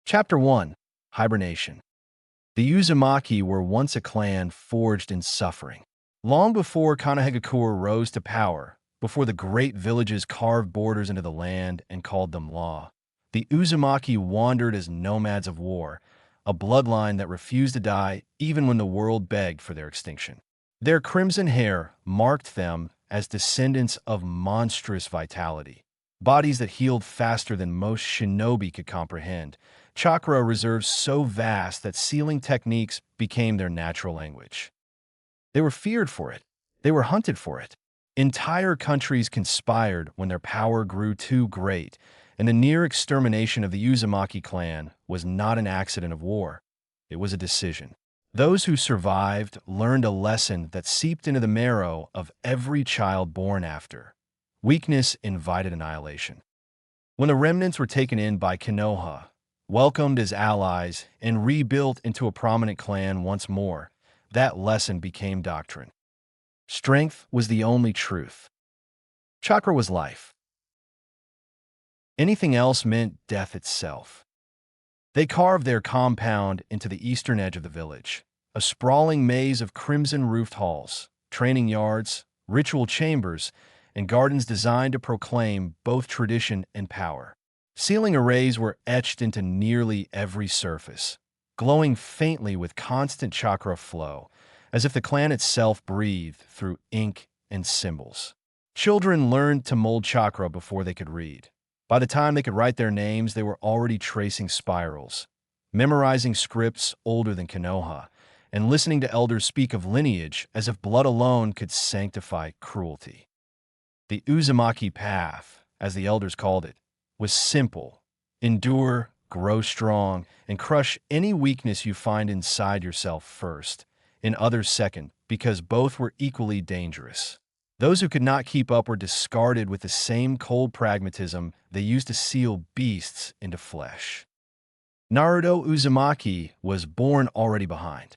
Chapter 1. Hibernation. The Uzumaki were once a clan forged in suffering. Long before Konohagakure rose to power, before the great villages carved borders into the land and called them law, the Uzumaki wandered as nomads of war, a bloodline that refused to die even when the world begged for their extinction. Their crimson hair marked them as descendants of monstrous vitality, bodies that healed faster than most shinobi could comprehend, chakra reserves so vast that sealing techniques became their natural language. They were feared for it. They were hunted for it. Entire countries conspired when their power grew too great, and the near extermination of the Uzumaki clan was not an accident of war. It was a decision. Those who survived learned a lesson that seeped into the marrow of every child born after. Weakness invited annihilation. When the remnants were taken in by Konoha, welcomed as allies, and rebuilt into a prominent clan once more, that lesson became doctrine. Strength was the only truth. Chakra was life. Anything else meant death itself. They carved their compound into the eastern edge of the village, a sprawling maze of crimson-roofed halls, training yards, ritual chambers, and gardens designed to proclaim both tradition and power. Ceiling arrays were etched into nearly every surface, glowing faintly with constant chakra flow, as if the clan itself breathed through ink and symbols. Children learned to mold chakra before they could read. By the time they could write their names, they were already tracing spirals, memorizing scripts older than Konoha, and listening to elders speak of lineage as if blood alone could sanctify cruelty. The Uzumaki path, as the elders called it, was simple. Endure, grow strong, and crush any weakness you find inside yourself first, in others second, because both were equally dangerous. Those who could not keep up were discarded with the same cold pragmatism they used to seal beasts into flesh. Naruto Uzumaki was born already behind.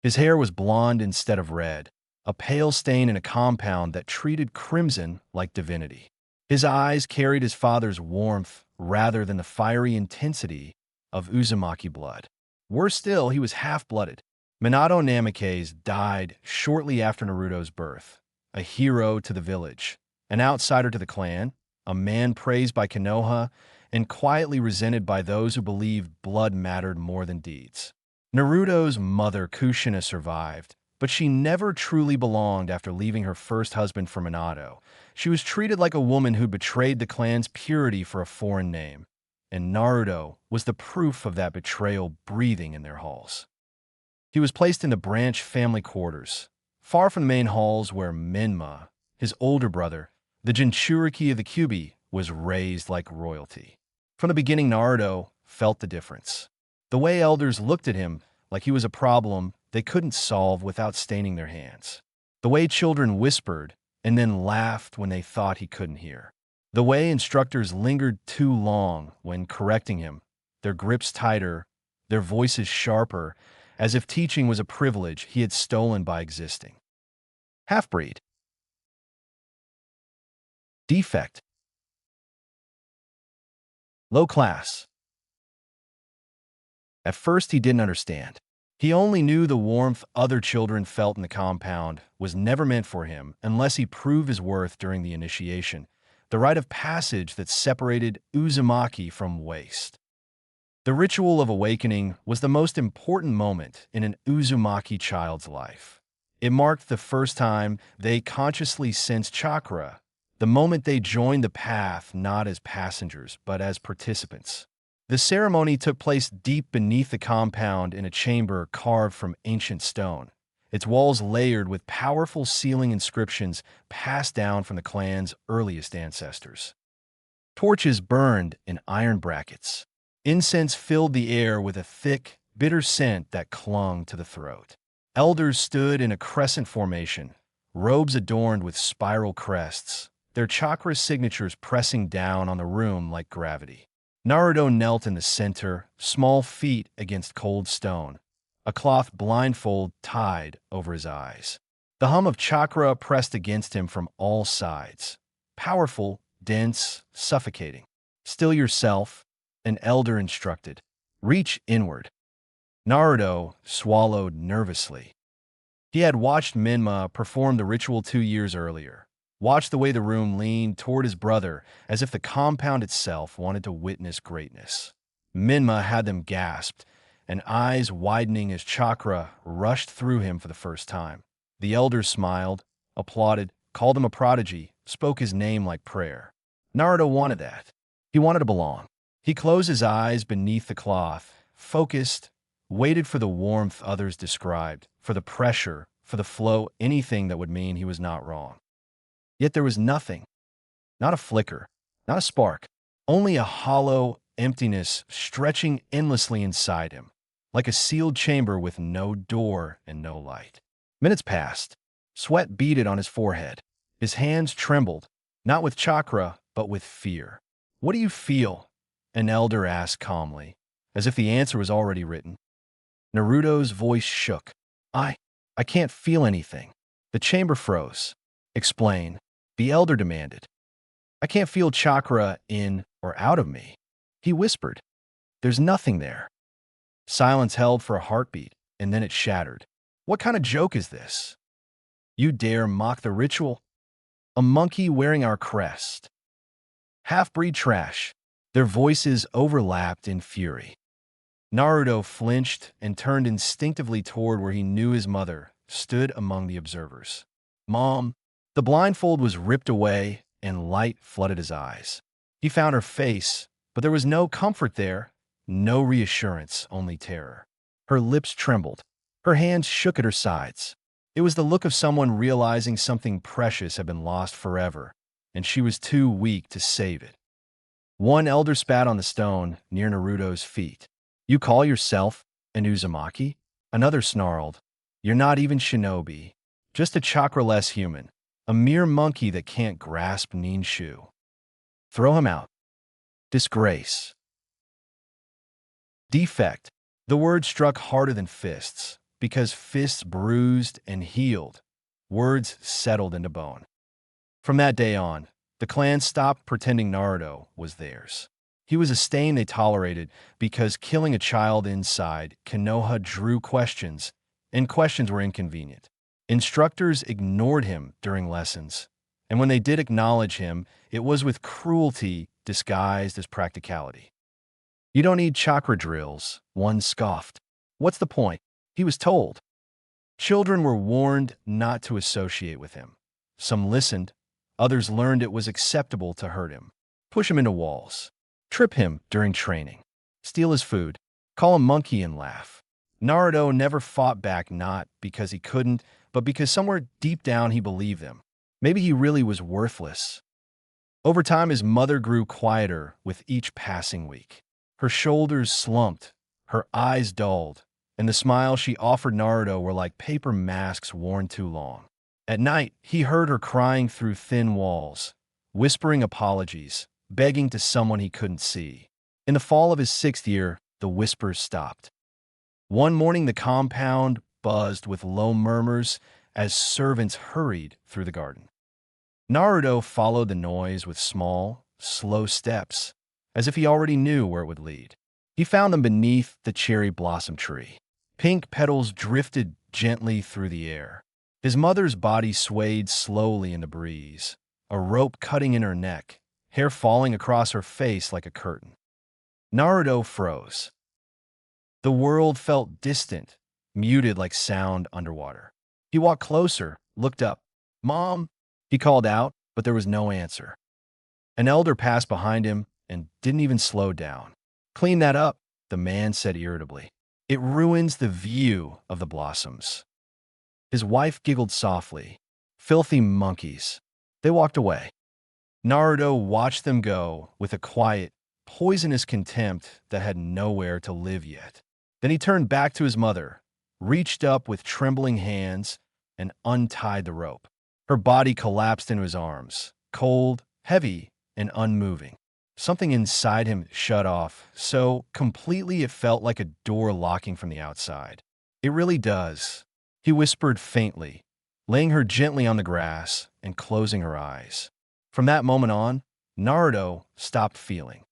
His hair was blonde instead of red, a pale stain in a compound that treated crimson like divinity. His eyes carried his father's warmth rather than the fiery intensity of Uzumaki blood. Worse still, he was half-blooded. Minato Namikaze died shortly after Naruto's birth, a hero to the village, an outsider to the clan, a man praised by Konoha, and quietly resented by those who believed blood mattered more than deeds. Naruto's mother, Kushina, survived, but she never truly belonged after leaving her first husband for Minato. She was treated like a woman who betrayed the clan's purity for a foreign name, and Naruto was the proof of that betrayal breathing in their halls. He was placed in the branch family quarters, far from the main halls where Menma, his older brother, the Jinchuriki of the Kyuubi, was raised like royalty. From the beginning, Naruto felt the difference. The way elders looked at him like he was a problem they couldn't solve without staining their hands. The way children whispered and then laughed when they thought he couldn't hear. The way instructors lingered too long when correcting him, their grips tighter, their voices sharper, as if teaching was a privilege he had stolen by existing. Half-breed. Defect. Low class. At first he didn't understand. He only knew the warmth other children felt in the compound was never meant for him unless he proved his worth during the initiation, the rite of passage that separated Uzumaki from waste. The ritual of awakening was the most important moment in an Uzumaki child's life. It marked the first time they consciously sensed chakra, the moment they joined the path not as passengers but as participants. The ceremony took place deep beneath the compound in a chamber carved from ancient stone, its walls layered with powerful sealing inscriptions passed down from the clan's earliest ancestors. Torches burned in iron brackets. Incense filled the air with a thick, bitter scent that clung to the throat. Elders stood in a crescent formation, robes adorned with spiral crests, their chakra signatures pressing down on the room like gravity. Naruto knelt in the center, small feet against cold stone, a cloth blindfold tied over his eyes. The hum of chakra pressed against him from all sides, powerful, dense, suffocating. Still yourself, an elder instructed. Reach inward. Naruto swallowed nervously. He had watched Minma perform the ritual 2 years earlier, watched the way the room leaned toward his brother as if the compound itself wanted to witness greatness. Minma had them gasped, and eyes widening as chakra rushed through him for the first time. The elders smiled, applauded, called him a prodigy, spoke his name like prayer. Naruto wanted that. He wanted to belong. He closed his eyes beneath the cloth, focused, waited for the warmth others described, for the pressure, for the flow, anything that would mean he was not wrong. Yet there was nothing, not a flicker, not a spark, only a hollow emptiness stretching endlessly inside him, like a sealed chamber with no door and no light. Minutes passed. Sweat beaded on his forehead. His hands trembled, not with chakra, but with fear. "What do you feel?" an elder asked calmly, as if the answer was already written. Naruto's voice shook. I can't feel anything." The chamber froze. "Explain," the elder demanded. "I can't feel chakra in or out of me." He whispered. "There's nothing there." Silence held for a heartbeat, and then it shattered. "What kind of joke is this? You dare mock the ritual? A monkey wearing our crest. Half-breed trash." Their voices overlapped in fury. Naruto flinched and turned instinctively toward where he knew his mother stood among the observers. "Mom." The blindfold was ripped away and light flooded his eyes. He found her face, but there was no comfort there, no reassurance, only terror. Her lips trembled. Her hands shook at her sides. It was the look of someone realizing something precious had been lost forever, and she was too weak to save it. One elder spat on the stone near Naruto's feet. "You call yourself an Uzumaki?" Another snarled. "You're not even shinobi. Just a chakra-less human. A mere monkey that can't grasp Ninshu. Throw him out. Disgrace. Defect." The word struck harder than fists, because fists bruised and healed. Words settled into bone. From that day on, the clan stopped pretending Naruto was theirs. He was a stain they tolerated because killing a child inside Konoha drew questions, and questions were inconvenient. Instructors ignored him during lessons, and when they did acknowledge him, it was with cruelty disguised as practicality. "You don't need chakra drills," one scoffed. "What's the point?" He was told. Children were warned not to associate with him. Some listened, others learned it was acceptable to hurt him, push him into walls, trip him during training, steal his food, call him monkey and laugh. Naruto never fought back, not because he couldn't, but because somewhere deep down he believed them. Maybe he really was worthless. Over time, his mother grew quieter with each passing week. Her shoulders slumped, her eyes dulled, and the smiles she offered Naruto were like paper masks worn too long. At night, he heard her crying through thin walls, whispering apologies, begging to someone he couldn't see. In the fall of his 6th year, the whispers stopped. One morning, the compound buzzed with low murmurs as servants hurried through the garden. Naruto followed the noise with small, slow steps, as if he already knew where it would lead. He found them beneath the cherry blossom tree. Pink petals drifted gently through the air. His mother's body swayed slowly in the breeze, a rope cutting in her neck, hair falling across her face like a curtain. Naruto froze. The world felt distant, muted like sound underwater. He walked closer, looked up. "Mom," he called out, but there was no answer. An elder passed behind him and didn't even slow down. "Clean that up," the man said irritably. "It ruins the view of the blossoms." His wife giggled softly. "Filthy monkeys." They walked away. Naruto watched them go with a quiet, poisonous contempt that had nowhere to live yet. Then he turned back to his mother, reached up with trembling hands, and untied the rope. Her body collapsed into his arms, cold, heavy, and unmoving. Something inside him shut off, so completely it felt like a door locking from the outside. "It really does," he whispered faintly, laying her gently on the grass and closing her eyes. From that moment on, Naruto stopped feeling.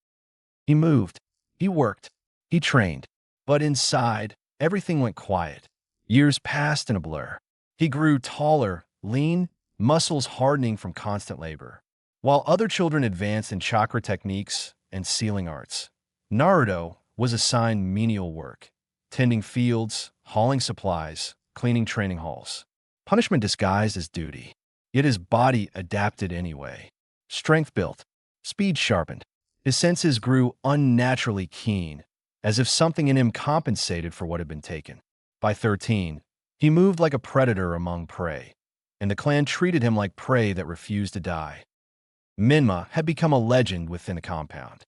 He moved. He worked. He trained, but inside, everything went quiet. Years passed in a blur. He grew taller, lean, muscles hardening from constant labor. While other children advanced in chakra techniques and sealing arts, Naruto was assigned menial work, tending fields, hauling supplies, cleaning training halls. Punishment disguised as duty. Yet his body adapted anyway. Strength built, speed sharpened. His senses grew unnaturally keen, as if something in him compensated for what had been taken. By 13, he moved like a predator among prey, and the clan treated him like prey that refused to die. Minma had become a legend within the compound.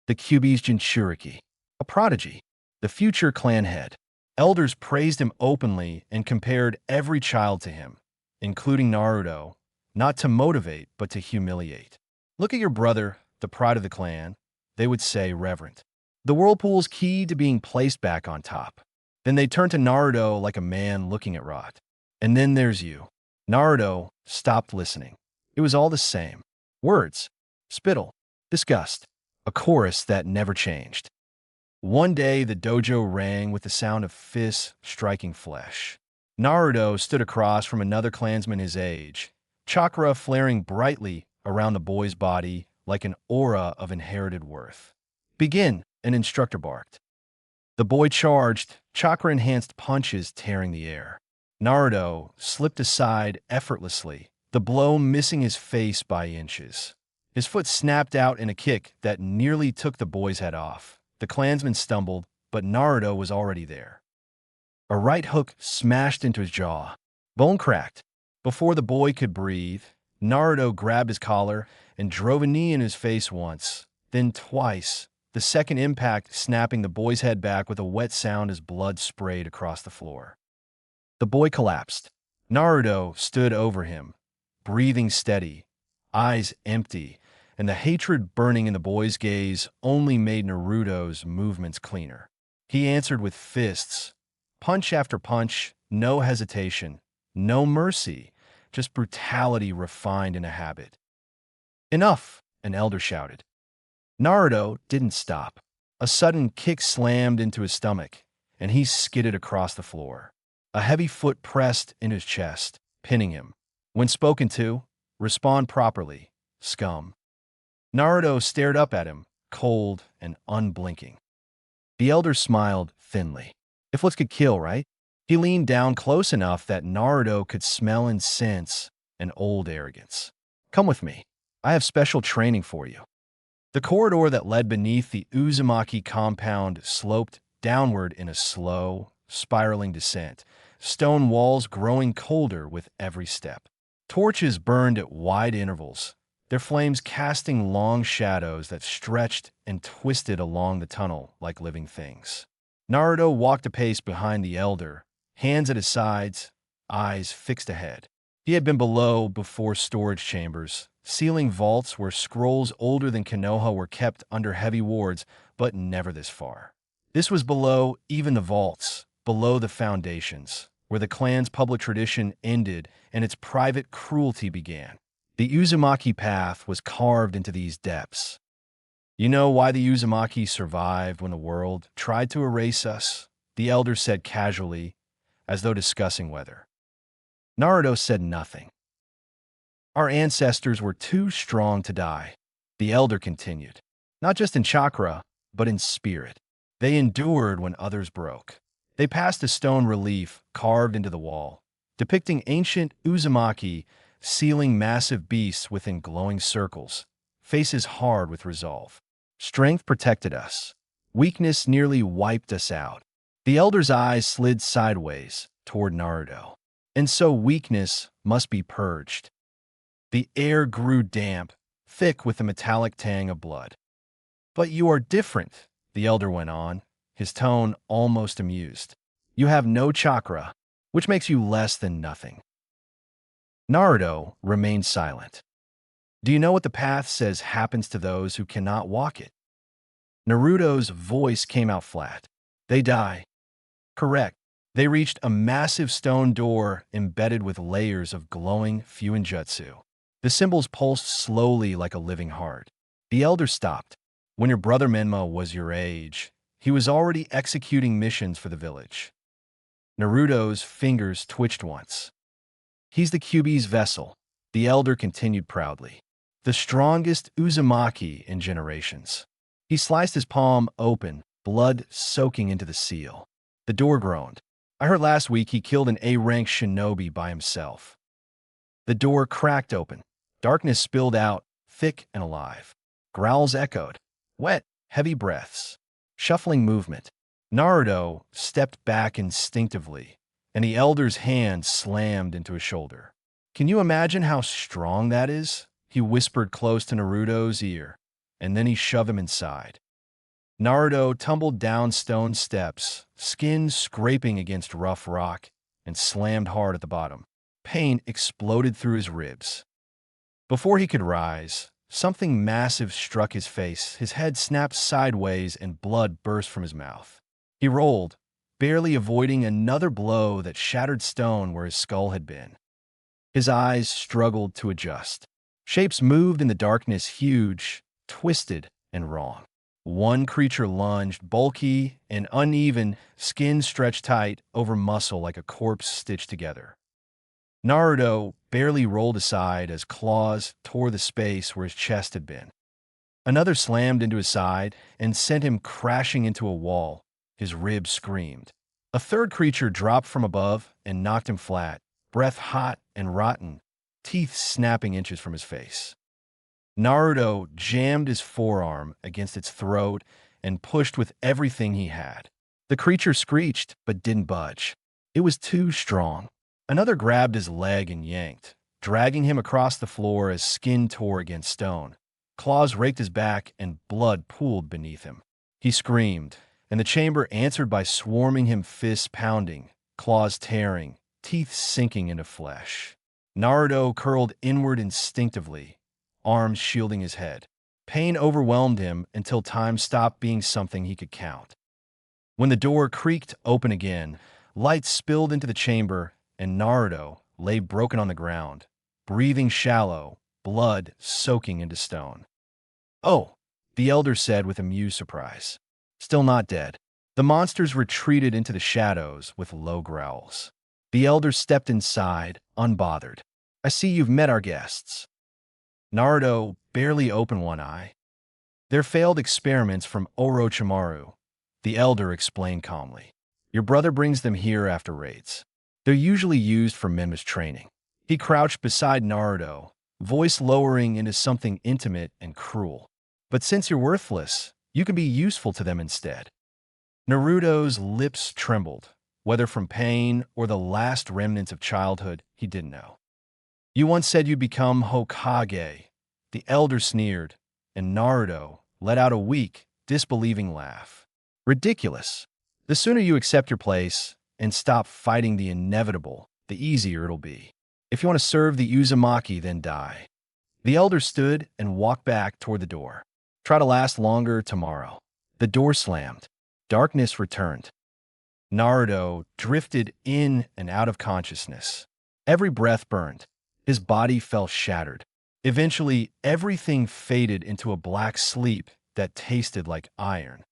The Kyuubi's Jinchuriki, a prodigy, the future clan head. Elders praised him openly and compared every child to him, including Naruto, not to motivate but to humiliate. Look at your brother, the pride of the clan, they would say, reverent. The whirlpool's key to being placed back on top. Then they turned to Naruto like a man looking at rot. And then there's you. Naruto stopped listening. It was all the same. Words, spittle, disgust, a chorus that never changed. One day, the dojo rang with the sound of fists striking flesh. Naruto stood across from another clansman his age, chakra flaring brightly around the boy's body like an aura of inherited worth. Begin, an instructor barked. The boy charged, chakra-enhanced punches tearing the air. Naruto slipped aside effortlessly, the blow missing his face by inches. His foot snapped out in a kick that nearly took the boy's head off. The clansman stumbled, but Naruto was already there. A right hook smashed into his jaw. Bone cracked. Before the boy could breathe, Naruto grabbed his collar and drove a knee in his face once, then twice, the second impact snapping the boy's head back with a wet sound as blood sprayed across the floor. The boy collapsed. Naruto stood over him, breathing steady, eyes empty, and the hatred burning in the boy's gaze only made Naruto's movements cleaner. He answered with fists, punch after punch, no hesitation, no mercy, just brutality refined in a habit. Enough, an elder shouted. Naruto didn't stop. A sudden kick slammed into his stomach, and he skidded across the floor. A heavy foot pressed in his chest, pinning him. When spoken to, respond properly, scum. Naruto stared up at him, cold and unblinking. The elder smiled thinly. If looks could kill, right? He leaned down close enough that Naruto could smell and sense an old arrogance. Come with me. I have special training for you. The corridor that led beneath the Uzumaki compound sloped downward in a slow, spiraling descent, stone walls growing colder with every step. Torches burned at wide intervals, their flames casting long shadows that stretched and twisted along the tunnel like living things. Naruto walked a pace behind the elder, hands at his sides, eyes fixed ahead. He had been below before storage chambers, sealing vaults where scrolls older than Konoha were kept under heavy wards, but never this far. This was below even the vaults, below the foundations, where the clan's public tradition ended and its private cruelty began. The Uzumaki path was carved into these depths. You know why the Uzumaki survived when the world tried to erase us? The elder said casually, as though discussing weather. Naruto said nothing. Our ancestors were too strong to die, the elder continued. Not just in chakra, but in spirit. They endured when others broke. They passed a stone relief carved into the wall, depicting ancient Uzumaki sealing massive beasts within glowing circles, faces hard with resolve. Strength protected us. Weakness nearly wiped us out. The elder's eyes slid sideways toward Naruto. And so weakness must be purged. The air grew damp, thick with the metallic tang of blood. But you are different, the elder went on, his tone almost amused. You have no chakra, which makes you less than nothing. Naruto remained silent. Do you know what the path says happens to those who cannot walk it? Naruto's voice came out flat. They die. Correct. They reached a massive stone door embedded with layers of glowing fuinjutsu. The symbols pulsed slowly like a living heart. The elder stopped. When your brother Menma was your age, he was already executing missions for the village. Naruto's fingers twitched once. He's the QB's vessel, the elder continued proudly. The strongest Uzumaki in generations. He sliced his palm open, blood soaking into the seal. The door groaned. I heard last week he killed an A-rank shinobi by himself. The door cracked open. Darkness spilled out, thick and alive. Growls echoed. Wet, heavy breaths. Shuffling movement. Naruto stepped back instinctively, and the elder's hand slammed into his shoulder. Can you imagine how strong that is? He whispered close to Naruto's ear, and then he shoved him inside. Naruto tumbled down stone steps, skin scraping against rough rock, and slammed hard at the bottom. Pain exploded through his ribs. Before he could rise, something massive struck his face. His head snapped sideways and blood burst from his mouth. He rolled, barely avoiding another blow that shattered stone where his skull had been. His eyes struggled to adjust. Shapes moved in the darkness, huge, twisted, and wrong. One creature lunged, bulky and uneven, skin stretched tight over muscle like a corpse stitched together. Naruto barely rolled aside as claws tore the space where his chest had been. Another slammed into his side and sent him crashing into a wall. His ribs screamed. A third creature dropped from above and knocked him flat, breath hot and rotten, teeth snapping inches from his face. Naruto jammed his forearm against its throat and pushed with everything he had. The creature screeched but didn't budge. It was too strong. Another grabbed his leg and yanked, dragging him across the floor as skin tore against stone. Claws raked his back and blood pooled beneath him. He screamed, and the chamber answered by swarming him, fists pounding, claws tearing, teeth sinking into flesh. Naruto curled inward instinctively, arms shielding his head. Pain overwhelmed him until time stopped being something he could count. When the door creaked open again, light spilled into the chamber, and Naruto lay broken on the ground, breathing shallow, blood soaking into stone. Oh, the elder said with amused surprise. Still not dead. The monsters retreated into the shadows with low growls. The elder stepped inside, unbothered. I see you've met our guests. Naruto barely opened one eye. They're failed experiments from Orochimaru, the elder explained calmly. Your brother brings them here after raids. They're usually used for Menma's training. He crouched beside Naruto, voice lowering into something intimate and cruel. But since you're worthless, you can be useful to them instead. Naruto's lips trembled, whether from pain or the last remnants of childhood, he didn't know. You once said you'd become Hokage, the elder sneered, and Naruto let out a weak, disbelieving laugh. Ridiculous. The sooner you accept your place and stop fighting the inevitable, the easier it'll be. If you want to serve the Uzumaki, then die. The elder stood and walked back toward the door. Try to last longer tomorrow. The door slammed. Darkness returned. Naruto drifted in and out of consciousness. Every breath burned. His body felt shattered. Eventually, everything faded into a black sleep that tasted like iron.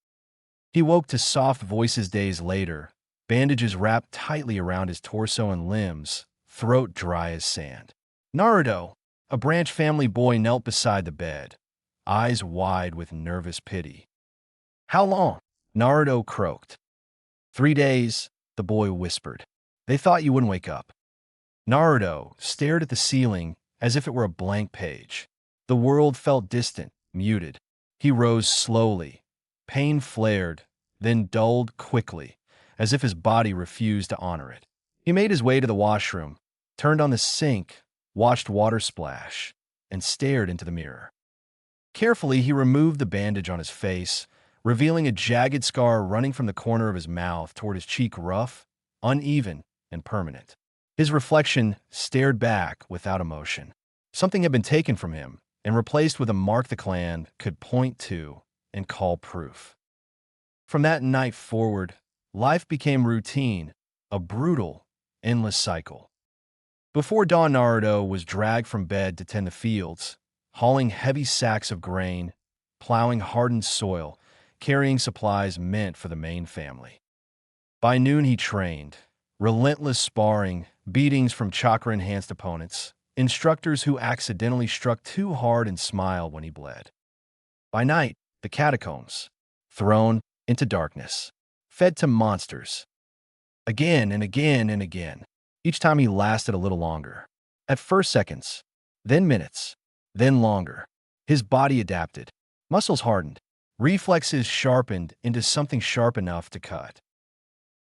He woke to soft voices days later, bandages wrapped tightly around his torso and limbs, throat dry as sand. Naruto, a branch family boy, knelt beside the bed, eyes wide with nervous pity. How long? Naruto croaked. 3 days, the boy whispered. They thought you wouldn't wake up. Naruto stared at the ceiling as if it were a blank page. The world felt distant, muted. He rose slowly. Pain flared, then dulled quickly, as if his body refused to honor it. He made his way to the washroom, turned on the sink, watched water splash, and stared into the mirror. Carefully, he removed the bandage on his face, revealing a jagged scar running from the corner of his mouth toward his cheek, rough, uneven, and permanent. His reflection stared back without emotion. Something had been taken from him and replaced with a mark the clan could point to and call proof. From that night forward, life became routine, a brutal, endless cycle. Before dawn, Naruto was dragged from bed to tend the fields, hauling heavy sacks of grain, plowing hardened soil, carrying supplies meant for the main family. By noon he trained. Relentless sparring, beatings from chakra-enhanced opponents, instructors who accidentally struck too hard and smiled when he bled. By night, the catacombs, thrown into darkness, fed to monsters. Again and again and again. Each time he lasted a little longer. At first seconds, then minutes, then longer. His body adapted. Muscles hardened. Reflexes sharpened into something sharp enough to cut.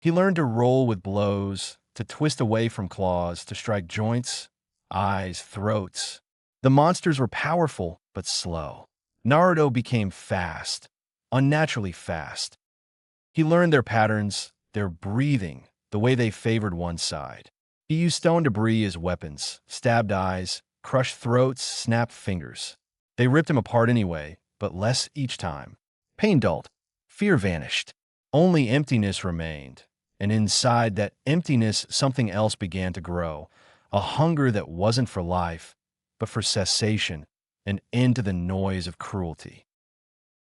He learned to roll with blows, to twist away from claws, to strike joints, eyes, throats. The monsters were powerful, but slow. Naruto became fast, unnaturally fast. He learned their patterns, their breathing, the way they favored one side. He used stone debris as weapons, stabbed eyes, crushed throats, snapped fingers. They ripped him apart anyway, but less each time. Pain dulled. Fear vanished. Only emptiness remained. And inside that emptiness, something else began to grow. A hunger that wasn't for life, but for cessation, an end to the noise of cruelty.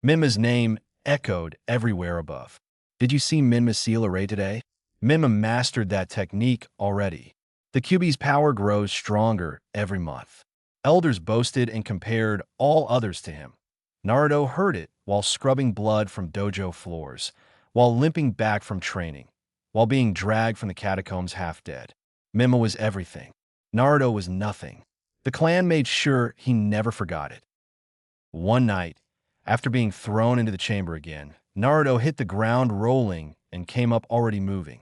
Minma's name echoed everywhere above. Did you see Minma seal a raid today? Minma mastered that technique already. The QB's power grows stronger every month. Elders boasted and compared all others to him. Naruto heard it while scrubbing blood from dojo floors, while limping back from training, while being dragged from the catacombs half dead. Minma was everything. Naruto was nothing. The clan made sure he never forgot it. One night, after being thrown into the chamber again, Naruto hit the ground rolling and came up already moving.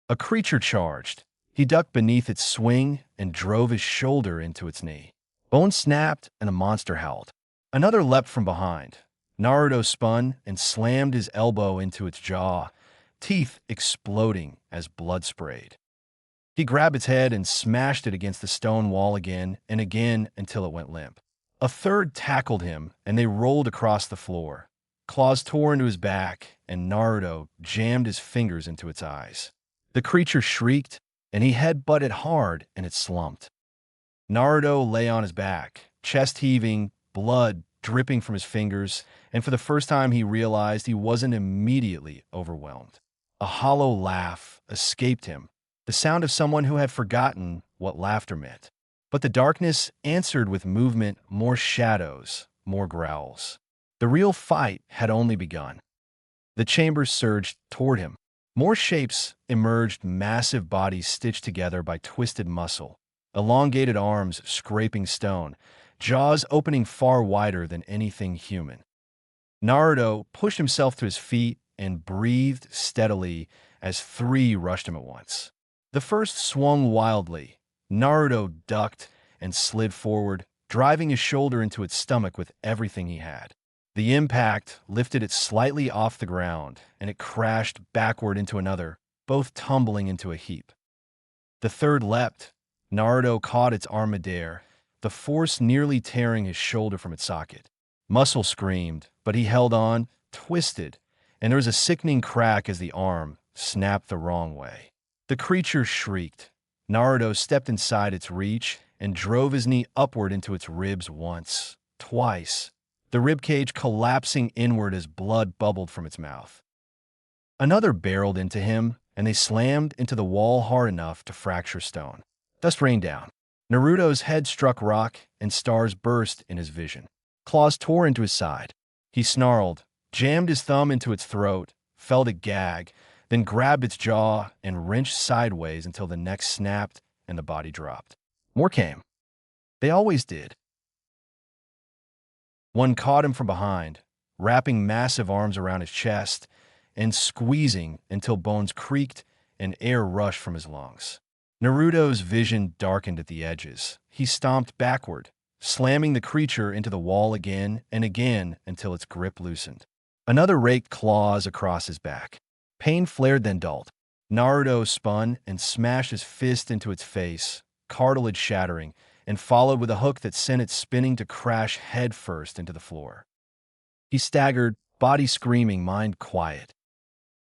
A creature charged. He ducked beneath its swing and drove his shoulder into its knee. Bones snapped and a monster howled. Another leapt from behind. Naruto spun and slammed his elbow into its jaw, teeth exploding as blood sprayed. He grabbed its head and smashed it against the stone wall again and again until it went limp. A third tackled him, and they rolled across the floor. Claws tore into his back, and Naruto jammed his fingers into its eyes. The creature shrieked, and he head-butted hard, and it slumped. Naruto lay on his back, chest heaving, blood dripping from his fingers, and for the first time he realized he wasn't immediately overwhelmed. A hollow laugh escaped him, the sound of someone who had forgotten what laughter meant. But the darkness answered with movement, more shadows, more growls. The real fight had only begun. The chamber surged toward him. More shapes emerged, massive bodies stitched together by twisted muscle, elongated arms scraping stone, jaws opening far wider than anything human. Naruto pushed himself to his feet and breathed steadily as three rushed him at once. The first swung wildly. Naruto ducked and slid forward, driving his shoulder into its stomach with everything he had. The impact lifted it slightly off the ground, and it crashed backward into another, both tumbling into a heap. The third leapt. Naruto caught its arm midair, the force nearly tearing his shoulder from its socket. Muscle screamed, but he held on, twisted, and there was a sickening crack as the arm snapped the wrong way. The creature shrieked. Naruto stepped inside its reach and drove his knee upward into its ribs once, twice, the ribcage collapsing inward as blood bubbled from its mouth. Another barreled into him, and they slammed into the wall hard enough to fracture stone. Dust rained down. Naruto's head struck rock, and stars burst in his vision. Claws tore into his side. He snarled, jammed his thumb into its throat, felt it gag, then grabbed its jaw and wrenched sideways until the neck snapped and the body dropped. More came. They always did. One caught him from behind, wrapping massive arms around his chest and squeezing until bones creaked and air rushed from his lungs. Naruto's vision darkened at the edges. He stomped backward, slamming the creature into the wall again and again until its grip loosened. Another raked claws across his back. Pain flared then dulled. Naruto spun and smashed his fist into its face, cartilage shattering, and followed with a hook that sent it spinning to crash headfirst into the floor. He staggered, body screaming, mind quiet.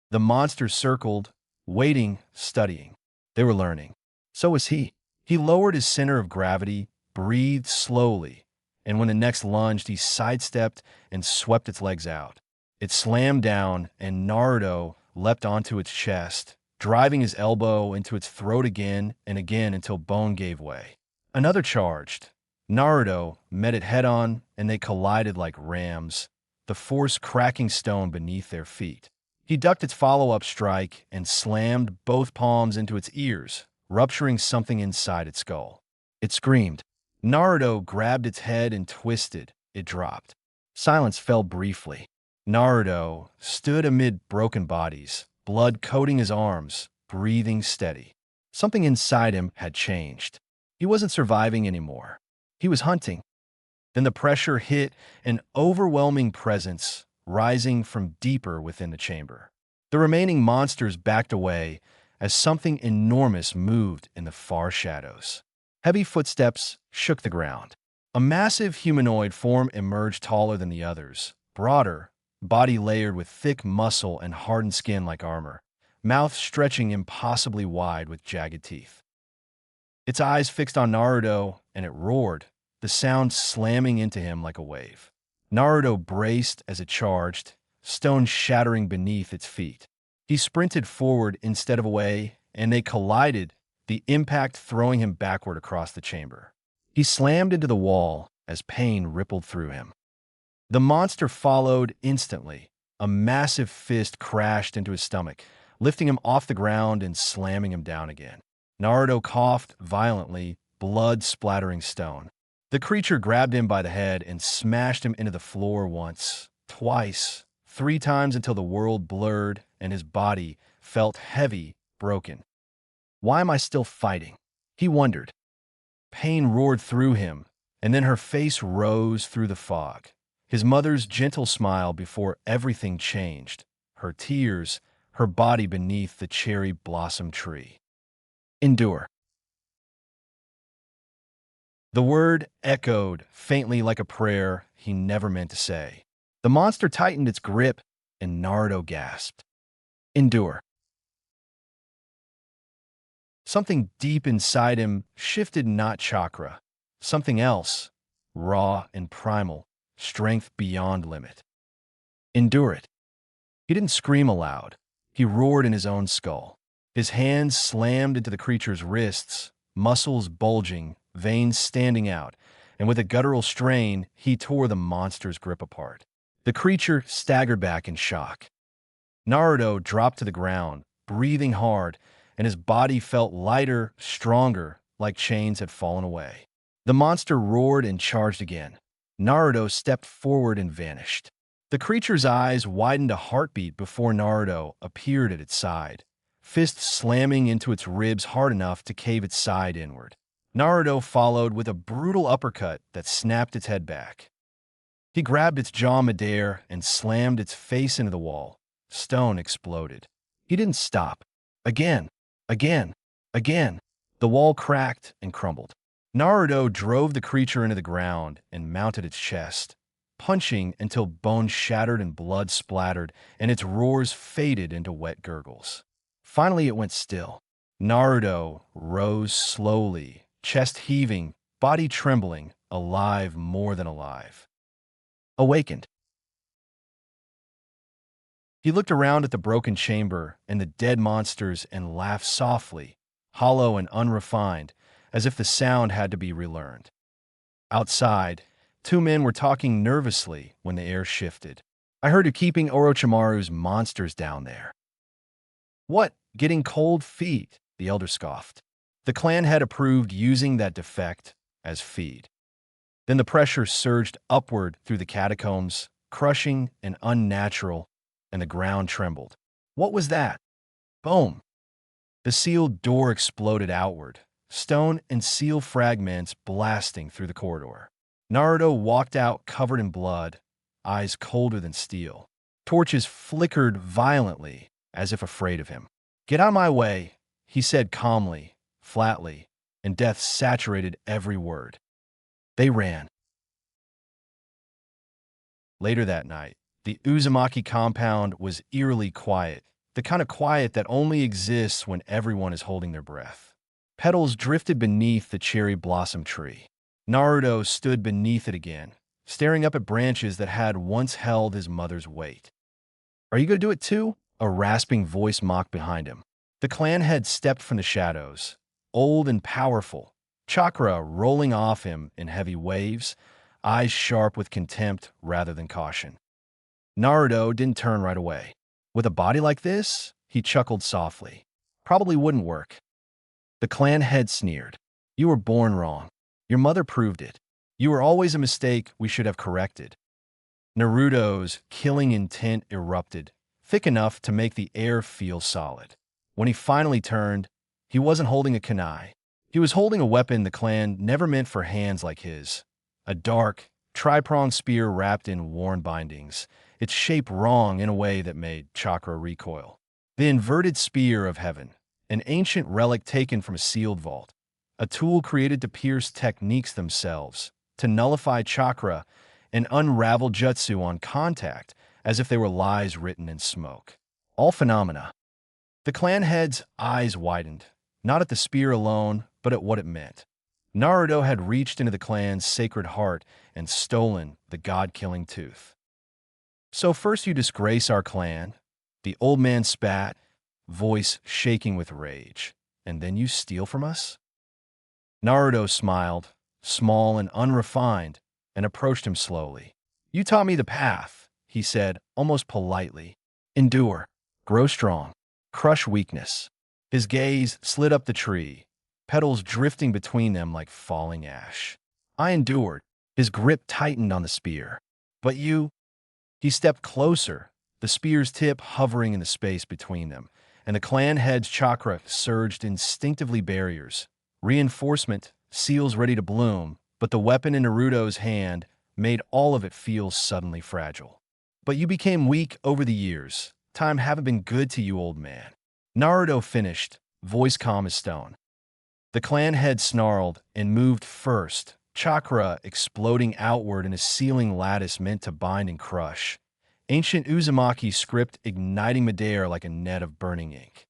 The monsters circled, waiting, studying. They were learning. So was he. He lowered his center of gravity, breathed slowly, and when the next lunged, he sidestepped and swept its legs out. It slammed down, and Naruto leapt onto its chest, driving his elbow into its throat again and again until bone gave way. Another charged. Naruto met it head-on, and they collided like rams, the force cracking stone beneath their feet. He ducked its follow-up strike and slammed both palms into its ears, rupturing something inside its skull. It screamed. Naruto grabbed its head and twisted. It dropped. Silence fell briefly. Naruto stood amid broken bodies, blood coating his arms, breathing steady. Something inside him had changed. He wasn't surviving anymore. He was hunting. Then the pressure hit, an overwhelming presence rising from deeper within the chamber. The remaining monsters backed away as something enormous moved in the far shadows. Heavy footsteps shook the ground. A massive humanoid form emerged, taller than the others, broader, body layered with thick muscle and hardened skin like armor, mouth stretching impossibly wide with jagged teeth. Its eyes fixed on Naruto, and it roared, the sound slamming into him like a wave. Naruto braced as it charged, stone shattering beneath its feet. He sprinted forward instead of away, and they collided, the impact throwing him backward across the chamber. He slammed into the wall as pain rippled through him. The monster followed instantly. A massive fist crashed into his stomach, lifting him off the ground and slamming him down again. Naruto coughed violently, blood splattering stone. The creature grabbed him by the head and smashed him into the floor once, twice, 3 times until the world blurred and his body felt heavy, broken. Why am I still fighting? He wondered. Pain roared through him, and then her face rose through the fog. His mother's gentle smile before everything changed, her tears, her body beneath the cherry blossom tree. Endure. The word echoed faintly like a prayer he never meant to say. The monster tightened its grip, and Naruto gasped. Endure. Something deep inside him shifted, not chakra. Something else, raw and primal, strength beyond limit. Endure it. He didn't scream aloud. He roared in his own skull. His hands slammed into the creature's wrists, muscles bulging, veins standing out, and with a guttural strain, he tore the monster's grip apart. The creature staggered back in shock. Naruto dropped to the ground, breathing hard, and his body felt lighter, stronger, like chains had fallen away. The monster roared and charged again. Naruto stepped forward and vanished. The creature's eyes widened a heartbeat before Naruto appeared at its side, fist slamming into its ribs hard enough to cave its side inward. Naruto followed with a brutal uppercut that snapped its head back. He grabbed its jaw midair and slammed its face into the wall. Stone exploded. He didn't stop. Again, again, again. The wall cracked and crumbled. Naruto drove the creature into the ground and mounted its chest, punching until bone shattered and blood splattered, and its roars faded into wet gurgles. Finally, it went still. Naruto rose slowly, chest heaving, body trembling, alive more than alive. Awakened. He looked around at the broken chamber and the dead monsters and laughed softly, hollow and unrefined, as if the sound had to be relearned. Outside, 2 men were talking nervously when the air shifted. I heard you keeping Orochimaru's monsters down there. What, getting cold feet? The elder scoffed. The clan had approved using that defect as feed. Then the pressure surged upward through the catacombs, crushing and unnatural, and the ground trembled. What was that? Boom! The sealed door exploded outward, stone and seal fragments blasting through the corridor. Naruto walked out covered in blood, eyes colder than steel. Torches flickered violently, as if afraid of him. Get out of my way, he said calmly, flatly, and death saturated every word. They ran. Later that night, the Uzumaki compound was eerily quiet, the kind of quiet that only exists when everyone is holding their breath. Petals drifted beneath the cherry blossom tree. Naruto stood beneath it again, staring up at branches that had once held his mother's weight. Are you going to do it too? A rasping voice mocked behind him. The clan head stepped from the shadows, old and powerful, chakra rolling off him in heavy waves, eyes sharp with contempt rather than caution. Naruto didn't turn right away. With a body like this, he chuckled softly. Probably wouldn't work. The clan head sneered. You were born wrong. Your mother proved it. You were always a mistake we should have corrected. Naruto's killing intent erupted, thick enough to make the air feel solid. When he finally turned, he wasn't holding a kunai. He was holding a weapon the clan never meant for hands like his. A dark, tri-pronged spear wrapped in worn bindings, its shape wrong in a way that made chakra recoil. The inverted spear of heaven, an ancient relic taken from a sealed vault, a tool created to pierce techniques themselves, to nullify chakra and unravel jutsu on contact as if they were lies written in smoke. All phenomena. The clan head's eyes widened, not at the spear alone, but at what it meant. Naruto had reached into the clan's sacred heart and stolen the god-killing tooth. So first you disgrace our clan, the old man spat, voice shaking with rage, and then you steal from us? Naruto smiled, small and unrefined, and approached him slowly. You taught me the path, he said, almost politely. Endure, grow strong, crush weakness. His gaze slid up the tree, petals drifting between them like falling ash. I endured. His grip tightened on the spear. But you? He stepped closer, the spear's tip hovering in the space between them, and the clan head's chakra surged instinctively barriers. Reinforcement, seals ready to bloom, but the weapon in Naruto's hand made all of it feel suddenly fragile. But you became weak over the years. Time haven't been good to you, old man. Naruto finished, voice calm as stone. The clan head snarled and moved first, chakra exploding outward in a sealing lattice meant to bind and crush. Ancient Uzumaki script igniting midair like a net of burning ink.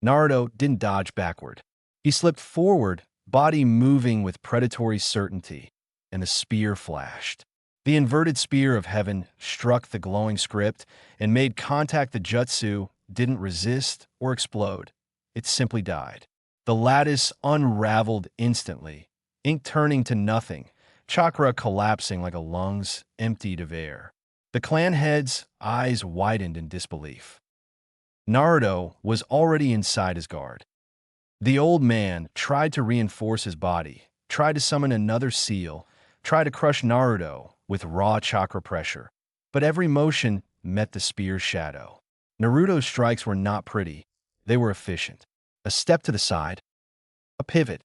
Naruto didn't dodge backward. He slipped forward, body moving with predatory certainty, and the spear flashed. The inverted spear of heaven struck the glowing script and made contact. The jutsu didn't resist or explode. It simply died. The lattice unraveled instantly, ink turning to nothing, chakra collapsing like a lungs emptied of air. The clan head's eyes widened in disbelief. Naruto was already inside his guard. The old man tried to reinforce his body, tried to summon another seal, tried to crush Naruto with raw chakra pressure, but every motion met the spear's shadow. Naruto's strikes were not pretty, they were efficient. A step to the side, a pivot.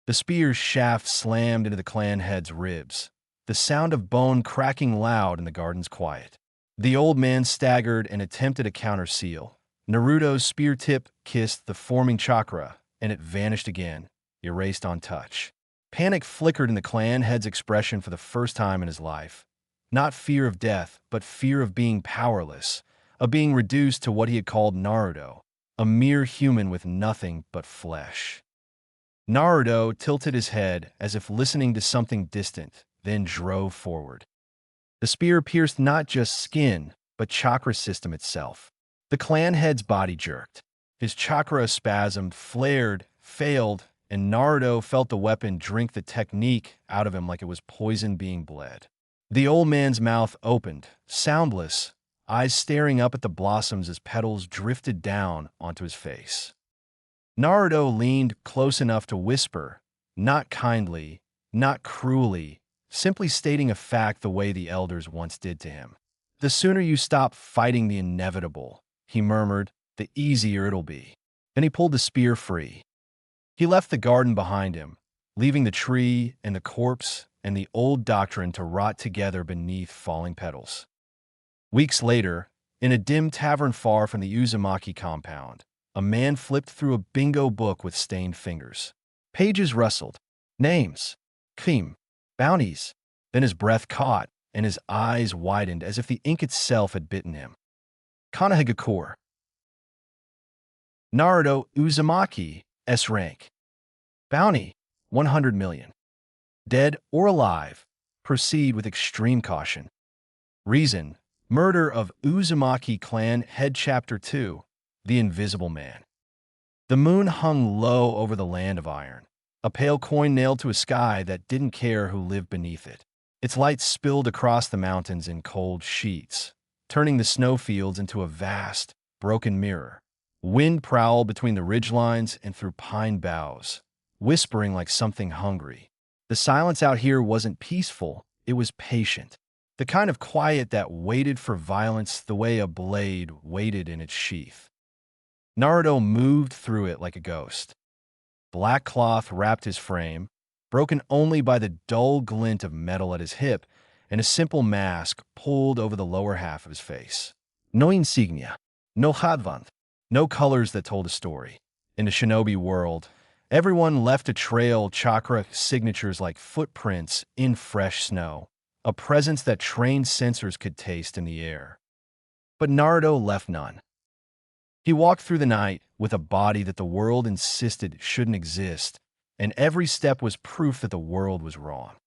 The spear's shaft slammed into the clan head's ribs, the sound of bone cracking loud in the garden's quiet. The old man staggered and attempted a counter seal. Naruto's spear tip kissed the forming chakra, and it vanished again, erased on touch. Panic flickered in the clan head's expression for the first time in his life. Not fear of death, but fear of being powerless, of being reduced to what he had called Naruto, a mere human with nothing but flesh. Naruto tilted his head as if listening to something distant, then drove forward. The spear pierced not just skin, but chakra system itself. The clan head's body jerked. His chakra spasmed, flared, failed, and Naruto felt the weapon drink the technique out of him like it was poison being bled. The old man's mouth opened, soundless, eyes staring up at the blossoms as petals drifted down onto his face. Naruto leaned close enough to whisper, not kindly, not cruelly, simply stating a fact the way the elders once did to him. The sooner you stop fighting the inevitable, he murmured, the easier it'll be. Then he pulled the spear free. He left the garden behind him, leaving the tree and the corpse and the old doctrine to rot together beneath falling petals. Weeks later, in a dim tavern far from the Uzumaki compound, a man flipped through a bingo book with stained fingers. Pages rustled. Names. Cream. Bounties. Then his breath caught, and his eyes widened as if the ink itself had bitten him. Konohagakure. Naruto Uzumaki, S rank. Bounty, 100 million. Dead or alive, proceed with extreme caution. Reason: murder of Uzumaki clan head. Chapter 2: The Invisible Man. The moon hung low over the land of iron, a pale coin nailed to a sky that didn't care who lived beneath it. Its light spilled across the mountains in cold sheets, turning the snowfields into a vast, broken mirror. Wind prowled between the ridgelines and through pine boughs, whispering like something hungry. The silence out here wasn't peaceful, it was patient. The kind of quiet that waited for violence the way a blade waited in its sheath. Naruto moved through it like a ghost. Black cloth wrapped his frame, broken only by the dull glint of metal at his hip, and a simple mask pulled over the lower half of his face. No insignia, no hadvant, no colors that told a story. In the shinobi world, everyone left a trail, chakra signatures like footprints in fresh snow, a presence that trained sensors could taste in the air. But Naruto left none. He walked through the night with a body that the world insisted shouldn't exist, and every step was proof that the world was wrong.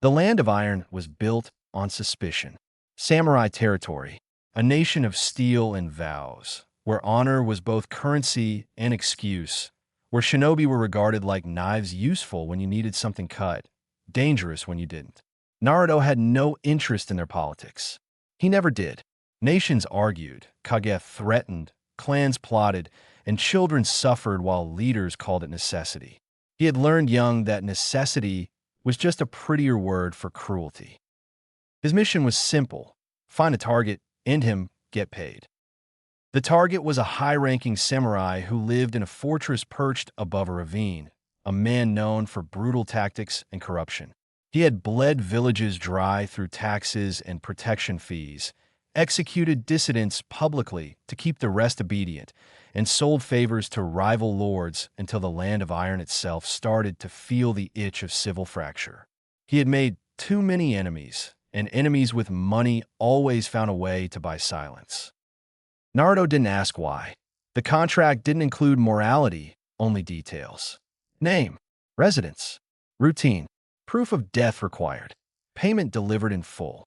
The land of iron was built on suspicion. Samurai territory, a nation of steel and vows, where honor was both currency and excuse, where shinobi were regarded like knives, useful when you needed something cut, dangerous when you didn't. Naruto had no interest in their politics. He never did. Nations argued, Kage threatened, clans plotted, and children suffered while leaders called it necessity. He had learned young that necessity was just a prettier word for cruelty. His mission was simple: find a target, end him, get paid. The target was a high-ranking samurai who lived in a fortress perched above a ravine, a man known for brutal tactics and corruption. He had bled villages dry through taxes and protection fees, executed dissidents publicly to keep the rest obedient, and sold favors to rival lords until the land of iron itself started to feel the itch of civil fracture. He had made too many enemies, and enemies with money always found a way to buy silence. Naruto didn't ask why. The contract didn't include morality, only details. Name, residence, routine, proof of death required, payment delivered in full.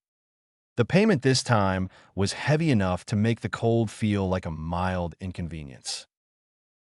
The payment this time was heavy enough to make the cold feel like a mild inconvenience.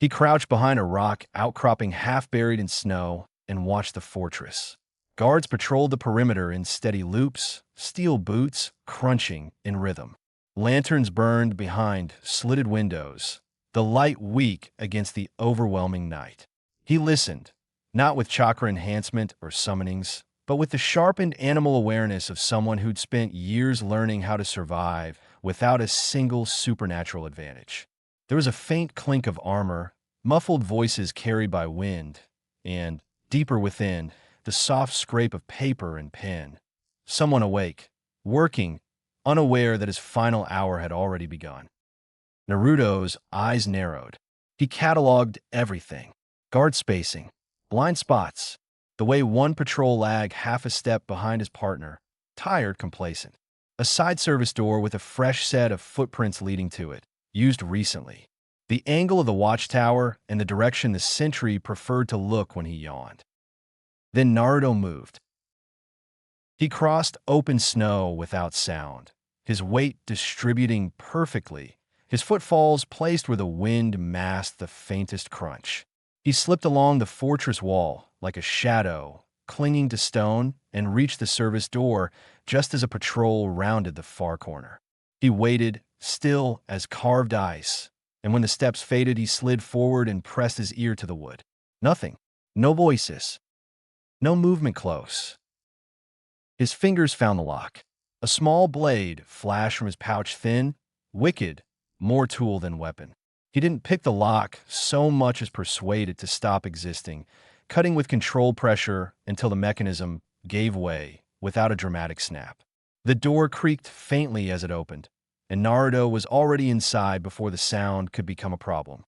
He crouched behind a rock outcropping half buried in snow and watched the fortress. Guards patrolled the perimeter in steady loops, steel boots crunching in rhythm. Lanterns burned behind slitted windows, the light weak against the overwhelming night. He listened, not with chakra enhancement or summonings, but with the sharpened animal awareness of someone who'd spent years learning how to survive without a single supernatural advantage. There was a faint clink of armor, muffled voices carried by wind, and, deeper within, the soft scrape of paper and pen. Someone awake, working, unaware that his final hour had already begun. Naruto's eyes narrowed. He cataloged everything: guard spacing, blind spots, the way one patrol lagged half a step behind his partner, tired, complacent. A side service door with a fresh set of footprints leading to it, used recently. The angle of the watchtower and the direction the sentry preferred to look when he yawned. Then Naruto moved. He crossed open snow without sound, his weight distributing perfectly, his footfalls placed where the wind masked the faintest crunch. He slipped along the fortress wall, like a shadow, clinging to stone, and reached the service door just as a patrol rounded the far corner. He waited, still as carved ice, and when the steps faded, he slid forward and pressed his ear to the wood. Nothing. No voices. No movement close. His fingers found the lock. A small blade flashed from his pouch, thin, wicked, more tool than weapon. He didn't pick the lock so much as persuade it to stop existing, cutting with controlled pressure until the mechanism gave way without a dramatic snap. The door creaked faintly as it opened, and Naruto was already inside before the sound could become a problem.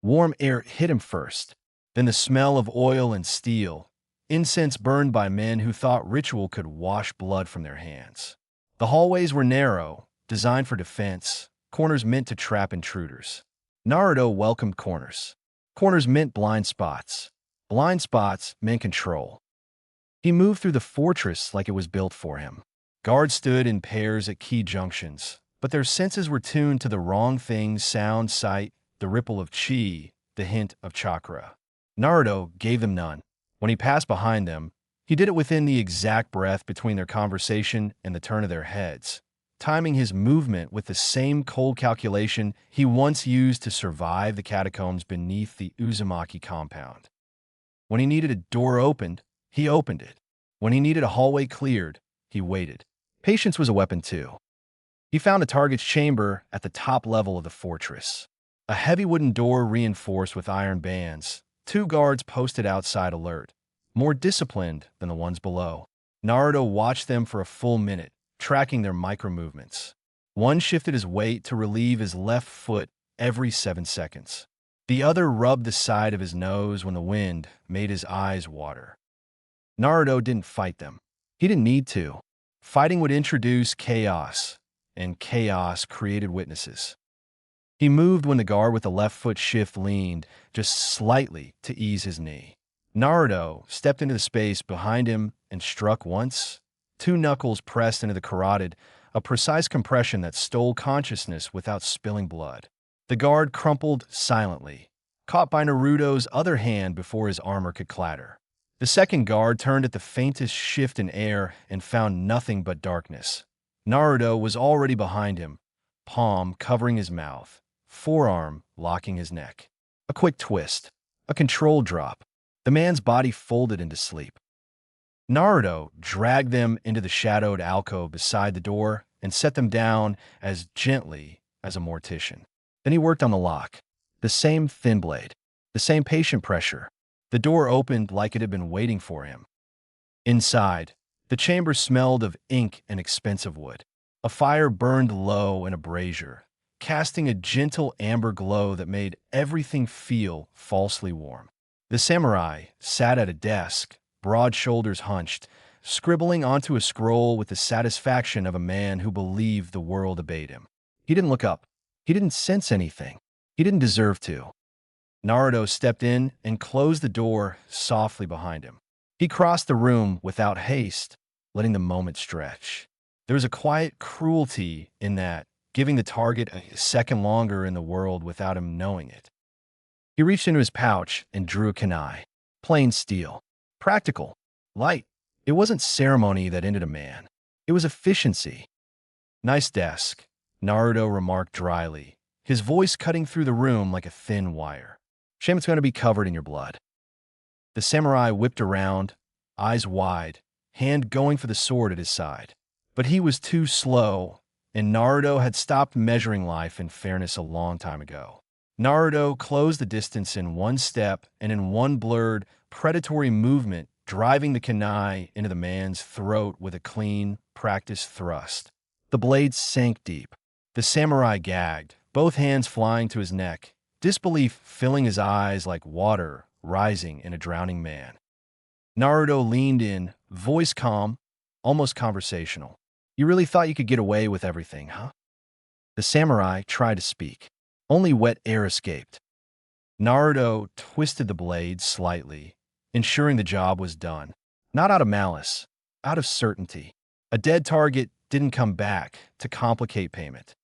Warm air hit him first, then the smell of oil and steel, incense burned by men who thought ritual could wash blood from their hands. The hallways were narrow, designed for defense, corners meant to trap intruders. Naruto welcomed corners. Corners meant blind spots. Blind spots meant control. He moved through the fortress like it was built for him. Guards stood in pairs at key junctions, but their senses were tuned to the wrong things: sound, sight, the ripple of chi, the hint of chakra. Naruto gave them none. When he passed behind them, he did it within the exact breath between their conversation and the turn of their heads, timing his movement with the same cold calculation he once used to survive the catacombs beneath the Uzumaki compound. When he needed a door opened, he opened it. When he needed a hallway cleared, he waited. Patience was a weapon too. He found a target's chamber at the top level of the fortress. A heavy wooden door reinforced with iron bands. 2 guards posted outside alert, more disciplined than the ones below. Naruto watched them for a full minute, tracking their micro-movements. One shifted his weight to relieve his left foot every 7 seconds. The other rubbed the side of his nose when the wind made his eyes water. Naruto didn't fight them. He didn't need to. Fighting would introduce chaos, and chaos created witnesses. He moved when the guard with the left foot shift leaned just slightly to ease his knee. Naruto stepped into the space behind him and struck once. 2 knuckles pressed into the carotid, a precise compression that stole consciousness without spilling blood. The guard crumpled silently, caught by Naruto's other hand before his armor could clatter. The second guard turned at the faintest shift in air and found nothing but darkness. Naruto was already behind him, palm covering his mouth, forearm locking his neck. A quick twist, a controlled drop. The man's body folded into sleep. Naruto dragged them into the shadowed alcove beside the door and set them down as gently as a mortician. Then he worked on the lock. The same thin blade, the same patient pressure. The door opened like it had been waiting for him. Inside, the chamber smelled of ink and expensive wood. A fire burned low in a brazier, casting a gentle amber glow that made everything feel falsely warm. The samurai sat at a desk, broad shoulders hunched, scribbling onto a scroll with the satisfaction of a man who believed the world obeyed him. He didn't look up. He didn't sense anything. He didn't deserve to. Naruto stepped in and closed the door softly behind him. He crossed the room without haste, letting the moment stretch. There was a quiet cruelty in that, giving the target a second longer in the world without him knowing it. He reached into his pouch and drew a kunai. Plain steel. Practical. Light. It wasn't ceremony that ended a man. It was efficiency. "Nice desk," Naruto remarked dryly, his voice cutting through the room like a thin wire. "Shame it's going to be covered in your blood." The samurai whipped around, eyes wide, hand going for the sword at his side. But he was too slow, and Naruto had stopped measuring life and fairness a long time ago. Naruto closed the distance in one step and in one blurred, predatory movement, driving the kunai into the man's throat with a clean, practiced thrust. The blade sank deep. The samurai gagged, both hands flying to his neck, disbelief filling his eyes like water rising in a drowning man. Naruto leaned in, voice calm, almost conversational. "You really thought you could get away with everything, huh?" The samurai tried to speak. Only wet air escaped. Naruto twisted the blade slightly, ensuring the job was done. Not out of malice, out of certainty. A dead target didn't come back to complicate payment.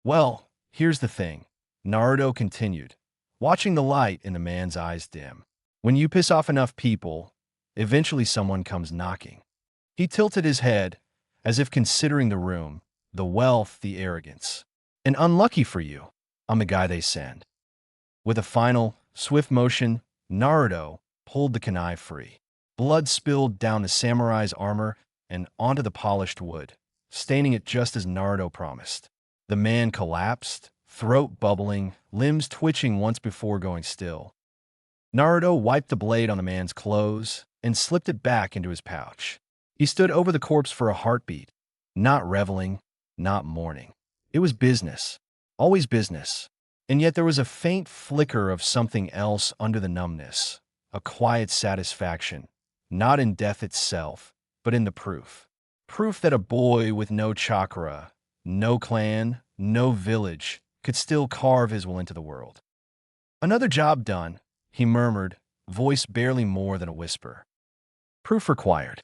"Well, here's the thing," Naruto continued, watching the light in the man's eyes dim. "When you piss off enough people, eventually someone comes knocking." He tilted his head, as if considering the room, the wealth, the arrogance. "And unlucky for you, I'm the guy they send." With a final, swift motion, Naruto pulled the kunai free. Blood spilled down the samurai's armor and onto the polished wood, staining it just as Naruto promised. The man collapsed, throat bubbling, limbs twitching once before going still. Naruto wiped the blade on the man's clothes and slipped it back into his pouch. He stood over the corpse for a heartbeat, not reveling, not mourning. It was business, always business. And yet there was a faint flicker of something else under the numbness, a quiet satisfaction, not in death itself, but in the proof. Proof that a boy with no chakra, no clan, no village, could still carve his will into the world. "Another job done," he murmured, voice barely more than a whisper. "Proof required."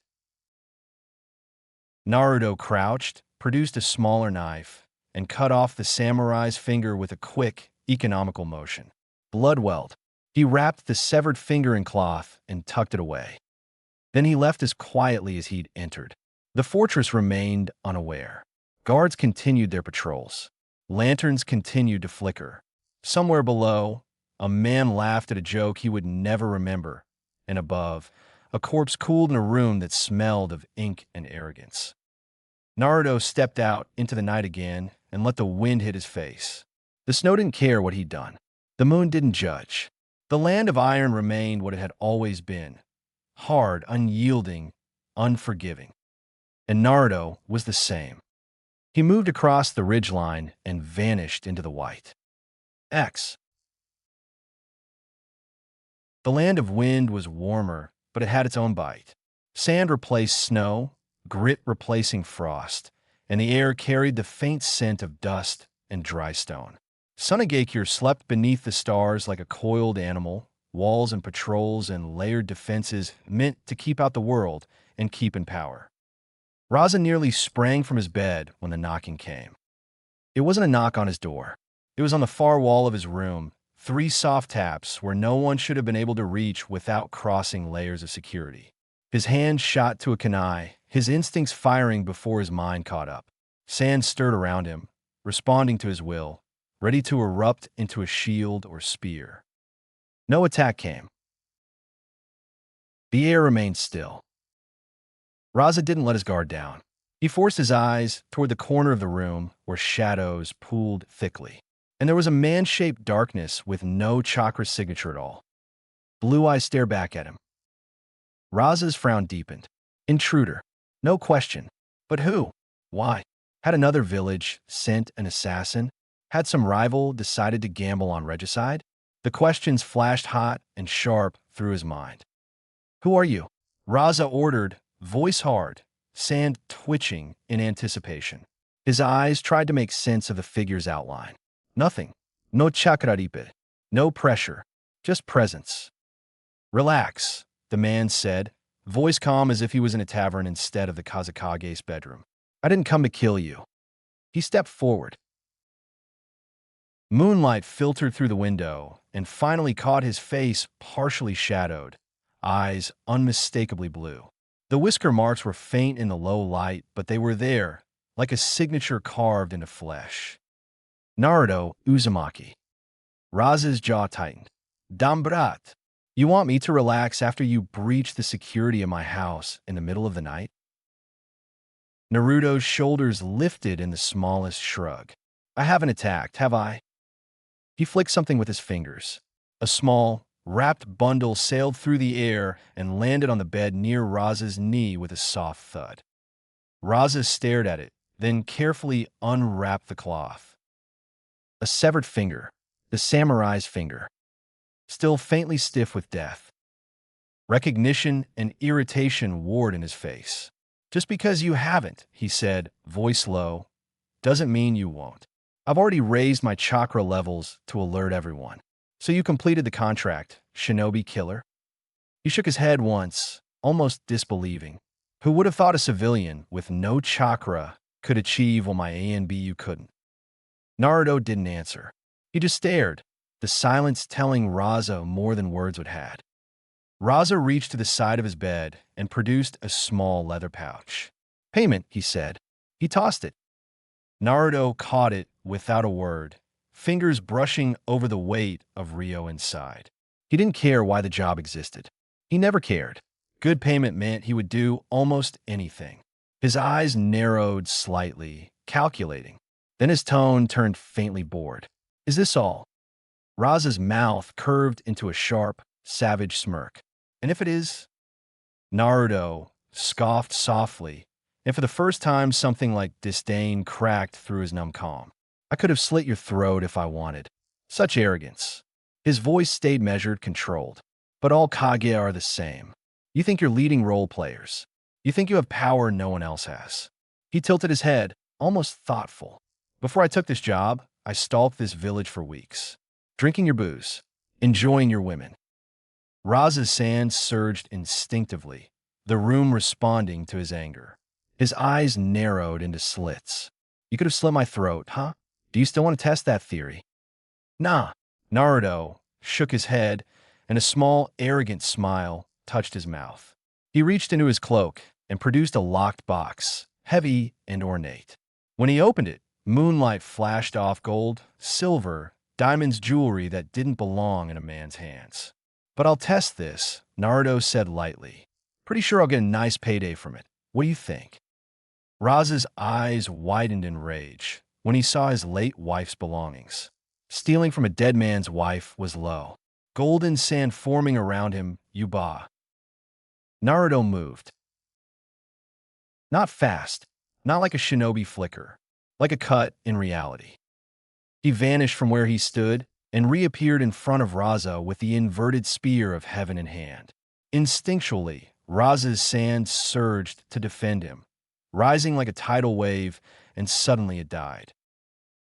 Naruto crouched, produced a smaller knife, and cut off the samurai's finger with a quick, economical motion. Blood welled. He wrapped the severed finger in cloth and tucked it away. Then he left as quietly as he'd entered. The fortress remained unaware. Guards continued their patrols. Lanterns continued to flicker. Somewhere below, a man laughed at a joke he would never remember, and above, a corpse cooled in a room that smelled of ink and arrogance. Naruto stepped out into the night again and let the wind hit his face. The snow didn't care what he'd done. The moon didn't judge. The land of iron remained what it had always been: hard, unyielding, unforgiving. And Naruto was the same. He moved across the ridgeline and vanished into the white. X. The land of wind was warmer, but it had its own bite. Sand replaced snow, grit replacing frost, and the air carried the faint scent of dust and dry stone. Sunagakure slept beneath the stars like a coiled animal, walls and patrols and layered defenses meant to keep out the world and keep in power. Raza nearly sprang from his bed when the knocking came. It wasn't a knock on his door. It was on the far wall of his room, 3 soft taps where no one should have been able to reach without crossing layers of security. His hand shot to a kunai, his instincts firing before his mind caught up. Sand stirred around him, responding to his will, ready to erupt into a shield or spear. No attack came. The air remained still. Raza didn't let his guard down. He forced his eyes toward the corner of the room where shadows pooled thickly. And there was a man-shaped darkness with no chakra signature at all. Blue eyes stared back at him. Raza's frown deepened. Intruder. No question. But who? Why? Had another village sent an assassin? Had some rival decided to gamble on regicide? The questions flashed hot and sharp through his mind. Who are you? Raza ordered, voice hard, sand twitching in anticipation. His eyes tried to make sense of the figure's outline. Nothing. No chakraripe. No pressure. Just presence. Relax, the man said, voice calm as if he was in a tavern instead of the Kazakage's bedroom. I didn't come to kill you. He stepped forward. Moonlight filtered through the window and finally caught his face partially shadowed, eyes unmistakably blue. The whisker marks were faint in the low light, but they were there, like a signature carved into flesh. Naruto Uzumaki. Raza's jaw tightened. Dambrat. You want me to relax after you breach the security of my house in the middle of the night? Naruto's shoulders lifted in the smallest shrug. I haven't attacked, have I? He flicked something with his fingers. A small, wrapped bundle sailed through the air and landed on the bed near Raza's knee with a soft thud. Raza stared at it, then carefully unwrapped the cloth. A severed finger, the samurai's finger, still faintly stiff with death. Recognition and irritation warred in his face. Just because you haven't, he said, voice low, doesn't mean you won't. I've already raised my chakra levels to alert everyone. So you completed the contract, shinobi killer? He shook his head once, almost disbelieving. Who would have thought a civilian with no chakra could achieve what my A and B you couldn't? Naruto didn't answer. He just stared, the silence telling Raza more than words would had. Raza reached to the side of his bed and produced a small leather pouch. Payment, he said. He tossed it. Naruto caught it without a word, fingers brushing over the weight of Ryo inside. He didn't care why the job existed. He never cared. Good payment meant he would do almost anything. His eyes narrowed slightly, calculating. Then his tone turned faintly bored. Is this all? Raza's mouth curved into a sharp, savage smirk. And if it is? Naruto scoffed softly, and for the first time something like disdain cracked through his numb calm. I could have slit your throat if I wanted. Such arrogance. His voice stayed measured, controlled. But all Kage are the same. You think you're leading role players. You think you have power no one else has. He tilted his head, almost thoughtful. Before I took this job, I stalked this village for weeks. Drinking your booze. Enjoying your women. Raza's sand surged instinctively, the room responding to his anger. His eyes narrowed into slits. You could have slit my throat, huh? Do you still want to test that theory? Nah. Naruto shook his head, and a small, arrogant smile touched his mouth. He reached into his cloak and produced a locked box, heavy and ornate. When he opened it, moonlight flashed off gold, silver, diamonds, jewelry that didn't belong in a man's hands. But I'll test this, Naruto said lightly. Pretty sure I'll get a nice payday from it. What do you think? Raz's eyes widened in rage when he saw his late wife's belongings. Stealing from a dead man's wife was low. Golden sand forming around him, Yuba. Naruto moved. Not fast, not like a shinobi flicker, like a cut in reality. He vanished from where he stood and reappeared in front of Raza with the inverted spear of heaven in hand. Instinctually, Raza's sand surged to defend him, rising like a tidal wave, and suddenly it died.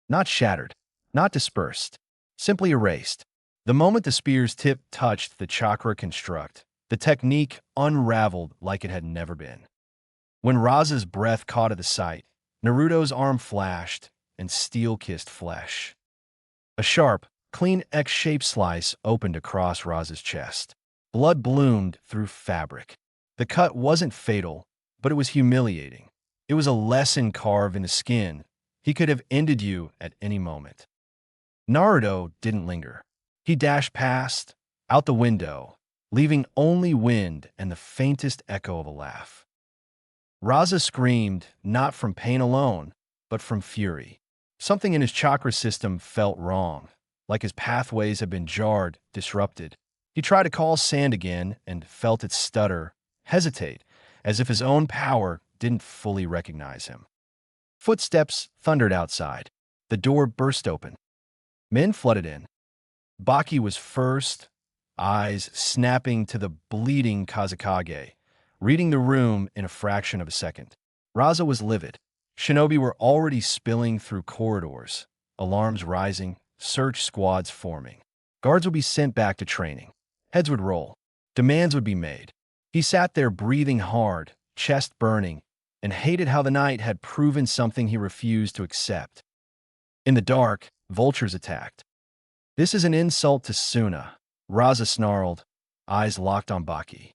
Not shattered, not dispersed, simply erased. The moment the spear's tip touched the chakra construct, the technique unraveled like it had never been. When Raza's breath caught at the sight, Naruto's arm flashed and steel-kissed flesh. A sharp, clean X-shaped slice opened across Raza's chest. Blood bloomed through fabric. The cut wasn't fatal, but it was humiliating. It was a lesson carved in the skin. He could have ended you at any moment. Naruto didn't linger. He dashed past, out the window, leaving only wind and the faintest echo of a laugh. Raza screamed, not from pain alone, but from fury. Something in his chakra system felt wrong, like his pathways had been jarred, disrupted. He tried to call sand again and felt it stutter, hesitate, as if his own power didn't fully recognize him. Footsteps thundered outside. The door burst open. Men flooded in. Baki was first, eyes snapping to the bleeding Kazekage, reading the room in a fraction of a second. Raza was livid. Shinobi were already spilling through corridors, alarms rising, search squads forming. Guards would be sent back to training. Heads would roll. Demands would be made. He sat there breathing hard, chest burning, and hated how the night had proven something he refused to accept. In the dark, vultures attacked. This is an insult to Suna, Raza snarled, eyes locked on Baki.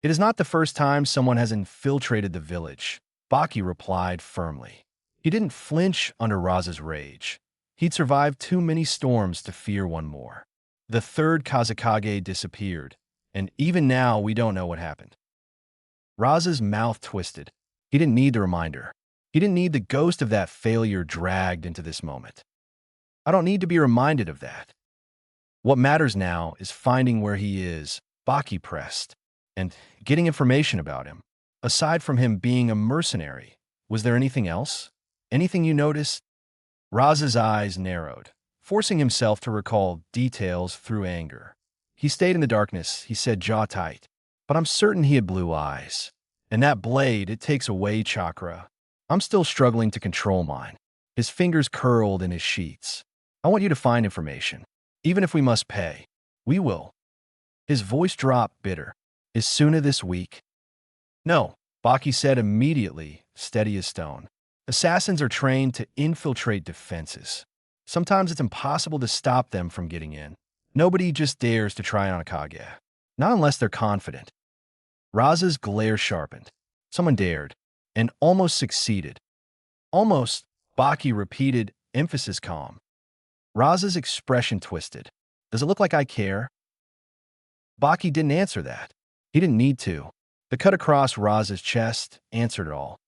It is not the first time someone has infiltrated the village, Baki replied firmly. He didn't flinch under Raza's rage. He'd survived too many storms to fear one more. The third Kazekage disappeared, and even now we don't know what happened. Raza's mouth twisted. He didn't need the reminder. He didn't need the ghost of that failure dragged into this moment. I don't need to be reminded of that. What matters now is finding where he is, Baki pressed, and getting information about him. Aside from him being a mercenary, was there anything else? Anything you noticed? Raza's eyes narrowed, forcing himself to recall details through anger. He stayed in the darkness, he said, jaw tight. But I'm certain he had blue eyes. And that blade, it takes away chakra. I'm still struggling to control mine. His fingers curled in his sheets. I want you to find information. Even if we must pay. We will. His voice dropped bitter. Is Suna this week? No, Baki said immediately, steady as stone. Assassins are trained to infiltrate defenses. Sometimes it's impossible to stop them from getting in. Nobody just dares to try on a Kage. Not unless they're confident. Raza's glare sharpened. Someone dared, and almost succeeded. Almost, Baki repeated, emphasis calm. Raza's expression twisted. Does it look like I care? Baki didn't answer that. He didn't need to. The cut across Raza's chest answered it all.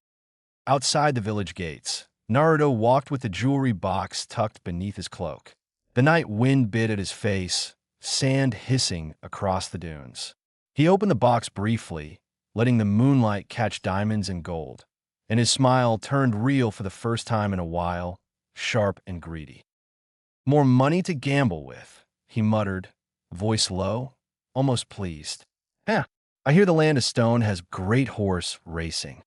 Outside the village gates, Naruto walked with the jewelry box tucked beneath his cloak. The night wind bit at his face, sand hissing across the dunes. He opened the box briefly, letting the moonlight catch diamonds and gold, and his smile turned real for the first time in a while, sharp and greedy. More money to gamble with, he muttered, voice low, almost pleased. I hear the land of stone has great horse racing.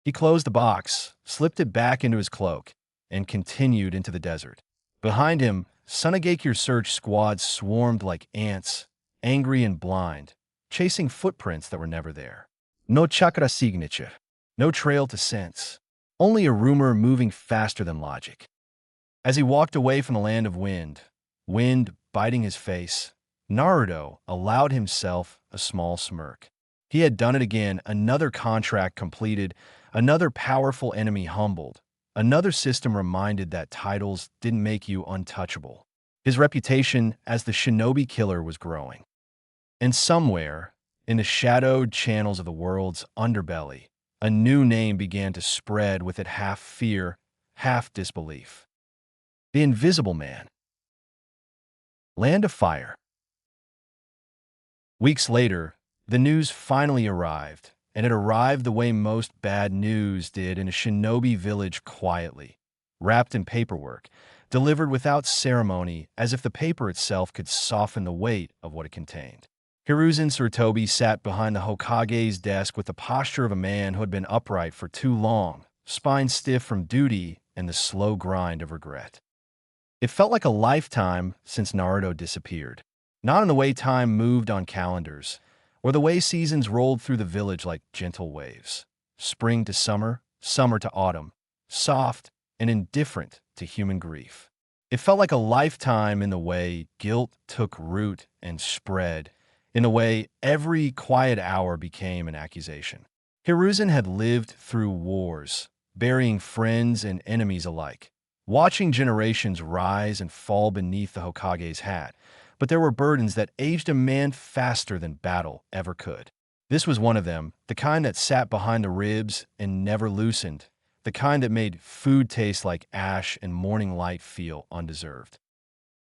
He closed the box, slipped it back into his cloak, and continued into the desert. Behind him, Sunagekyu's search squads swarmed like ants, angry and blind, chasing footprints that were never there. No chakra signature. No trail to sense. Only a rumor moving faster than logic. As he walked away from the land of wind biting his face, Naruto allowed himself a small smirk. He had done it again, another contract completed, another powerful enemy humbled, another system reminded that titles didn't make you untouchable. His reputation as the shinobi killer was growing. And somewhere, in the shadowed channels of the world's underbelly, a new name began to spread with it, half fear, half disbelief. The Invisible Man. Land of Fire. Weeks later, the news finally arrived, and it arrived the way most bad news did, in a shinobi village, quietly, wrapped in paperwork, delivered without ceremony, as if the paper itself could soften the weight of what it contained. Hiruzen Sarutobi sat behind the Hokage's desk with the posture of a man who had been upright for too long, spine stiff from duty and the slow grind of regret. It felt like a lifetime since Naruto disappeared, not in the way time moved on calendars, or the way seasons rolled through the village like gentle waves. Spring to summer, summer to autumn, soft and indifferent to human grief. It felt like a lifetime in the way guilt took root and spread, in the way every quiet hour became an accusation. Hiruzen had lived through wars, burying friends and enemies alike, watching generations rise and fall beneath the Hokage's hat, but there were burdens that aged a man faster than battle ever could. This was one of them, the kind that sat behind the ribs and never loosened, the kind that made food taste like ash and morning light feel undeserved.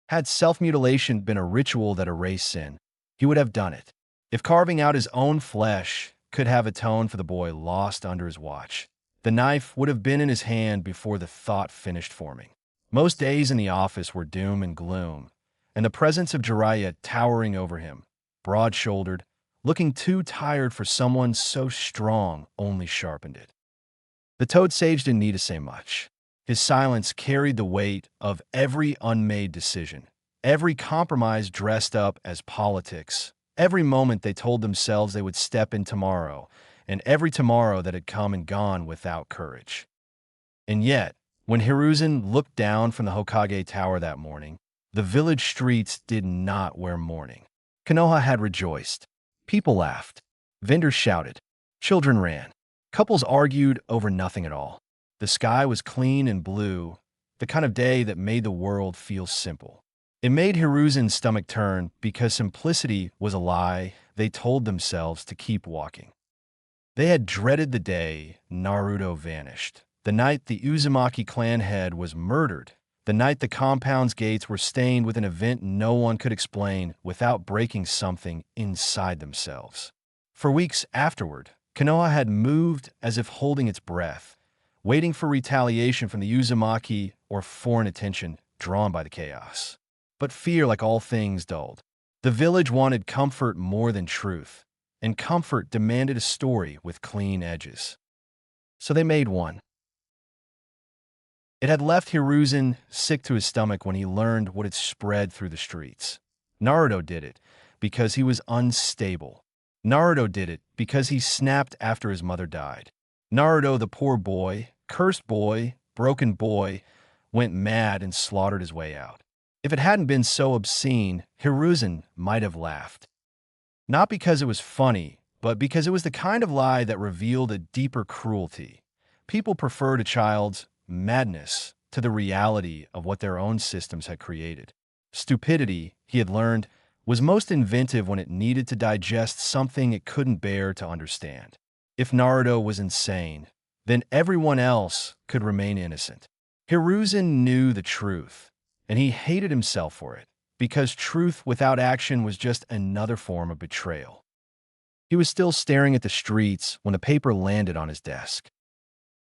Had self-mutilation been a ritual that erased sin, he would have done it. If carving out his own flesh could have atoned for the boy lost under his watch, the knife would have been in his hand before the thought finished forming. Most days in the office were doom and gloom, and the presence of Jiraiya towering over him, broad-shouldered, looking too tired for someone so strong, only sharpened it. The Toad Sage didn't need to say much. His silence carried the weight of every unmade decision, every compromise dressed up as politics, every moment they told themselves they would step in tomorrow, and every tomorrow that had come and gone without courage. And yet, when Hiruzen looked down from the Hokage Tower that morning, the village streets did not wear mourning. Konoha had rejoiced. People laughed. Vendors shouted. Children ran. Couples argued over nothing at all. The sky was clean and blue, the kind of day that made the world feel simple. It made Hiruzen's stomach turn because simplicity was a lie they told themselves to keep walking. They had dreaded the day Naruto vanished, the night the Uzumaki clan head was murdered, the night the compound's gates were stained with an event no one could explain without breaking something inside themselves. For weeks afterward, Konoha had moved as if holding its breath, waiting for retaliation from the Uzumaki or foreign attention drawn by the chaos. But fear, like all things, dulled. The village wanted comfort more than truth, and comfort demanded a story with clean edges. So they made one. It had left Hiruzen sick to his stomach when he learned what had spread through the streets. Naruto did it because he was unstable. Naruto did it because he snapped after his mother died. Naruto, the poor boy, cursed boy, broken boy, went mad and slaughtered his way out. If it hadn't been so obscene, Hiruzen might have laughed. Not because it was funny, but because it was the kind of lie that revealed a deeper cruelty. People preferred a child's madness to the reality of what their own systems had created. Stupidity, he had learned, was most inventive when it needed to digest something it couldn't bear to understand. If Naruto was insane, then everyone else could remain innocent. Hiruzen knew the truth, and he hated himself for it, because truth without action was just another form of betrayal. He was still staring at the streets when the paper landed on his desk.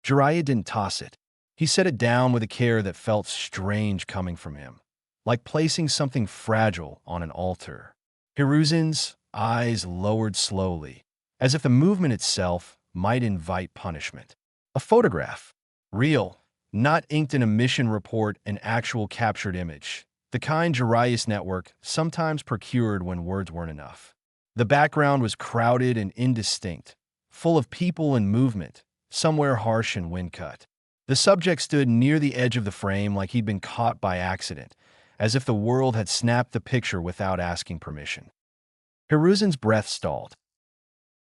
Jiraiya didn't toss it. He set it down with a care that felt strange coming from him, like placing something fragile on an altar. Hiruzen's eyes lowered slowly, as if the movement itself might invite punishment. A photograph. Real, not inked in a mission report, an actual captured image. The kind Jiraiya's network sometimes procured when words weren't enough. The background was crowded and indistinct, full of people and movement, somewhere harsh and wind-cut. The subject stood near the edge of the frame like he'd been caught by accident, as if the world had snapped the picture without asking permission. Hiruzen's breath stalled.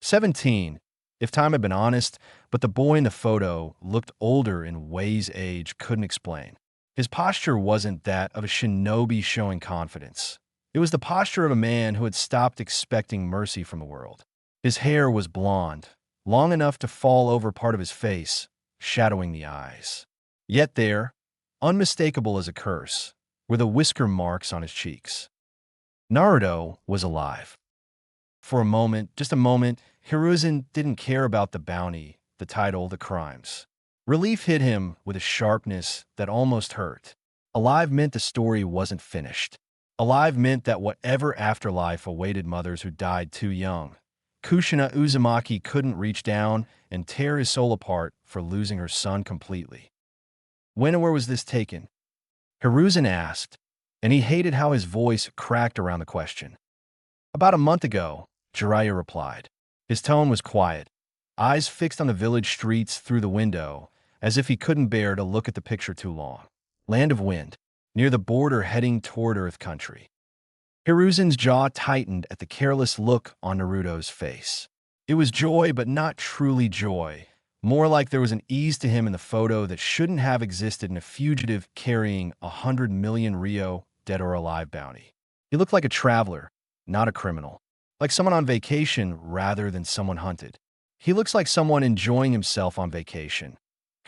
17, if time had been honest, but the boy in the photo looked older in ways age couldn't explain. His posture wasn't that of a shinobi showing confidence. It was the posture of a man who had stopped expecting mercy from the world. His hair was blonde, long enough to fall over part of his face, shadowing the eyes. Yet there, unmistakable as a curse, were the whisker marks on his cheeks. Naruto was alive. For a moment, just a moment, Hiruzen didn't care about the bounty, the title, the crimes. Relief hit him with a sharpness that almost hurt. Alive meant the story wasn't finished. Alive meant that whatever afterlife awaited mothers who died too young, Kushina Uzumaki couldn't reach down and tear his soul apart for losing her son completely. When and where was this taken? Hiruzen asked, and he hated how his voice cracked around the question. About a month ago, Jiraiya replied. His tone was quiet, eyes fixed on the village streets through the window, as if he couldn't bear to look at the picture too long. Land of Wind, near the border heading toward Earth Country. Hiruzen's jaw tightened at the careless look on Naruto's face. It was joy, but not truly joy. More like there was an ease to him in the photo that shouldn't have existed in a fugitive carrying 100 million Rio, dead or alive bounty. He looked like a traveler, not a criminal. Like someone on vacation rather than someone hunted. He looks like someone enjoying himself on vacation.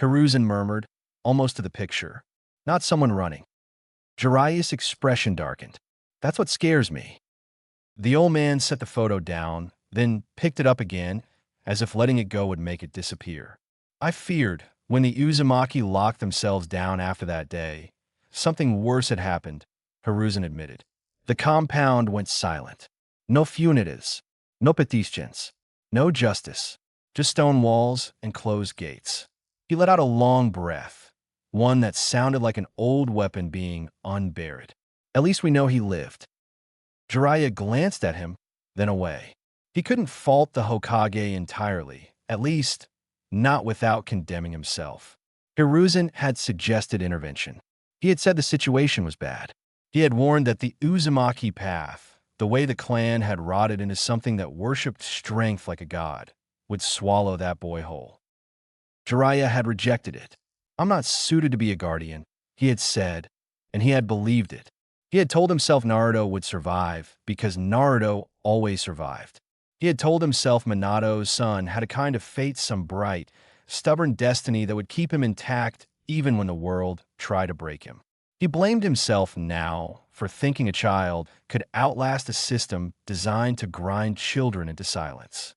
Hiruzen murmured, almost to the picture. Not someone running. Jiraiya's expression darkened. That's what scares me. The old man set the photo down, then picked it up again, as if letting it go would make it disappear. I feared, when the Uzumaki locked themselves down after that day, something worse had happened, Hiruzen admitted. The compound went silent. No fugitives, no petitions, no justice, just stone walls and closed gates. He let out a long breath, one that sounded like an old weapon being unburied. At least we know he lived. Jiraiya glanced at him, then away. He couldn't fault the Hokage entirely, at least not without condemning himself. Hiruzen had suggested intervention. He had said the situation was bad. He had warned that the Uzumaki path, the way the clan had rotted into something that worshipped strength like a god, would swallow that boy whole. Jiraiya had rejected it. I'm not suited to be a guardian, he had said, and he had believed it. He had told himself Naruto would survive because Naruto always survived. He had told himself Minato's son had a kind of fate, some bright, stubborn destiny that would keep him intact even when the world tried to break him. He blamed himself now for thinking a child could outlast a system designed to grind children into silence.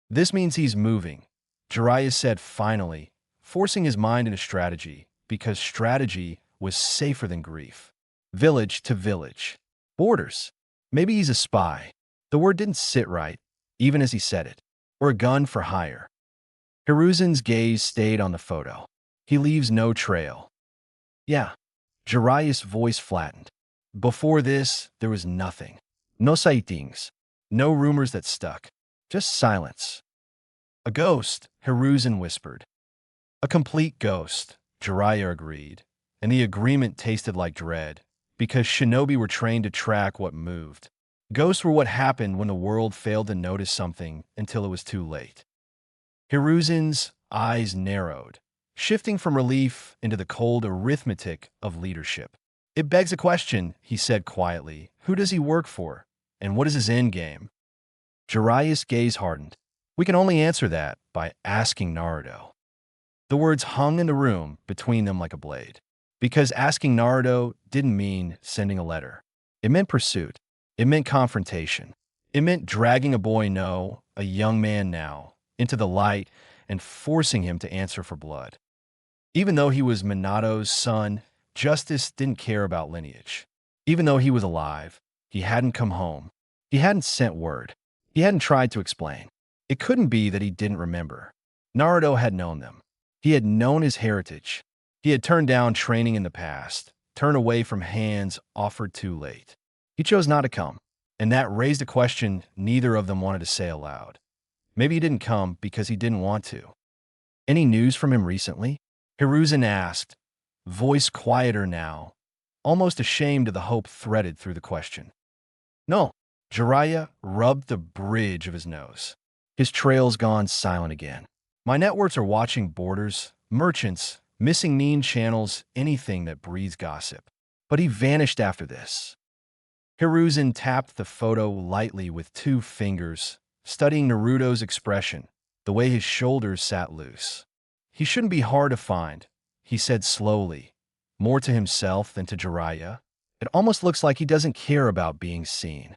This means he's moving, Jiraiya said finally, forcing his mind into strategy, because strategy was safer than grief. Village to village. Borders. Maybe he's a spy. The word didn't sit right, even as he said it. Or a gun for hire. Hiruzen's gaze stayed on the photo. He leaves no trail. Yeah. Jiraiya's voice flattened. Before this, there was nothing. No sightings. No rumors that stuck. Just silence. A ghost, Hiruzen whispered. A complete ghost, Jiraiya agreed. And the agreement tasted like dread, because shinobi were trained to track what moved. Ghosts were what happened when the world failed to notice something until it was too late. Hiruzen's eyes narrowed, shifting from relief into the cold arithmetic of leadership. It begs a question, he said quietly. Who does he work for? And what is his end game? Jiraiya's gaze hardened. We can only answer that by asking Naruto. The words hung in the room between them like a blade. Because asking Naruto didn't mean sending a letter. It meant pursuit. It meant confrontation. It meant dragging a boy no, a young man now, into the light and forcing him to answer for blood. Even though he was Minato's son, Justice didn't care about lineage. Even though he was alive, he hadn't come home. He hadn't sent word. He hadn't tried to explain. It couldn't be that he didn't remember. Naruto had known them. He had known his heritage. He had turned down training in the past, turned away from hands offered too late. He chose not to come, and that raised a question neither of them wanted to say aloud. Maybe he didn't come because he didn't want to. Any news from him recently? Hiruzen asked, voice quieter now, almost ashamed of the hope threaded through the question. No. Jiraiya rubbed the bridge of his nose. His trail's gone silent again. My networks are watching borders, merchants, missing mean channels, anything that breeds gossip. But he vanished after this. Hiruzen tapped the photo lightly with 2 fingers, studying Naruto's expression, the way his shoulders sat loose. He shouldn't be hard to find, he said slowly, more to himself than to Jiraiya. It almost looks like he doesn't care about being seen.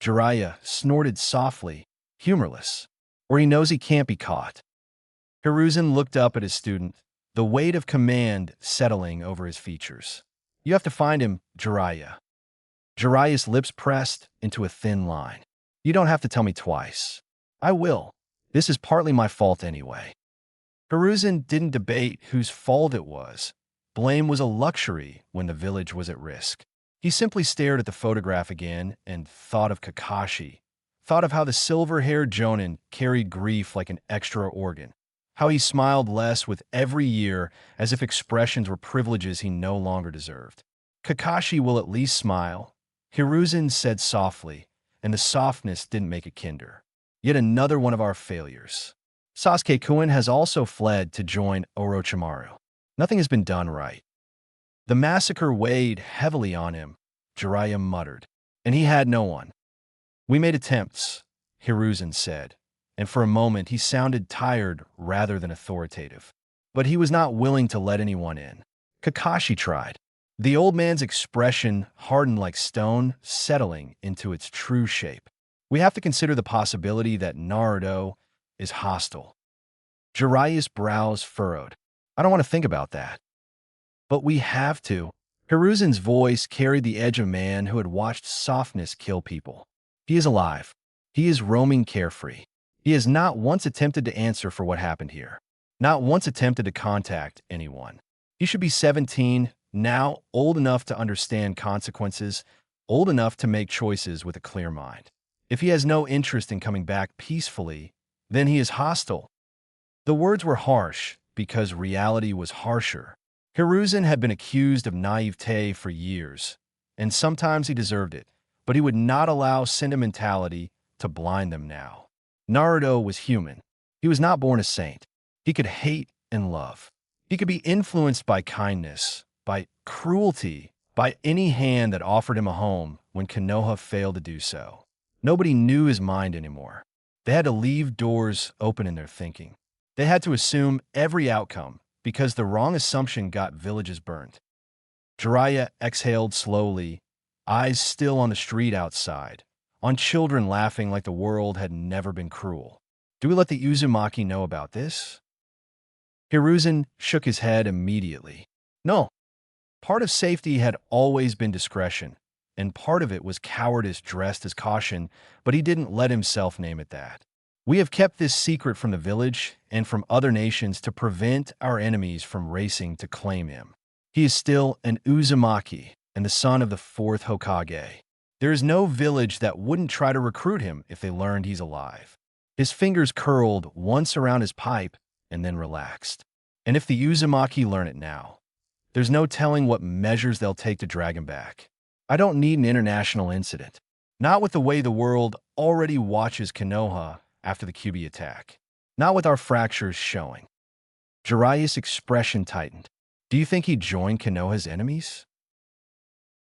Jiraiya snorted softly, humorless, or he knows he can't be caught. Hiruzen looked up at his student, the weight of command settling over his features. You have to find him, Jiraiya. Jiraiya's lips pressed into a thin line. You don't have to tell me twice. I will. This is partly my fault anyway. Hiruzen didn't debate whose fault it was. Blame was a luxury when the village was at risk. He simply stared at the photograph again and thought of Kakashi, thought of how the silver-haired Jonin carried grief like an extra organ, how he smiled less with every year as if expressions were privileges he no longer deserved. Kakashi will at least smile, Hiruzen said softly, and the softness didn't make it kinder. Yet another one of our failures. Sasuke-kun has also fled to join Orochimaru. Nothing has been done right. The massacre weighed heavily on him, Jiraiya muttered, and he had no one. We made attempts, Hiruzen said, and for a moment he sounded tired rather than authoritative. But he was not willing to let anyone in. Kakashi tried. The old man's expression hardened like stone, settling into its true shape. We have to consider the possibility that Naruto is hostile. Jiraiya's brows furrowed. I don't want to think about that. But we have to. Hiruzen's voice carried the edge of a man who had watched softness kill people. He is alive. He is roaming carefree. He has not once attempted to answer for what happened here. Not once attempted to contact anyone. He should be 17, now old enough to understand consequences, old enough to make choices with a clear mind. If he has no interest in coming back peacefully, then he is hostile. The words were harsh because reality was harsher. Hiruzen had been accused of naivete for years, and sometimes he deserved it, but he would not allow sentimentality to blind them now. Naruto was human. He was not born a saint. He could hate and love. He could be influenced by kindness, by cruelty, by any hand that offered him a home when Konoha failed to do so. Nobody knew his mind anymore. They had to leave doors open in their thinking. They had to assume every outcome, because the wrong assumption got villages burned. Jiraiya exhaled slowly, eyes still on the street outside, on children laughing like the world had never been cruel. Do we let the Uzumaki know about this? Hiruzen shook his head immediately. No. Part of safety had always been discretion, and part of it was cowardice dressed as caution, but he didn't let himself name it that. We have kept this secret from the village and from other nations to prevent our enemies from racing to claim him. He is still an Uzumaki and the son of the 4th Hokage. There is no village that wouldn't try to recruit him if they learned he's alive. His fingers curled once around his pipe and then relaxed. And if the Uzumaki learn it now, there's no telling what measures they'll take to drag him back. I don't need an international incident. Not with the way the world already watches Konoha after the Kyuubi attack. Not with our fractures showing. Jiraiya's expression tightened. Do you think he'd join Konoha's enemies?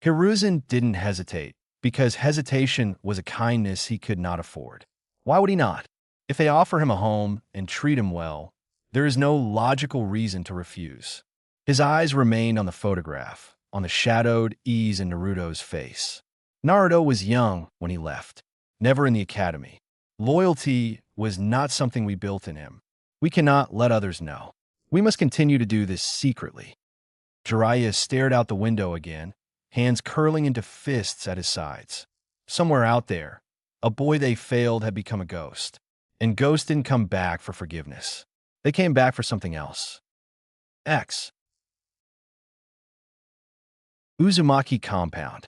Hiruzen didn't hesitate, because hesitation was a kindness he could not afford. Why would he not? If they offer him a home and treat him well, there is no logical reason to refuse. His eyes remained on the photograph, on the shadowed ease in Naruto's face. Naruto was young when he left, never in the academy. Loyalty was not something we built in him. We cannot let others know. We must continue to do this secretly. Jiraiya stared out the window again, hands curling into fists at his sides. Somewhere out there, a boy they failed had become a ghost. And ghosts didn't come back for forgiveness. They came back for something else. X. Uzumaki compound.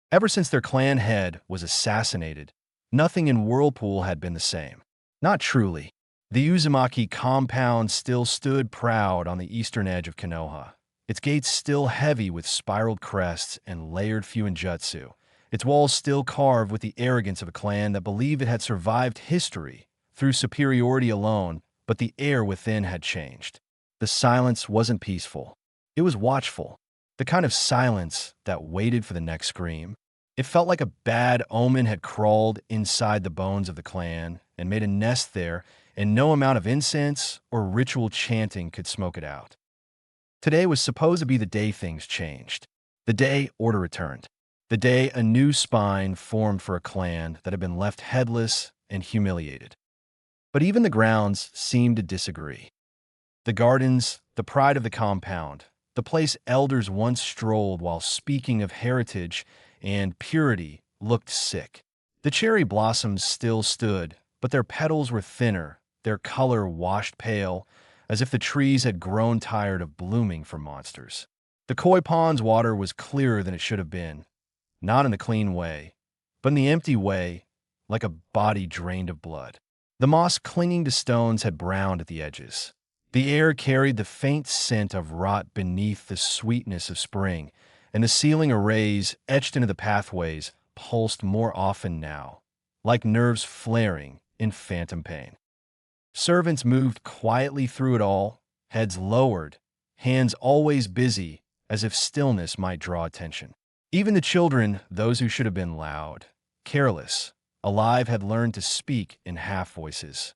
Ever since their clan head was assassinated, nothing in Whirlpool had been the same. Not truly. The Uzumaki compound still stood proud on the eastern edge of Konoha, its gates still heavy with spiraled crests and layered fuinjutsu, its walls still carved with the arrogance of a clan that believed it had survived history through superiority alone, but the air within had changed. The silence wasn't peaceful. It was watchful, the kind of silence that waited for the next scream. It felt like a bad omen had crawled inside the bones of the clan and made a nest there, and no amount of incense or ritual chanting could smoke it out. Today was supposed to be the day things changed, the day order returned, the day a new spine formed for a clan that had been left headless and humiliated. But even the grounds seemed to disagree. The gardens, the pride of the compound, the place elders once strolled while speaking of heritage and purity, looked sick. The cherry blossoms still stood, but their petals were thinner, their color washed pale, as if the trees had grown tired of blooming for monsters. The koi pond's water was clearer than it should have been, not in the clean way, but in the empty way, like a body drained of blood. The moss clinging to stones had browned at the edges. The air carried the faint scent of rot beneath the sweetness of spring, and the ceiling arrays etched into the pathways pulsed more often now, like nerves flaring in phantom pain. Servants moved quietly through it all, heads lowered, hands always busy, as if stillness might draw attention. Even the children, those who should have been loud, careless, alive, had learned to speak in half voices.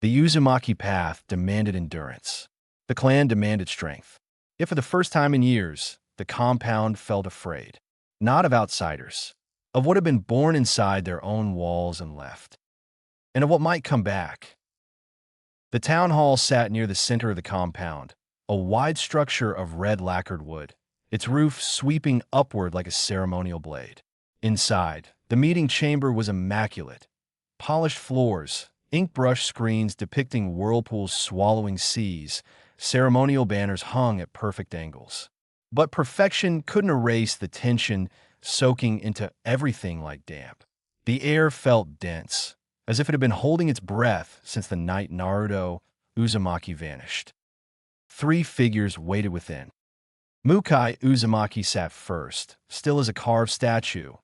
The Uzumaki path demanded endurance. The clan demanded strength. Yet for the first time in years, the compound felt afraid. Not of outsiders, of what had been born inside their own walls and left, and of what might come back. The town hall sat near the center of the compound, a wide structure of red lacquered wood, its roof sweeping upward like a ceremonial blade. Inside, the meeting chamber was immaculate. Polished floors, ink-brush screens depicting whirlpools swallowing seas, ceremonial banners hung at perfect angles. But perfection couldn't erase the tension soaking into everything like damp. The air felt dense, as if it had been holding its breath since the night Naruto Uzumaki vanished. 3 figures waited within. Mukai Uzumaki sat first, still as a carved statue,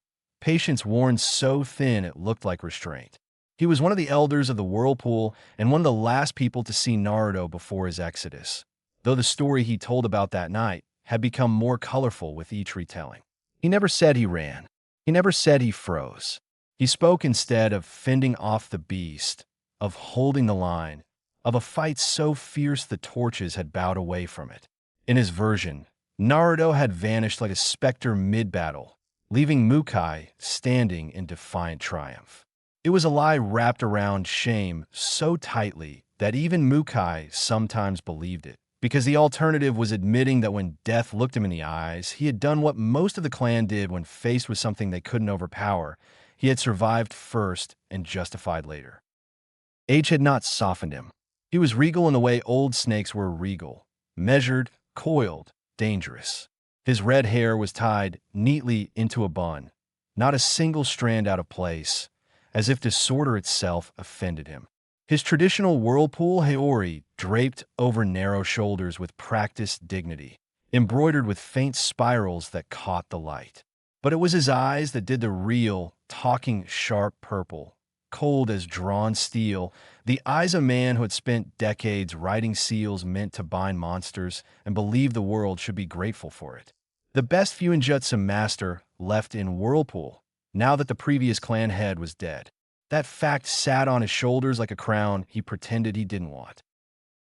patience worn so thin it looked like restraint. He was one of the elders of the whirlpool and one of the last people to see Naruto before his exodus, though the story he told about that night had become more colorful with each retelling. He never said he ran. He never said he froze. He spoke instead of fending off the beast, of holding the line, of a fight so fierce the torches had bowed away from it. In his version, Naruto had vanished like a specter mid-battle, leaving Mukai standing in defiant triumph. It was a lie wrapped around shame so tightly that even Mukai sometimes believed it, because the alternative was admitting that when death looked him in the eyes, he had done what most of the clan did when faced with something they couldn't overpower. He had survived first and justified later. Age had not softened him. He was regal in the way old snakes were regal, measured, coiled, dangerous. His red hair was tied neatly into a bun, not a single strand out of place, as if disorder itself offended him. His traditional whirlpool haori draped over narrow shoulders with practiced dignity, embroidered with faint spirals that caught the light. But it was his eyes that did the real, talking sharp purple, cold as drawn steel, the eyes of a man who had spent decades writing seals meant to bind monsters and believed the world should be grateful for it. The best Fuinjutsu master left in Whirlpool, now that the previous clan head was dead. That fact sat on his shoulders like a crown he pretended he didn't want.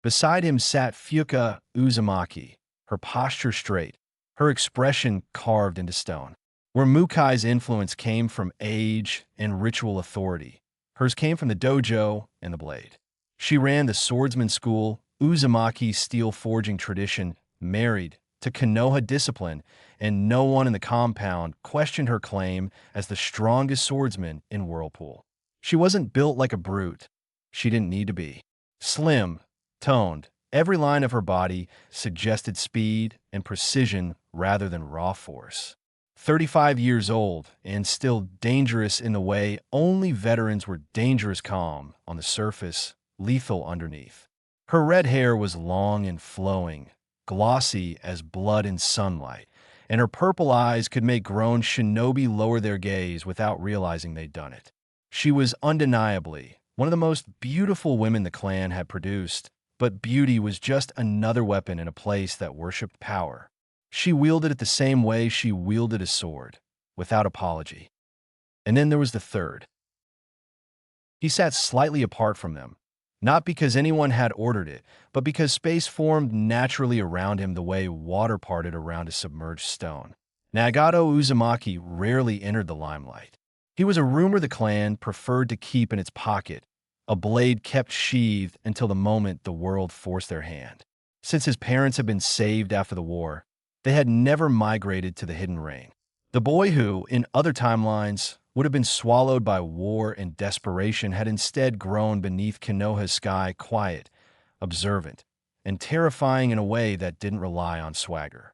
Beside him sat Fuka Uzumaki, her posture straight, her expression carved into stone. Where Mukai's influence came from age and ritual authority, hers came from the dojo and the blade. She ran the swordsman school, Uzumaki's steel forging tradition, married to Konoha discipline, and no one in the compound questioned her claim as the strongest swordsman in Whirlpool. She wasn't built like a brute. She didn't need to be. Slim, toned, every line of her body suggested speed and precision rather than raw force. 35 years old and still dangerous in the way only veterans were dangerous calm on the surface, lethal underneath. Her red hair was long and flowing, glossy as blood in sunlight, and her purple eyes could make grown shinobi lower their gaze without realizing they'd done it. She was undeniably one of the most beautiful women the clan had produced, but beauty was just another weapon in a place that worshipped power. She wielded it the same way she wielded a sword, without apology. And then there was the third. He sat slightly apart from them, not because anyone had ordered it, but because space formed naturally around him the way water parted around a submerged stone. Nagato Uzumaki rarely entered the limelight. He was a rumor the clan preferred to keep in its pocket, a blade kept sheathed until the moment the world forced their hand. Since his parents had been saved after the war, they had never migrated to the Hidden Ring. The boy who, in other timelines, would have been swallowed by war and desperation had instead grown beneath Konoha's sky, quiet, observant, and terrifying in a way that didn't rely on swagger.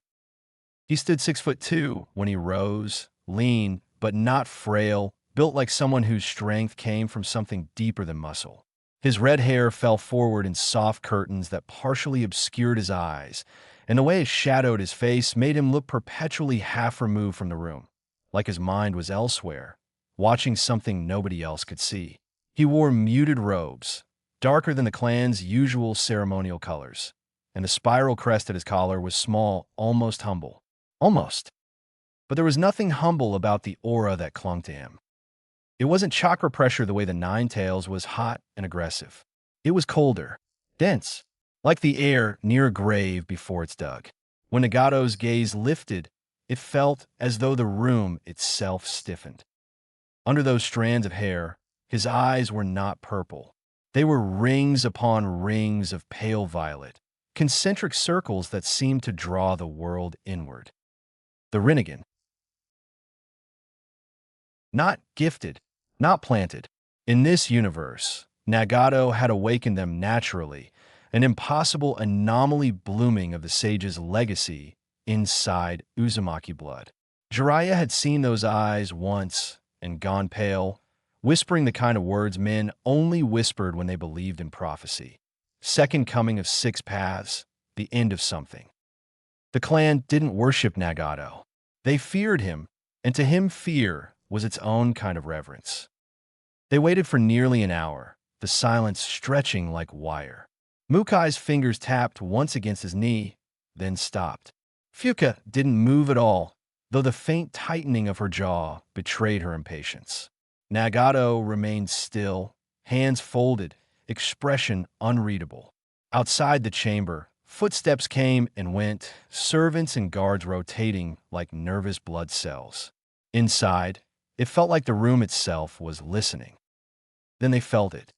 He stood 6'2" when he rose, lean, but not frail, built like someone whose strength came from something deeper than muscle. His red hair fell forward in soft curtains that partially obscured his eyes, and the way it shadowed his face made him look perpetually half removed from the room, like his mind was elsewhere, watching something nobody else could see. He wore muted robes, darker than the clan's usual ceremonial colors, and the spiral crest at his collar was small, almost humble. Almost. But there was nothing humble about the aura that clung to him. It wasn't chakra pressure the way the Nine Tails was hot and aggressive. It was colder, dense, like the air near a grave before it's dug. When Nagato's gaze lifted, it felt as though the room itself stiffened. Under those strands of hair, his eyes were not purple. They were rings upon rings of pale violet, concentric circles that seemed to draw the world inward. The Rinnegan. Not gifted, not planted. In this universe, Nagato had awakened them naturally, an impossible anomaly blooming of the sage's legacy inside Uzumaki blood. Jiraiya had seen those eyes once and gone pale, whispering the kind of words men only whispered when they believed in prophecy. Second coming of six paths, the end of something. The clan didn't worship Nagato. They feared him, and to him fear was its own kind of reverence. They waited for nearly an hour, the silence stretching like wire. Mukai's fingers tapped once against his knee, then stopped. Fuka didn't move at all, though the faint tightening of her jaw betrayed her impatience. Nagato remained still, hands folded, expression unreadable. Outside the chamber, footsteps came and went, servants and guards rotating like nervous blood cells. Inside, it felt like the room itself was listening. Then they felt it.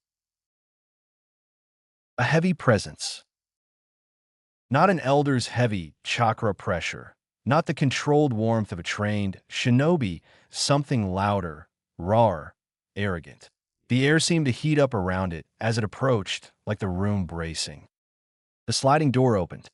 A heavy presence. Not an elder's heavy chakra pressure, not the controlled warmth of a trained shinobi, something louder, rawer, arrogant. The air seemed to heat up around it as it approached, like the room bracing. The sliding door opened.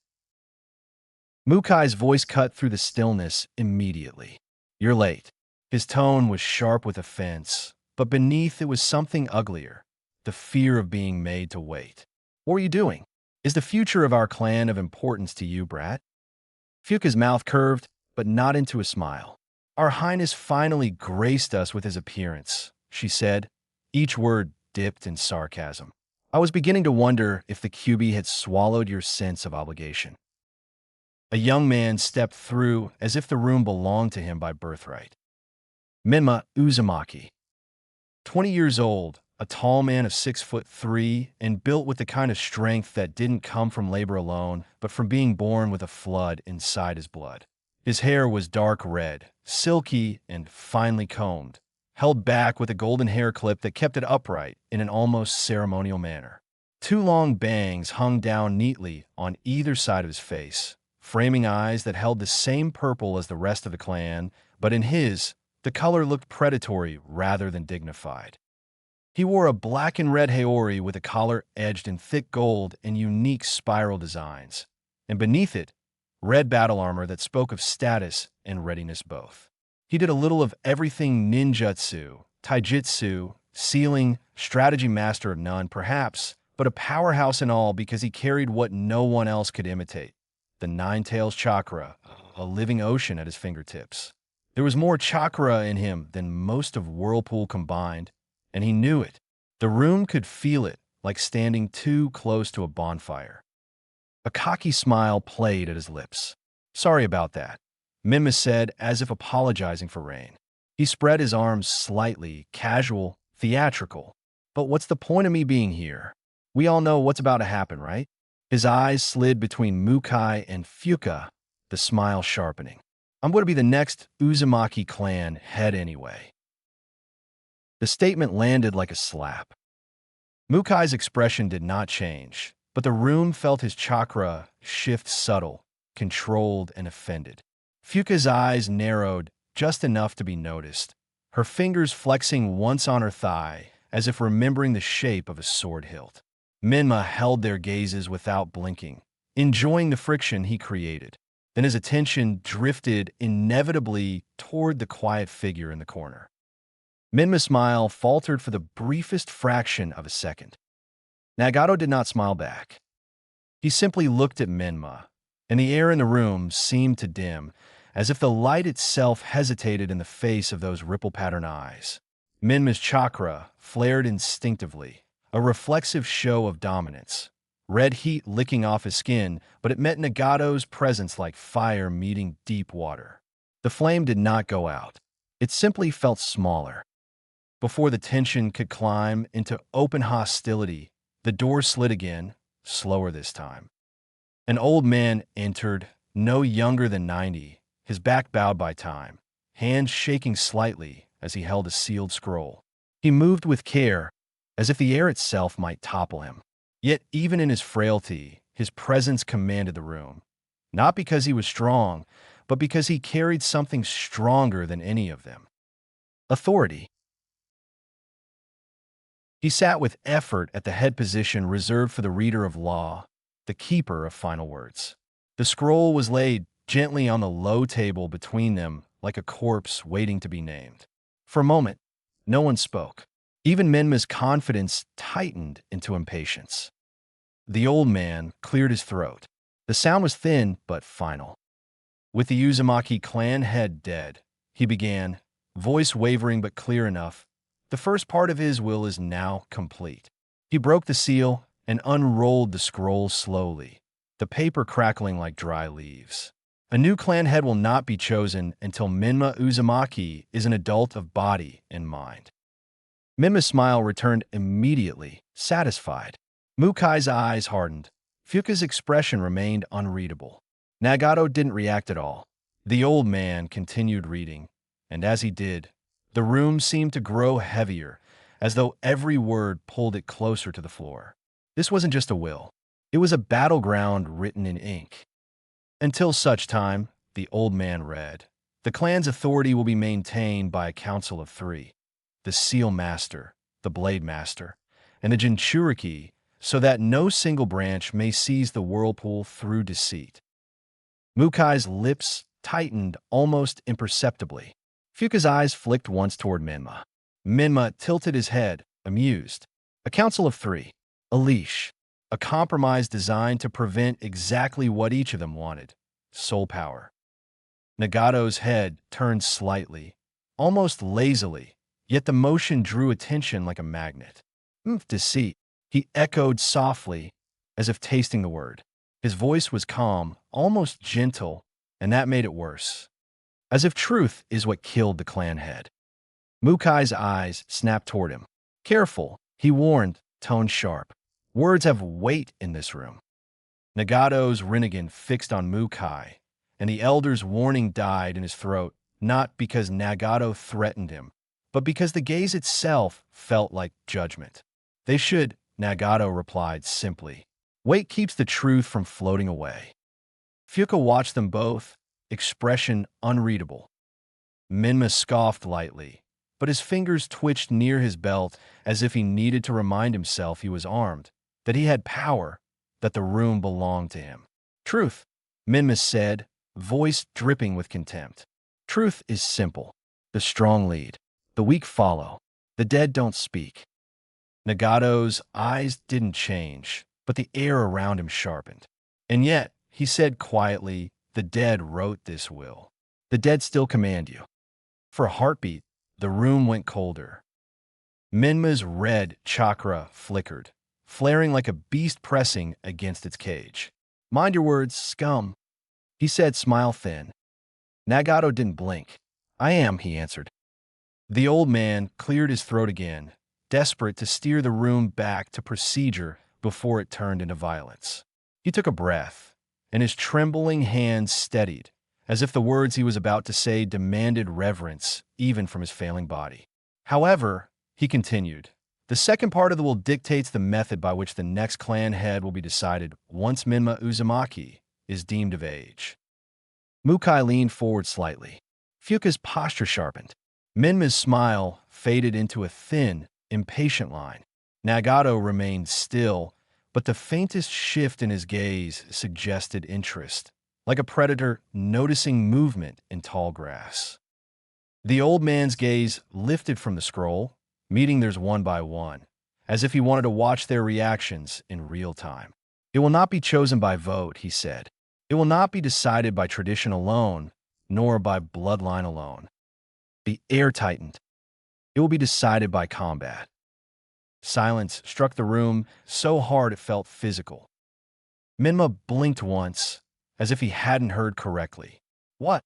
Mukai's voice cut through the stillness immediately. "You're late." His tone was sharp with offense, but beneath it was something uglier, the fear of being made to wait. "What are you doing? Is the future of our clan of importance to you, brat?" Fuka's mouth curved, but not into a smile. "Our Highness finally graced us with his appearance," she said, each word dipped in sarcasm. "I was beginning to wonder if the QB had swallowed your sense of obligation." A young man stepped through as if the room belonged to him by birthright. Menma Uzumaki. 20 years old, a tall man of 6'3" and built with the kind of strength that didn't come from labor alone, but from being born with a flood inside his blood. His hair was dark red, silky and finely combed, held back with a golden hair clip that kept it upright in an almost ceremonial manner. Two long bangs hung down neatly on either side of his face, framing eyes that held the same purple as the rest of the clan, but in his, the color looked predatory rather than dignified. He wore a black and red haori with a collar edged in thick gold and unique spiral designs, and beneath it, red battle armor that spoke of status and readiness both. He did a little of everything ninjutsu, taijutsu, sealing, strategy master of none, perhaps but a powerhouse in all because he carried what no one else could imitate: the Nine Tails chakra, a living ocean at his fingertips. There was more chakra in him than most of Whirlpool combined, and he knew it. The room could feel it, like standing too close to a bonfire. A cocky smile played at his lips. "Sorry about that," Minmus said, as if apologizing for rain. He spread his arms slightly, casual, theatrical. "But what's the point of me being here? We all know what's about to happen, right?" His eyes slid between Mukai and Fuka, the smile sharpening. "I'm going to be the next Uzumaki clan head anyway." The statement landed like a slap. Mukai's expression did not change, but the room felt his chakra shift subtle, controlled, and offended. Fuka's eyes narrowed just enough to be noticed, her fingers flexing once on her thigh, as if remembering the shape of a sword hilt. Minma held their gazes without blinking, enjoying the friction he created. Then his attention drifted inevitably toward the quiet figure in the corner. Minma's smile faltered for the briefest fraction of a second. Nagato did not smile back. He simply looked at Minma, and the air in the room seemed to dim, as if the light itself hesitated in the face of those ripple-pattern eyes. Minma's chakra flared instinctively, a reflexive show of dominance. Red heat licking off his skin, but it met Nagato's presence like fire meeting deep water. The flame did not go out. It simply felt smaller. Before the tension could climb into open hostility, the door slid again, slower this time. An old man entered, no younger than 90, his back bowed by time, hands shaking slightly as he held a sealed scroll. He moved with care, as if the air itself might topple him. Yet even in his frailty, his presence commanded the room. Not because he was strong, but because he carried something stronger than any of them: authority. He sat with effort at the head position reserved for the reader of law, the keeper of final words. The scroll was laid gently on the low table between them, like a corpse waiting to be named. For a moment, no one spoke. Even Minma's confidence tightened into impatience. The old man cleared his throat. The sound was thin but final. "With the Uzumaki clan head dead," he began, voice wavering but clear enough, "the first part of his will is now complete." He broke the seal and unrolled the scroll slowly, the paper crackling like dry leaves. "A new clan head will not be chosen until Minma Uzumaki is an adult of body and mind." Minma's smile returned immediately, satisfied. Mukai's eyes hardened. Fuka's expression remained unreadable. Nagato didn't react at all. The old man continued reading, and as he did, the room seemed to grow heavier, as though every word pulled it closer to the floor. This wasn't just a will. It was a battleground written in ink. "Until such time," the old man read, "the clan's authority will be maintained by a council of 3, the Seal Master, the Blade Master, and the Jinchuriki, so that no single branch may seize the whirlpool through deceit." Mukai's lips tightened almost imperceptibly. Fuka's eyes flicked once toward Minma. Minma tilted his head, amused. "A council of 3. A leash. A compromise designed to prevent exactly what each of them wanted: soul power." Nagato's head turned slightly, almost lazily, yet the motion drew attention like a magnet. Deceit," he echoed softly, as if tasting the word. His voice was calm, almost gentle, and that made it worse. As if truth is what killed the clan head. Mukai's eyes snapped toward him. "Careful," he warned, tone sharp. "Words have weight in this room." Nagato's rinnegan fixed on Mukai, and the elder's warning died in his throat, not because Nagato threatened him, but because the gaze itself felt like judgment. "They should," Nagato replied simply. "Weight keeps the truth from floating away." Fuka watched them both, expression unreadable. Minma scoffed lightly, but his fingers twitched near his belt as if he needed to remind himself he was armed, that he had power, that the room belonged to him. "Truth," Minma said, voice dripping with contempt. "Truth is simple. The strong lead. The weak follow. The dead don't speak." Nagato's eyes didn't change, but the air around him sharpened. And yet, he said quietly, the dead wrote this will. The dead still command you. For a heartbeat, the room went colder. Minma's red chakra flickered, flaring like a beast pressing against its cage. Mind your words, scum, he said, smile thin. Nagato didn't blink. I am, he answered. The old man cleared his throat again, desperate to steer the room back to procedure before it turned into violence. He took a breath, and his trembling hands steadied, as if the words he was about to say demanded reverence even from his failing body. However, he continued, the second part of the will dictates the method by which the next clan head will be decided once Minma Uzumaki is deemed of age. Mukai leaned forward slightly. Fuka's posture sharpened. Minma's smile faded into a thin, impatient line. Nagato remained still, but the faintest shift in his gaze suggested interest, like a predator noticing movement in tall grass. The old man's gaze lifted from the scroll, meeting theirs one by one, as if he wanted to watch their reactions in real time. It will not be chosen by vote, he said. It will not be decided by tradition alone, nor by bloodline alone. The air tightened. It will be decided by combat. Silence struck the room so hard it felt physical. Minma blinked once, as if he hadn't heard correctly. What?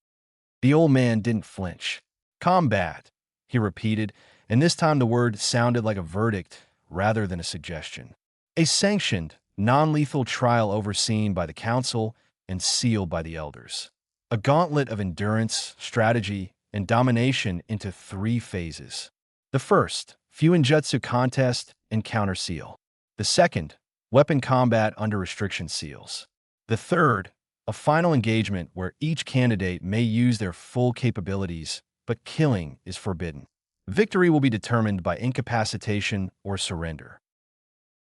The old man didn't flinch. Combat, he repeated, and this time the word sounded like a verdict rather than a suggestion. A sanctioned, non-lethal trial overseen by the council and sealed by the elders. A gauntlet of endurance, strategy, and domination into 3 phases. The first, Fuinjutsu contest and counter seal. The second, weapon combat under restriction seals. The third, a final engagement where each candidate may use their full capabilities, but killing is forbidden. Victory will be determined by incapacitation or surrender.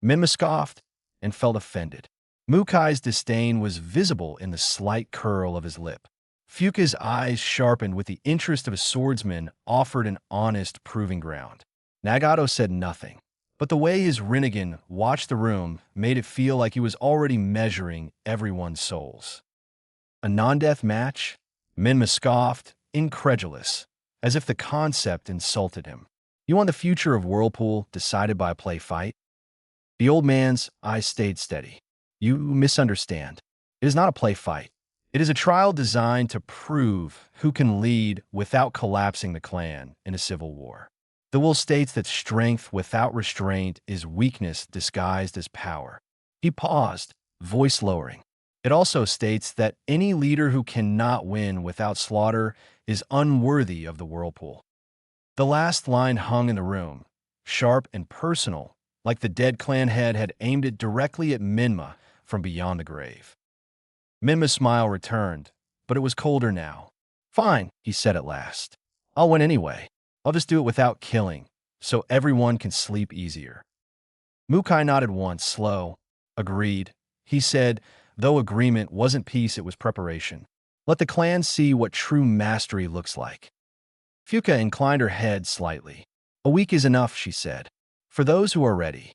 Minma scoffed and felt offended. Mukai's disdain was visible in the slight curl of his lip. Fuka's eyes sharpened with the interest of a swordsman offered an honest proving ground. Nagato said nothing, but the way his Rinnegan watched the room made it feel like he was already measuring everyone's souls. A non-death match? Minma scoffed, incredulous, as if the concept insulted him. You want the future of Whirlpool decided by a play fight? The old man's eyes stayed steady. You misunderstand. It is not a play fight. It is a trial designed to prove who can lead without collapsing the clan in a civil war. The will states that strength without restraint is weakness disguised as power. He paused, voice lowering. It also states that any leader who cannot win without slaughter is unworthy of the Whirlpool. The last line hung in the room, sharp and personal, like the dead clan head had aimed it directly at Minma from beyond the grave. Minma's smile returned, but it was colder now. Fine, he said at last. I'll win anyway. I'll just do it without killing, so everyone can sleep easier. Mukai nodded once, slow. Agreed. He said, though agreement wasn't peace, it was preparation. Let the clan see what true mastery looks like. Fuka inclined her head slightly. A week is enough, she said, for those who are ready.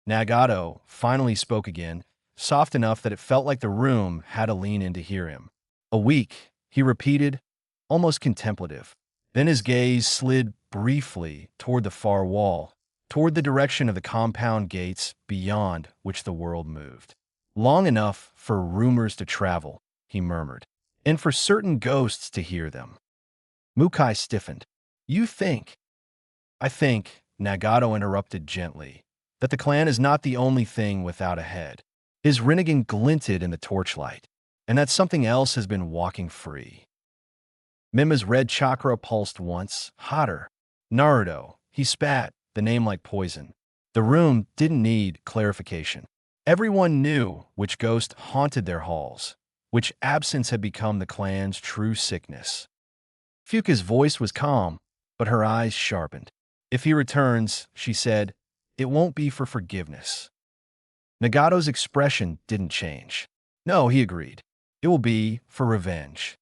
Nagato finally spoke again, soft enough that it felt like the room had to lean in to hear him. A week, he repeated, almost contemplative. Then his gaze slid briefly toward the far wall, toward the direction of the compound gates beyond which the world moved. Long enough for rumors to travel, he murmured, and for certain ghosts to hear them. Mukai stiffened. You think? I think, Nagato interrupted gently, that the clan is not the only thing without a head. His Rinnegan glinted in the torchlight, and that something else has been walking free. Minma's red chakra pulsed once, hotter. Naruto, he spat, the name like poison. The room didn't need clarification. Everyone knew which ghost haunted their halls, which absence had become the clan's true sickness. Fuka's voice was calm, but her eyes sharpened. If he returns, she said, it won't be for forgiveness. Nagato's expression didn't change. No, he agreed. It will be for revenge.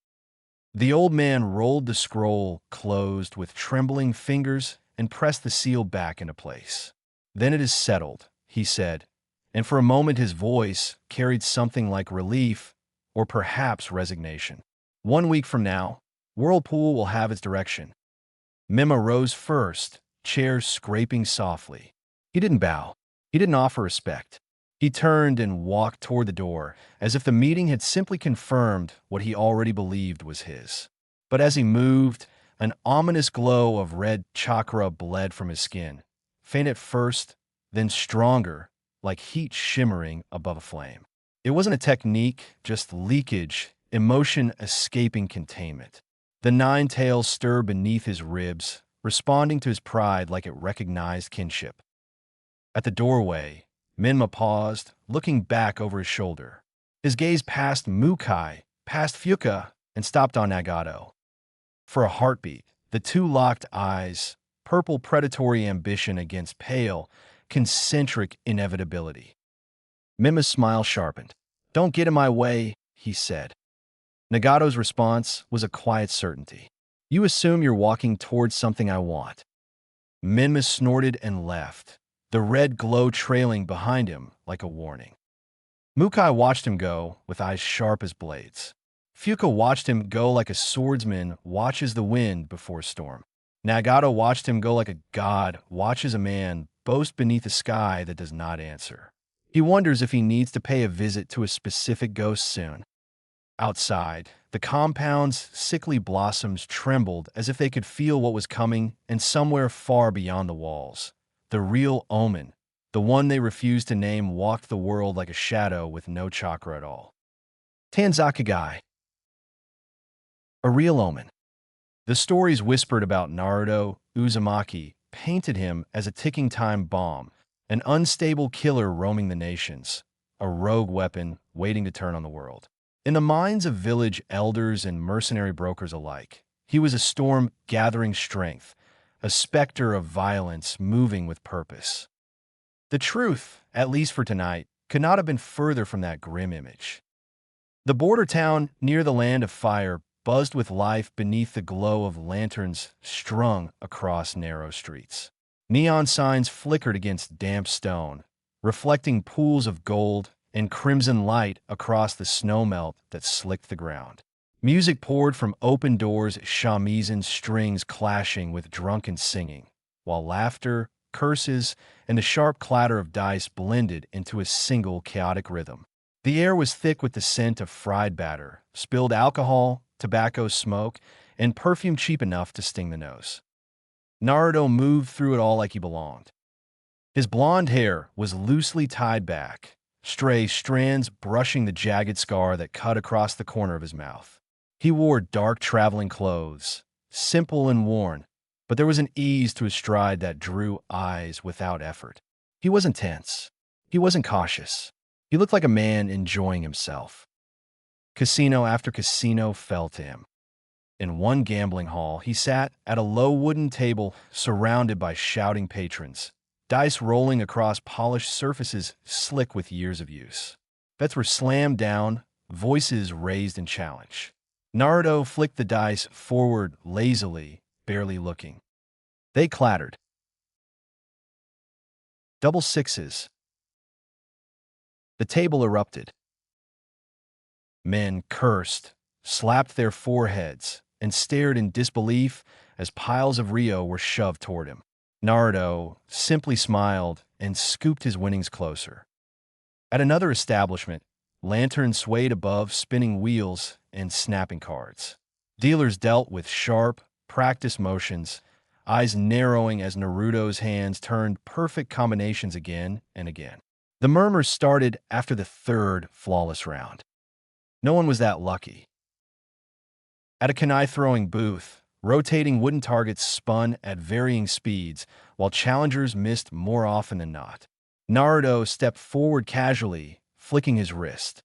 The old man rolled the scroll closed with trembling fingers and pressed the seal back into place. Then it is settled, he said, and for a moment his voice carried something like relief or perhaps resignation. 1 week from now, Whirlpool will have its direction. Mima rose first, chair scraping softly. He didn't bow. He didn't offer respect. He turned and walked toward the door, as if the meeting had simply confirmed what he already believed was his. But as he moved, an ominous glow of red chakra bled from his skin, faint at first, then stronger, like heat shimmering above a flame. It wasn't a technique, just leakage, emotion escaping containment. The nine tails stirred beneath his ribs, responding to his pride like it recognized kinship. At the doorway, Minma paused, looking back over his shoulder. His gaze passed Mukai, past Fuka, and stopped on Nagato. For a heartbeat, the two locked eyes, purple predatory ambition against pale, concentric inevitability. Minma's smile sharpened. "Don't get in my way," he said. Nagato's response was a quiet certainty. "You assume you're walking towards something I want." Minma snorted and left, the red glow trailing behind him like a warning. Mukai watched him go, with eyes sharp as blades. Fuka watched him go like a swordsman watches the wind before a storm. Nagato watched him go like a god watches a man boast beneath a sky that does not answer. He wonders if he needs to pay a visit to a specific ghost soon. Outside, the compound's sickly blossoms trembled as if they could feel what was coming, and somewhere far beyond the walls, the real omen, the one they refused to name, walked the world like a shadow with no chakra at all. Tanzakugai. A real omen. The stories whispered about Naruto Uzumaki painted him as a ticking time bomb, an unstable killer roaming the nations, a rogue weapon waiting to turn on the world. In the minds of village elders and mercenary brokers alike, he was a storm gathering strength, a specter of violence moving with purpose. The truth, at least for tonight, could not have been further from that grim image. The border town near the Land of Fire buzzed with life beneath the glow of lanterns strung across narrow streets. Neon signs flickered against damp stone, reflecting pools of gold and crimson light across the snowmelt that slicked the ground. Music poured from open doors, shamisen strings clashing with drunken singing, while laughter, curses, and the sharp clatter of dice blended into a single chaotic rhythm. The air was thick with the scent of fried batter, spilled alcohol, tobacco smoke, and perfume cheap enough to sting the nose. Naruto moved through it all like he belonged. His blonde hair was loosely tied back, stray strands brushing the jagged scar that cut across the corner of his mouth. He wore dark traveling clothes, simple and worn, but there was an ease to his stride that drew eyes without effort. He wasn't tense. He wasn't cautious. He looked like a man enjoying himself. Casino after casino fell to him. In one gambling hall, he sat at a low wooden table surrounded by shouting patrons, dice rolling across polished surfaces slick with years of use. Bets were slammed down, voices raised in challenge. Naruto flicked the dice forward lazily, barely looking. They clattered. Double sixes. The table erupted. Men cursed, slapped their foreheads, and stared in disbelief as piles of Rio were shoved toward him. Naruto simply smiled and scooped his winnings closer. At another establishment, lanterns swayed above spinning wheels and snapping cards. Dealers dealt with sharp, practiced motions, eyes narrowing as Naruto's hands turned perfect combinations again and again. The murmurs started after the third flawless round. No one was that lucky. At a kunai-throwing booth, rotating wooden targets spun at varying speeds, while challengers missed more often than not. Naruto stepped forward casually, flicking his wrist.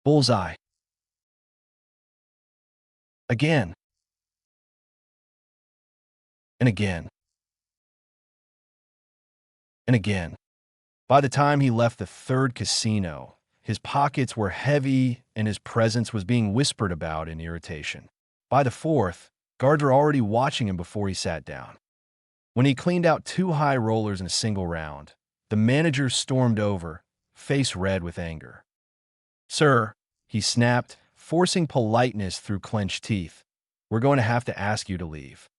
Bullseye. Again. And again. And again. By the time he left the third casino, his pockets were heavy and his presence was being whispered about in irritation. By the fourth, guards were already watching him before he sat down. When he cleaned out 2 high rollers in a single round, the manager stormed over, face red with anger. "Sir," he snapped, forcing politeness through clenched teeth, "we're going to have to ask you to leave."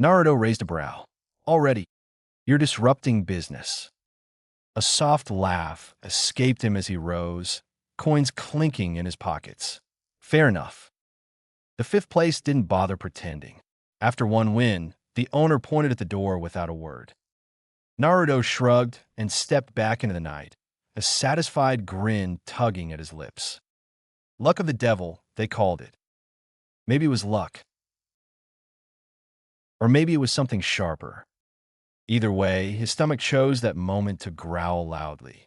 Naruto raised a brow. "Already, you're disrupting business." A soft laugh escaped him as he rose, coins clinking in his pockets. "Fair enough." The fifth place didn't bother pretending. After one win, the owner pointed at the door without a word. Naruto shrugged and stepped back into the night, a satisfied grin tugging at his lips. Luck of the devil, they called it. Maybe it was luck. Or maybe it was something sharper. Either way, his stomach chose that moment to growl loudly.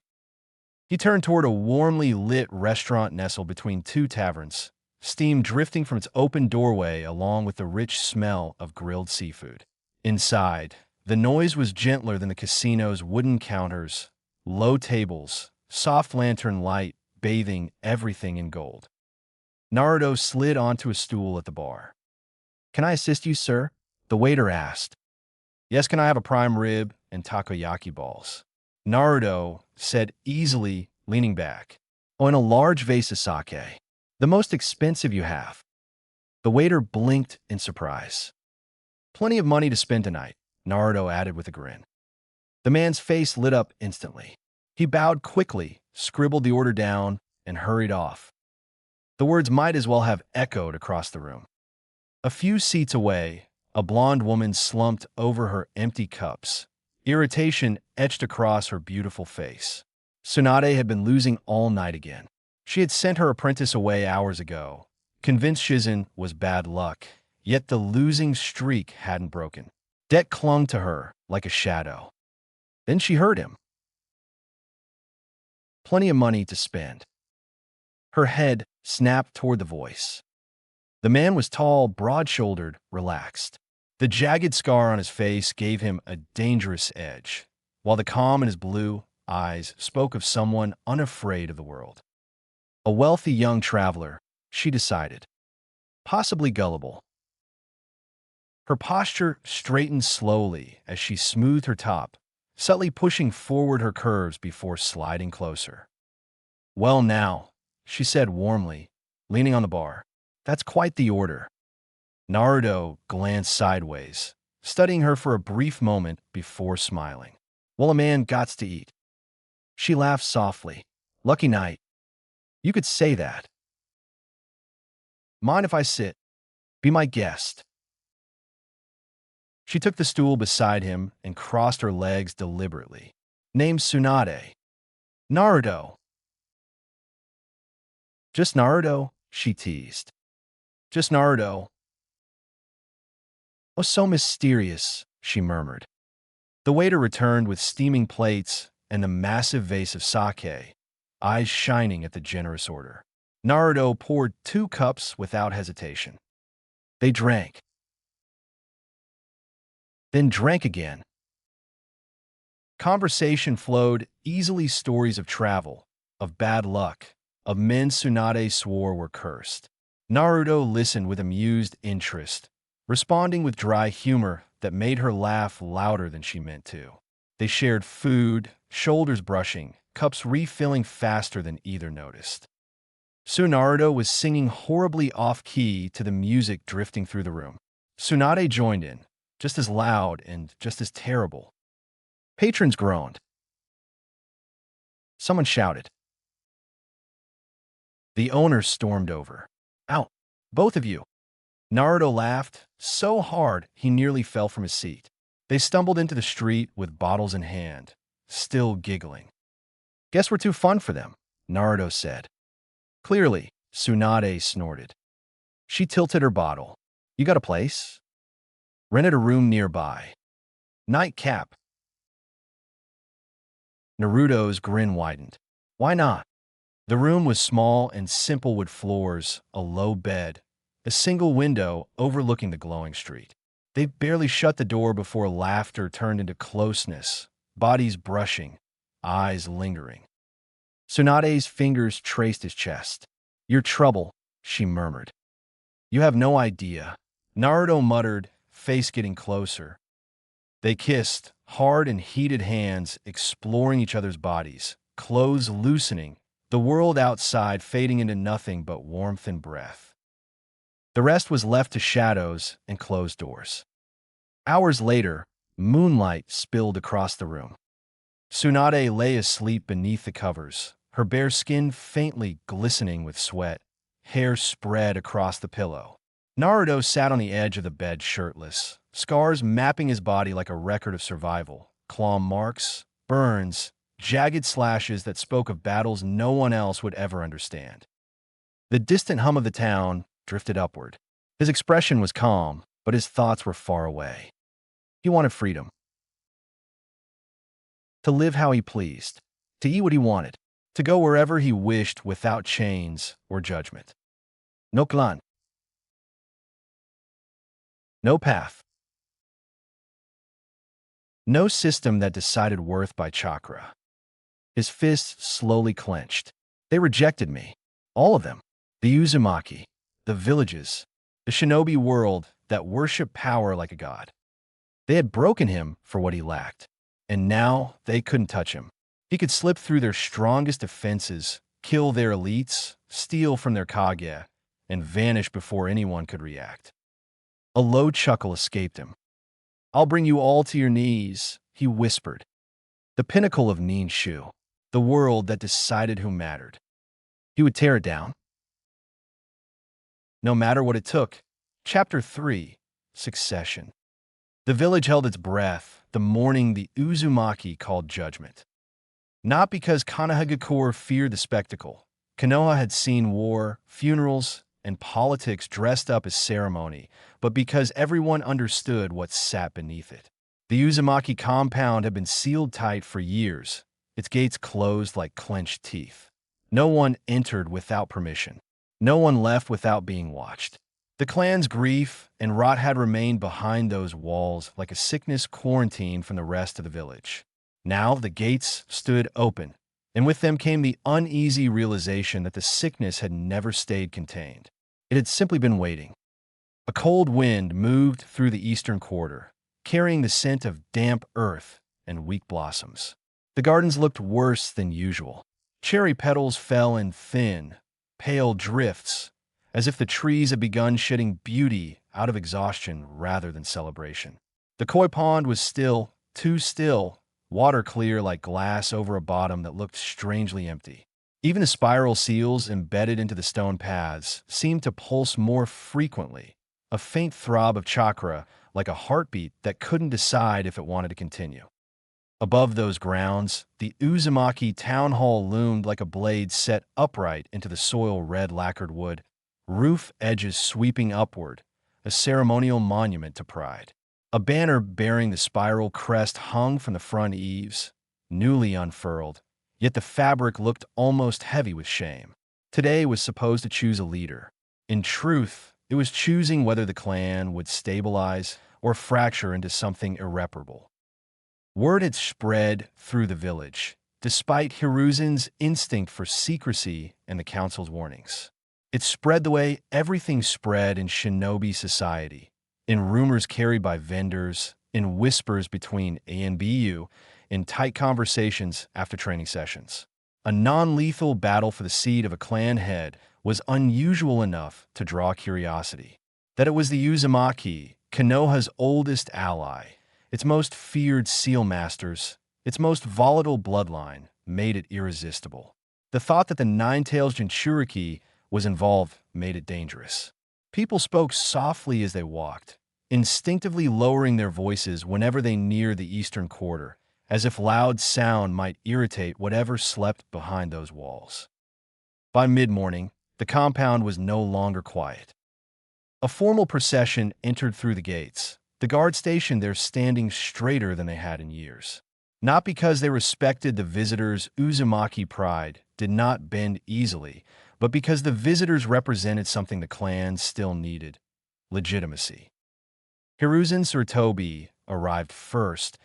He turned toward a warmly lit restaurant nestled between 2 taverns, steam drifting from its open doorway along with the rich smell of grilled seafood. Inside, the noise was gentler than the casino's wooden counters, low tables, soft lantern light bathing everything in gold. Naruto slid onto a stool at the bar. "Can I assist you, sir?" the waiter asked. "Yes, can I have a prime rib and takoyaki balls?" Naruto said easily, leaning back. "Oh, and a large vase of sake. The most expensive you have." The waiter blinked in surprise. "Plenty of money to spend tonight," Naruto added with a grin. The man's face lit up instantly. He bowed quickly, scribbled the order down, and hurried off. The words might as well have echoed across the room. A few seats away, a blonde woman slumped over her empty cups, irritation etched across her beautiful face. Tsunade had been losing all night again. She had sent her apprentice away hours ago, convinced Shizen was bad luck, yet the losing streak hadn't broken. Debt clung to her like a shadow. Then she heard him. Plenty of money to spend. Her head snapped toward the voice. The man was tall, broad-shouldered, relaxed. The jagged scar on his face gave him a dangerous edge, while the calm in his blue eyes spoke of someone unafraid of the world. A wealthy young traveler, she decided. Possibly gullible. Her posture straightened slowly as she smoothed her top, subtly pushing forward her curves before sliding closer. "Well now," she said warmly, leaning on the bar. "That's quite the order." Naruto glanced sideways, studying her for a brief moment before smiling. "Well, a man gots to eat." She laughed softly. "Lucky night. You could say that." "Mind if I sit? Be my guest." She took the stool beside him and crossed her legs deliberately. "Name's Tsunade." "Naruto." "Just Naruto?" she teased. "Just Naruto." "Oh, so mysterious," she murmured. The waiter returned with steaming plates and a massive vase of sake, eyes shining at the generous order. Naruto poured 2 cups without hesitation. They drank. Then drank again. Conversation flowed easily, stories of travel, of bad luck, of men Tsunade swore were cursed. Naruto listened with amused interest, responding with dry humor that made her laugh louder than she meant to. They shared food, shoulders brushing, cups refilling faster than either noticed. Soon Naruto was singing horribly off-key to the music drifting through the room. Tsunade joined in, just as loud and just as terrible. Patrons groaned. Someone shouted. The owner stormed over. "Out, both of you." Naruto laughed so hard he nearly fell from his seat. They stumbled into the street with bottles in hand, still giggling. "Guess we're too fun for them," Naruto said. "Clearly," Tsunade snorted. She tilted her bottle. "You got a place?" "Rented a room nearby." "Nightcap." Naruto's grin widened. "Why not?" The room was small and simple, wood floors, a low bed, a single window overlooking the glowing street. They barely shut the door before laughter turned into closeness, bodies brushing, eyes lingering. Tsunade's fingers traced his chest. "Your trouble," she murmured. "You have no idea," Naruto muttered, face getting closer. They kissed, hard and heated hands exploring each other's bodies, clothes loosening, the world outside fading into nothing but warmth and breath. The rest was left to shadows and closed doors. Hours later, moonlight spilled across the room. Tsunade lay asleep beneath the covers, her bare skin faintly glistening with sweat, hair spread across the pillow. Naruto sat on the edge of the bed shirtless, scars mapping his body like a record of survival, claw marks, burns, jagged slashes that spoke of battles no one else would ever understand. The distant hum of the town drifted upward. His expression was calm, but his thoughts were far away. He wanted freedom. To live how he pleased, to eat what he wanted, to go wherever he wished without chains or judgment. No clan. No path. No system that decided worth by chakra. His fists slowly clenched. They rejected me. All of them. The Uzumaki, the villages, the shinobi world that worshiped power like a god. They had broken him for what he lacked, and now they couldn't touch him. He could slip through their strongest defenses, kill their elites, steal from their kage, and vanish before anyone could react. A low chuckle escaped him. "I'll bring you all to your knees," he whispered. The pinnacle of Ninshu, the world that decided who mattered. He would tear it down. No matter what it took. Chapter 3, Succession. The village held its breath the morning the Uzumaki called judgment. Not because Kanehagakure feared the spectacle. Konoha had seen war, funerals, and politics dressed up as ceremony, but because everyone understood what sat beneath it. The Uzumaki compound had been sealed tight for years, its gates closed like clenched teeth. No one entered without permission. No one left without being watched. The clan's grief and rot had remained behind those walls like a sickness quarantined from the rest of the village. Now the gates stood open, and with them came the uneasy realization that the sickness had never stayed contained. It had simply been waiting. A cold wind moved through the eastern quarter, carrying the scent of damp earth and weak blossoms. The gardens looked worse than usual. Cherry petals fell in thin, pale drifts, as if the trees had begun shedding beauty out of exhaustion rather than celebration. The koi pond was still, too still, water clear like glass over a bottom that looked strangely empty. Even the spiral seals embedded into the stone paths seemed to pulse more frequently, a faint throb of chakra like a heartbeat that couldn't decide if it wanted to continue. Above those grounds, the Uzumaki town hall loomed like a blade set upright into the soil red lacquered wood, roof edges sweeping upward, a ceremonial monument to pride. A banner bearing the spiral crest hung from the front eaves, newly unfurled, yet the fabric looked almost heavy with shame. Today was supposed to choose a leader. In truth, it was choosing whether the clan would stabilize or fracture into something irreparable. Word had spread through the village, despite Hiruzen's instinct for secrecy and the council's warnings. It spread the way everything spread in shinobi society, in rumors carried by vendors, in whispers between A and BU, in tight conversations after training sessions. A non-lethal battle for the seat of a clan head was unusual enough to draw curiosity. That it was the Uzumaki, Konoha's oldest ally, its most feared seal masters, its most volatile bloodline, made it irresistible. The thought that the Nine-Tails Jinchuriki was involved made it dangerous. People spoke softly as they walked, instinctively lowering their voices whenever they neared the eastern quarter, as if loud sound might irritate whatever slept behind those walls. By mid-morning, the compound was no longer quiet. A formal procession entered through the gates, the guard stationed there standing straighter than they had in years. Not because they respected the visitors' Uzumaki pride did not bend easily, but because the visitors represented something the clan still needed: legitimacy. Hiruzen Tsurutobi arrived first,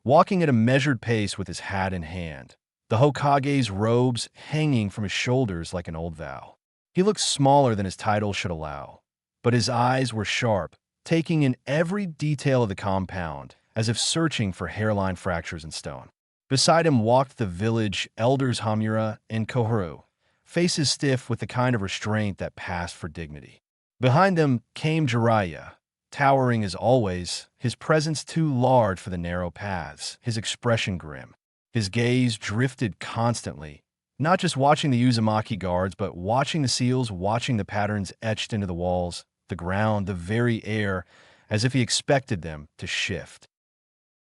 walking at a measured pace with his hat in hand, the Hokage's robes hanging from his shoulders like an old vow. He looked smaller than his title should allow, but his eyes were sharp, taking in every detail of the compound, as if searching for hairline fractures in stone. Beside him walked the village elders Hamura and Koharu, faces stiff with the kind of restraint that passed for dignity. Behind them came Jiraiya, towering as always, his presence too large for the narrow paths, his expression grim. His gaze drifted constantly, not just watching the Uzumaki guards, but watching the seals, watching the patterns etched into the walls, the ground, the very air, as if he expected them to shift.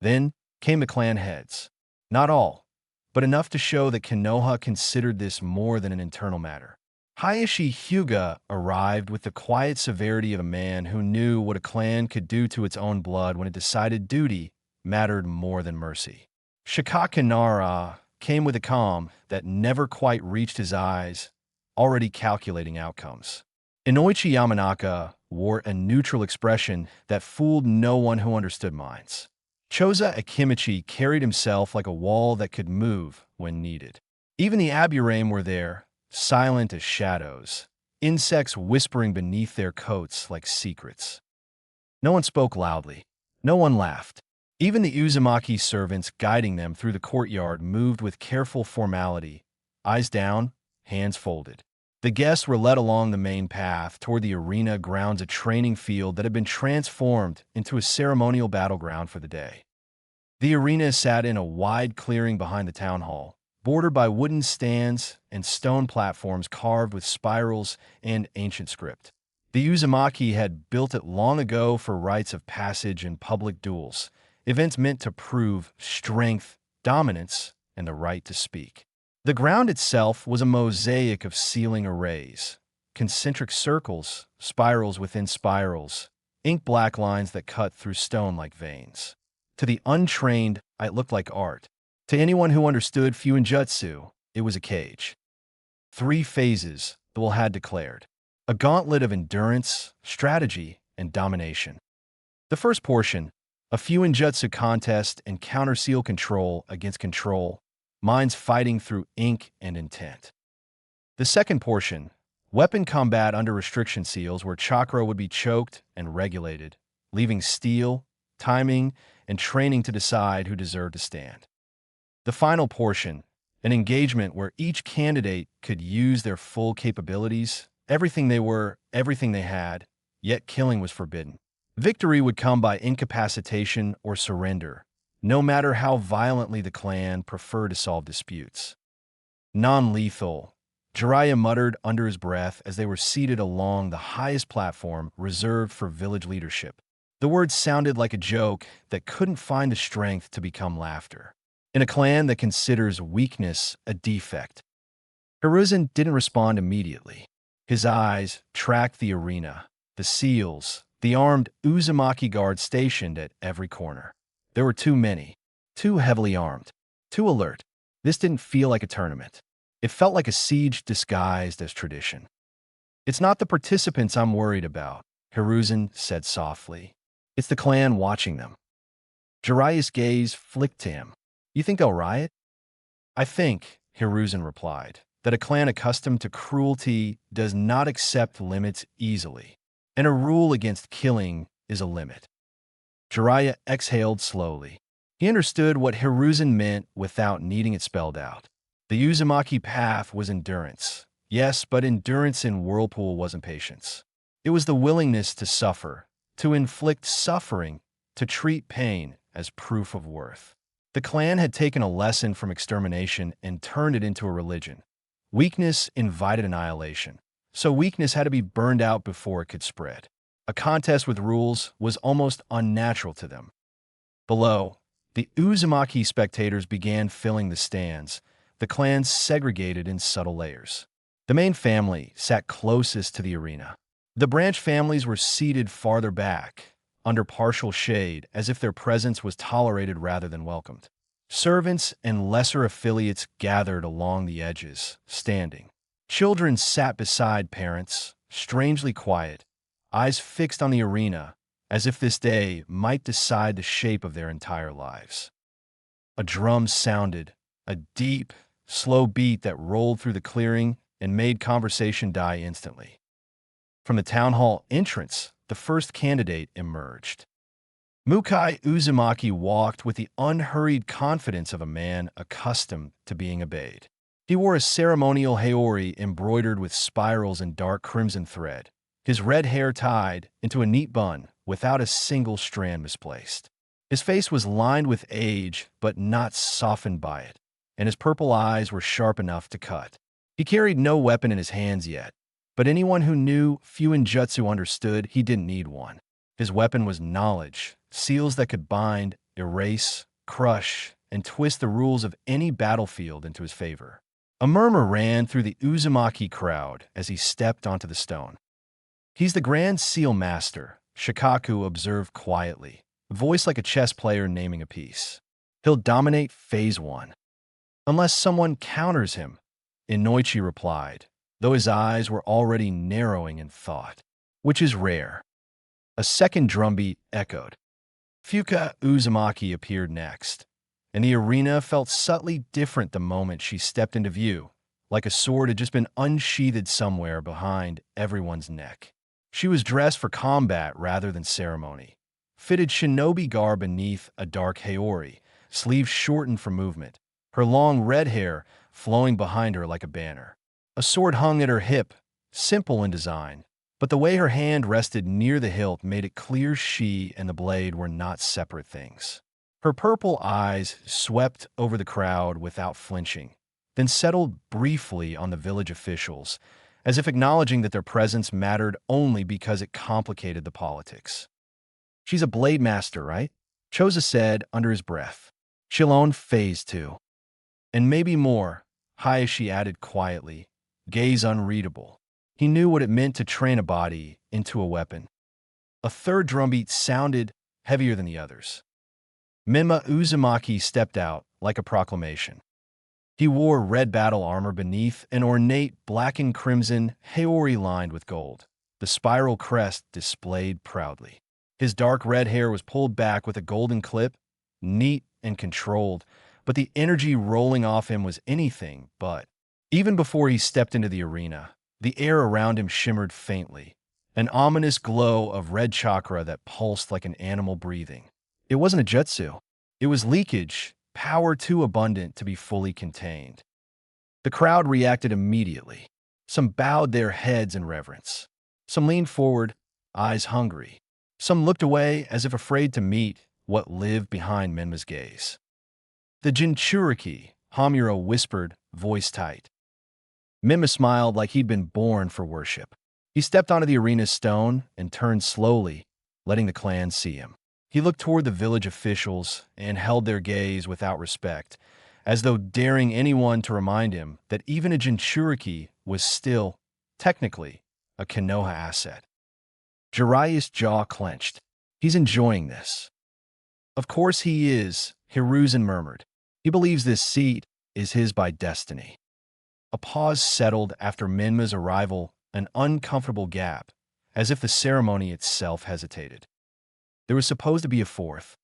Then came the clan heads. Not all, but enough to show that Konoha considered this more than an internal matter. Hayashi Hyuga arrived with the quiet severity of a man who knew what a clan could do to its own blood when it decided duty mattered more than mercy. Shikaka Nara came with a calm that never quite reached his eyes, already calculating outcomes. Inoichi Yamanaka wore a neutral expression that fooled no one who understood minds. Choza Akimichi carried himself like a wall that could move when needed. Even the Aburame were there, silent as shadows, insects whispering beneath their coats like secrets. No one spoke loudly. No one laughed. Even the Uzumaki servants guiding them through the courtyard moved with careful formality, eyes down, hands folded. The guests were led along the main path toward the arena grounds, a training field that had been transformed into a ceremonial battleground for the day. The arena sat in a wide clearing behind the town hall, bordered by wooden stands and stone platforms carved with spirals and ancient script. The Uzumaki had built it long ago for rites of passage and public duels, events meant to prove strength, dominance, and the right to speak. The ground itself was a mosaic of ceiling arrays, concentric circles, spirals within spirals, ink-black lines that cut through stone like veins. To the untrained, it looked like art. To anyone who understood Fuinjutsu, it was a cage. 3 phases, the will had declared. A gauntlet of endurance, strategy, and domination. The first portion, a Fuinjutsu contest and counter-seal control against control, minds fighting through ink and intent. The second portion, weapon combat under restriction seals where chakra would be choked and regulated, leaving steel, timing, and training to decide who deserved to stand. The final portion, an engagement where each candidate could use their full capabilities, everything they were, everything they had, yet killing was forbidden. Victory would come by incapacitation or surrender, no matter how violently the clan preferred to solve disputes. Non-lethal, Jiraiya muttered under his breath as they were seated along the highest platform reserved for village leadership. The words sounded like a joke that couldn't find the strength to become laughter. In a clan that considers weakness a defect. Hiruzen didn't respond immediately. His eyes tracked the arena, the seals, the armed Uzumaki guards stationed at every corner. There were too many, too heavily armed, too alert. This didn't feel like a tournament. It felt like a siege disguised as tradition. "It's not the participants I'm worried about," Hiruzen said softly. "It's the clan watching them." Jiraiya's gaze flicked to him. "You think they'll riot?" "I think," Hiruzen replied, "that a clan accustomed to cruelty does not accept limits easily, and a rule against killing is a limit." Jiraiya exhaled slowly. He understood what Hiruzen meant without needing it spelled out. The Uzumaki path was endurance. Yes, but endurance in Whirlpool wasn't patience. It was the willingness to suffer, to inflict suffering, to treat pain as proof of worth. The clan had taken a lesson from extermination and turned it into a religion. Weakness invited annihilation, so weakness had to be burned out before it could spread. A contest with rules was almost unnatural to them. Below, the Uzumaki spectators began filling the stands, the clans segregated in subtle layers. The main family sat closest to the arena. The branch families were seated farther back, under partial shade, as if their presence was tolerated rather than welcomed. Servants and lesser affiliates gathered along the edges, standing. Children sat beside parents, strangely quiet, eyes fixed on the arena, as if this day might decide the shape of their entire lives. A drum sounded, a deep, slow beat that rolled through the clearing and made conversation die instantly. From the town hall entrance, the first candidate emerged. Mukai Uzumaki walked with the unhurried confidence of a man accustomed to being obeyed. He wore a ceremonial haori embroidered with spirals and dark crimson thread, his red hair tied into a neat bun without a single strand misplaced. His face was lined with age, but not softened by it, and his purple eyes were sharp enough to cut. He carried no weapon in his hands yet, but anyone who knew Fuinjutsu understood he didn't need one. His weapon was knowledge, seals that could bind, erase, crush, and twist the rules of any battlefield into his favor. A murmur ran through the Uzumaki crowd as he stepped onto the stone. "He's the Grand Seal Master," Shikaku observed quietly, voice like a chess player naming a piece. "He'll dominate Phase 1. Unless someone counters him," Inoichi replied, though his eyes were already narrowing in thought. "Which is rare." A second drumbeat echoed. Fuka Uzumaki appeared next, and the arena felt subtly different the moment she stepped into view, like a sword had just been unsheathed somewhere behind everyone's neck. She was dressed for combat rather than ceremony, fitted shinobi garb beneath a dark haori, sleeves shortened for movement, her long red hair flowing behind her like a banner. A sword hung at her hip, simple in design, but the way her hand rested near the hilt made it clear she and the blade were not separate things. Her purple eyes swept over the crowd without flinching, then settled briefly on the village officials, as if acknowledging that their presence mattered only because it complicated the politics. "She's a blade master, right?" Choza said under his breath. "She'll own Phase 2. And maybe more," Hayashi added quietly, gaze unreadable. He knew what it meant to train a body into a weapon. A third drumbeat sounded heavier than the others. Menma Uzumaki stepped out like a proclamation. He wore red battle armor beneath an ornate black and crimson haori lined with gold, the spiral crest displayed proudly. His dark red hair was pulled back with a golden clip, neat and controlled, but the energy rolling off him was anything but. Even before he stepped into the arena, the air around him shimmered faintly, an ominous glow of red chakra that pulsed like an animal breathing. It wasn't a jutsu. It was leakage, power too abundant to be fully contained. The crowd reacted immediately. Some bowed their heads in reverence. Some leaned forward, eyes hungry. Some looked away as if afraid to meet what lived behind Menma's gaze. "The Jinchuriki," Hamura whispered, voice tight. Menma smiled like he'd been born for worship. He stepped onto the arena's stone and turned slowly, letting the clan see him. He looked toward the village officials and held their gaze without respect, as though daring anyone to remind him that even a Jinchuriki was still, technically, a Konoha asset. Jiraiya's jaw clenched. "He's enjoying this." "Of course he is," Hiruzen murmured. "He believes this seat is his by destiny." A pause settled after Menma's arrival, an uncomfortable gap, as if the ceremony itself hesitated. There was supposed to be a fourth.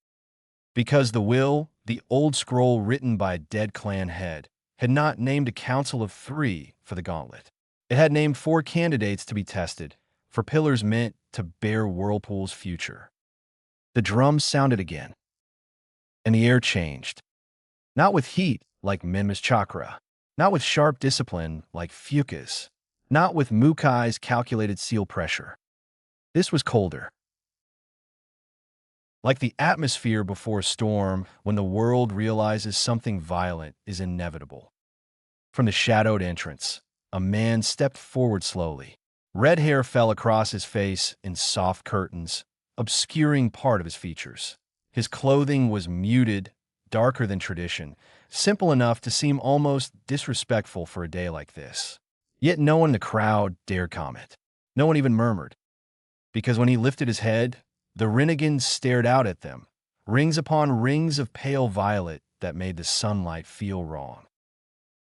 Because the will, the old scroll written by a dead clan head, had not named a council of 3 for the gauntlet. It had named 4 candidates to be tested, for pillars meant to bear Whirlpool's future. The drums sounded again, and the air changed. Not with heat, like Menma's chakra. Not with sharp discipline, like Fuka's. Not with Mukai's calculated seal pressure. This was colder. Like the atmosphere before a storm when the world realizes something violent is inevitable. From the shadowed entrance, a man stepped forward slowly. Red hair fell across his face in soft curtains, obscuring part of his features. His clothing was muted, darker than tradition, simple enough to seem almost disrespectful for a day like this. Yet no one in the crowd dared comment. No one even murmured. Because when he lifted his head, the renegades stared out at them, rings upon rings of pale violet that made the sunlight feel wrong.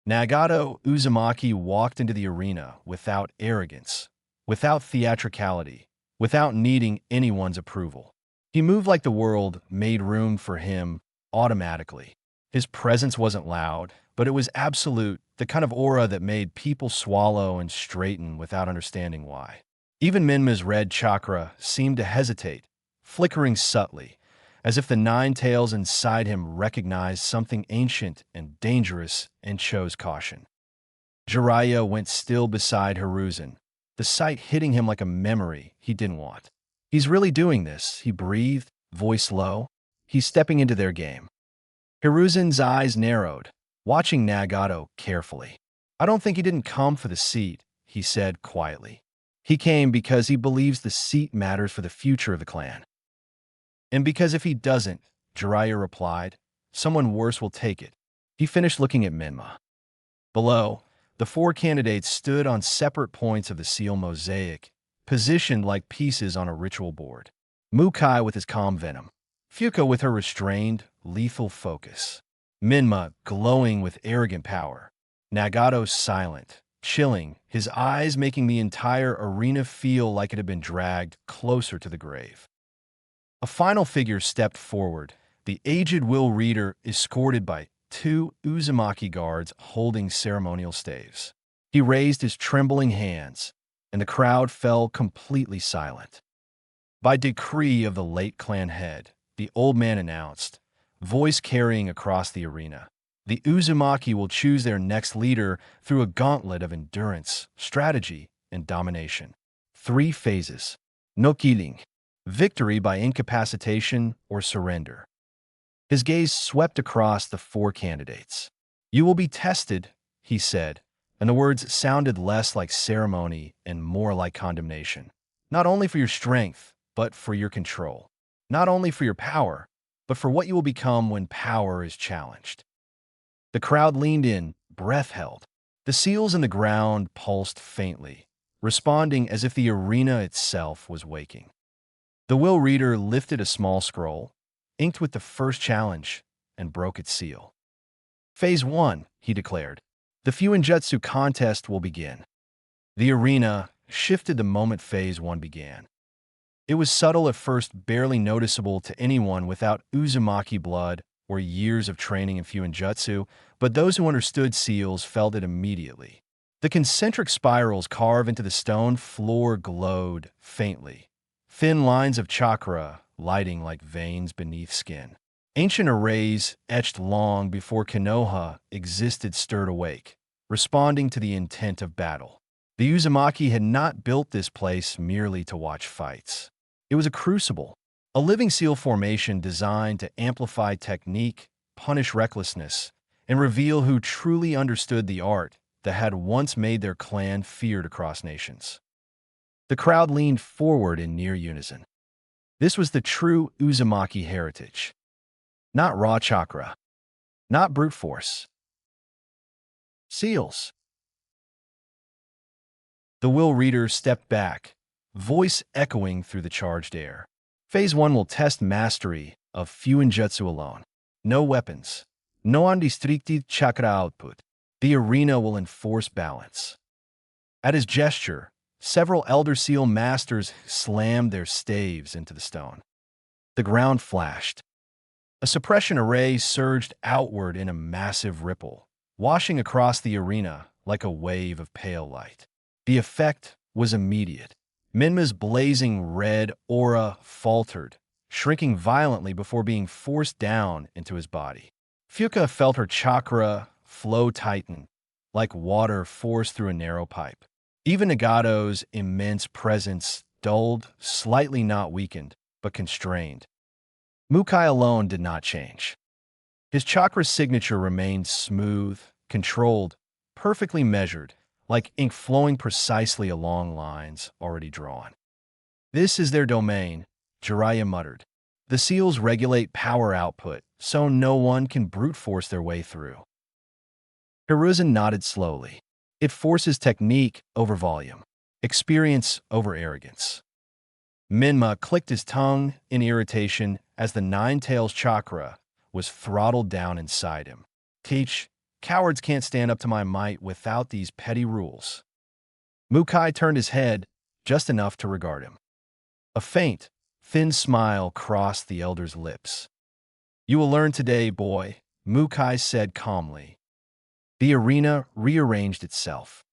Nagato Uzumaki walked into the arena without arrogance, without theatricality, without needing anyone's approval. He moved like the world made room for him automatically. His presence wasn't loud, but it was absolute, the kind of aura that made people swallow and straighten without understanding why. Even Menma's red chakra seemed to hesitate, flickering subtly, as if the nine tails inside him recognized something ancient and dangerous and chose caution. Jiraiya went still beside Hiruzen, the sight hitting him like a memory he didn't want. He's really doing this, he breathed, voice low. He's stepping into their game. Hiruzen's eyes narrowed, watching Nagato carefully. I don't think he didn't come for the seat, he said quietly. He came because he believes the seat matters for the future of the clan. And because if he doesn't, Jiraiya replied, someone worse will take it. He finished looking at Minma. Below, the four candidates stood on separate points of the seal mosaic, positioned like pieces on a ritual board. Mukai with his calm venom, Fuka with her restrained, lethal focus, Minma glowing with arrogant power, Nagato silent, chilling, his eyes making the entire arena feel like it had been dragged closer to the grave. A final figure stepped forward, the aged Will Reader escorted by two Uzumaki guards holding ceremonial staves. He raised his trembling hands, and the crowd fell completely silent. By decree of the late clan head, the old man announced, voice carrying across the arena, the Uzumaki will choose their next leader through a gauntlet of endurance, strategy, and domination. 3 phases. No killing. Victory by incapacitation or surrender. His gaze swept across the 4 candidates. You will be tested, he said, and the words sounded less like ceremony and more like condemnation. Not only for your strength, but for your control. Not only for your power, but for what you will become when power is challenged. The crowd leaned in, breath held. The seals in the ground pulsed faintly, responding as if the arena itself was waking. The Will Reader lifted a small scroll, inked with the first challenge, and broke its seal. Phase 1, he declared. The Fuinjutsu contest will begin. The arena shifted the moment Phase 1 began. It was subtle at first, barely noticeable to anyone without Uzumaki blood or years of training in Fuinjutsu, but those who understood seals felt it immediately. The concentric spirals carved into the stone floor glowed faintly, thin lines of chakra lighting like veins beneath skin. Ancient arrays etched long before Konoha existed stirred awake, responding to the intent of battle. The Uzumaki had not built this place merely to watch fights. It was a crucible, a living seal formation designed to amplify technique, punish recklessness, and reveal who truly understood the art that had once made their clan feared across nations. The crowd leaned forward in near unison. This was the true Uzumaki heritage. Not raw chakra. Not brute force. Seals. The Will Reader stepped back, voice echoing through the charged air. Phase 1 will test mastery of Fuinjutsu alone. No weapons. No unrestricted chakra output. The arena will enforce balance. At his gesture, several Elder Seal masters slammed their staves into the stone. The ground flashed. A suppression array surged outward in a massive ripple, washing across the arena like a wave of pale light. The effect was immediate. Minma's blazing red aura faltered, shrinking violently before being forced down into his body. Fuka felt her chakra flow tighten, like water forced through a narrow pipe. Even Nagato's immense presence dulled, slightly not weakened, but constrained. Mukai alone did not change. His chakra signature remained smooth, controlled, perfectly measured, like ink flowing precisely along lines already drawn. This is their domain, Jiraiya muttered. The seals regulate power output, so no one can brute force their way through. Hiruzen nodded slowly. It forces technique over volume, experience over arrogance. Minma clicked his tongue in irritation as the Nine-Tails chakra was throttled down inside him. Teach, cowards can't stand up to my might without these petty rules. Mukai turned his head just enough to regard him. A faint, thin smile crossed the elder's lips. You will learn today, boy, Mukai said calmly. The arena rearranged itself.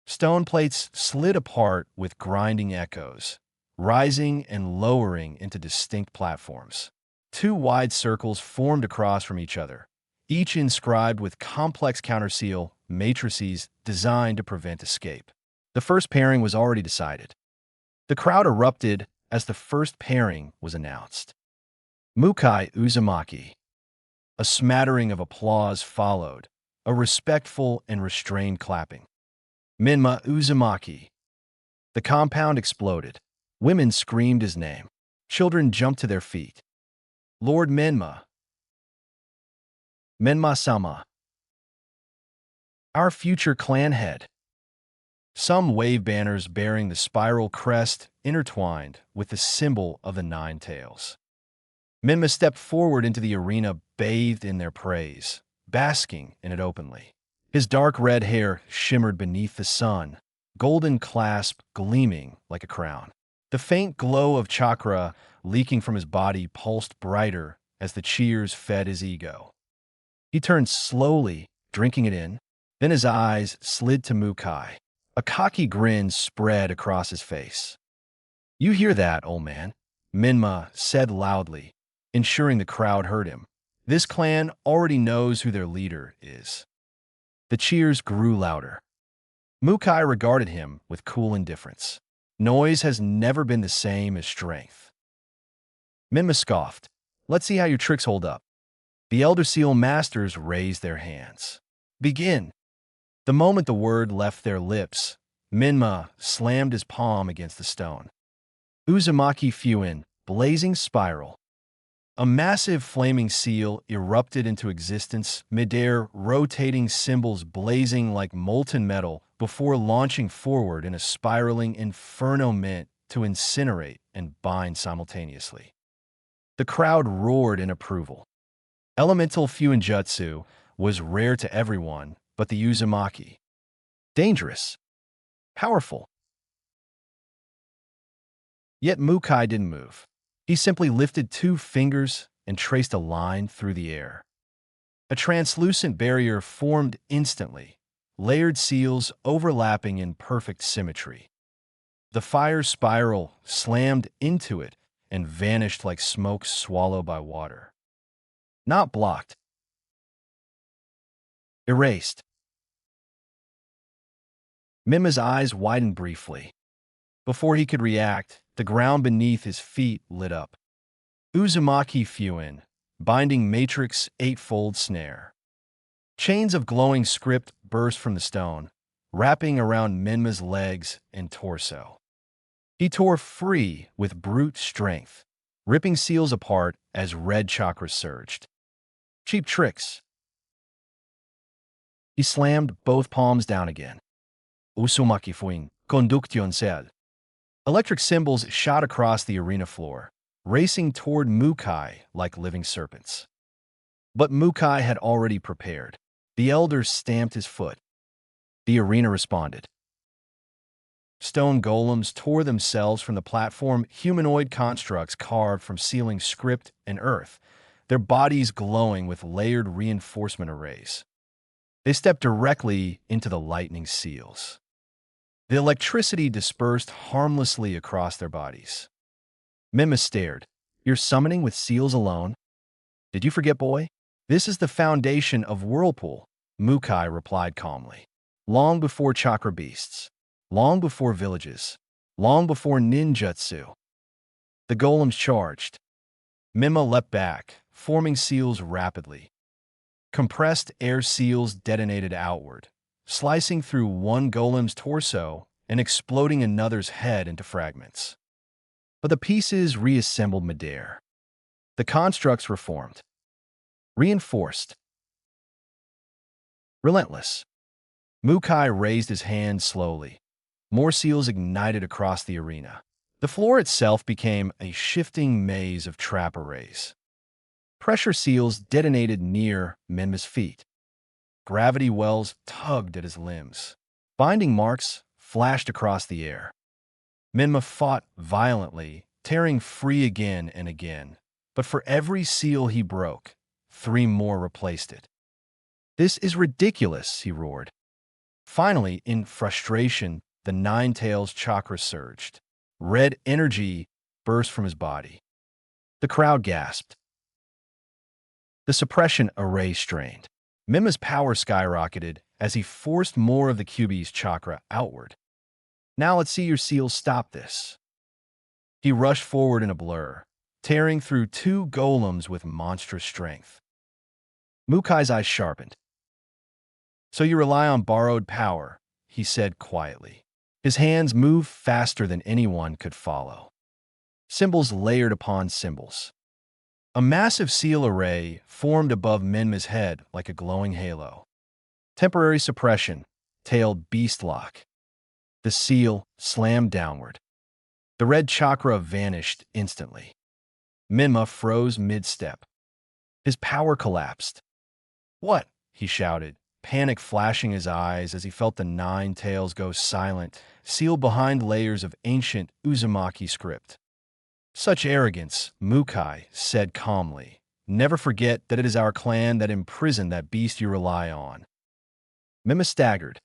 Stone plates slid apart with grinding echoes, rising and lowering into distinct platforms. Two wide circles formed across from each other, each inscribed with complex counterseal matrices designed to prevent escape. The first pairing was already decided. The crowd erupted as the first pairing was announced. Mukai Uzumaki. A smattering of applause followed, a respectful and restrained clapping. Minma Uzumaki. The compound exploded. Women screamed his name. Children jumped to their feet. Lord Minma. Minma-sama. Our future clan head. Some wave banners bearing the spiral crest intertwined with the symbol of the nine tails. Minma stepped forward into the arena bathed in their praise, basking in it openly. His dark red hair shimmered beneath the sun, golden clasp gleaming like a crown. The faint glow of chakra leaking from his body pulsed brighter as the cheers fed his ego. He turned slowly, drinking it in. Then his eyes slid to Mukai. A cocky grin spread across his face. "You hear that, old man?" Minma said loudly, ensuring the crowd heard him. "This clan already knows who their leader is." The cheers grew louder. Mukai regarded him with cool indifference. Noise has never been the same as strength. Minma scoffed. "Let's see how your tricks hold up." The Elder Seal Masters raised their hands. "Begin." The moment the word left their lips, Minma slammed his palm against the stone. Uzumaki Fuin, blazing spiral. A massive flaming seal erupted into existence, midair rotating symbols blazing like molten metal before launching forward in a spiraling inferno meant to incinerate and bind simultaneously. The crowd roared in approval. Elemental Fuinjutsu was rare to everyone but the Uzumaki. Dangerous. Powerful. Yet Mukai didn't move. He simply lifted two fingers and traced a line through the air. A translucent barrier formed instantly, layered seals overlapping in perfect symmetry. The fire spiral slammed into it and vanished like smoke swallowed by water. Not blocked. Erased. Minma's eyes widened briefly. Before he could react, the ground beneath his feet lit up. Uzumaki Fuin, binding matrix eightfold snare. Chains of glowing script burst from the stone, wrapping around Minma's legs and torso. He tore free with brute strength, ripping seals apart as red chakras surged. Cheap tricks. He slammed both palms down again. Uzumaki Fuin, conduction cell. Electric symbols shot across the arena floor, racing toward Mukai like living serpents. But Mukai had already prepared. The elder stamped his foot. The arena responded. Stone golems tore themselves from the platform, humanoid constructs carved from ceiling script and earth, their bodies glowing with layered reinforcement arrays. They stepped directly into the lightning seals. The electricity dispersed harmlessly across their bodies. Minma stared. "You're summoning with seals alone? Did you forget, boy? This is the foundation of Whirlpool," Mukai replied calmly. "Long before chakra beasts. Long before villages. Long before ninjutsu." The golems charged. Minma leapt back, forming seals rapidly. Compressed air seals detonated outward, slicing through one golem's torso and exploding another's head into fragments. But the pieces reassembled midair. The constructs reformed. Reinforced. Relentless. Mukai raised his hand slowly. More seals ignited across the arena. The floor itself became a shifting maze of trap arrays. Pressure seals detonated near Minma's feet. Gravity wells tugged at his limbs. Binding marks flashed across the air. Minma fought violently, tearing free again and again. But for every seal he broke, 3 more replaced it. "This is ridiculous," he roared. Finally, in frustration, the Nine Tails chakra surged. Red energy burst from his body. The crowd gasped. The suppression array strained. Mima's power skyrocketed as he forced more of the QB's chakra outward. Now let's see your seals stop this. He rushed forward in a blur, tearing through two golems with monstrous strength. Mukai's eyes sharpened. So you rely on borrowed power, he said quietly. His hands moved faster than anyone could follow. Symbols layered upon symbols. A massive seal array formed above Minma's head like a glowing halo. Temporary suppression, tailed beast lock. The seal slammed downward. The red chakra vanished instantly. Minma froze mid-step. His power collapsed. What? He shouted, panic flashing his eyes as he felt the nine tails go silent, sealed behind layers of ancient Uzumaki script. Such arrogance, Mukai said calmly. Never forget that it is our clan that imprisoned that beast you rely on. Minma staggered.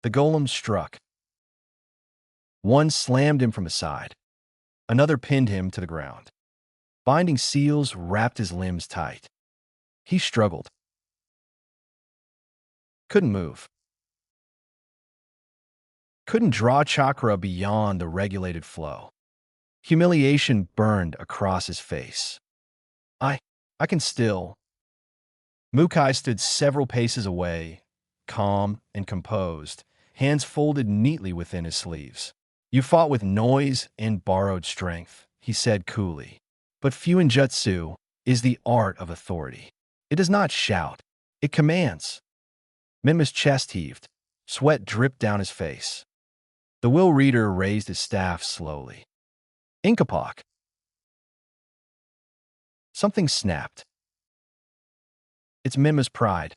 The golem struck. One slammed him from the side. Another pinned him to the ground. Binding seals wrapped his limbs tight. He struggled. Couldn't move. Couldn't draw chakra beyond the regulated flow. Humiliation burned across his face. I can still. Mukai stood several paces away, calm and composed, hands folded neatly within his sleeves. You fought with noise and borrowed strength, he said coolly. But Fuinjutsu is the art of authority. It does not shout. It commands. Minma's chest heaved. Sweat dripped down his face. The will reader raised his staff slowly. Inkapok. Something snapped. It's Minma's pride.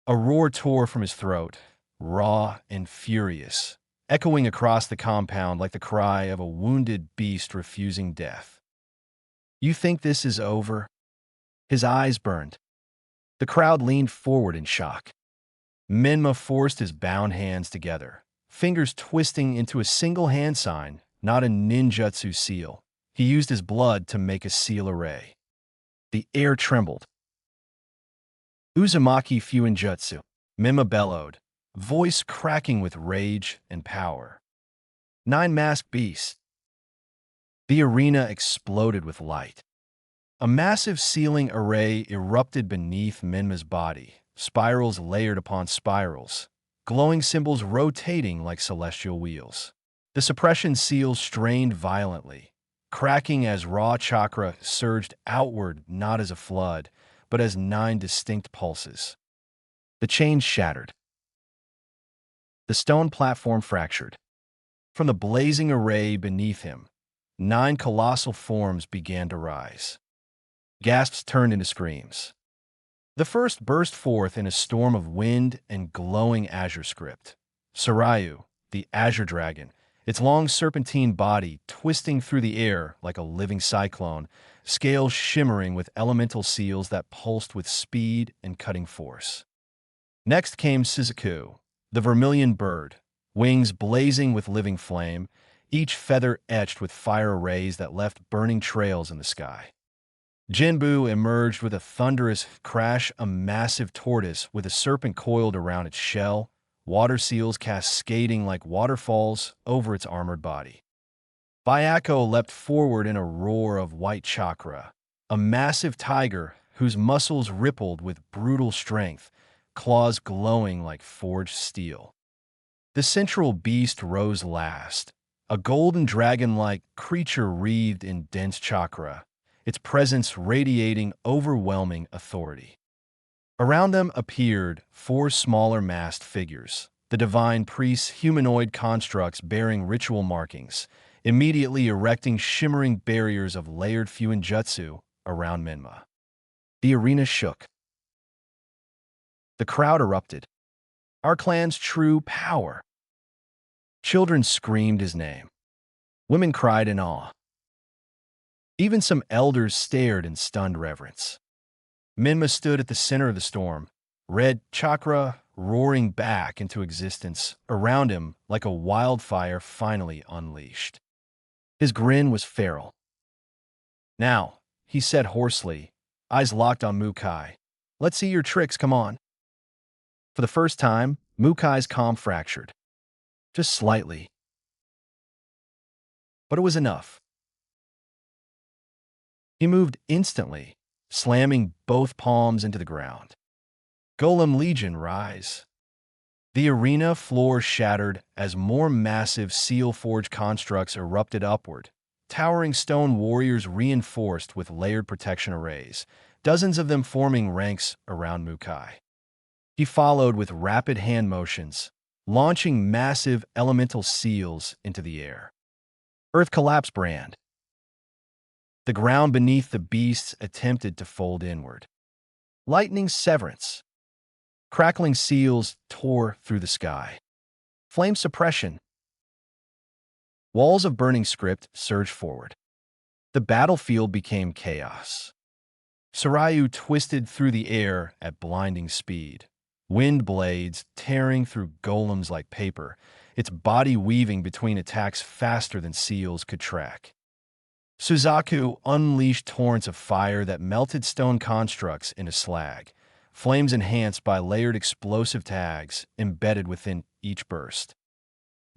A roar tore from his throat, raw and furious, echoing across the compound like the cry of a wounded beast refusing death. You think this is over? His eyes burned. The crowd leaned forward in shock. Minma forced his bound hands together, fingers twisting into a single hand sign, not a ninjutsu seal. He used his blood to make a seal array. The air trembled. Uzumaki Fuinjutsu, Minma bellowed, voice cracking with rage and power. 9 masked beasts. The arena exploded with light. A massive sealing array erupted beneath Minma's body, spirals layered upon spirals, glowing symbols rotating like celestial wheels. The suppression seals strained violently, cracking as raw chakra surged outward not as a flood, but as 9 distinct pulses. The chains shattered. The stone platform fractured. From the blazing array beneath him, 9 colossal forms began to rise. Gasps turned into screams. The first burst forth in a storm of wind and glowing azure script. Sarayu, the azure dragon, its long serpentine body twisting through the air like a living cyclone, scales shimmering with elemental seals that pulsed with speed and cutting force. Next came Shizuku, the vermilion bird, wings blazing with living flame, each feather etched with fire rays that left burning trails in the sky. Jinbu emerged with a thunderous crash, a massive tortoise with a serpent coiled around its shell, water seals cascading like waterfalls over its armored body. Byako leapt forward in a roar of white chakra, a massive tiger whose muscles rippled with brutal strength, claws glowing like forged steel. The central beast rose last, a golden dragon-like creature wreathed in dense chakra, its presence radiating overwhelming authority. Around them appeared 4 smaller masked figures, the divine priests, humanoid constructs bearing ritual markings, immediately erecting shimmering barriers of layered Fuinjutsu around Minma. The arena shook. The crowd erupted. Our clan's true power. Children screamed his name. Women cried in awe. Even some elders stared in stunned reverence. Minma stood at the center of the storm, red chakra roaring back into existence around him like a wildfire finally unleashed. His grin was feral. Now, he said hoarsely, eyes locked on Mukai. Let's see your tricks, come on. For the first time, Mukai's calm fractured. Just slightly. But it was enough. He moved instantly, slamming both palms into the ground. Golem Legion rise. The arena floor shattered as more massive seal-forged constructs erupted upward, towering stone warriors reinforced with layered protection arrays, dozens of them forming ranks around Mukai. He followed with rapid hand motions, launching massive elemental seals into the air. Earth Collapse brand. The ground beneath the beasts attempted to fold inward. Lightning severance. Crackling seals tore through the sky. Flame suppression. Walls of burning script surged forward. The battlefield became chaos. Sarayu twisted through the air at blinding speed, wind blades tearing through golems like paper, its body weaving between attacks faster than seals could track. Suzaku unleashed torrents of fire that melted stone constructs into slag, flames enhanced by layered explosive tags embedded within each burst.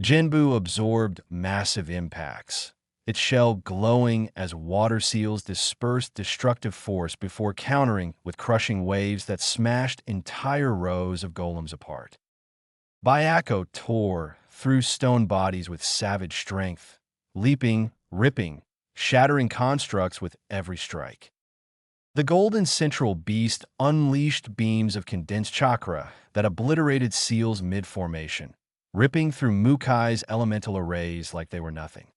Jinbu absorbed massive impacts, its shell glowing as water seals dispersed destructive force before countering with crushing waves that smashed entire rows of golems apart. Byako tore through stone bodies with savage strength, leaping, ripping, shattering constructs with every strike. The golden central beast unleashed beams of condensed chakra that obliterated seals mid-formation, ripping through Mukai's elemental arrays like they were nothing.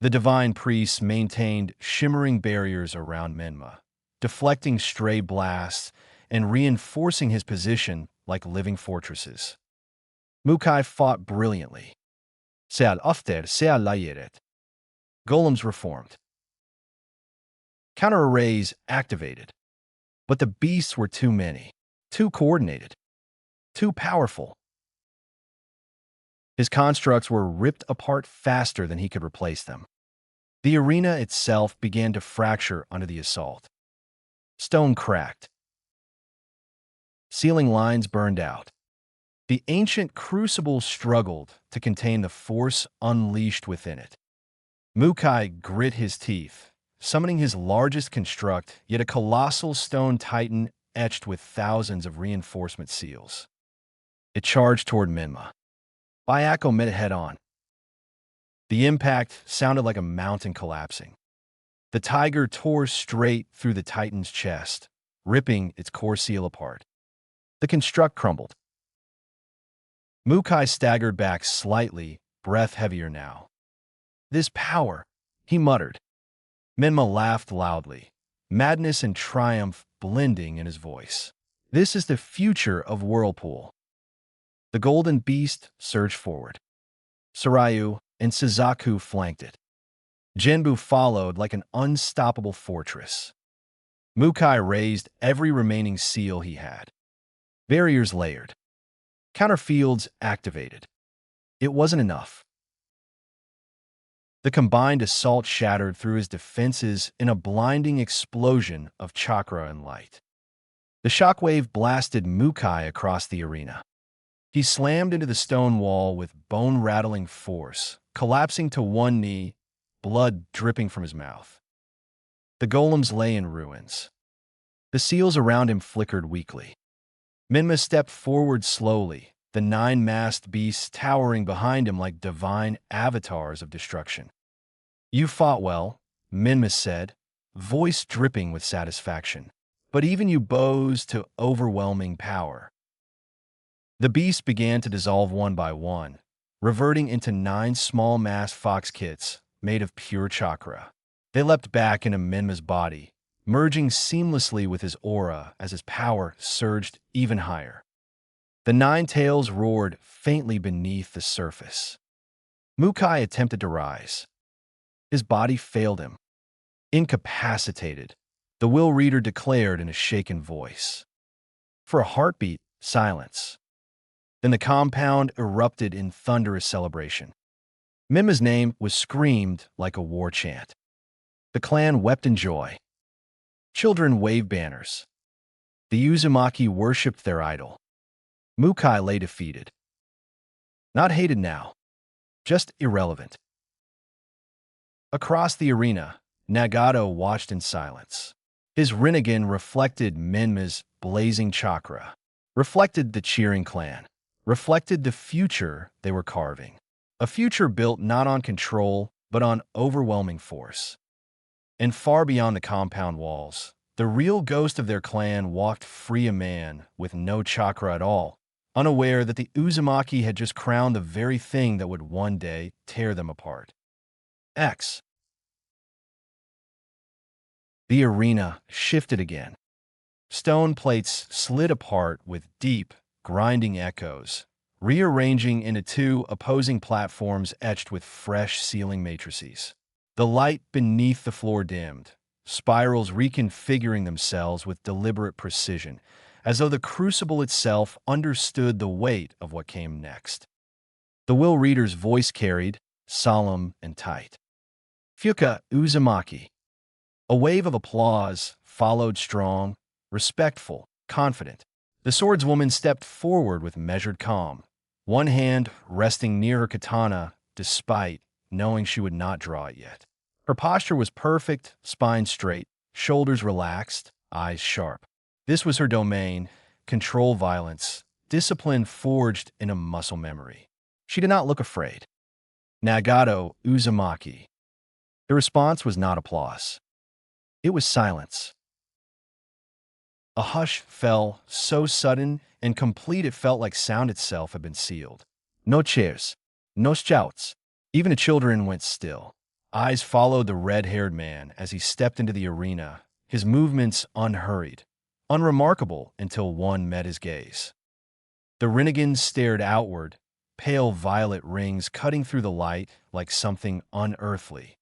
The divine priests maintained shimmering barriers around Menma, deflecting stray blasts and reinforcing his position like living fortresses. Mukai fought brilliantly. Seal after seal layeret. Golems reformed. Counter-arrays activated. But the beasts were too many, too coordinated, too powerful. His constructs were ripped apart faster than he could replace them. The arena itself began to fracture under the assault. Stone cracked. Ceiling lines burned out. The ancient crucible struggled to contain the force unleashed within it. Mukai grit his teeth, summoning his largest construct, yet a colossal stone titan etched with thousands of reinforcement seals. It charged toward Menma. Byako met it head-on. The impact sounded like a mountain collapsing. The tiger tore straight through the titan's chest, ripping its core seal apart. The construct crumbled. Mukai staggered back slightly, breath heavier now. This power, he muttered. Menma laughed loudly, madness and triumph blending in his voice. This is the future of Whirlpool. The golden beast surged forward. Sarayu and Suzaku flanked it. Jinbu followed like an unstoppable fortress. Mukai raised every remaining seal he had. Barriers layered. Counterfields activated. It wasn't enough. The combined assault shattered through his defenses in a blinding explosion of chakra and light. The shockwave blasted Mukai across the arena. He slammed into the stone wall with bone-rattling force, collapsing to one knee, blood dripping from his mouth. The golems lay in ruins. The seals around him flickered weakly. Menma stepped forward slowly, the 9-masked beasts towering behind him like divine avatars of destruction. You fought well, Menma said, voice dripping with satisfaction, but even you bows to overwhelming power. The beasts began to dissolve one by one, reverting into 9 small-mass fox kits made of pure chakra. They leapt back into Menma's body, merging seamlessly with his aura as his power surged even higher. The 9 tails roared faintly beneath the surface. Mukai attempted to rise. His body failed him. Incapacitated, the will reader declared in a shaken voice. For a heartbeat, silence. Then the compound erupted in thunderous celebration. Menma's name was screamed like a war chant. The clan wept in joy. Children waved banners. The Uzumaki worshipped their idol. Mukai lay defeated. Not hated now, just irrelevant. Across the arena, Nagato watched in silence. His Rinnegan reflected Menma's blazing chakra, reflected the cheering clan, reflected the future they were carving. A future built not on control, but on overwhelming force. And far beyond the compound walls, the real ghost of their clan walked free, a man with no chakra at all, unaware that the Uzumaki had just crowned the very thing that would one day tear them apart. X. The arena shifted again. Stone plates slid apart with deep, grinding echoes, rearranging into two opposing platforms etched with fresh ceiling matrices. The light beneath the floor dimmed, spirals reconfiguring themselves with deliberate precision, as though the crucible itself understood the weight of what came next. The Will Reader's voice carried, solemn and tight. Fuka Uzumaki. A wave of applause followed, strong, respectful, confident. The swordswoman stepped forward with measured calm, one hand resting near her katana despite knowing she would not draw it yet. Her posture was perfect, spine straight, shoulders relaxed, eyes sharp. This was her domain, control violence, discipline forged in a muscle memory. She did not look afraid. Nagato Uzumaki. The response was not applause. It was silence. A hush fell, so sudden and complete it felt like sound itself had been sealed. No chairs, no shouts. Even the children went still. Eyes followed the red-haired man as he stepped into the arena, his movements unhurried, unremarkable until one met his gaze. The Rinnegans stared outward, pale violet rings cutting through the light like something unearthly.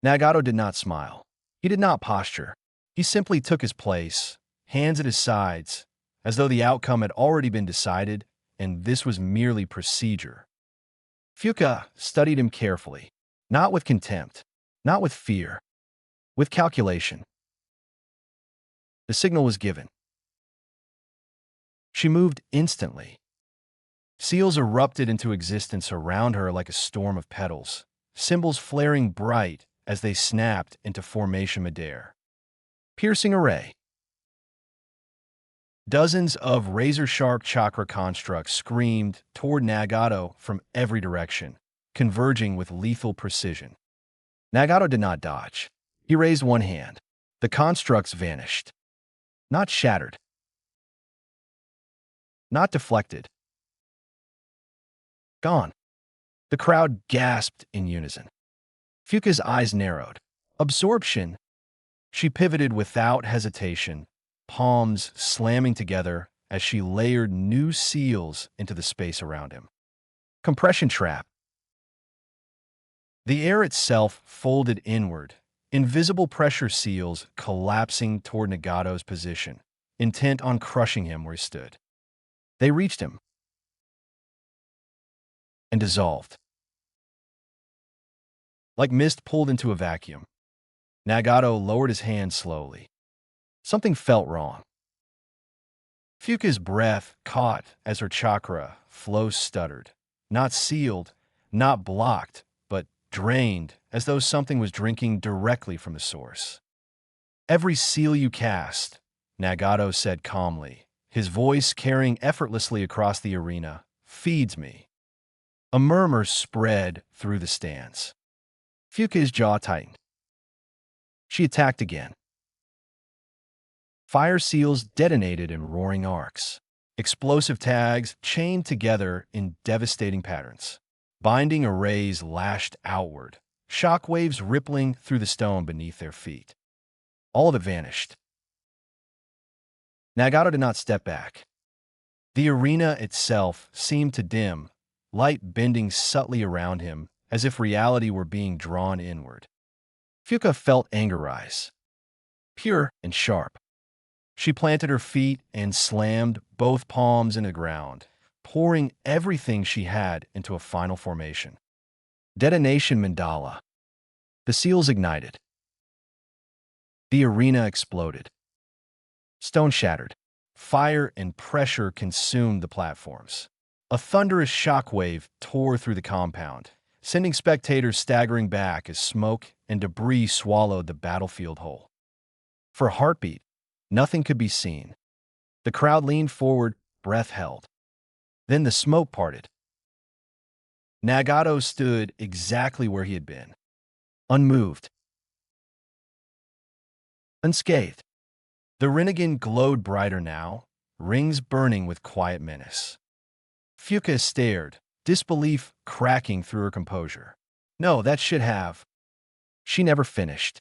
Nagato did not smile. He did not posture. He simply took his place, hands at his sides, as though the outcome had already been decided, and this was merely procedure. Fuka studied him carefully, not with contempt, not with fear, with calculation. The signal was given. She moved instantly. Seals erupted into existence around her like a storm of petals, symbols flaring bright as they snapped into formation midair. Piercing array. Dozens of razor-sharp chakra constructs screamed toward Nagato from every direction, converging with lethal precision. Nagato did not dodge. He raised one hand. The constructs vanished. Not shattered. Not deflected. Gone. The crowd gasped in unison. Fuka's eyes narrowed. Absorption. She pivoted without hesitation, palms slamming together as she layered new seals into the space around him. Compression trap. The air itself folded inward, invisible pressure seals collapsing toward Nagato's position, intent on crushing him where he stood. They reached him and dissolved. Like mist pulled into a vacuum, Nagato lowered his hand slowly. Something felt wrong. Fuka's breath caught as her chakra flow stuttered, not sealed, not blocked, but drained as though something was drinking directly from the source. Every seal you cast, Nagato said calmly, his voice carrying effortlessly across the arena, feeds me. A murmur spread through the stands. Fuka's jaw tightened. She attacked again. Fire seals detonated in roaring arcs. Explosive tags chained together in devastating patterns. Binding arrays lashed outward, shockwaves rippling through the stone beneath their feet. All of it vanished. Nagato did not step back. The arena itself seemed to dim, light bending subtly around him as if reality were being drawn inward. Fuka felt anger rise, pure and sharp. She planted her feet and slammed both palms into the ground, pouring everything she had into a final formation. Detonation mandala. The seals ignited. The arena exploded. Stone shattered. Fire and pressure consumed the platforms. A thunderous shockwave tore through the compound, sending spectators staggering back as smoke and debris swallowed the battlefield whole. For a heartbeat, nothing could be seen. The crowd leaned forward, breath held. Then the smoke parted. Nagato stood exactly where he had been, unmoved, unscathed. The Rinnegan glowed brighter now, rings burning with quiet menace. Fuka stared, disbelief cracking through her composure. No, that should have. She never finished.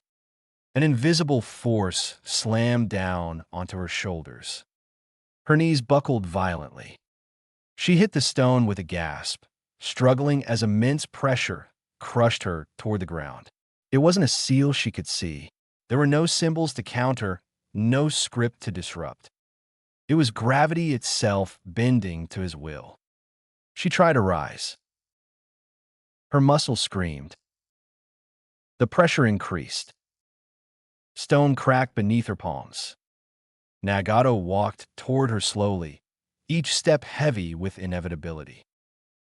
An invisible force slammed down onto her shoulders. Her knees buckled violently. She hit the stone with a gasp, struggling as immense pressure crushed her toward the ground. It wasn't a seal she could see. There were no symbols to counter, no script to disrupt. It was gravity itself bending to his will. She tried to rise. Her muscles screamed. The pressure increased. Stone cracked beneath her palms. Nagato walked toward her slowly, each step heavy with inevitability.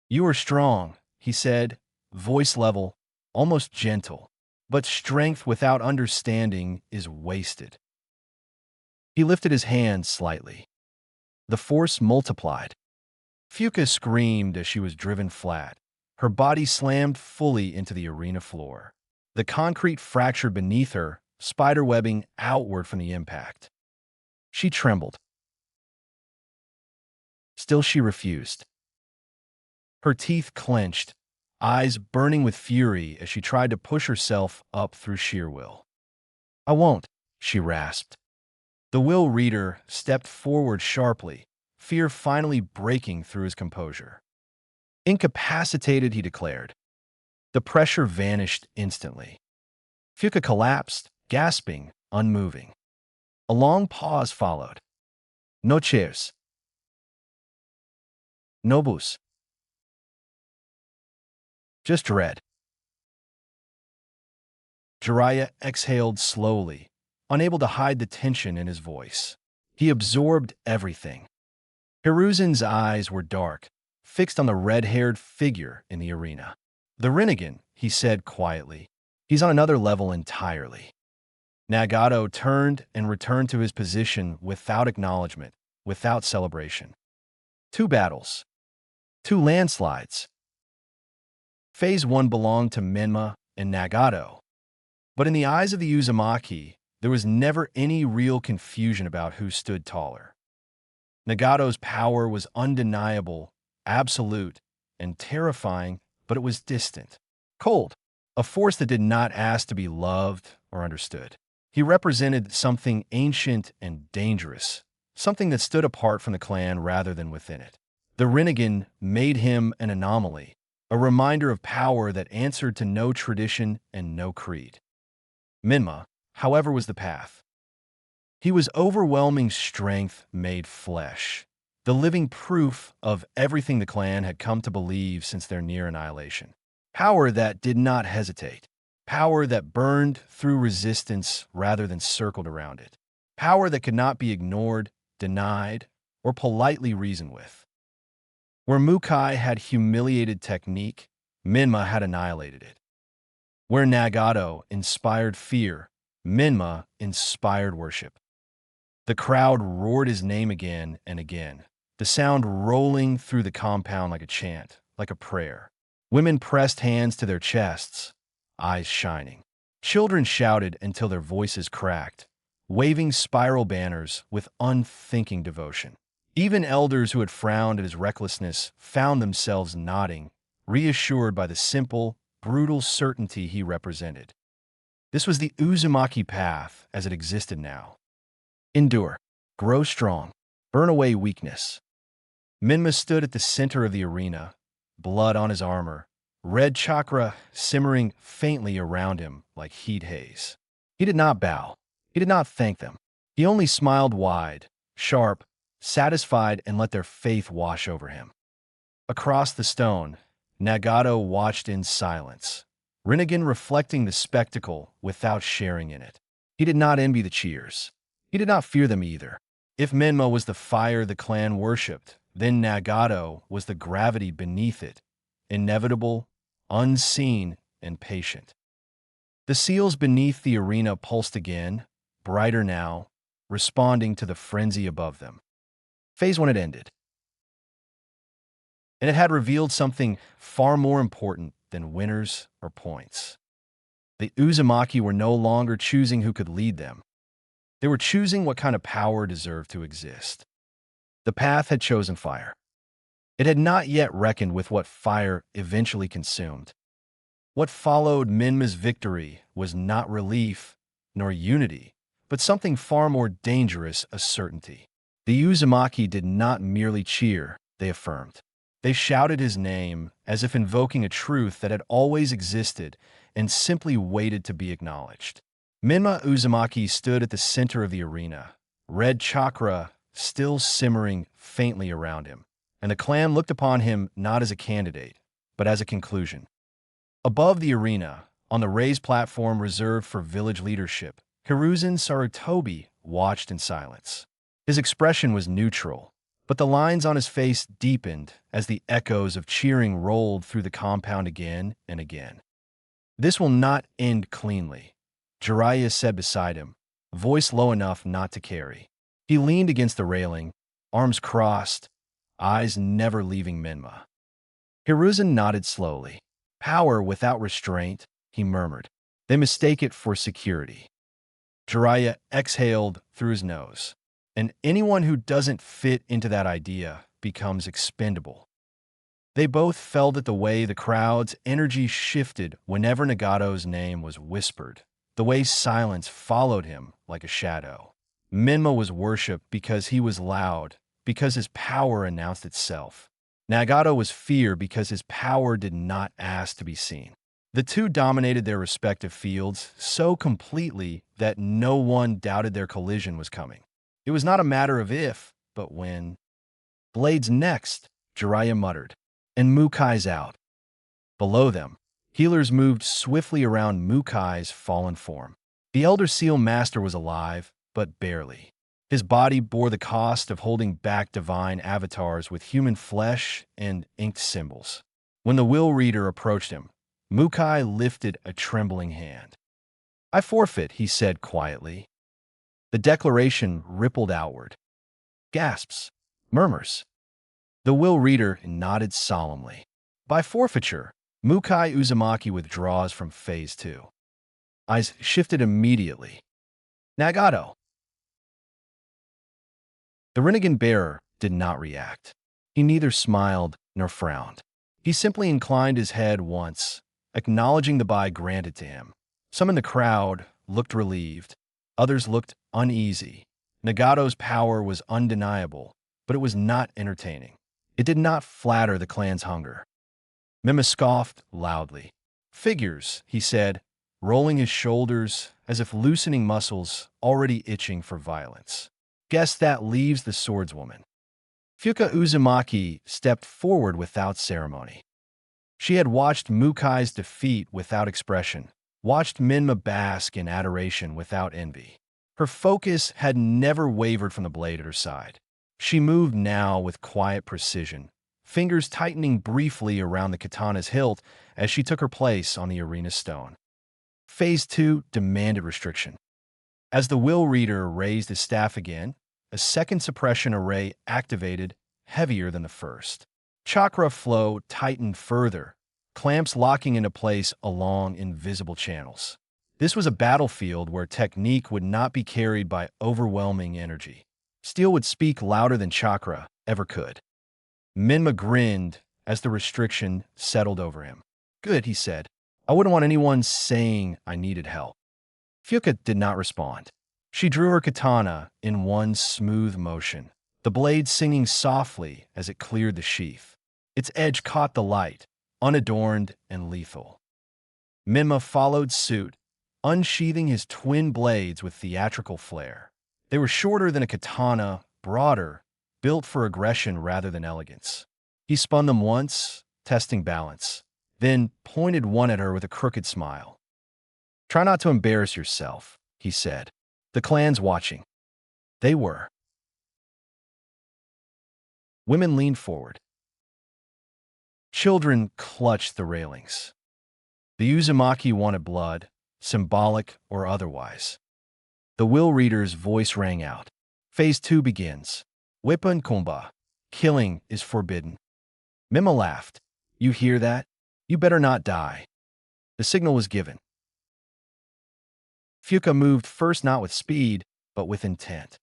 "You are strong," he said, voice level, almost gentle. "But strength without understanding is wasted." He lifted his hand slightly. The force multiplied. Fuka screamed as she was driven flat. Her body slammed fully into the arena floor. The concrete fractured beneath her, spiderwebbing outward from the impact. She trembled. Still she refused. Her teeth clenched, eyes burning with fury as she tried to push herself up through sheer will. "I won't," she rasped. The will reader stepped forward sharply, fear finally breaking through his composure. "Incapacitated," he declared. The pressure vanished instantly. Fuka collapsed, gasping, unmoving. A long pause followed. "No chairs. No bus. Just dread." Jiraiya exhaled slowly, unable to hide the tension in his voice. He absorbed everything. Hiruzen's eyes were dark, fixed on the red-haired figure in the arena. "The Rinnegan," he said quietly. "He's on another level entirely." Nagato turned and returned to his position without acknowledgement, without celebration. 2 battles. 2 landslides. Phase 1 belonged to Menma and Nagato. But in the eyes of the Uzumaki, there was never any real confusion about who stood taller. Nagato's power was undeniable, absolute, and terrifying, but it was distant, cold, a force that did not ask to be loved or understood. He represented something ancient and dangerous, something that stood apart from the clan rather than within it. The Rinnegan made him an anomaly, a reminder of power that answered to no tradition and no creed. Menma, however, was the path. He was overwhelming strength made flesh, the living proof of everything the clan had come to believe since their near annihilation. Power that did not hesitate. Power that burned through resistance rather than circled around it. Power that could not be ignored, denied, or politely reasoned with. Where Mukai had humiliated technique, Menma had annihilated it. Where Nagato inspired fear, Menma inspired worship. The crowd roared his name again and again, the sound rolling through the compound like a chant, like a prayer. Women pressed hands to their chests, eyes shining. Children shouted until their voices cracked, waving spiral banners with unthinking devotion. Even elders who had frowned at his recklessness found themselves nodding, reassured by the simple, brutal certainty he represented. This was the Uzumaki path as it existed now. Endure, grow strong, burn away weakness. Menma stood at the center of the arena, blood on his armor, red chakra simmering faintly around him like heat haze. He did not bow. He did not thank them. He only smiled wide, sharp, satisfied, and let their faith wash over him. Across the stone, Nagato watched in silence, Rinnegan reflecting the spectacle without sharing in it. He did not envy the cheers. He did not fear them either. If Menma was the fire the clan worshipped, then Nagato was the gravity beneath it, inevitable, unseen, and patient. The seals beneath the arena pulsed again, brighter now, responding to the frenzy above them. Phase 1 had ended, and it had revealed something far more important than winners or points. The Uzumaki were no longer choosing who could lead them. They were choosing what kind of power deserved to exist. The path had chosen fire. It had not yet reckoned with what fire eventually consumed. What followed Minma's victory was not relief nor unity, but something far more dangerous, a certainty. The Uzumaki did not merely cheer, they affirmed. They shouted his name as if invoking a truth that had always existed and simply waited to be acknowledged. Minma Uzumaki stood at the center of the arena, red chakra still simmering faintly around him, and the clan looked upon him not as a candidate, but as a conclusion. Above the arena, on the raised platform reserved for village leadership, Hiruzen Sarutobi watched in silence. His expression was neutral, but the lines on his face deepened as the echoes of cheering rolled through the compound again and again. "This will not end cleanly," Jiraiya said beside him, voice low enough not to carry. He leaned against the railing, arms crossed, eyes never leaving Minma. Hiruzen nodded slowly. "Power without restraint," he murmured. "They mistake it for security." Jiraiya exhaled through his nose. "And anyone who doesn't fit into that idea becomes expendable." They both felt it the way the crowd's energy shifted whenever Nagato's name was whispered, the way silence followed him like a shadow. Minma was worshipped because he was loud, because his power announced itself. Nagato was feared because his power did not ask to be seen. The two dominated their respective fields so completely that no one doubted their collision was coming. It was not a matter of if, but when. "Blades next," Jiraiya muttered, "and Mukai's out." Below them, healers moved swiftly around Mukai's fallen form. The Elder Seal Master was alive, but barely. His body bore the cost of holding back divine avatars with human flesh and inked symbols. When the Will Reader approached him, Mukai lifted a trembling hand. "I forfeit," he said quietly. The declaration rippled outward. Gasps, murmurs. The Will Reader nodded solemnly. By forfeiture, Mukai Uzumaki withdraws from Phase 2. Eyes shifted immediately. "Nagato." The Rinnegan bearer did not react. He neither smiled nor frowned. He simply inclined his head once, acknowledging the buy granted to him. Some in the crowd looked relieved. Others looked uneasy. Nagato's power was undeniable, but it was not entertaining. It did not flatter the clan's hunger. Mima scoffed loudly. "Figures," he said, rolling his shoulders as if loosening muscles already itching for violence. "Guess that leaves the swordswoman." Fuka Uzumaki stepped forward without ceremony. She had watched Mukai's defeat without expression, watched Minma bask in adoration without envy. Her focus had never wavered from the blade at her side. She moved now with quiet precision, fingers tightening briefly around the katana's hilt as she took her place on the arena stone. Phase 2 demanded restriction. As the Will Reader raised his staff again, a second suppression array activated, heavier than the first. Chakra flow tightened further, clamps locking into place along invisible channels. This was a battlefield where technique would not be carried by overwhelming energy. Steel would speak louder than chakra ever could. Minma grinned as the restriction settled over him. "Good," he said. "I wouldn't want anyone saying I needed help." Fuka did not respond. She drew her katana in one smooth motion, the blade singing softly as it cleared the sheath. Its edge caught the light, unadorned and lethal. Minma followed suit, unsheathing his twin blades with theatrical flair. They were shorter than a katana, broader, built for aggression rather than elegance. He spun them once, testing balance, then pointed one at her with a crooked smile. "Try not to embarrass yourself," he said. The clan's watching. They were. Women leaned forward. Children clutched the railings. The Uzumaki wanted blood, symbolic or otherwise. The will reader's voice rang out. Phase 2 begins. Weapon comba. Killing is forbidden. Mima laughed. You hear that? You better not die. The signal was given. Fuka moved first not with speed, but with intent.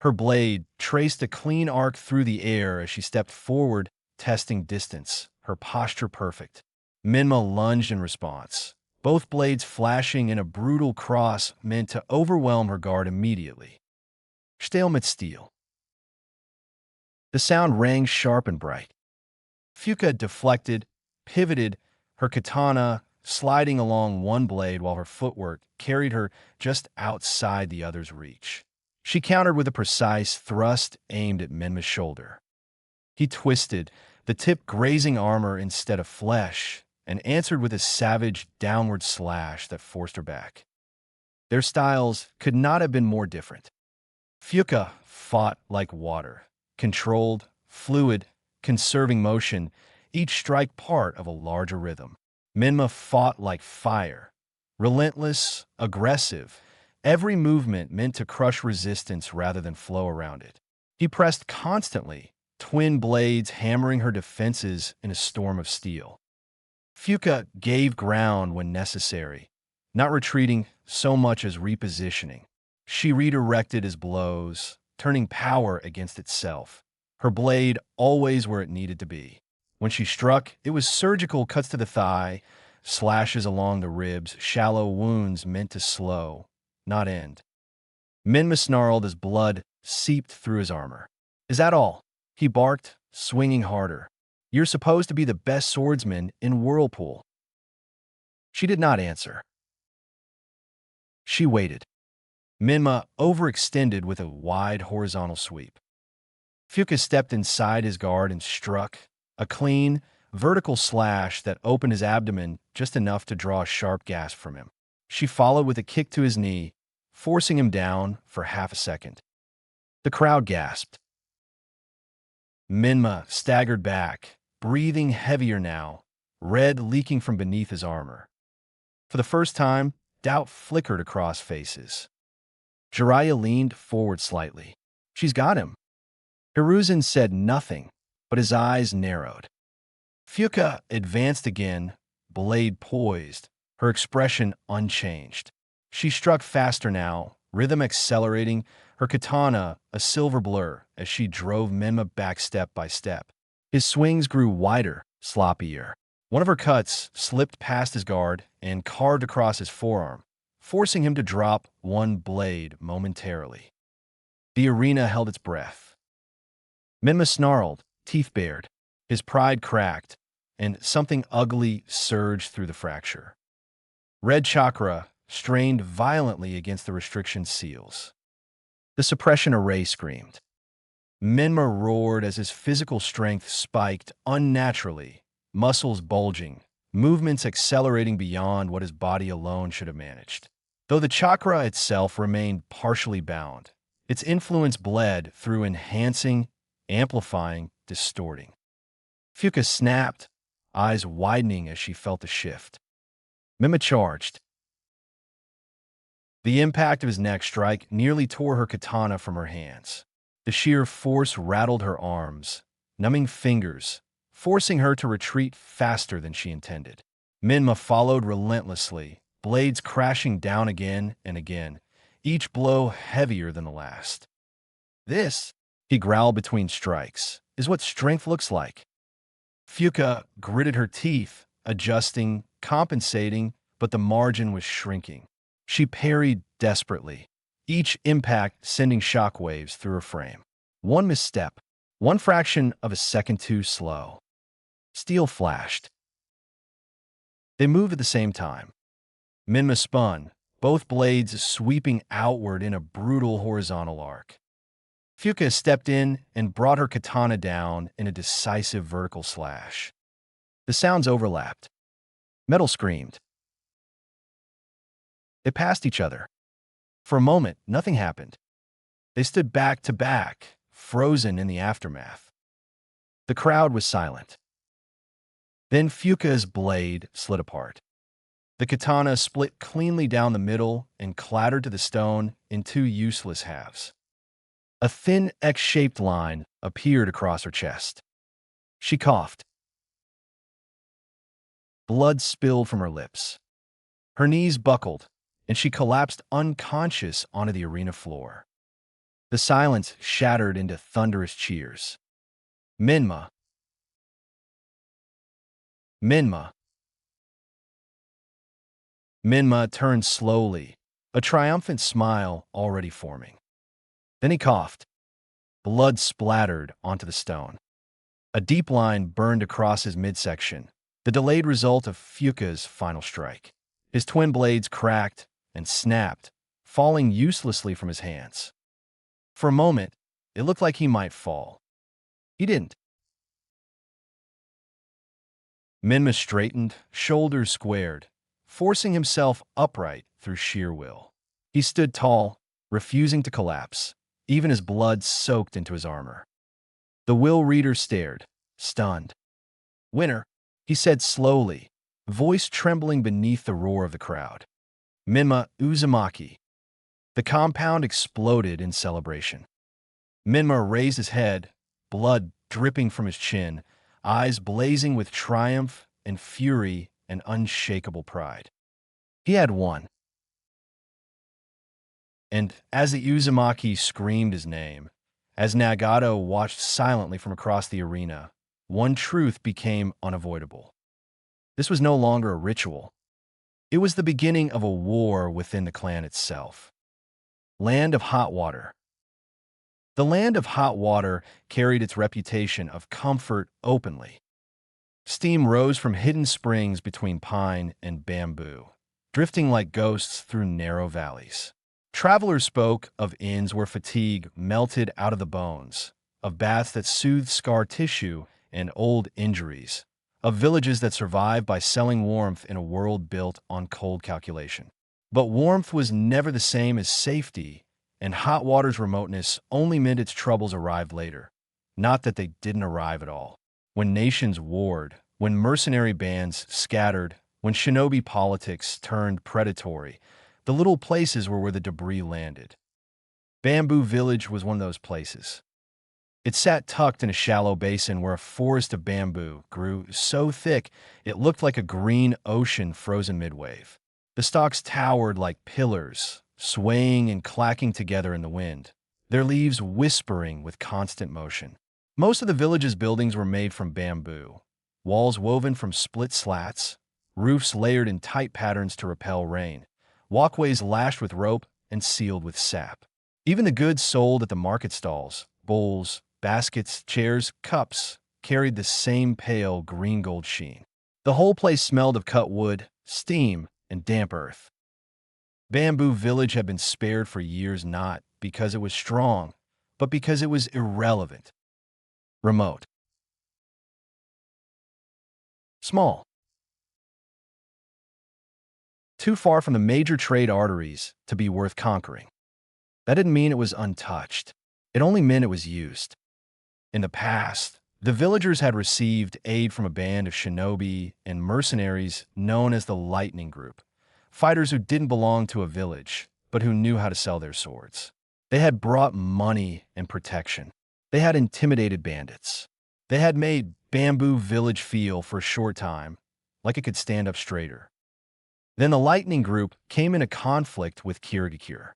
Her blade traced a clean arc through the air as she stepped forward, testing distance, her posture perfect. Minma lunged in response, both blades flashing in a brutal cross meant to overwhelm her guard immediately. Steel met steel. The sound rang sharp and bright. Fuka deflected, pivoted, her katana sliding along one blade while her footwork carried her just outside the other's reach. She countered with a precise thrust aimed at Minma's shoulder. He twisted, the tip grazing armor instead of flesh, and answered with a savage downward slash that forced her back. Their styles could not have been more different. Fuka fought like water, controlled, fluid, conserving motion, each strike part of a larger rhythm. Minma fought like fire, relentless, aggressive, every movement meant to crush resistance rather than flow around it. He pressed constantly, twin blades hammering her defenses in a storm of steel. Fuka gave ground when necessary, not retreating so much as repositioning. She redirected his blows, turning power against itself, her blade always where it needed to be. When she struck, it was surgical cuts to the thigh, slashes along the ribs, shallow wounds meant to slow, not end. Minma snarled as blood seeped through his armor. Is that all? He barked, swinging harder. You're supposed to be the best swordsman in Whirlpool. She did not answer. She waited. Minma overextended with a wide horizontal sweep. Fuka stepped inside his guard and struck, a clean, vertical slash that opened his abdomen just enough to draw a sharp gasp from him. She followed with a kick to his knee, forcing him down for half a second. The crowd gasped. Minma staggered back, breathing heavier now, red leaking from beneath his armor. For the first time, doubt flickered across faces. Jiraiya leaned forward slightly. She's got him. Hiruzen said nothing, but his eyes narrowed. Fuka advanced again, blade poised, her expression unchanged. She struck faster now, rhythm accelerating, her katana a silver blur as she drove Minma back step by step. His swings grew wider, sloppier. One of her cuts slipped past his guard and carved across his forearm, forcing him to drop one blade momentarily. The arena held its breath. Minma snarled, teeth bared. His pride cracked, and something ugly surged through the fracture. Red chakra strained violently against the restriction seals. The suppression array screamed. Minma roared as his physical strength spiked unnaturally, muscles bulging, movements accelerating beyond what his body alone should have managed. Though the chakra itself remained partially bound, its influence bled through enhancing, amplifying, distorting. Fuka snapped, eyes widening as she felt the shift. Minma charged. The impact of his next strike nearly tore her katana from her hands. The sheer force rattled her arms, numbing fingers, forcing her to retreat faster than she intended. Minma followed relentlessly, blades crashing down again and again, each blow heavier than the last. This, he growled between strikes, is what strength looks like. Fuka gritted her teeth, adjusting, compensating, but the margin was shrinking. She parried desperately, each impact sending shockwaves through her frame. One misstep, one fraction of a second too slow. Steel flashed. They moved at the same time. Minma spun, both blades sweeping outward in a brutal horizontal arc. Fuka stepped in and brought her katana down in a decisive vertical slash. The sounds overlapped. Metal screamed. They passed each other. For a moment, nothing happened. They stood back to back, frozen in the aftermath. The crowd was silent. Then Fuka's blade slid apart. The katana split cleanly down the middle and clattered to the stone in two useless halves. A thin X-shaped line appeared across her chest. She coughed. Blood spilled from her lips. Her knees buckled, and she collapsed unconscious onto the arena floor. The silence shattered into thunderous cheers. Minma! Minma! Minma turned slowly, a triumphant smile already forming. Then he coughed. Blood splattered onto the stone. A deep line burned across his midsection, the delayed result of Fuka's final strike. His twin blades cracked and snapped, falling uselessly from his hands. For a moment, it looked like he might fall. He didn't. Minma straightened, shoulders squared, forcing himself upright through sheer will. He stood tall, refusing to collapse, even as blood soaked into his armor. The will reader stared, stunned. "Winner," he said slowly, voice trembling beneath the roar of the crowd. "Minma Uzumaki." The compound exploded in celebration. Minma raised his head, blood dripping from his chin, eyes blazing with triumph and fury and unshakable pride. He had won. And as the Uzumaki screamed his name, as Nagato watched silently from across the arena, one truth became unavoidable. This was no longer a ritual. It was the beginning of a war within the clan itself. Land of Hot Water. The Land of Hot Water carried its reputation of comfort openly. Steam rose from hidden springs between pine and bamboo, drifting like ghosts through narrow valleys. Travelers spoke of inns where fatigue melted out of the bones, of baths that soothed scar tissue and old injuries, of villages that survived by selling warmth in a world built on cold calculation. But warmth was never the same as safety, and Hot Water's remoteness only meant its troubles arrived later, not that they didn't arrive at all. When nations warred, when mercenary bands scattered, when shinobi politics turned predatory, the little places were where the debris landed. Bamboo Village was one of those places. It sat tucked in a shallow basin where a forest of bamboo grew so thick it looked like a green ocean frozen midwave. The stalks towered like pillars, swaying and clacking together in the wind, their leaves whispering with constant motion. Most of the village's buildings were made from bamboo, walls woven from split slats, roofs layered in tight patterns to repel rain, walkways lashed with rope and sealed with sap. Even the goods sold at the market stalls, bowls, baskets, chairs, cups, carried the same pale green-gold sheen. The whole place smelled of cut wood, steam, and damp earth. Bamboo Village had been spared for years not because it was strong, but because it was irrelevant. Remote. Small. Too far from the major trade arteries to be worth conquering. That didn't mean it was untouched. It only meant it was used. In the past, the villagers had received aid from a band of shinobi and mercenaries known as the Lightning Group, fighters who didn't belong to a village, but who knew how to sell their swords. They had brought money and protection. They had intimidated bandits. They had made Bamboo Village feel for a short time like it could stand up straighter. Then the Lightning Group came into conflict with Kirigakure.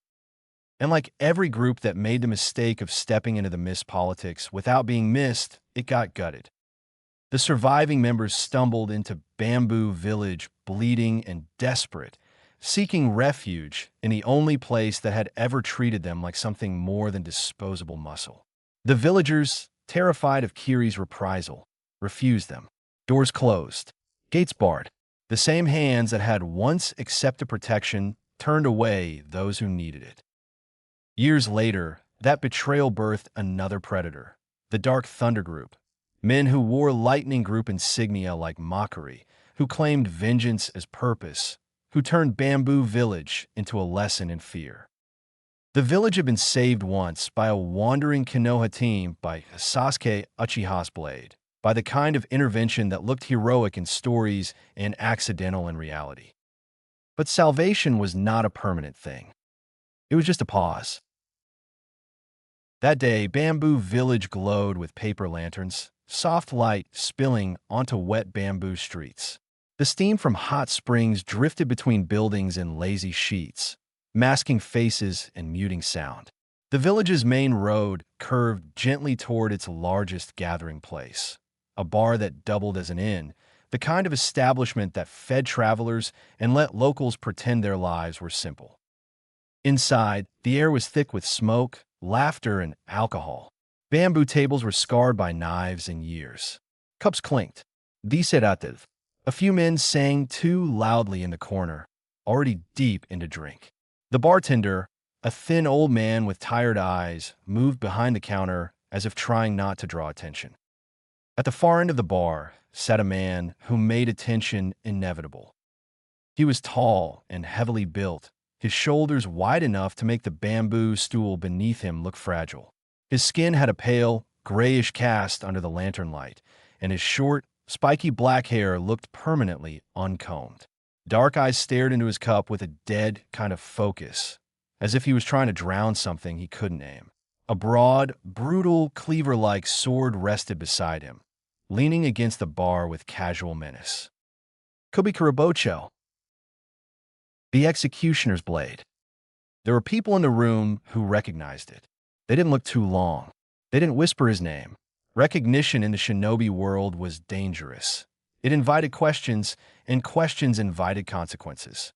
And like every group that made the mistake of stepping into the mist politics without being missed, it got gutted. The surviving members stumbled into Bamboo Village bleeding and desperate, seeking refuge in the only place that had ever treated them like something more than disposable muscle. The villagers, terrified of Kiri's reprisal, refused them. Doors closed, gates barred. The same hands that had once accepted protection turned away those who needed it. Years later, that betrayal birthed another predator, the Dark Thunder Group, men who wore Lightning Group insignia like mockery, who claimed vengeance as purpose, who turned Bamboo Village into a lesson in fear. The village had been saved once by a wandering Konoha team by Sasuke Uchiha's blade, by the kind of intervention that looked heroic in stories and accidental in reality. But salvation was not a permanent thing. It was just a pause. That day, Bamboo Village glowed with paper lanterns, soft light spilling onto wet bamboo streets. The steam from hot springs drifted between buildings in lazy sheets, masking faces and muting sound. The village's main road curved gently toward its largest gathering place, a bar that doubled as an inn, the kind of establishment that fed travelers and let locals pretend their lives were simple. Inside, the air was thick with smoke, laughter, and alcohol. Bamboo tables were scarred by knives and years. Cups clinked. Deserative. A few men sang too loudly in the corner, already deep into drink. The bartender, a thin old man with tired eyes, moved behind the counter as if trying not to draw attention. At the far end of the bar sat a man who made attention inevitable. He was tall and heavily built, his shoulders wide enough to make the bamboo stool beneath him look fragile. His skin had a pale, grayish cast under the lantern light, and his short, spiky black hair looked permanently uncombed. Dark eyes stared into his cup with a dead kind of focus, as if he was trying to drown something he couldn't name. A broad, brutal, cleaver-like sword rested beside him, leaning against the bar with casual menace. Kobe Karabocho, the executioner's blade. There were people in the room who recognized it. They didn't look too long. They didn't whisper his name. Recognition in the shinobi world was dangerous. It invited questions, and questions invited consequences.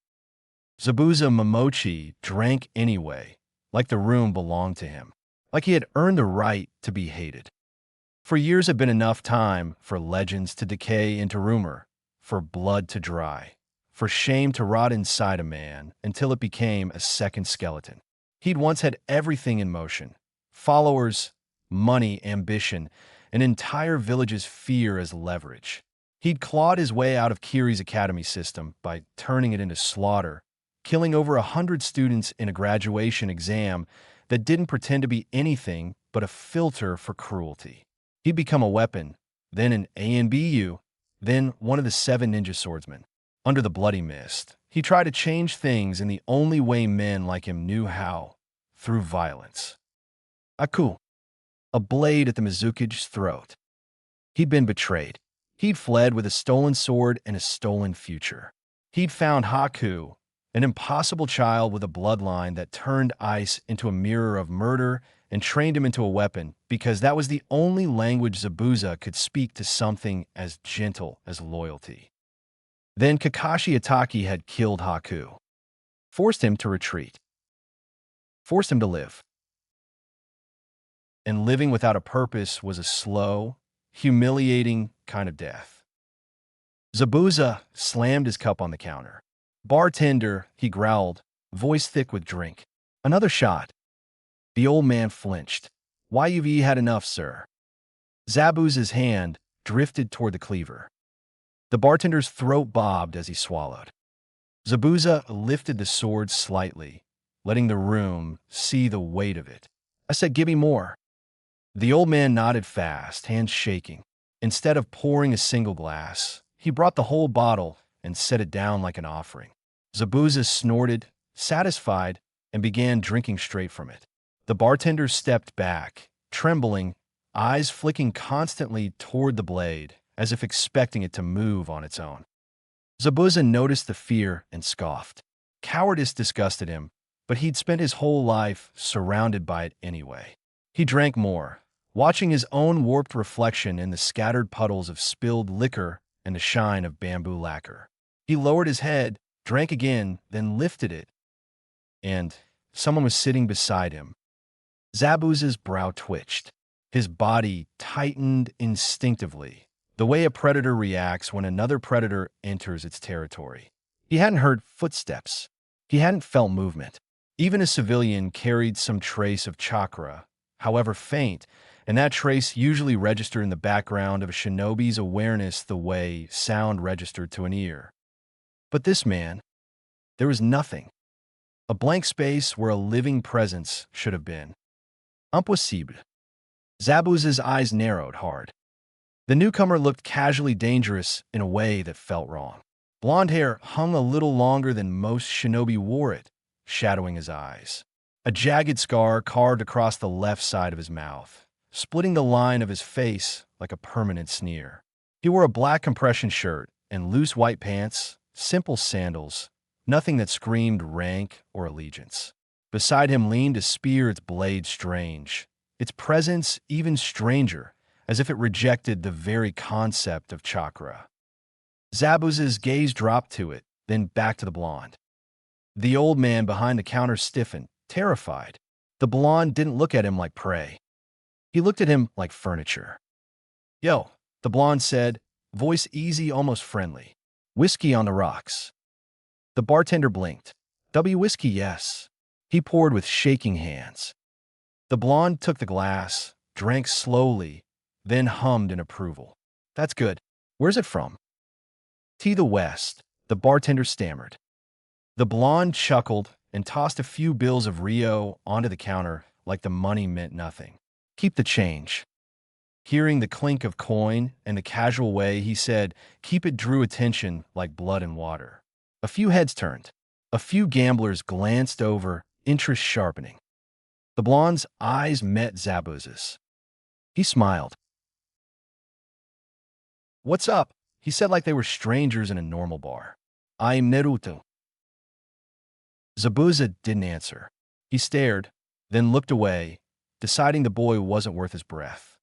Zabuza Momochi drank anyway, like the room belonged to him, like he had earned the right to be hated. For years had been enough time for legends to decay into rumor, for blood to dry, for shame to rot inside a man until it became a second skeleton. He'd once had everything in motion: followers, money, ambition, an entire village's fear as leverage. He'd clawed his way out of Kiri's academy system by turning it into slaughter, killing over 100 students in a graduation exam that didn't pretend to be anything but a filter for cruelty. He'd become a weapon, then an ANBU, then one of the 7 ninja swordsmen. Under the bloody mist, he tried to change things in the only way men like him knew how, through violence. Aku, a blade at the Mizuki's throat. He'd been betrayed. He'd fled with a stolen sword and a stolen future. He'd found Haku, an impossible child with a bloodline that turned ice into a mirror of murder and trained him into a weapon because that was the only language Zabuza could speak to something as gentle as loyalty. Then Kakashi Ataki had killed Haku, forced him to retreat, forced him to live. And living without a purpose was a slow, humiliating kind of death. Zabuza slammed his cup on the counter. Bartender, he growled, voice thick with drink. Another shot. The old man flinched. You've had enough, sir. Zabuza's hand drifted toward the cleaver. The bartender's throat bobbed as he swallowed. Zabuza lifted the sword slightly, letting the room see the weight of it. I said, give me more. The old man nodded fast, hands shaking. Instead of pouring a single glass, he brought the whole bottle and set it down like an offering. Zabuza snorted, satisfied, and began drinking straight from it. The bartender stepped back, trembling, eyes flicking constantly toward the blade, as if expecting it to move on its own. Zabuza noticed the fear and scoffed. Cowardice disgusted him, but he'd spent his whole life surrounded by it anyway. He drank more, watching his own warped reflection in the scattered puddles of spilled liquor and the shine of bamboo lacquer. He lowered his head, drank again, then lifted it, and someone was sitting beside him. Zabuza's brow twitched. His body tightened instinctively, the way a predator reacts when another predator enters its territory. He hadn't heard footsteps. He hadn't felt movement. Even a civilian carried some trace of chakra, however faint, and that trace usually registered in the background of a shinobi's awareness the way sound registered to an ear. But this man, there was nothing. a blank space where a living presence should have been. Impossible. Zabuza's eyes narrowed hard. The newcomer looked casually dangerous in a way that felt wrong. Blonde hair hung a little longer than most shinobi wore it, shadowing his eyes. A jagged scar carved across the left side of his mouth, splitting the line of his face like a permanent sneer. He wore a black compression shirt and loose white pants, simple sandals, nothing that screamed rank or allegiance. Beside him leaned a spear, its blade strange, its presence even stranger, as if it rejected the very concept of chakra. Zabuza's gaze dropped to it, then back to the blonde. The old man behind the counter stiffened, terrified. The blonde didn't look at him like prey. He looked at him like furniture. "Yo," the blonde said, voice easy, almost friendly. "Whiskey on the rocks." The bartender blinked. "W whiskey, yes." He poured with shaking hands. The blonde took the glass, drank slowly, then hummed in approval. "That's good. Where's it from?" "Tea the West," the bartender stammered. The blonde chuckled and tossed a few bills of Rio onto the counter like the money meant nothing. "Keep the change." Hearing the clink of coin and the casual way he said, "Keep it," drew attention like blood and water. A few heads turned. A few gamblers glanced over, interest sharpening. The blonde's eyes met Zabuza's. He smiled. "What's up?" he said like they were strangers in a normal bar. "I'm Naruto." Zabuza didn't answer. He stared, then looked away, deciding the boy wasn't worth his breath.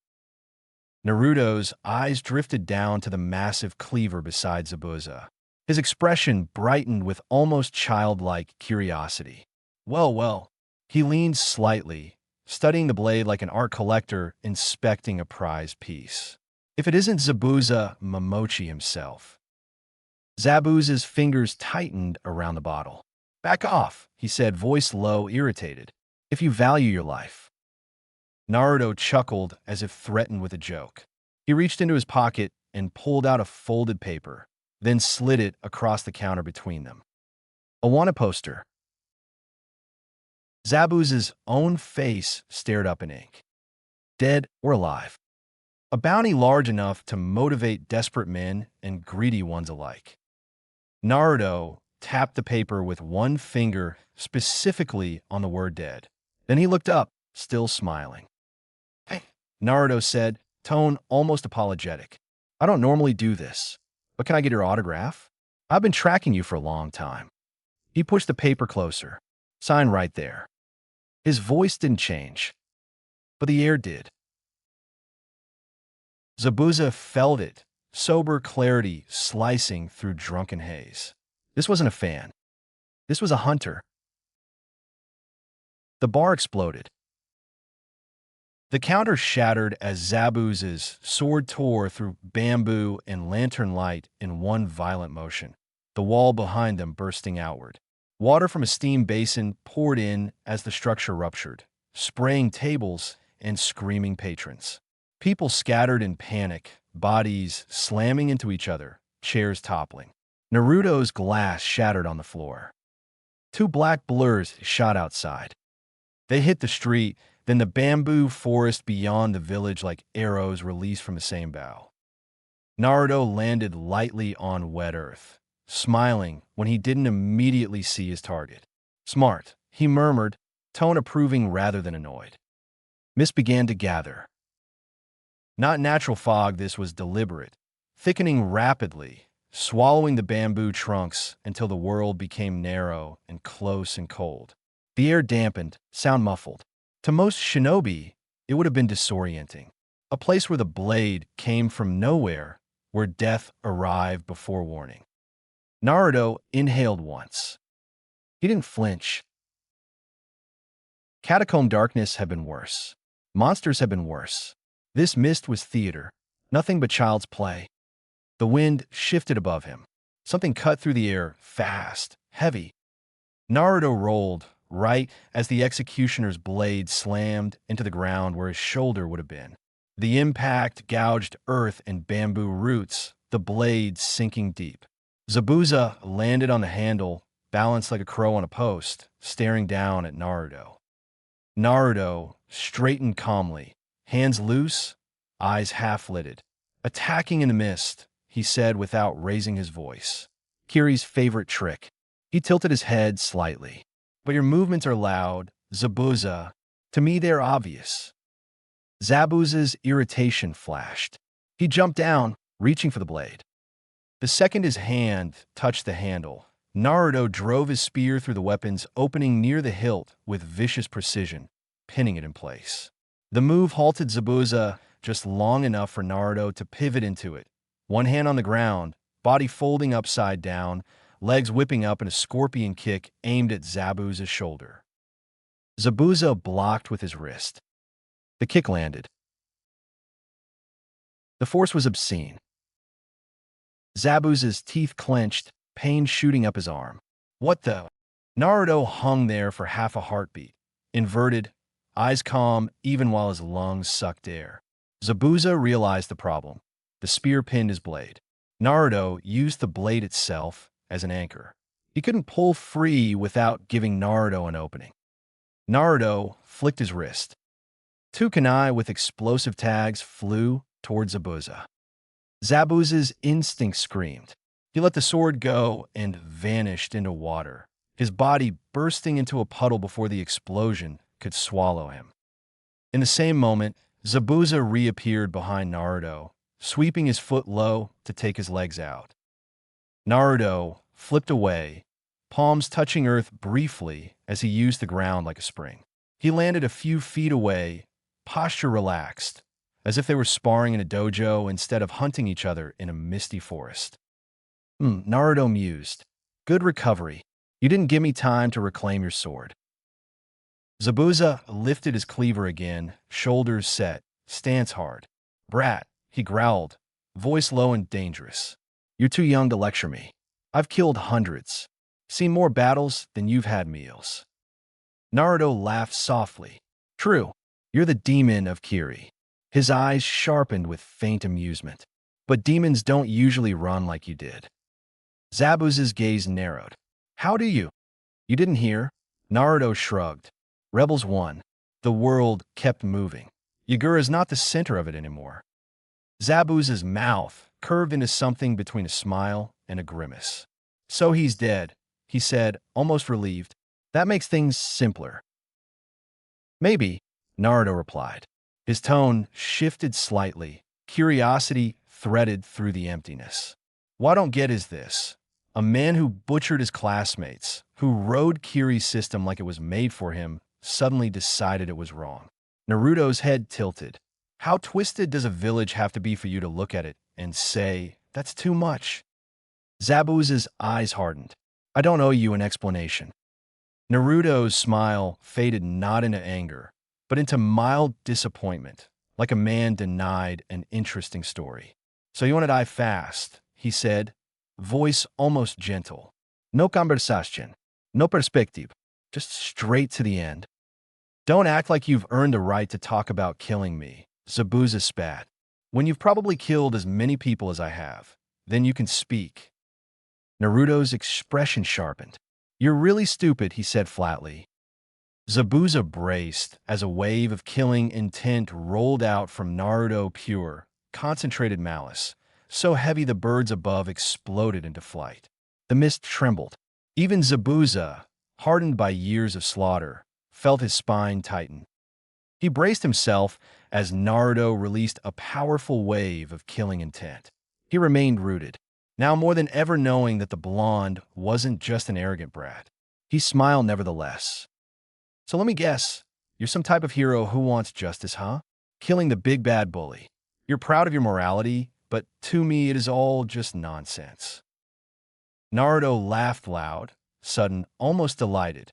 Naruto's eyes drifted down to the massive cleaver beside Zabuza. His expression brightened with almost childlike curiosity. "Well, well." He leaned slightly, studying the blade like an art collector inspecting a prized piece. "If it isn't Zabuza Momochi himself." Zabuza's fingers tightened around the bottle. "Back off," he said, voice low, irritated. "If you value your life." Naruto chuckled as if threatened with a joke. He reached into his pocket and pulled out a folded paper, then slid it across the counter between them. "A wanted poster." Zabuza's own face stared up in ink. "Dead or alive. A bounty large enough to motivate desperate men and greedy ones alike." Naruto tapped the paper with one finger specifically on the word dead. Then he looked up, still smiling. "Hey," Naruto said, tone almost apologetic. "I don't normally do this, but can I get your autograph? I've been tracking you for a long time." He pushed the paper closer. "Sign right there." His voice didn't change, but the air did. Zabuza felt it, sober clarity slicing through drunken haze. This wasn't a fan. This was a hunter. The bar exploded. The counter shattered as Zabuza's sword tore through bamboo and lantern light in one violent motion, the wall behind them bursting outward. Water from a steam basin poured in as the structure ruptured, spraying tables and screaming patrons. People scattered in panic, bodies slamming into each other, chairs toppling. Naruto's glass shattered on the floor. Two black blurs shot outside. They hit the street, then the bamboo forest beyond the village like arrows released from the same bow. Naruto landed lightly on wet earth, smiling when he didn't immediately see his target. "Smart," he murmured, tone approving rather than annoyed. Mist began to gather. Not natural fog, this was deliberate, thickening rapidly, swallowing the bamboo trunks until the world became narrow and close and cold. The air dampened, sound muffled. To most shinobi, it would have been disorienting. A place where the blade came from nowhere, where death arrived before warning. Naruto inhaled once. He didn't flinch. Catacomb darkness had been worse. Monsters had been worse. This mist was theater, nothing but child's play. The wind shifted above him. Something cut through the air, fast, heavy. Naruto rolled, right as the executioner's blade slammed into the ground where his shoulder would have been. The impact gouged earth and bamboo roots, the blade sinking deep. Zabuza landed on the handle, balanced like a crow on a post, staring down at Naruto. Naruto straightened calmly, hands loose, eyes half-lidded. Attacking in the mist, he said without raising his voice. Kiri's favorite trick. He tilted his head slightly. But your movements are loud, Zabuza. To me, they're obvious. Zabuza's irritation flashed. He jumped down, reaching for the blade. The second his hand touched the handle, Naruto drove his spear through the weapon's opening near the hilt with vicious precision, pinning it in place. The move halted Zabuza just long enough for Naruto to pivot into it, one hand on the ground, body folding upside down, legs whipping up in a scorpion kick aimed at Zabuza's shoulder. Zabuza blocked with his wrist. The kick landed. The force was obscene. Zabuza's teeth clenched, pain shooting up his arm. What the? Naruto hung there for half a heartbeat, inverted, eyes calm even while his lungs sucked air. Zabuza realized the problem. The spear pinned his blade. Naruto used the blade itself as an anchor. He couldn't pull free without giving Naruto an opening. Naruto flicked his wrist. Two kunai with explosive tags flew towards Zabuza. Zabuza's instinct screamed. He let the sword go and vanished into water, his body bursting into a puddle before the explosion could swallow him. In the same moment, Zabuza reappeared behind Naruto, sweeping his foot low to take his legs out. Naruto flipped away, palms touching earth briefly as he used the ground like a spring. He landed a few feet away, posture relaxed, as if they were sparring in a dojo instead of hunting each other in a misty forest. Naruto mused. Good recovery. You didn't give me time to reclaim your sword. Zabuza lifted his cleaver again, shoulders set, stance hard. Brat, he growled, voice low and dangerous. You're too young to lecture me. I've killed hundreds, seen more battles than you've had meals. Naruto laughed softly. True, you're the demon of Kiri. His eyes sharpened with faint amusement. But demons don't usually run like you did. Zabuza's gaze narrowed. How do you? You didn't hear? Naruto shrugged. Rebels won. The world kept moving. Yagura's not the center of it anymore. Zabuza's mouth curved into something between a smile and a grimace. So he's dead, he said, almost relieved. That makes things simpler. Maybe, Naruto replied. His tone shifted slightly. Curiosity threaded through the emptiness. What I don't get is this. A man who butchered his classmates, who rode Kiri's system like it was made for him, suddenly decided it was wrong. Naruto's head tilted. How twisted does a village have to be for you to look at it and say, that's too much? Zabuza's eyes hardened. I don't owe you an explanation. Naruto's smile faded not into anger, but into mild disappointment, like a man denied an interesting story. So you want to die fast, he said, voice almost gentle. No conversation, no perspective, just straight to the end. Don't act like you've earned the right to talk about killing me, Zabuza spat. When you've probably killed as many people as I have, then you can speak. Naruto's expression sharpened. You're really stupid, he said flatly. Zabuza braced as a wave of killing intent rolled out from Naruto, pure, concentrated malice, so heavy the birds above exploded into flight. The mist trembled. Even Zabuza, hardened by years of slaughter, felt his spine tighten. He braced himself as Naruto released a powerful wave of killing intent. He remained rooted, now more than ever knowing that the blonde wasn't just an arrogant brat. He smiled nevertheless. So let me guess, you're some type of hero who wants justice, huh? Killing the big bad bully. You're proud of your morality, but to me it is all just nonsense. Naruto laughed loud, sudden, almost delighted.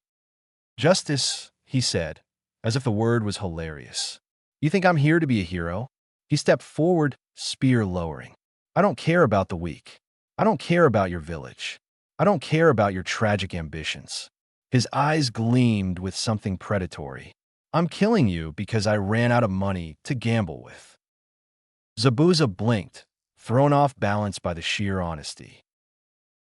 Justice, he said, as if the word was hilarious. You think I'm here to be a hero? He stepped forward, spear lowering. I don't care about the weak. I don't care about your village. I don't care about your tragic ambitions. His eyes gleamed with something predatory. I'm killing you because I ran out of money to gamble with. Zabuza blinked, thrown off balance by the sheer honesty.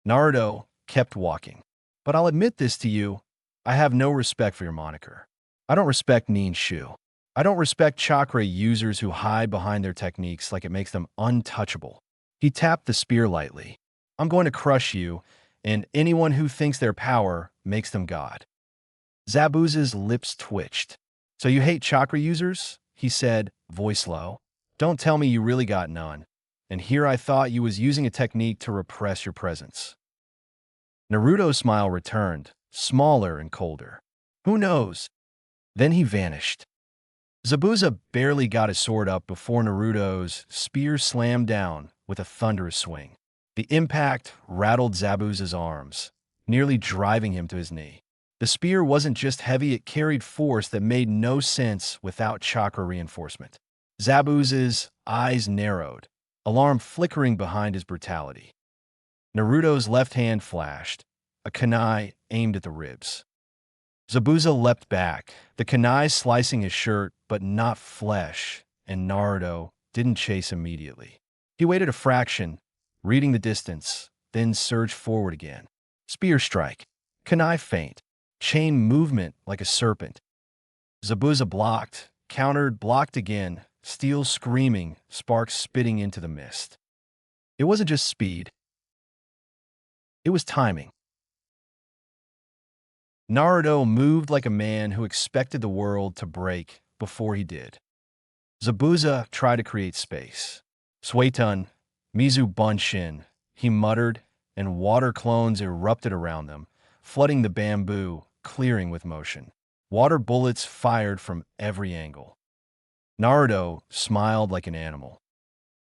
Naruto kept walking. But I'll admit this to you, I have no respect for your moniker. I don't respect Nin Shu. I don't respect chakra users who hide behind their techniques like it makes them untouchable. He tapped the spear lightly. I'm going to crush you, and anyone who thinks their power makes them God. Zabuza's lips twitched. So you hate chakra users? He said, voice low. Don't tell me you really got none. And here I thought you was using a technique to repress your presence. Naruto's smile returned, smaller and colder. Who knows? Then he vanished. Zabuza barely got his sword up before Naruto's spear slammed down with a thunderous swing. The impact rattled Zabuza's arms, nearly driving him to his knee. The spear wasn't just heavy, it carried force that made no sense without chakra reinforcement. Zabuza's eyes narrowed, alarm flickering behind his brutality. Naruto's left hand flashed, a kunai aimed at the ribs. Zabuza leapt back, the kunai slicing his shirt, but not flesh, and Naruto didn't chase immediately. He waited a fraction, reading the distance, then surged forward again. Spear strike, kunai feint, chain movement like a serpent. Zabuza blocked, countered, blocked again, steel screaming, sparks spitting into the mist. It wasn't just speed. It was timing. Naruto moved like a man who expected the world to break before he did. Zabuza tried to create space. Suetun, Mizu Bunshin, he muttered, and water clones erupted around them, flooding the bamboo, clearing with motion. Water bullets fired from every angle. Naruto smiled like an animal.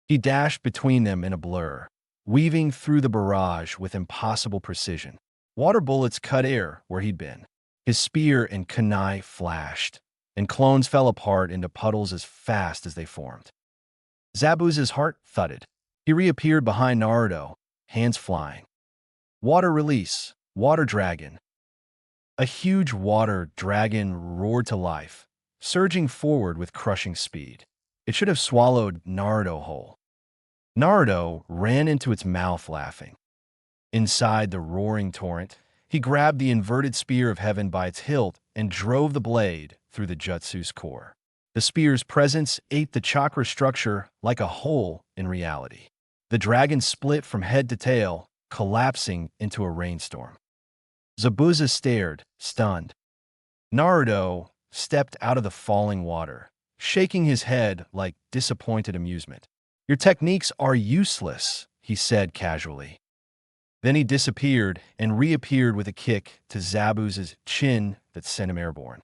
He dashed between them in a blur, weaving through the barrage with impossible precision. Water bullets cut air where he'd been. His spear and kunai flashed, and clones fell apart into puddles as fast as they formed. Zabuza's heart thudded. He reappeared behind Naruto, hands flying. Water release, water dragon. A huge water dragon roared to life, surging forward with crushing speed. It should have swallowed Naruto whole. Naruto ran into its mouth laughing. Inside the roaring torrent, he grabbed the inverted spear of heaven by its hilt and drove the blade through the jutsu's core. The spear's presence ate the chakra structure like a hole in reality. The dragon split from head to tail, collapsing into a rainstorm. Zabuza stared, stunned. Naruto stepped out of the falling water, shaking his head like disappointed amusement. Your techniques are useless, he said casually. Then he disappeared and reappeared with a kick to Zabuza's chin that sent him airborne.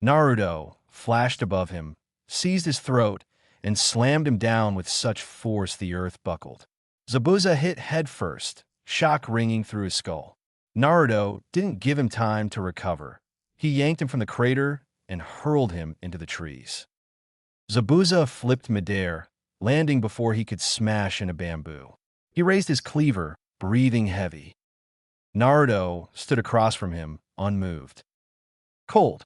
Naruto flashed above him, seized his throat, and slammed him down with such force the earth buckled. Zabuza hit headfirst, shock ringing through his skull. Naruto didn't give him time to recover. He yanked him from the crater and hurled him into the trees. Zabuza flipped midair, landing before he could smash into bamboo. He raised his cleaver, breathing heavy. Naruto stood across from him, unmoved. Cold.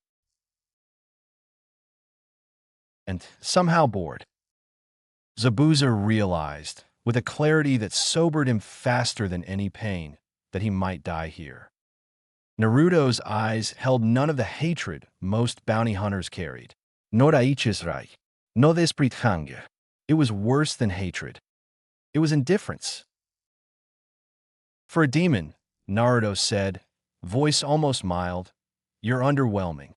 And somehow bored. Zabuza realized, with a clarity that sobered him faster than any pain, that he might die here. Naruto's eyes held none of the hatred most bounty hunters carried. No Daichi's Rai. No desprithange. It was worse than hatred. It was indifference. For a demon, Naruto said, voice almost mild, you're underwhelming.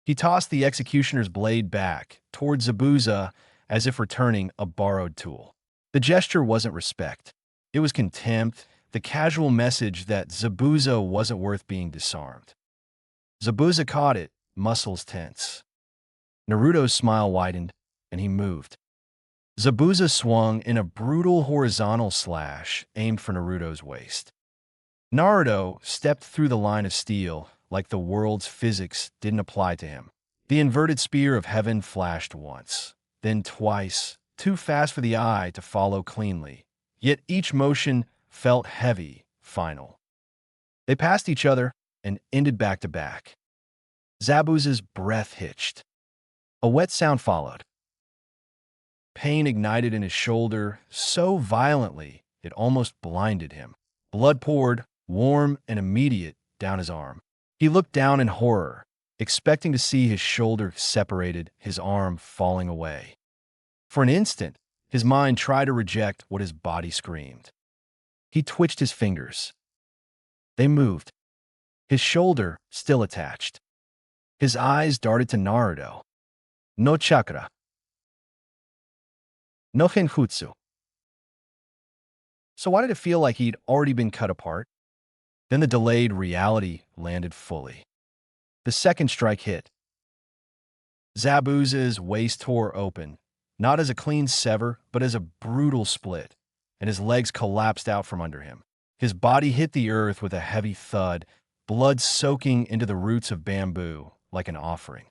He tossed the executioner's blade back toward Zabuza as if returning a borrowed tool. The gesture wasn't respect. It was contempt, the casual message that Zabuza wasn't worth being disarmed. Zabuza caught it, muscles tense. Naruto's smile widened, and he moved. Zabuza swung in a brutal horizontal slash aimed for Naruto's waist. Naruto stepped through the line of steel like the world's physics didn't apply to him. The inverted spear of heaven flashed once, then twice, too fast for the eye to follow cleanly. Yet each motion felt heavy, final. They passed each other and ended back to back. Zabuza's breath hitched. A wet sound followed. Pain ignited in his shoulder so violently it almost blinded him. Blood poured, warm and immediate, down his arm. He looked down in horror, expecting to see his shoulder separated, his arm falling away. For an instant, his mind tried to reject what his body screamed. He twitched his fingers. They moved. His shoulder still attached. His eyes darted to Naruto. No chakra. No genjutsu. So why did it feel like he'd already been cut apart? Then the delayed reality landed fully. The second strike hit. Zabuza's waist tore open, not as a clean sever, but as a brutal split, and his legs collapsed out from under him. His body hit the earth with a heavy thud, blood soaking into the roots of bamboo like an offering.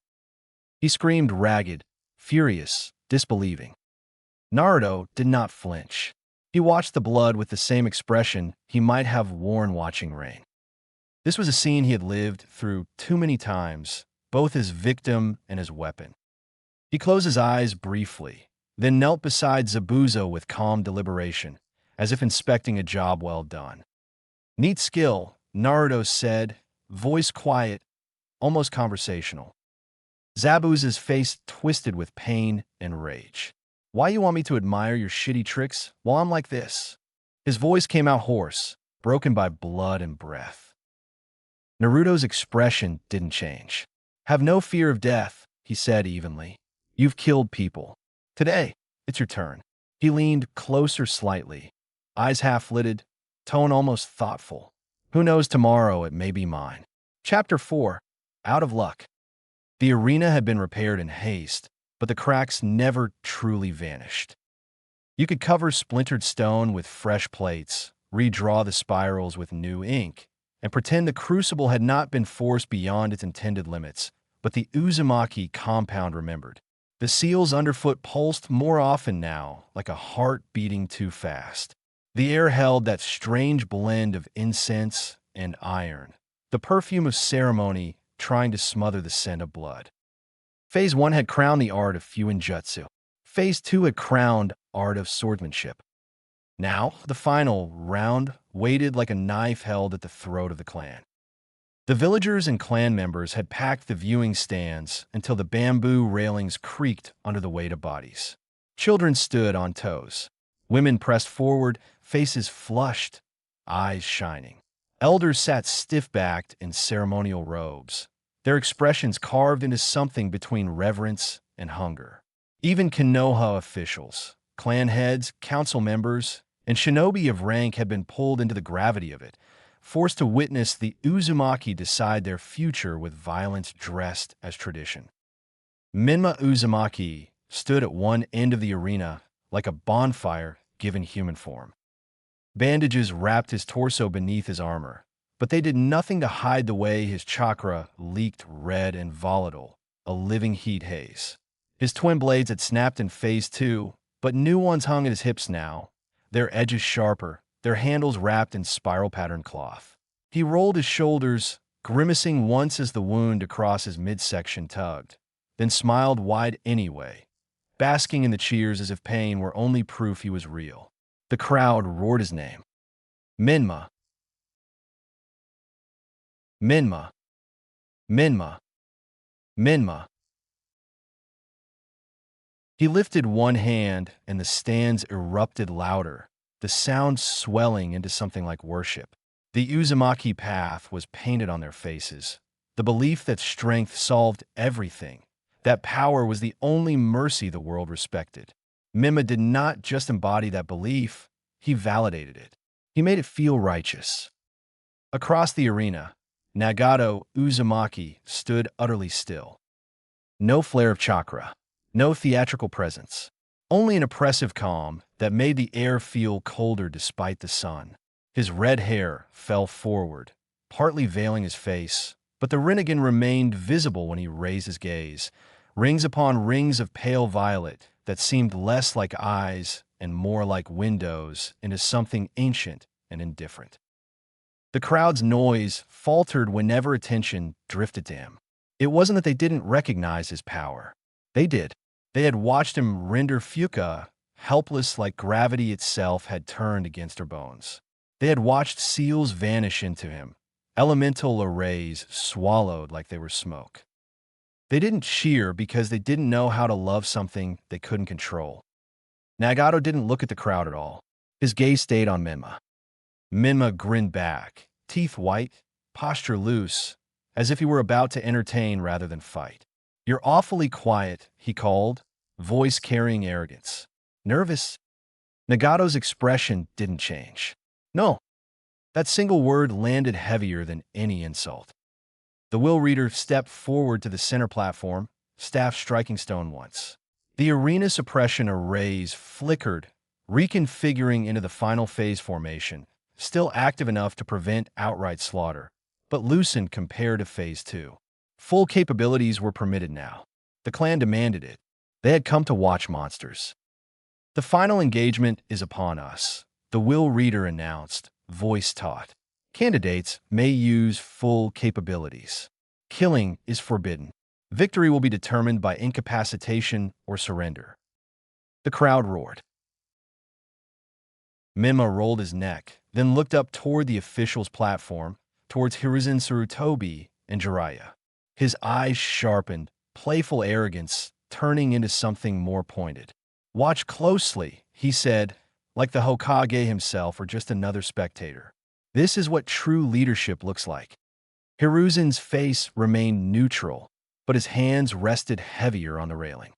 He screamed ragged, furious, disbelieving. Naruto did not flinch. He watched the blood with the same expression he might have worn watching rain. This was a scene he had lived through too many times, both as victim and as weapon. He closed his eyes briefly, then knelt beside Zabuza with calm deliberation, as if inspecting a job well done. "Neat skill," Naruto said, voice quiet, almost conversational. Zabuza's face twisted with pain and rage. "Why you want me to admire your shitty tricks while I'm like this?" His voice came out hoarse, broken by blood and breath. Naruto's expression didn't change. "Have no fear of death," he said evenly. "You've killed people. Today, it's your turn." He leaned closer slightly, eyes half-lidded, tone almost thoughtful. "Who knows, tomorrow it may be mine." Chapter 4. Out of Luck. The arena had been repaired in haste, but the cracks never truly vanished. You could cover splintered stone with fresh plates, redraw the spirals with new ink, and pretend the crucible had not been forced beyond its intended limits, but the Uzumaki compound remembered. The seals underfoot pulsed more often now, like a heart beating too fast. The air held that strange blend of incense and iron, the perfume of ceremony trying to smother the scent of blood. Phase 1 had crowned the art of Fuinjutsu. Phase 2 had crowned art of swordsmanship. Now, the final round waited like a knife held at the throat of the clan. The villagers and clan members had packed the viewing stands until the bamboo railings creaked under the weight of bodies. Children stood on toes. Women pressed forward, faces flushed, eyes shining. Elders sat stiff-backed in ceremonial robes, their expressions carved into something between reverence and hunger. Even Konoha officials, clan heads, council members, and shinobi of rank had been pulled into the gravity of it, forced to witness the Uzumaki decide their future with violence dressed as tradition. Minma Uzumaki stood at one end of the arena like a bonfire given human form. Bandages wrapped his torso beneath his armor, but they did nothing to hide the way his chakra leaked red and volatile, a living heat haze. His twin blades had snapped in phase 2, but new ones hung at his hips now, their edges sharper, their handles wrapped in spiral-patterned cloth. He rolled his shoulders, grimacing once as the wound across his midsection tugged, then smiled wide anyway, basking in the cheers as if pain were only proof he was real. The crowd roared his name. "Minma! Minma! Minma! Minma!" He lifted one hand and the stands erupted louder, the sound swelling into something like worship. The Uzumaki path was painted on their faces, the belief that strength solved everything, that power was the only mercy the world respected. Minma did not just embody that belief, he validated it. He made it feel righteous. Across the arena, Nagato Uzumaki stood utterly still. No flare of chakra, no theatrical presence, only an oppressive calm that made the air feel colder despite the sun. His red hair fell forward, partly veiling his face, but the Rinnegan remained visible when he raised his gaze, rings upon rings of pale violet that seemed less like eyes and more like windows into something ancient and indifferent. The crowd's noise faltered whenever attention drifted to him. It wasn't that they didn't recognize his power. They did. They had watched him render Fuka helpless like gravity itself had turned against her bones. They had watched seals vanish into him, elemental arrays swallowed like they were smoke. They didn't cheer because they didn't know how to love something they couldn't control. Nagato didn't look at the crowd at all. His gaze stayed on Minma. Minma grinned back, teeth white, posture loose, as if he were about to entertain rather than fight. "You're awfully quiet," he called, voice carrying arrogance. "Nervous?" Nagato's expression didn't change. No, that single word landed heavier than any insult. The will reader stepped forward to the center platform, staff striking stone once. The arena suppression arrays flickered, reconfiguring into the final phase formation, still active enough to prevent outright slaughter, but loosened compared to Phase 2. Full capabilities were permitted now. The clan demanded it. They had come to watch monsters. "The final engagement is upon us," the will reader announced, voice taut. "Candidates may use full capabilities. Killing is forbidden. Victory will be determined by incapacitation or surrender." The crowd roared. Minma rolled his neck, then looked up toward the officials' platform, towards Hiruzen Sarutobi and Jiraiya. His eyes sharpened, playful arrogance turning into something more pointed. "Watch closely," he said, like the Hokage himself or just another spectator. "This is what true leadership looks like." Hiruzen's face remained neutral, but his hands rested heavier on the railing.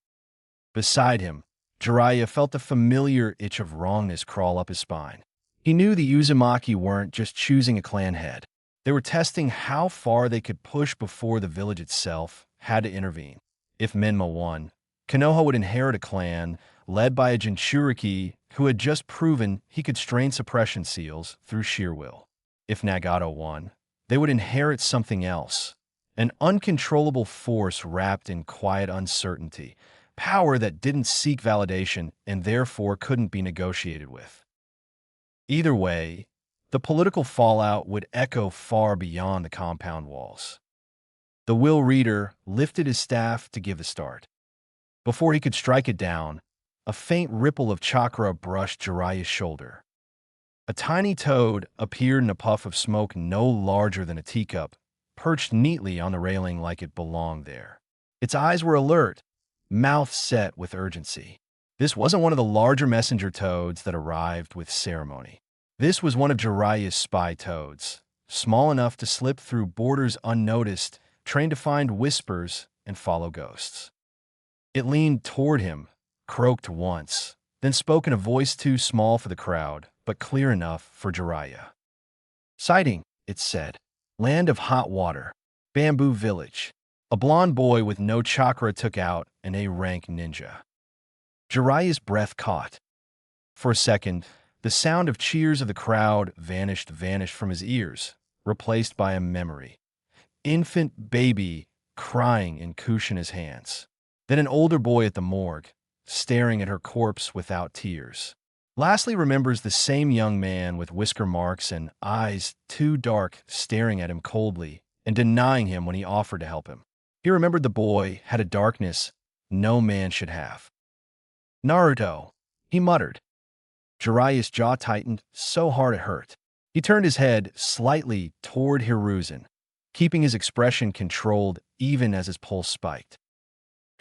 Beside him, Jiraiya felt a familiar itch of wrongness crawl up his spine. He knew the Uzumaki weren't just choosing a clan head. They were testing how far they could push before the village itself had to intervene. If Minma won, Konoha would inherit a clan led by a Jinchuriki who had just proven he could strain suppression seals through sheer will. If Nagato won, they would inherit something else, an uncontrollable force wrapped in quiet uncertainty, power that didn't seek validation and therefore couldn't be negotiated with. Either way, the political fallout would echo far beyond the compound walls. The will reader lifted his staff to give the start. Before he could strike it down, a faint ripple of chakra brushed Jiraiya's shoulder. A tiny toad appeared in a puff of smoke no larger than a teacup, perched neatly on the railing like it belonged there. Its eyes were alert, mouth set with urgency. This wasn't one of the larger messenger toads that arrived with ceremony. This was one of Jiraiya's spy toads, small enough to slip through borders unnoticed, trained to find whispers and follow ghosts. It leaned toward him, croaked once, then spoke in a voice too small for the crowd, but clear enough for Jiraiya. "Sighting," it said. "Land of hot water. Bamboo village." A blond boy with no chakra took out an A-rank ninja. Jiraiya's breath caught. For a second, the sound of cheers of the crowd vanished from his ears, replaced by a memory. Infant baby crying in Kushina's hands. Then an older boy at the morgue, staring at her corpse without tears. Lastly remembers the same young man with whisker marks and eyes too dark staring at him coldly and denying him when he offered to help him. He remembered the boy had a darkness no man should have. "Naruto," he muttered. Jiraiya's jaw tightened so hard it hurt. He turned his head slightly toward Hiruzen, keeping his expression controlled even as his pulse spiked.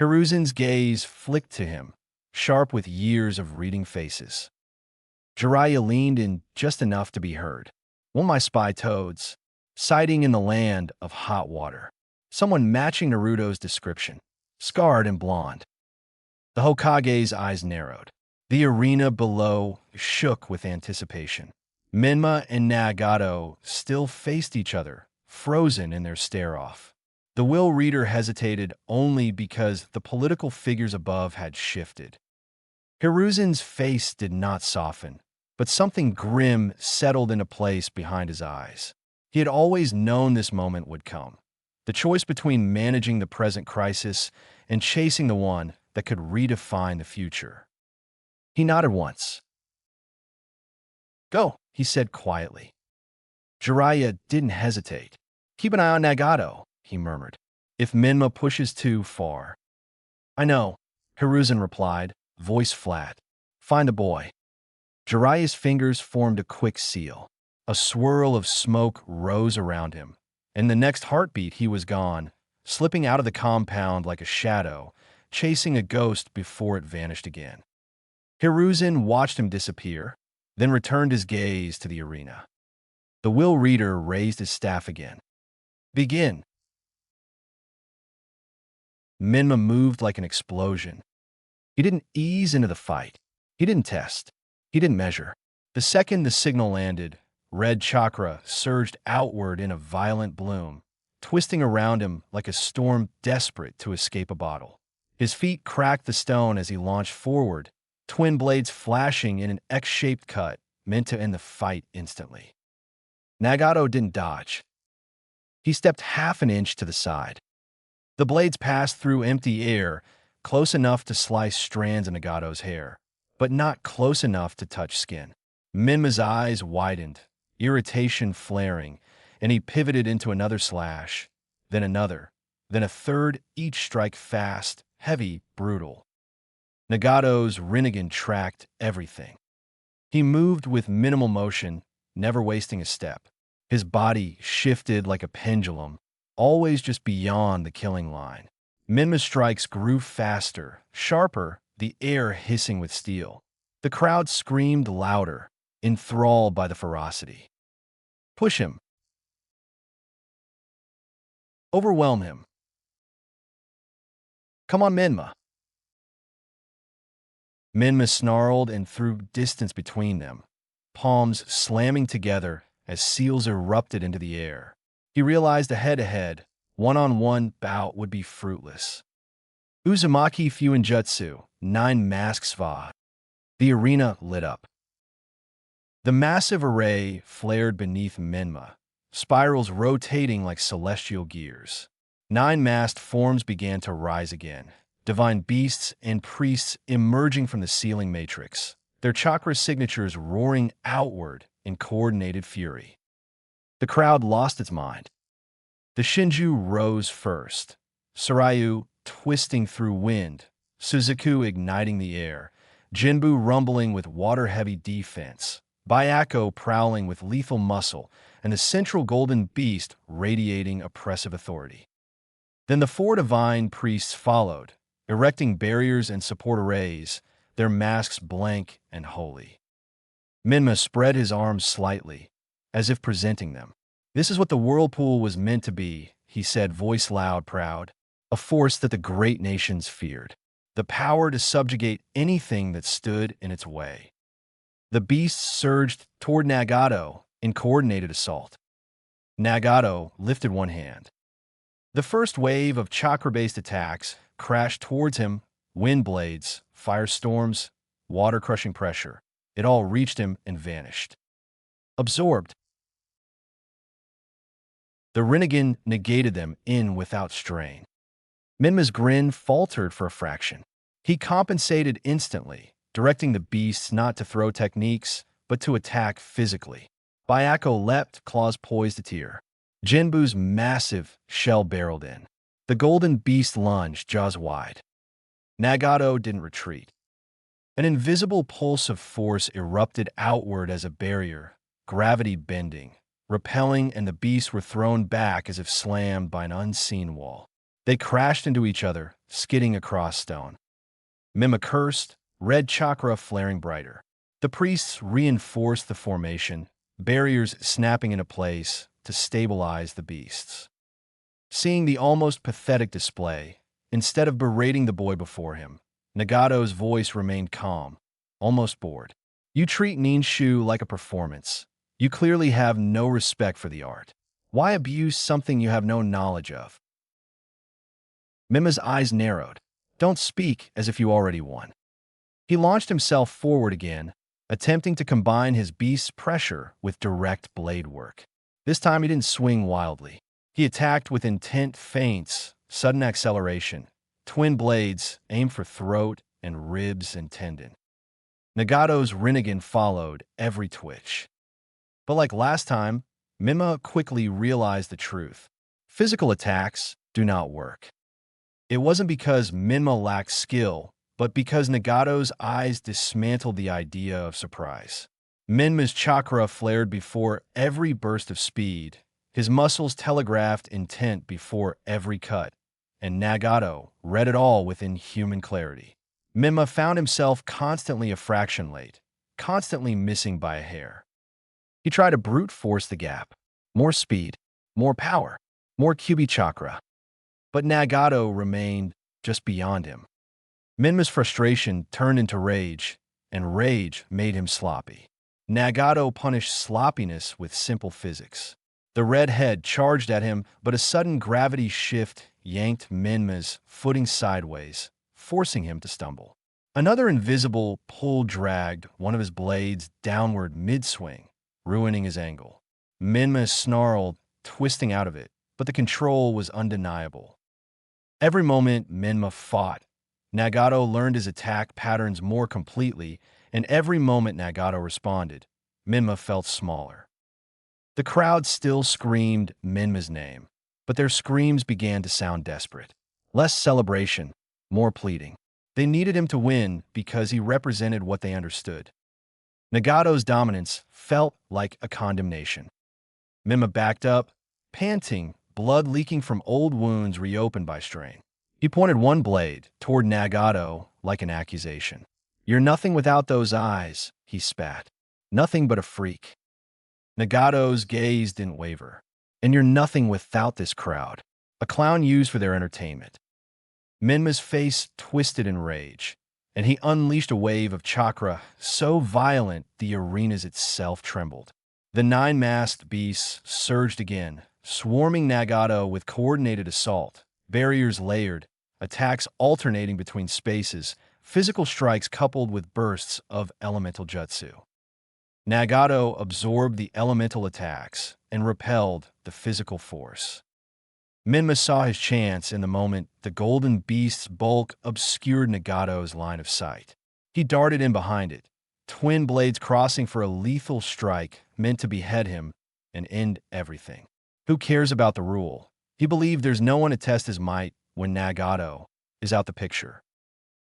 Hiruzen's gaze flicked to him, sharp with years of reading faces. Jiraiya leaned in just enough to be heard. "One of my spy toads, sighting in the land of hot water." Someone matching Naruto's description, scarred and blonde. The Hokage's eyes narrowed. The arena below shook with anticipation. Minma and Nagato still faced each other, frozen in their stare-off. The will reader hesitated only because the political figures above had shifted. Hiruzen's face did not soften, but something grim settled into place behind his eyes. He had always known this moment would come. The choice between managing the present crisis and chasing the one that could redefine the future. He nodded once. "Go," he said quietly. Jiraiya didn't hesitate. "Keep an eye on Nagato," he murmured. "If Minma pushes too far." "I know," Hiruzen replied, voice flat. "Find the boy." Jiraiya's fingers formed a quick seal. A swirl of smoke rose around him, and the next heartbeat he was gone, slipping out of the compound like a shadow, chasing a ghost before it vanished again. Hiruzen watched him disappear, then returned his gaze to the arena. The will reader raised his staff again. Begin. Minma moved like an explosion. He didn't ease into the fight. He didn't test. He didn't measure. The second the signal landed, red chakra surged outward in a violent bloom, twisting around him like a storm desperate to escape a bottle. His feet cracked the stone as he launched forward, twin blades flashing in an X-shaped cut meant to end the fight instantly. Nagato didn't dodge. He stepped half an inch to the side. The blades passed through empty air, close enough to slice strands of Nagato's hair, but not close enough to touch skin. Minma's eyes widened, irritation flaring, and he pivoted into another slash, then another, then a third, each strike fast, heavy, brutal. Nagato's Rinnegan tracked everything. He moved with minimal motion, never wasting a step. His body shifted like a pendulum, always just beyond the killing line. Minma's strikes grew faster, sharper, the air hissing with steel. The crowd screamed louder, enthralled by the ferocity. Push him. Overwhelm him. Come on, Minma. Minma snarled and threw distance between them, palms slamming together as seals erupted into the air. He realized a head-to-head, one-on-one bout would be fruitless. Uzumaki Fuinjutsu, 9 masks va. The arena lit up. The massive array flared beneath Minma, spirals rotating like celestial gears. 9 masked forms began to rise again, divine beasts and priests emerging from the ceiling matrix, their chakra signatures roaring outward in coordinated fury. The crowd lost its mind. The Shinju rose first, Sarayu twisting through wind, Suzaku igniting the air, Jinbu rumbling with water-heavy defense, Byako prowling with lethal muscle, and the central golden beast radiating oppressive authority. Then the 4 divine priests followed, erecting barriers and support arrays, their masks blank and holy. Minma spread his arms slightly, as if presenting them. This is what the whirlpool was meant to be, he said, voice loud, proud. A force that the great nations feared. The power to subjugate anything that stood in its way. The beasts surged toward Nagato in coordinated assault. Nagato lifted one hand. The first wave of chakra-based attacks crashed towards him, wind blades, firestorms, water-crushing pressure. It all reached him and vanished. Absorbed. The Rinnegan negated them in without strain. Minma's grin faltered for a fraction. He compensated instantly, directing the beasts not to throw techniques, but to attack physically. Byako leapt, claws poised to tear. Jinbu's massive shell barreled in. The golden beast lunged, jaws wide. Nagato didn't retreat. An invisible pulse of force erupted outward as a barrier, gravity bending, repelling, and the beasts were thrown back as if slammed by an unseen wall. They crashed into each other, skidding across stone. Minma cursed, red chakra flaring brighter. The priests reinforced the formation, barriers snapping into place to stabilize the beasts. Seeing the almost pathetic display, instead of berating the boy before him, Nagato's voice remained calm, almost bored. You treat Ninshu like a performance. You clearly have no respect for the art. Why abuse something you have no knowledge of? Minma's eyes narrowed. Don't speak as if you already won. He launched himself forward again, attempting to combine his beast's pressure with direct blade work. This time he didn't swing wildly. He attacked with intent feints, sudden acceleration, twin blades aimed for throat and ribs and tendon. Nagato's Rinnegan followed every twitch. But like last time, Minma quickly realized the truth. Physical attacks do not work. It wasn't because Minma lacked skill, but because Nagato's eyes dismantled the idea of surprise. Minma's chakra flared before every burst of speed. His muscles telegraphed intent before every cut, and Nagato read it all with inhuman clarity. Minma found himself constantly a fraction late, constantly missing by a hair. He tried to brute force the gap. More speed, more power, more QB chakra. But Nagato remained just beyond him. Minma's frustration turned into rage, and rage made him sloppy. Nagato punished sloppiness with simple physics. The red head charged at him, but a sudden gravity shift yanked Minma's footing sideways, forcing him to stumble. Another invisible pull dragged one of his blades downward mid-swing, ruining his angle. Minma snarled, twisting out of it, but the control was undeniable. Every moment Minma fought, Nagato learned his attack patterns more completely, and every moment Nagato responded, Minma felt smaller. The crowd still screamed Minma's name, but their screams began to sound desperate. Less celebration, more pleading. They needed him to win because he represented what they understood. Nagato's dominance felt like a condemnation. Minma backed up, panting, blood leaking from old wounds reopened by strain. He pointed one blade toward Nagato like an accusation. "You're nothing without those eyes," he spat. "Nothing but a freak." Nagato's gaze didn't waver. "And you're nothing without this crowd. A clown used for their entertainment." Minma's face twisted in rage, and he unleashed a wave of chakra so violent the arenas itself trembled. The nine-masked beasts surged again, swarming Nagato with coordinated assault, barriers layered, attacks alternating between spaces, physical strikes coupled with bursts of elemental jutsu. Nagato absorbed the elemental attacks and repelled the physical force. Minma saw his chance in the moment the golden beast's bulk obscured Nagato's line of sight. He darted in behind it, twin blades crossing for a lethal strike meant to behead him and end everything. Who cares about the rule? He believed there's no one to test his might when Nagato is out the picture.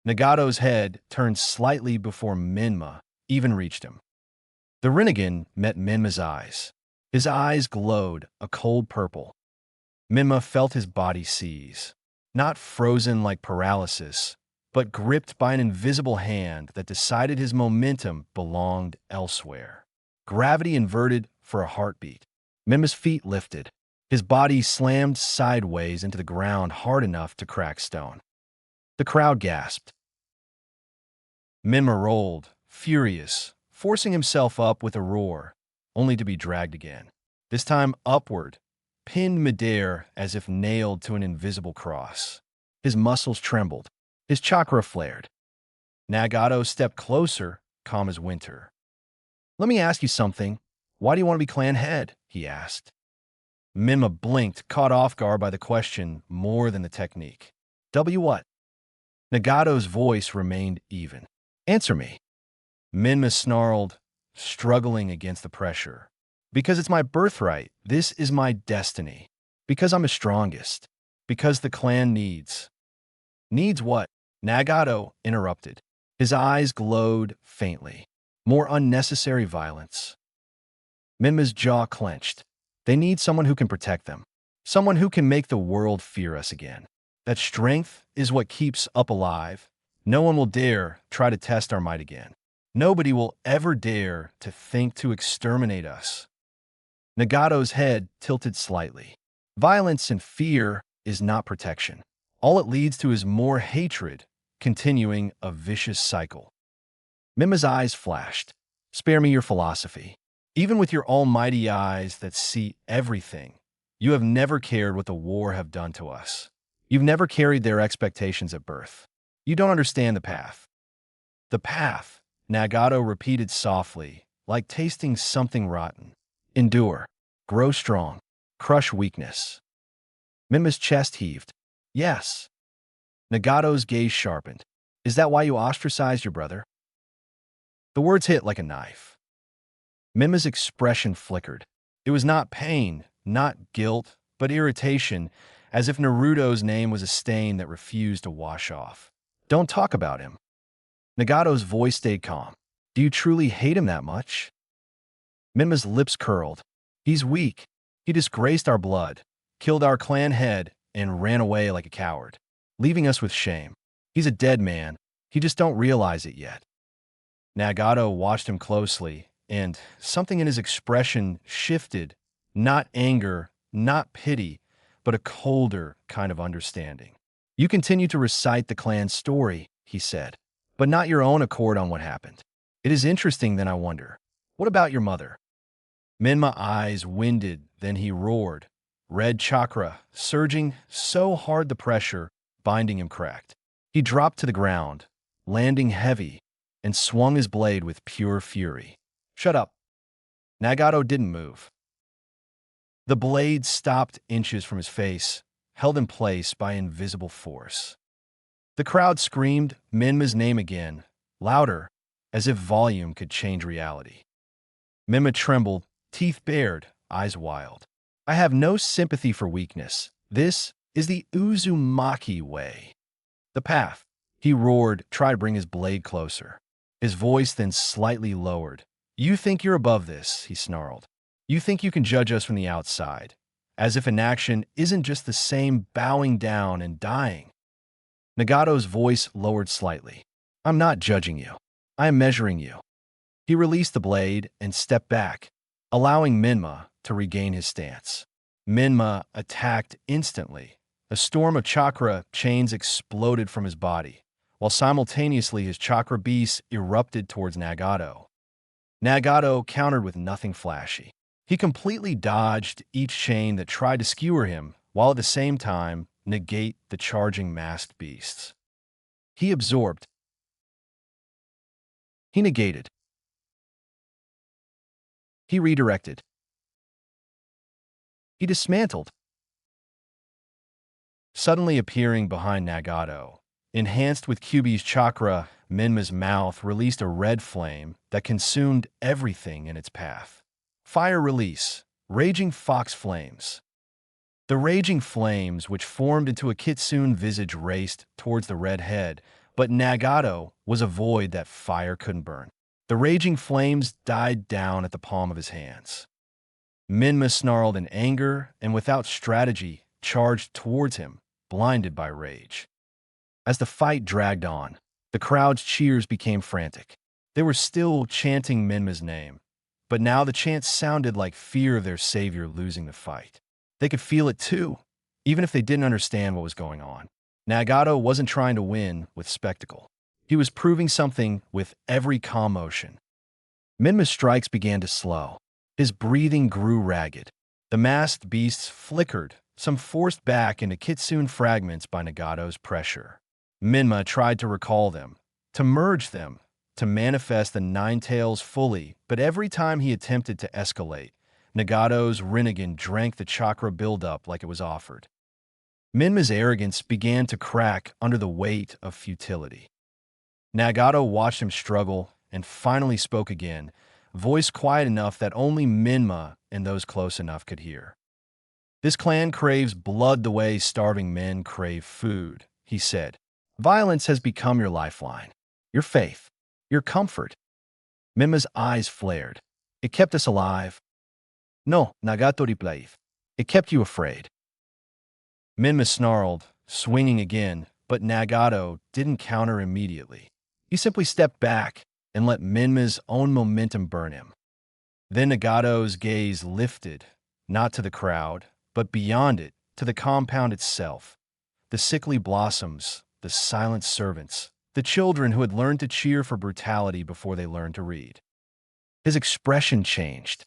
Nagato's head turned slightly before Minma even reached him. The Rinnegan met Minma's eyes. His eyes glowed a cold purple. Minma felt his body seize, not frozen like paralysis, but gripped by an invisible hand that decided his momentum belonged elsewhere. Gravity inverted for a heartbeat. Minma's feet lifted. His body slammed sideways into the ground hard enough to crack stone. The crowd gasped. Minma rolled, furious, forcing himself up with a roar, only to be dragged again. This time upward, pinned midair as if nailed to an invisible cross. His muscles trembled. His chakra flared. Nagato stepped closer, calm as winter. "Let me ask you something. Why do you want to be clan head?" he asked. Minma blinked, caught off guard by the question more than the technique. "W what?" Nagato's voice remained even. "Answer me." Minma snarled, struggling against the pressure. "Because it's my birthright. This is my destiny. Because I'm the strongest. Because the clan needs." "Needs what?" Nagato interrupted. His eyes glowed faintly. More unnecessary violence. Minma's jaw clenched. "They need someone who can protect them. Someone who can make the world fear us again. That strength is what keeps up alive. No one will dare try to test our might again. Nobody will ever dare to think to exterminate us." Nagato's head tilted slightly. Violence and fear is not protection. All it leads to is more hatred, continuing a vicious cycle. Minma's eyes flashed. "Spare me your philosophy. Even with your almighty eyes that see everything, you have never cared what the war have done to us. You've never carried their expectations at birth. You don't understand the path." "The path," Nagato repeated softly, like tasting something rotten. "Endure. Grow strong. Crush weakness." Minma's chest heaved. "Yes." Nagato's gaze sharpened. "Is that why you ostracized your brother?" The words hit like a knife. Minma's expression flickered. It was not pain, not guilt, but irritation, as if Naruto's name was a stain that refused to wash off. "Don't talk about him." Nagato's voice stayed calm. "Do you truly hate him that much?" Minma's lips curled. He's weak. He disgraced our blood, killed our clan head, and ran away like a coward, leaving us with shame. He's a dead man. He just don't realize it yet. Nagato watched him closely, and something in his expression shifted. Not anger, not pity, but a colder kind of understanding. You continue to recite the clan's story, he said, but not your own accord on what happened. It is interesting, then I wonder, what about your mother? Minma's eyes winded, then he roared. Red chakra, surging so hard the pressure, binding him cracked. He dropped to the ground, landing heavy, and swung his blade with pure fury. Shut up. Nagato didn't move. The blade stopped inches from his face, held in place by invisible force. The crowd screamed Minma's name again, louder, as if volume could change reality. Minma trembled, teeth bared, eyes wild. I have no sympathy for weakness. This is the Uzumaki way. The path. He roared, tried to bring his blade closer. His voice then slightly lowered. You think you're above this, he snarled. You think you can judge us from the outside, as if an action isn't just the same bowing down and dying. Nagato's voice lowered slightly. I'm not judging you. I am measuring you. He released the blade and stepped back, allowing Minma to regain his stance. Minma attacked instantly. A storm of chakra chains exploded from his body, while simultaneously his chakra beasts erupted towards Nagato. Nagato countered with nothing flashy. He completely dodged each chain that tried to skewer him, while at the same time negate the charging masked beasts. He absorbed. He negated. He redirected. He dismantled. Suddenly appearing behind Nagato, enhanced with Kyuubi's chakra, Minma's mouth released a red flame that consumed everything in its path. Fire release, raging fox flames. The raging flames, which formed into a kitsune visage, raced towards the red head, but Nagato was a void that fire couldn't burn. The raging flames died down at the palm of his hands. Minma snarled in anger and without strategy charged towards him, blinded by rage. As the fight dragged on, the crowd's cheers became frantic. They were still chanting Minma's name, but now the chants sounded like fear of their savior losing the fight. They could feel it too, even if they didn't understand what was going on. Nagato wasn't trying to win with spectacle. He was proving something with every calm motion. Minma's strikes began to slow. His breathing grew ragged. The masked beasts flickered, some forced back into kitsune fragments by Nagato's pressure. Minma tried to recall them, to merge them, to manifest the nine tails fully, but every time he attempted to escalate, Nagato's Rinnegan drank the chakra buildup like it was offered. Minma's arrogance began to crack under the weight of futility. Nagato watched him struggle and finally spoke again, voice quiet enough that only Minma and those close enough could hear. This clan craves blood the way starving men crave food, he said. Violence has become your lifeline, your faith, your comfort. Minma's eyes flared. It kept us alive. No, Nagato replied. It kept you afraid. Minma snarled, swinging again, but Nagato didn't counter immediately. He simply stepped back and let Minma's own momentum burn him. Then Nagato's gaze lifted, not to the crowd, but beyond it, to the compound itself. The sickly blossoms, the silent servants, the children who had learned to cheer for brutality before they learned to read. His expression changed,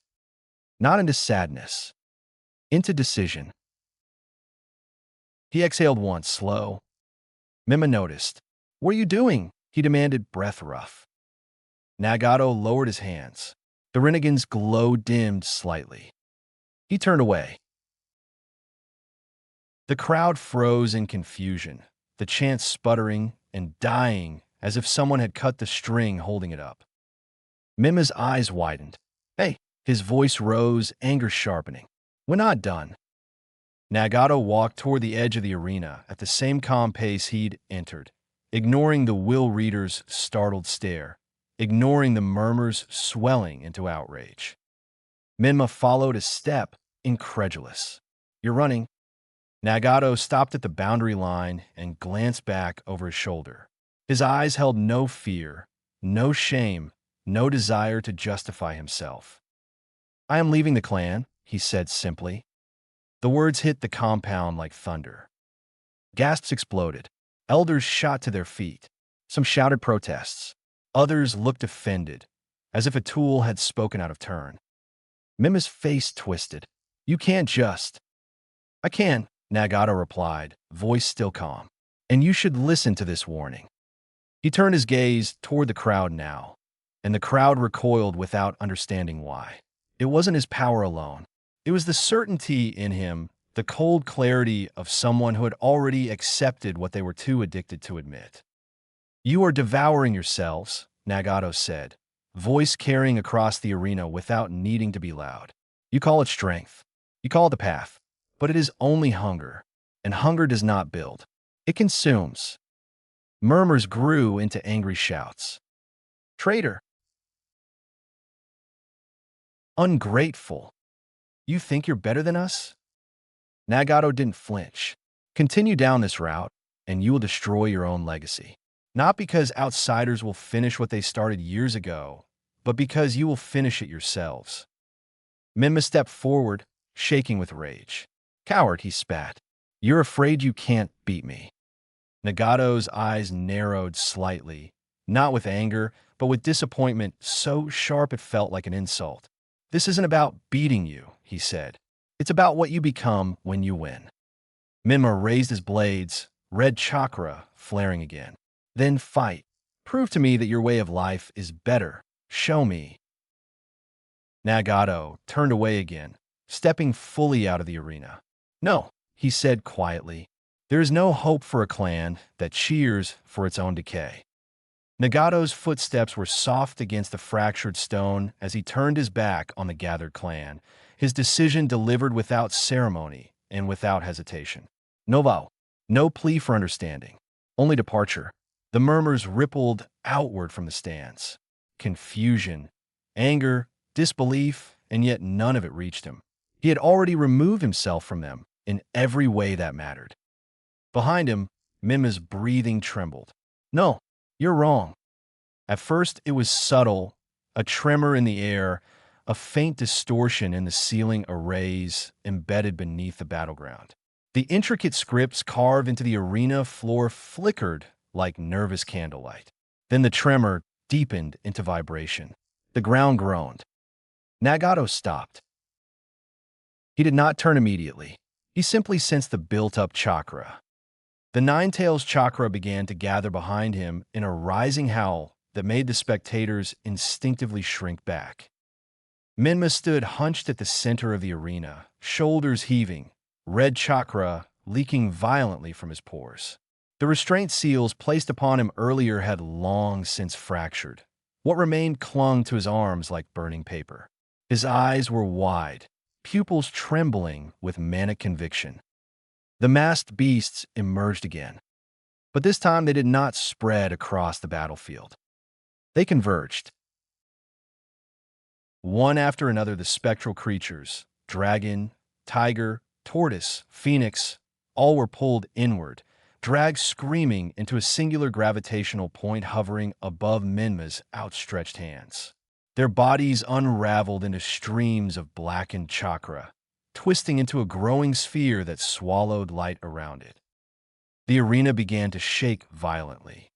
not into sadness, into decision. He exhaled once, slow. Minma noticed. What are you doing? He demanded, breath rough. Nagato lowered his hands. The Rinnegan's glow dimmed slightly. He turned away. The crowd froze in confusion, the chant sputtering and dying as if someone had cut the string holding it up. Minma's eyes widened. Hey! His voice rose, anger sharpening. We're not done. Nagato walked toward the edge of the arena at the same calm pace he'd entered, ignoring the will reader's startled stare, ignoring the murmurs swelling into outrage. Minma followed a step, incredulous. You're running. Nagato stopped at the boundary line and glanced back over his shoulder. His eyes held no fear, no shame, no desire to justify himself. I am leaving the clan, he said simply. The words hit the compound like thunder. Gasps exploded. Elders shot to their feet. Some shouted protests. Others looked offended, as if a tool had spoken out of turn. Mima's face twisted. You can't just. I can, Nagato replied, voice still calm. And you should listen to this warning. He turned his gaze toward the crowd now, and the crowd recoiled without understanding why. It wasn't his power alone. It was the certainty in him, the cold clarity of someone who had already accepted what they were too addicted to admit. You are devouring yourselves, Nagato said, voice carrying across the arena without needing to be loud. You call it strength. You call it the path. But it is only hunger, and hunger does not build. It consumes. Murmurs grew into angry shouts. Traitor! Ungrateful! You think you're better than us? Nagato didn't flinch. Continue down this route, and you will destroy your own legacy. Not because outsiders will finish what they started years ago, but because you will finish it yourselves. Minma stepped forward, shaking with rage. Coward, he spat. You're afraid you can't beat me. Nagato's eyes narrowed slightly, not with anger, but with disappointment so sharp it felt like an insult. This isn't about beating you, he said. It's about what you become when you win. Minma raised his blades, red chakra flaring again. Then fight. Prove to me that your way of life is better. Show me. Nagato turned away again, stepping fully out of the arena. No, he said quietly. There is no hope for a clan that cheers for its own decay. Nagato's footsteps were soft against the fractured stone as he turned his back on the gathered clan, his decision delivered without ceremony and without hesitation. No vow, no plea for understanding, only departure. The murmurs rippled outward from the stands. Confusion, anger, disbelief, and yet none of it reached him. He had already removed himself from them in every way that mattered. Behind him, Minma's breathing trembled. No, you're wrong. At first, it was subtle, a tremor in the air, a faint distortion in the ceiling arrays embedded beneath the battleground. The intricate scripts carved into the arena floor flickered like nervous candlelight. Then the tremor deepened into vibration. The ground groaned. Nagato stopped. He did not turn immediately. He simply sensed the built-up chakra. The Nine-Tails chakra began to gather behind him in a rising howl that made the spectators instinctively shrink back. Minma stood hunched at the center of the arena, shoulders heaving, red chakra leaking violently from his pores. The restraint seals placed upon him earlier had long since fractured. What remained clung to his arms like burning paper. His eyes were wide, pupils trembling with manic conviction. The masked beasts emerged again. But this time they did not spread across the battlefield. They converged. One after another, the spectral creatures, dragon, tiger, tortoise, phoenix, all were pulled inward, dragged screaming into a singular gravitational point hovering above Minma's outstretched hands. Their bodies unraveled into streams of blackened chakra, twisting into a growing sphere that swallowed light around it. The arena began to shake violently.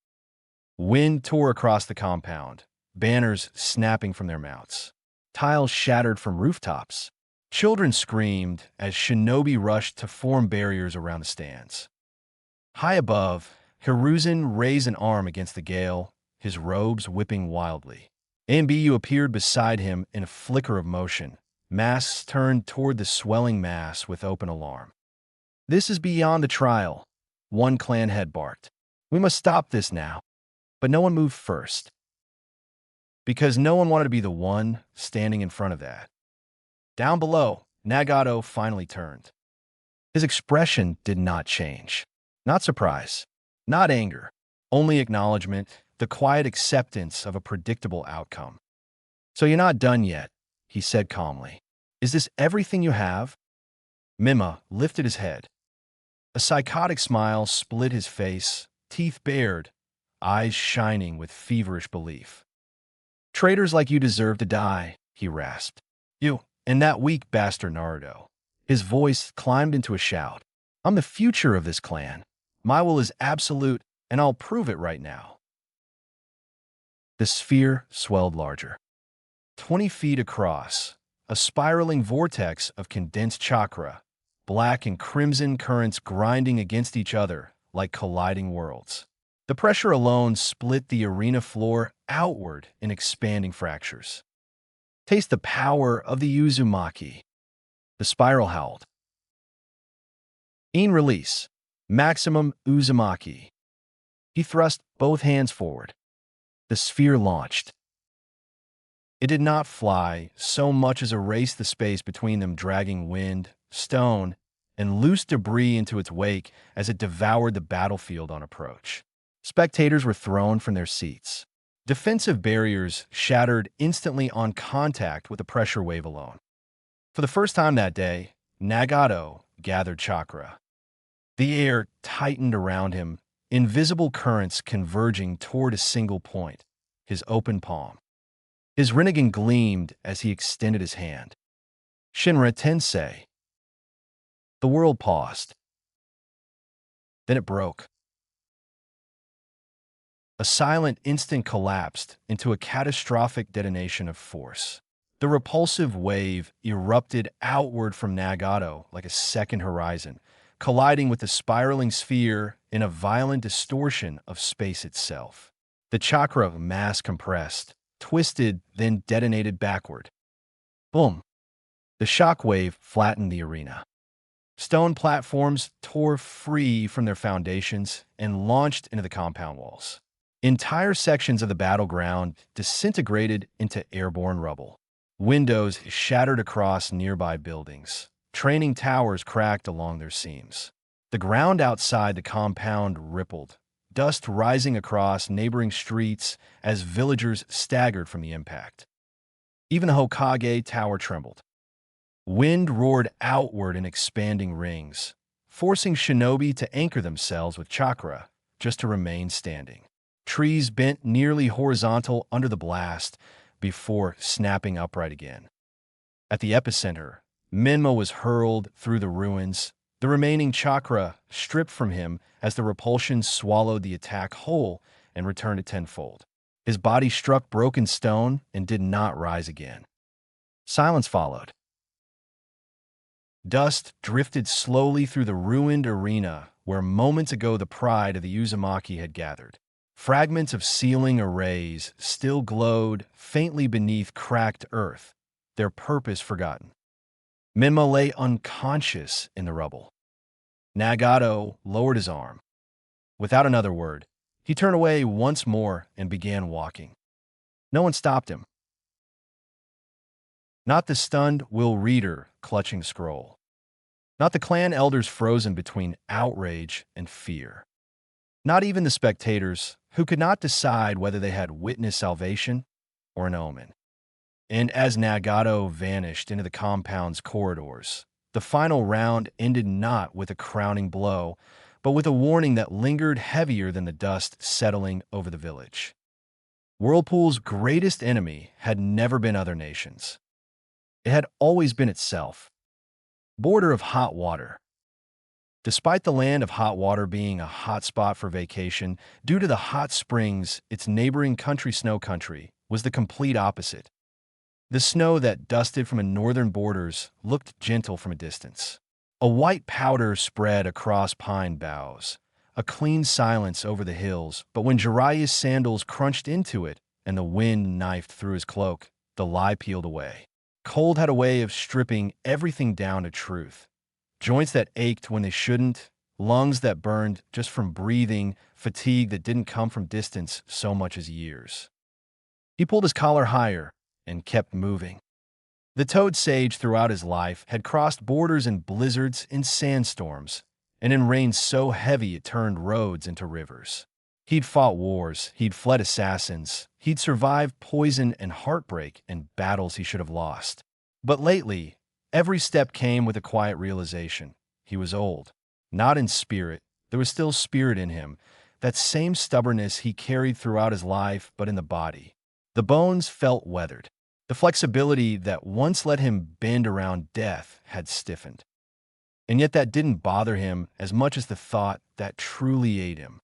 Wind tore across the compound, banners snapping from their mounts. Tiles shattered from rooftops. Children screamed as shinobi rushed to form barriers around the stands. High above, Hiruzen raised an arm against the gale, his robes whipping wildly. Ambu appeared beside him in a flicker of motion. Masks turned toward the swelling mass with open alarm. This is beyond the trial, one clan head barked. We must stop this now. But no one moved first. Because no one wanted to be the one standing in front of that. Down below, Nagato finally turned. His expression did not change. Not surprise, not anger, only acknowledgement, the quiet acceptance of a predictable outcome. So you're not done yet, he said calmly. Is this everything you have? Mima lifted his head. A psychotic smile split his face, teeth bared, eyes shining with feverish belief. Traitors like you deserve to die, he rasped. You, and that weak bastard Naruto. His voice climbed into a shout. I'm the future of this clan. My will is absolute, and I'll prove it right now. The sphere swelled larger. 20 feet across, a spiraling vortex of condensed chakra, black and crimson currents grinding against each other like colliding worlds. The pressure alone split the arena floor outward in expanding fractures. Taste the power of the Uzumaki. The spiral howled. In release. Maximum Uzumaki. He thrust both hands forward. The sphere launched. It did not fly so much as erase the space between them, dragging wind, stone, and loose debris into its wake as it devoured the battlefield on approach. Spectators were thrown from their seats. Defensive barriers shattered instantly on contact with the pressure wave alone. For the first time that day, Nagato gathered chakra. The air tightened around him, invisible currents converging toward a single point, his open palm. His Rinnegan gleamed as he extended his hand. Shinra Tensei. The world paused. Then it broke. A silent instant collapsed into a catastrophic detonation of force. The repulsive wave erupted outward from Nagato like a second horizon, colliding with the spiraling sphere in a violent distortion of space itself. The chakra mass compressed, twisted, then detonated backward. Boom! The shock wave flattened the arena. Stone platforms tore free from their foundations and launched into the compound walls. Entire sections of the battleground disintegrated into airborne rubble. Windows shattered across nearby buildings. Training towers cracked along their seams. The ground outside the compound rippled, dust rising across neighboring streets as villagers staggered from the impact. Even the Hokage Tower trembled. Wind roared outward in expanding rings, forcing shinobi to anchor themselves with chakra just to remain standing. Trees bent nearly horizontal under the blast before snapping upright again. At the epicenter, Minmo was hurled through the ruins, the remaining chakra stripped from him as the repulsion swallowed the attack whole and returned it tenfold. His body struck broken stone and did not rise again. Silence followed. Dust drifted slowly through the ruined arena where moments ago the pride of the Uzumaki had gathered. Fragments of ceiling arrays still glowed faintly beneath cracked earth, their purpose forgotten. Minmo lay unconscious in the rubble. Nagato lowered his arm. Without another word, he turned away once more and began walking. No one stopped him. Not the stunned Will Reader clutching the scroll. Not the clan elders frozen between outrage and fear. Not even the spectators who could not decide whether they had witnessed salvation or an omen. And as Nagato vanished into the compound's corridors, the final round ended not with a crowning blow, but with a warning that lingered heavier than the dust settling over the village. Whirlpool's greatest enemy had never been other nations. It had always been itself. Border of hot water. Despite the land of hot water being a hot spot for vacation, due to the hot springs, its neighboring country, Snow Country, was the complete opposite. The snow that dusted from the northern borders looked gentle from a distance. A white powder spread across pine boughs, a clean silence over the hills, but when Jiraiya's sandals crunched into it and the wind knifed through his cloak, the lie peeled away. Cold had a way of stripping everything down to truth. Joints that ached when they shouldn't, lungs that burned just from breathing, fatigue that didn't come from distance so much as years. He pulled his collar higher and kept moving. The toad sage throughout his life had crossed borders in blizzards and sandstorms, and in rain so heavy it turned roads into rivers. He'd fought wars, he'd fled assassins, he'd survived poison and heartbreak and battles he should have lost. But lately, Every step came with a quiet realization. He was old. Not in spirit. There was still spirit in him. That same stubbornness he carried throughout his life, but in the body. The bones felt weathered. The flexibility that once let him bend around death had stiffened. And yet that didn't bother him as much as the thought that truly ate him.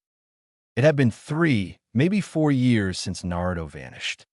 It had been 3, maybe 4 years since Naruto vanished.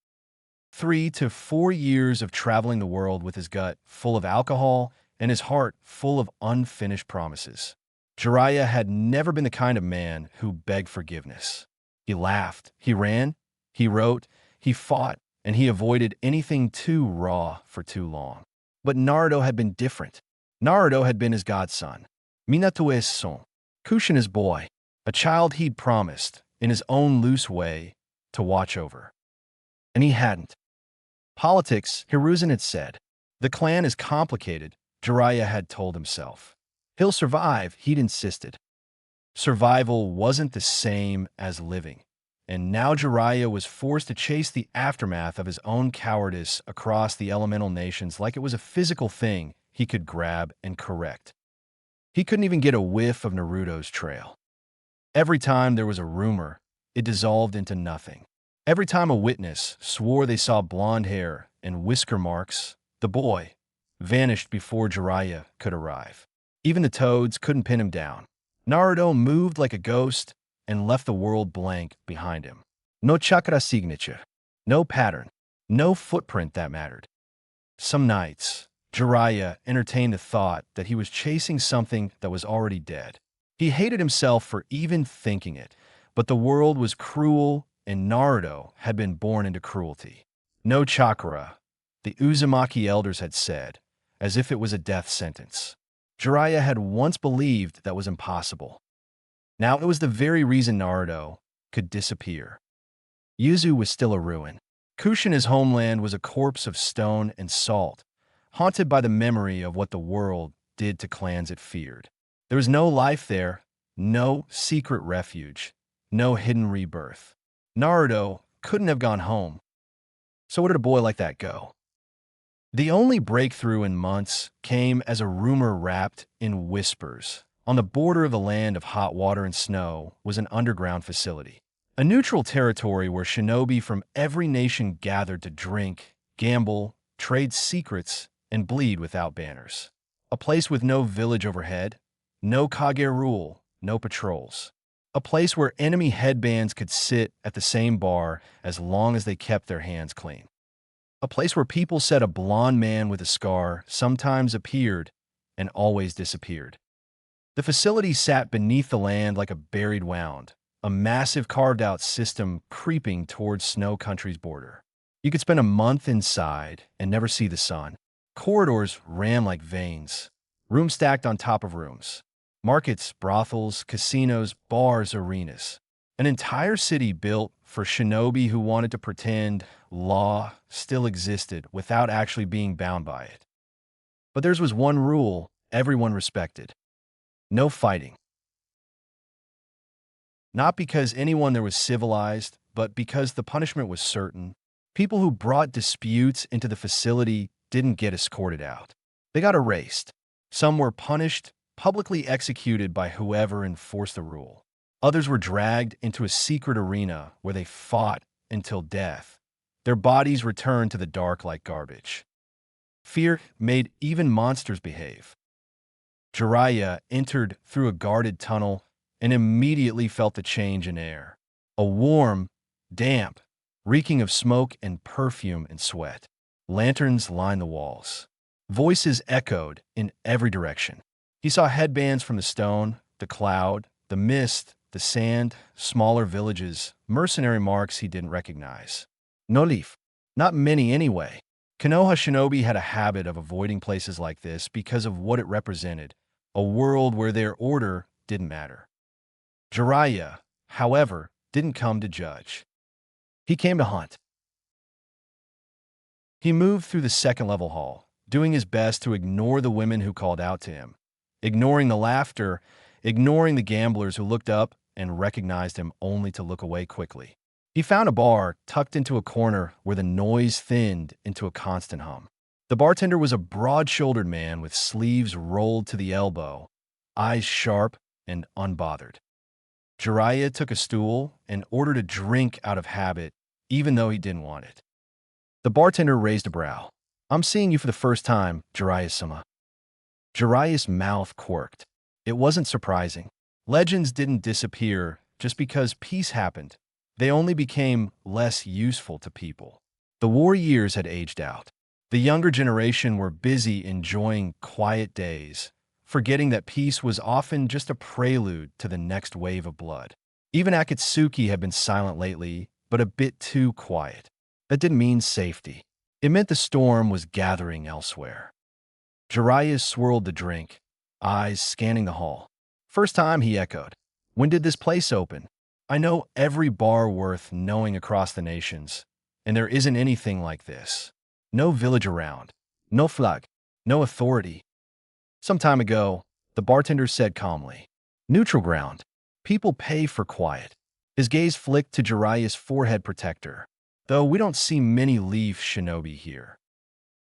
3 to 4 years of traveling the world with his gut full of alcohol and his heart full of unfinished promises. Jiraiya had never been the kind of man who begged forgiveness. He laughed, he ran, he wrote, he fought, and he avoided anything too raw for too long. But Naruto had been different. Naruto had been his godson, Minato's son, Kushina's boy, a child he'd promised, in his own loose way, to watch over. And he hadn't. Politics, Hiruzen had said. The clan is complicated, Jiraiya had told himself. He'll survive, he'd insisted. Survival wasn't the same as living, and now Jiraiya was forced to chase the aftermath of his own cowardice across the elemental nations like it was a physical thing he could grab and correct. He couldn't even get a whiff of Naruto's trail. Every time there was a rumor, it dissolved into nothing. Every time a witness swore they saw blonde hair and whisker marks, the boy vanished before Jiraiya could arrive. Even the toads couldn't pin him down. Naruto moved like a ghost and left the world blank behind him. No chakra signature, no pattern, no footprint that mattered. Some nights, Jiraiya entertained the thought that he was chasing something that was already dead. He hated himself for even thinking it, but the world was cruel and Naruto had been born into cruelty. No chakra, the Uzumaki elders had said, as if it was a death sentence. Jiraiya had once believed that was impossible. Now it was the very reason Naruto could disappear. Yuzu was still a ruin. Kushina's homeland was a corpse of stone and salt, haunted by the memory of what the world did to clans it feared. There was no life there, no secret refuge, no hidden rebirth. Naruto couldn't have gone home. So where did a boy like that go? The only breakthrough in months came as a rumor wrapped in whispers. On the border of the land of hot water and snow was an underground facility, a neutral territory where shinobi from every nation gathered to drink, gamble, trade secrets, and bleed without banners. A place with no village overhead, no Kage rule, no patrols. A place where enemy headbands could sit at the same bar as long as they kept their hands clean. A place where people said a blond man with a scar sometimes appeared and always disappeared. The facility sat beneath the land like a buried wound, a massive carved-out system creeping towards Snow Country's border. You could spend a month inside and never see the sun. Corridors ran like veins, rooms stacked on top of rooms. Markets, brothels, casinos, bars, arenas. An entire city built for shinobi who wanted to pretend law still existed without actually being bound by it. But theirs was one rule everyone respected. No fighting. Not because anyone there was civilized, but because the punishment was certain. People who brought disputes into the facility didn't get escorted out. They got erased. Some were punished, publicly executed by whoever enforced the rule. Others were dragged into a secret arena where they fought until death. Their bodies returned to the dark like garbage. Fear made even monsters behave. Jiraiya entered through a guarded tunnel and immediately felt the change in air. A warm, damp, reeking of smoke and perfume and sweat. Lanterns lined the walls. Voices echoed in every direction. He saw headbands from the stone, the cloud, the mist, the sand, smaller villages, mercenary marks he didn't recognize. No leaf. Not many anyway. Konoha shinobi had a habit of avoiding places like this because of what it represented, a world where their order didn't matter. Jiraiya, however, didn't come to judge. He came to hunt. He moved through the second-level hall, doing his best to ignore the women who called out to him, ignoring the laughter, ignoring the gamblers who looked up and recognized him only to look away quickly. He found a bar tucked into a corner where the noise thinned into a constant hum. The bartender was a broad-shouldered man with sleeves rolled to the elbow, eyes sharp and unbothered. Jiraiya took a stool and ordered a drink out of habit, even though he didn't want it. The bartender raised a brow. "I'm seeing you for the first time, Jiraiya-sama." Jiraiya's mouth quirked. It wasn't surprising. Legends didn't disappear just because peace happened. They only became less useful to people. The war years had aged out. The younger generation were busy enjoying quiet days, forgetting that peace was often just a prelude to the next wave of blood. Even Akatsuki had been silent lately, but a bit too quiet. That didn't mean safety. It meant the storm was gathering elsewhere. Jiraiya swirled the drink, eyes scanning the hall. "First time," he echoed. "When did this place open? I know every bar worth knowing across the nations, and there isn't anything like this. No village around, no flag, no authority." "Some time ago," the bartender said calmly. "Neutral ground. People pay for quiet." His gaze flicked to Jiraiya's forehead protector. "Though we don't see many leaf shinobi here."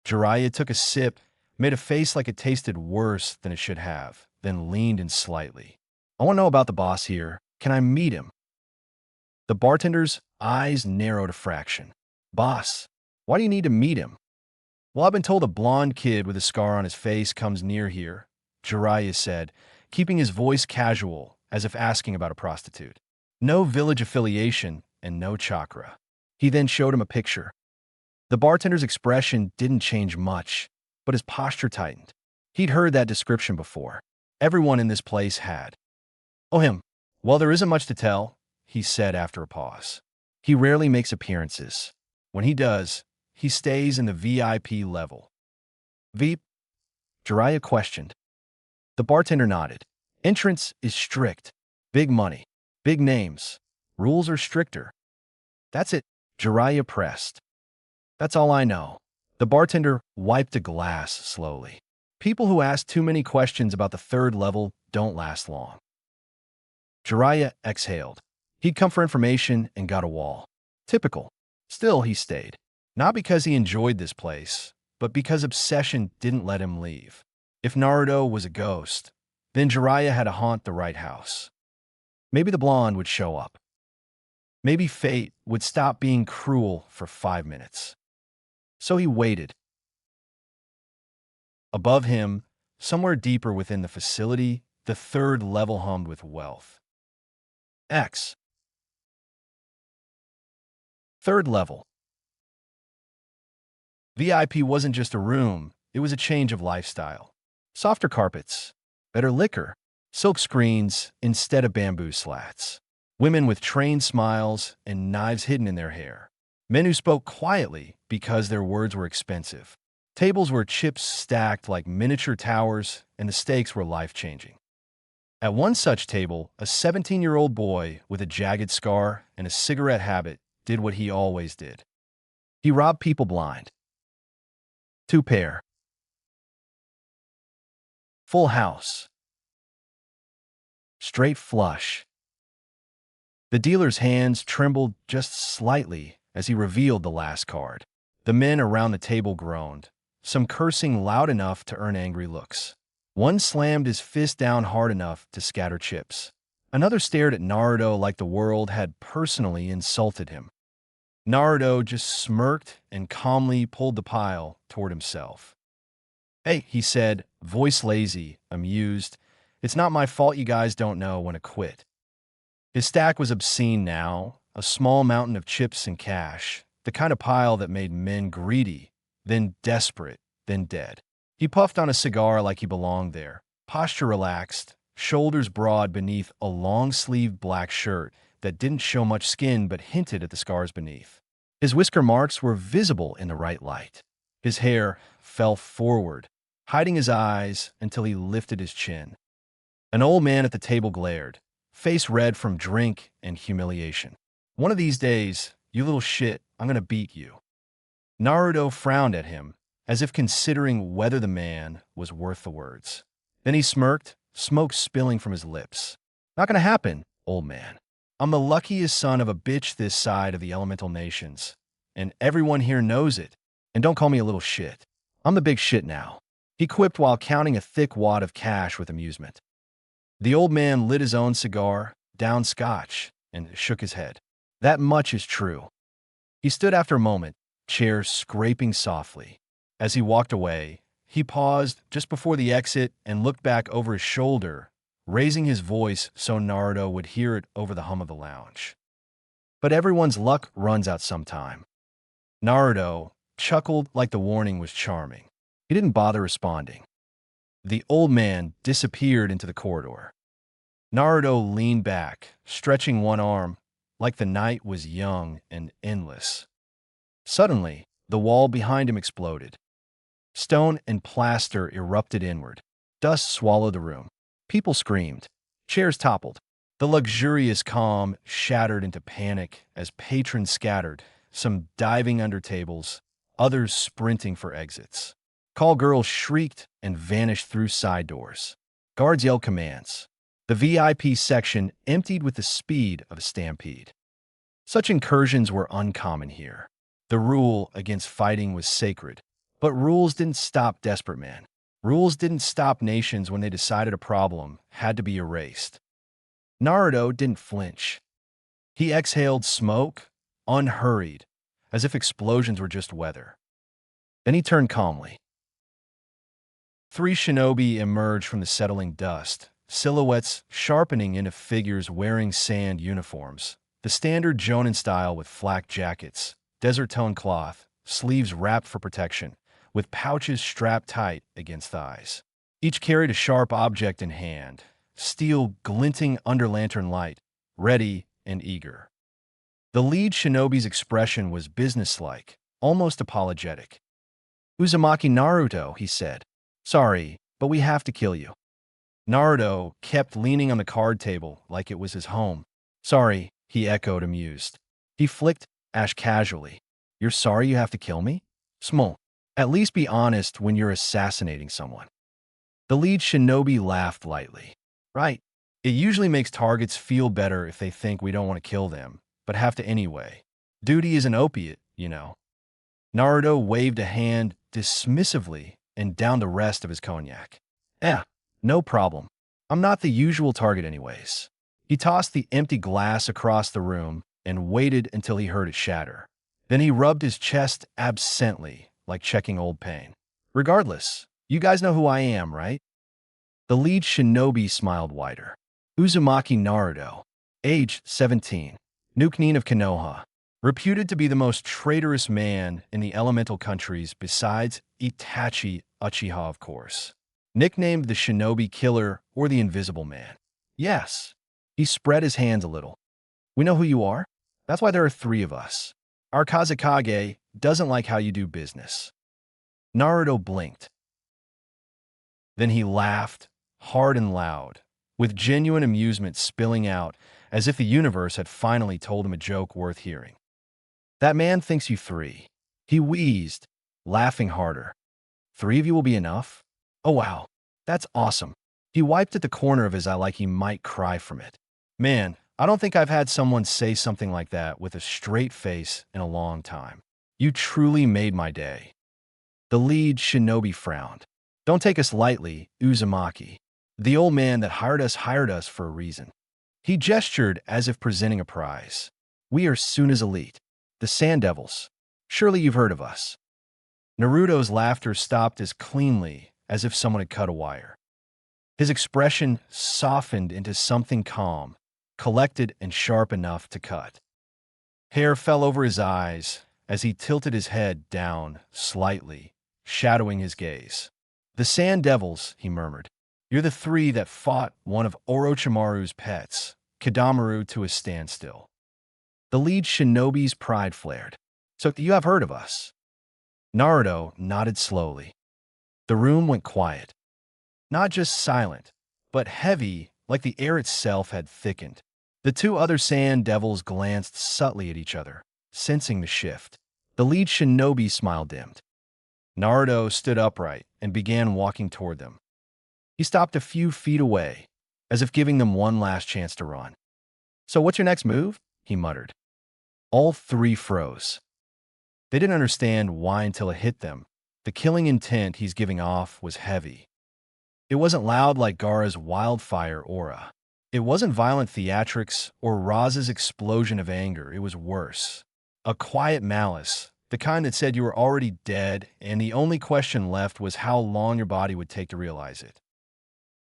Jiraiya took a sip, made a face like it tasted worse than it should have, then leaned in slightly. "I want to know about the boss here. Can I meet him?" The bartender's eyes narrowed a fraction. "Boss? Why do you need to meet him?" "Well, I've been told a blonde kid with a scar on his face comes near here," Jiraiya said, keeping his voice casual, as if asking about a prostitute. "No village affiliation and no chakra." He then showed him a picture. The bartender's expression didn't change much, but his posture tightened. He'd heard that description before. Everyone in this place had. "Oh, him. Well, there isn't much to tell," he said after a pause. "He rarely makes appearances. When he does, he stays in the VIP level." "VIP?" Jiraiya questioned. The bartender nodded. "Entrance is strict. Big money. Big names. Rules are stricter." "That's it," Jiraiya pressed. "That's all I know." The bartender wiped a glass slowly. "People who ask too many questions about the third level don't last long." Jiraiya exhaled. He'd come for information and got a wall. Typical. Still, he stayed. Not because he enjoyed this place, but because obsession didn't let him leave. If Naruto was a ghost, then Jiraiya had to haunt the right house. Maybe the blonde would show up. Maybe fate would stop being cruel for 5 minutes. So he waited. Above him, somewhere deeper within the facility, the third level hummed with wealth. X. Third level. VIP wasn't just a room, it was a change of lifestyle. Softer carpets, better liquor, silk screens instead of bamboo slats. Women with trained smiles and knives hidden in their hair. Men who spoke quietly because their words were expensive. Tables where chips stacked like miniature towers and the stakes were life-changing. At one such table, a 17-year-old boy with a jagged scar and a cigarette habit did what he always did. He robbed people blind. 2 pair. Full house. Straight flush. The dealer's hands trembled just slightly as he revealed the last card. The men around the table groaned, some cursing loud enough to earn angry looks. One slammed his fist down hard enough to scatter chips. Another stared at Naruto like the world had personally insulted him. Naruto just smirked and calmly pulled the pile toward himself. "Hey," he said, voice lazy, amused. "It's not my fault you guys don't know when to quit." His stack was obscene now, a small mountain of chips and cash, the kind of pile that made men greedy, then desperate, then dead. He puffed on a cigar like he belonged there, posture relaxed, shoulders broad beneath a long-sleeved black shirt that didn't show much skin but hinted at the scars beneath. His whisker marks were visible in the right light. His hair fell forward, hiding his eyes until he lifted his chin. An old man at the table glared, face red from drink and humiliation. "One of these days, you little shit, I'm gonna beat you." Naruto frowned at him, as if considering whether the man was worth the words. Then he smirked, smoke spilling from his lips. "Not gonna happen, old man. I'm the luckiest son of a bitch this side of the elemental nations, and everyone here knows it. And don't call me a little shit." I'm the big shit now, he quipped while counting a thick wad of cash with amusement. The old man lit his own cigar, downed scotch, and shook his head. That much is true. He stood after a moment, chair scraping softly. As he walked away, he paused just before the exit and looked back over his shoulder, raising his voice so Naruto would hear it over the hum of the lounge. But everyone's luck runs out sometime. Naruto chuckled like the warning was charming. He didn't bother responding. The old man disappeared into the corridor. Naruto leaned back, stretching one arm, like the night was young and endless. Suddenly, the wall behind him exploded. Stone and plaster erupted inward. Dust swallowed the room. People screamed. Chairs toppled. The luxurious calm shattered into panic as patrons scattered, some diving under tables, others sprinting for exits. Call girls shrieked and vanished through side doors. Guards yelled commands. The VIP section emptied with the speed of a stampede. Such incursions were uncommon here. The rule against fighting was sacred, but rules didn't stop desperate men. Rules didn't stop nations when they decided a problem had to be erased. Naruto didn't flinch. He exhaled smoke, unhurried, as if explosions were just weather. Then he turned calmly. 3 shinobi emerged from the settling dust, silhouettes sharpening into figures wearing sand uniforms, the standard Jonin style with flak jackets, desert tone cloth, sleeves wrapped for protection, with pouches strapped tight against thighs. Each carried a sharp object in hand, steel glinting under lantern light, ready and eager. The lead shinobi's expression was businesslike, almost apologetic. "Uzumaki Naruto," he said. "Sorry, but we have to kill you." Naruto kept leaning on the card table like it was his home. "Sorry," he echoed, amused. He flicked Ash casually. "You're sorry you have to kill me? Small. At least be honest when you're assassinating someone." The lead shinobi laughed lightly. "Right. It usually makes targets feel better if they think we don't want to kill them, but have to anyway. Duty is an opiate, you know." Naruto waved a hand dismissively and downed the rest of his cognac. No problem. I'm not the usual target anyways." He tossed the empty glass across the room and waited until he heard it shatter. Then he rubbed his chest absently, like checking old pain. "Regardless, you guys know who I am, right?" The lead shinobi smiled wider. "Uzumaki Naruto, age 17, Nukenin of Konoha, reputed to be the most traitorous man in the elemental countries besides Itachi Uchiha, of course. Nicknamed the Shinobi Killer or the Invisible Man. Yes." He spread his hands a little. "We know who you are. That's why there are 3 of us. Our Kazekage doesn't like how you do business." Naruto blinked. Then he laughed, hard and loud, with genuine amusement spilling out, as if the universe had finally told him a joke worth hearing. "That man thinks you 3. He wheezed, laughing harder. 3 of you will be enough? Oh wow, that's awesome." He wiped at the corner of his eye like he might cry from it. "Man, I don't think I've had someone say something like that with a straight face in a long time. You truly made my day." The lead shinobi frowned. "Don't take us lightly, Uzumaki. The old man that hired us for a reason." He gestured as if presenting a prize. "We are Suna's elite, the Sand Devils. Surely you've heard of us." Naruto's laughter stopped as cleanly as if someone had cut a wire. His expression softened into something calm, collected and sharp enough to cut. Hair fell over his eyes as he tilted his head down slightly, shadowing his gaze. "The Sand Devils," he murmured. "You're the 3 that fought one of Orochimaru's pets, Kidamaru, to a standstill." The lead shinobi's pride flared. "So you have heard of us?" Naruto nodded slowly. The room went quiet. Not just silent, but heavy, like the air itself had thickened. The 2 other Sand Devils glanced subtly at each other, sensing the shift. The lead shinobi smile dimmed. Naruto stood upright and began walking toward them. He stopped a few feet away, as if giving them one last chance to run. "So what's your next move?" he muttered. All 3 froze. They didn't understand why until it hit them, The killing intent he's giving off was heavy. It wasn't loud like Gaara's wildfire aura. It wasn't violent theatrics or Raz's explosion of anger. It was worse. A quiet malice, the kind that said you were already dead and the only question left was how long your body would take to realize it.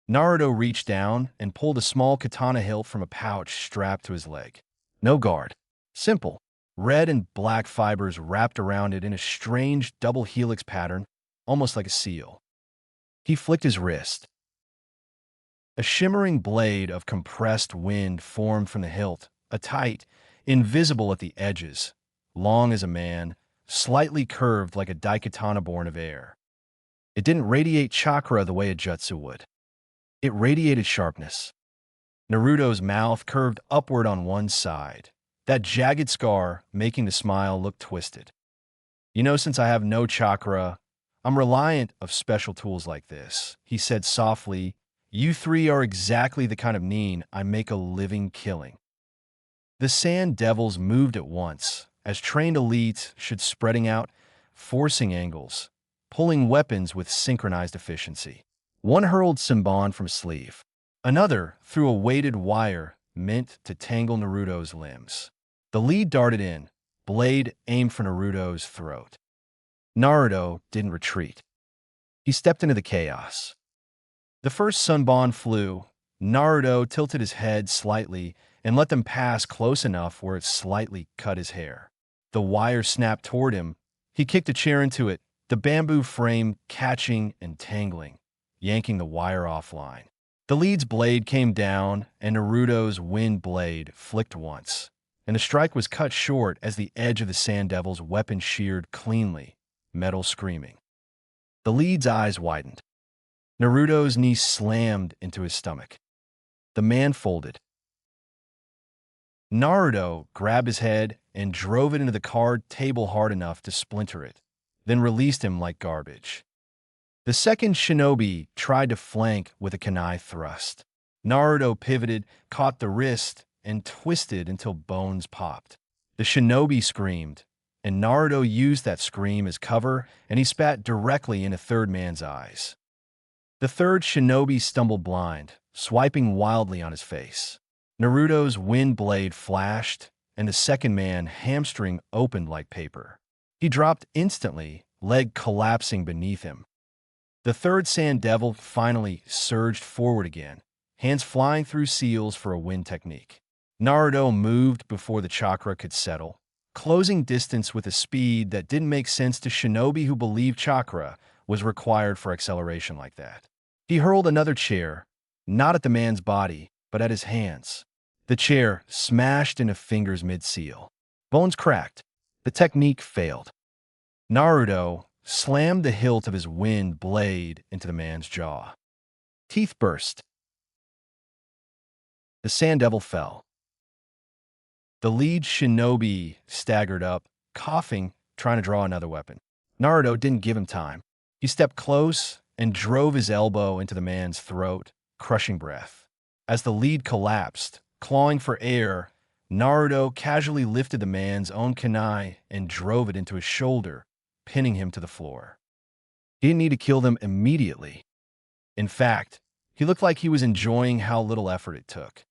Naruto reached down and pulled a small katana hilt from a pouch strapped to his leg. No guard. Simple. Red and black fibers wrapped around it in a strange double helix pattern, almost like a seal. He flicked his wrist. A shimmering blade of compressed wind formed from the hilt, a tight, invisible at the edges, long as a man, slightly curved like a daikatana born of air. It didn't radiate chakra the way a jutsu would. It radiated sharpness. Naruto's mouth curved upward on one side, that jagged scar making the smile look twisted. Since I have no chakra, I'm reliant of special tools like this, he said softly. You three are exactly the kind of nin I make a living killing. The sand devils moved at once, as trained elites should, spreading out, forcing angles, pulling weapons with synchronized efficiency. One hurled Simban from sleeve. Another threw a weighted wire meant to tangle Naruto's limbs. The lead darted in, blade aimed for Naruto's throat. Naruto didn't retreat. He stepped into the chaos. The first Sunbon flew. Naruto tilted his head slightly and let them pass close enough where it slightly cut his hair. The wire snapped toward him. He kicked a chair into it, the bamboo frame catching and tangling, yanking the wire offline. The lead's blade came down, and Naruto's wind blade flicked once, and the strike was cut short as the edge of the Sand Devil's weapon sheared cleanly, metal screaming. The lead's eyes widened. Naruto's knee slammed into his stomach. The man folded. Naruto grabbed his head and drove it into the card table hard enough to splinter it, then released him like garbage. The second shinobi tried to flank with a kunai thrust. Naruto pivoted, caught the wrist, and twisted until bones popped. The shinobi screamed, and Naruto used that scream as cover, and he spat directly in a third man's eyes. The third shinobi stumbled blind, swiping wildly on his face. Naruto's wind blade flashed, and the second man hamstring opened like paper. He dropped instantly, leg collapsing beneath him. The third Sand Devil finally surged forward again, hands flying through seals for a wind technique. Naruto moved before the chakra could settle, closing distance with a speed that didn't make sense to shinobi who believed chakra was required for acceleration like that. He hurled another chair, not at the man's body, but at his hands. The chair smashed into fingers mid-seal. Bones cracked. The technique failed. Naruto slammed the hilt of his wind blade into the man's jaw. Teeth burst. The Sand Devil fell. The lead shinobi staggered up, coughing, trying to draw another weapon. Naruto didn't give him time. He stepped close and drove his elbow into the man's throat, crushing breath. As the lead collapsed, clawing for air, Naruto casually lifted the man's own kunai and drove it into his shoulder, pinning him to the floor. He didn't need to kill them immediately. In fact, he looked like he was enjoying how little effort it took.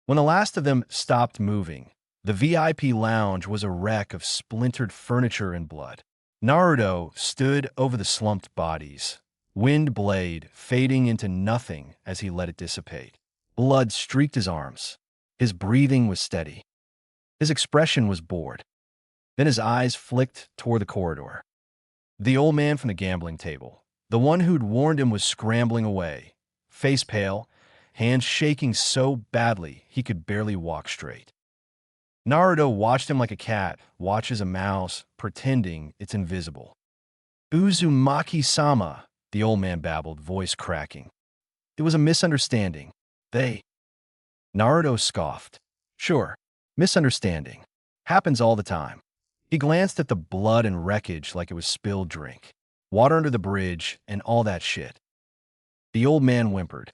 When the last of them stopped moving, the VIP lounge was a wreck of splintered furniture and blood. Naruto stood over the slumped bodies, wind blade fading into nothing as he let it dissipate. Blood streaked his arms. His breathing was steady. His expression was bored. Then his eyes flicked toward the corridor. The old man from the gambling table, the one who'd warned him, was scrambling away, face pale, hands shaking so badly he could barely walk straight. Naruto watched him like a cat watches a mouse, pretending it's invisible. Uzumaki-sama, the old man babbled, voice cracking. It was a misunderstanding. Naruto scoffed. Sure, misunderstanding. Happens all the time. He glanced at the blood and wreckage like it was spilled drink. Water under the bridge and all that shit. The old man whimpered.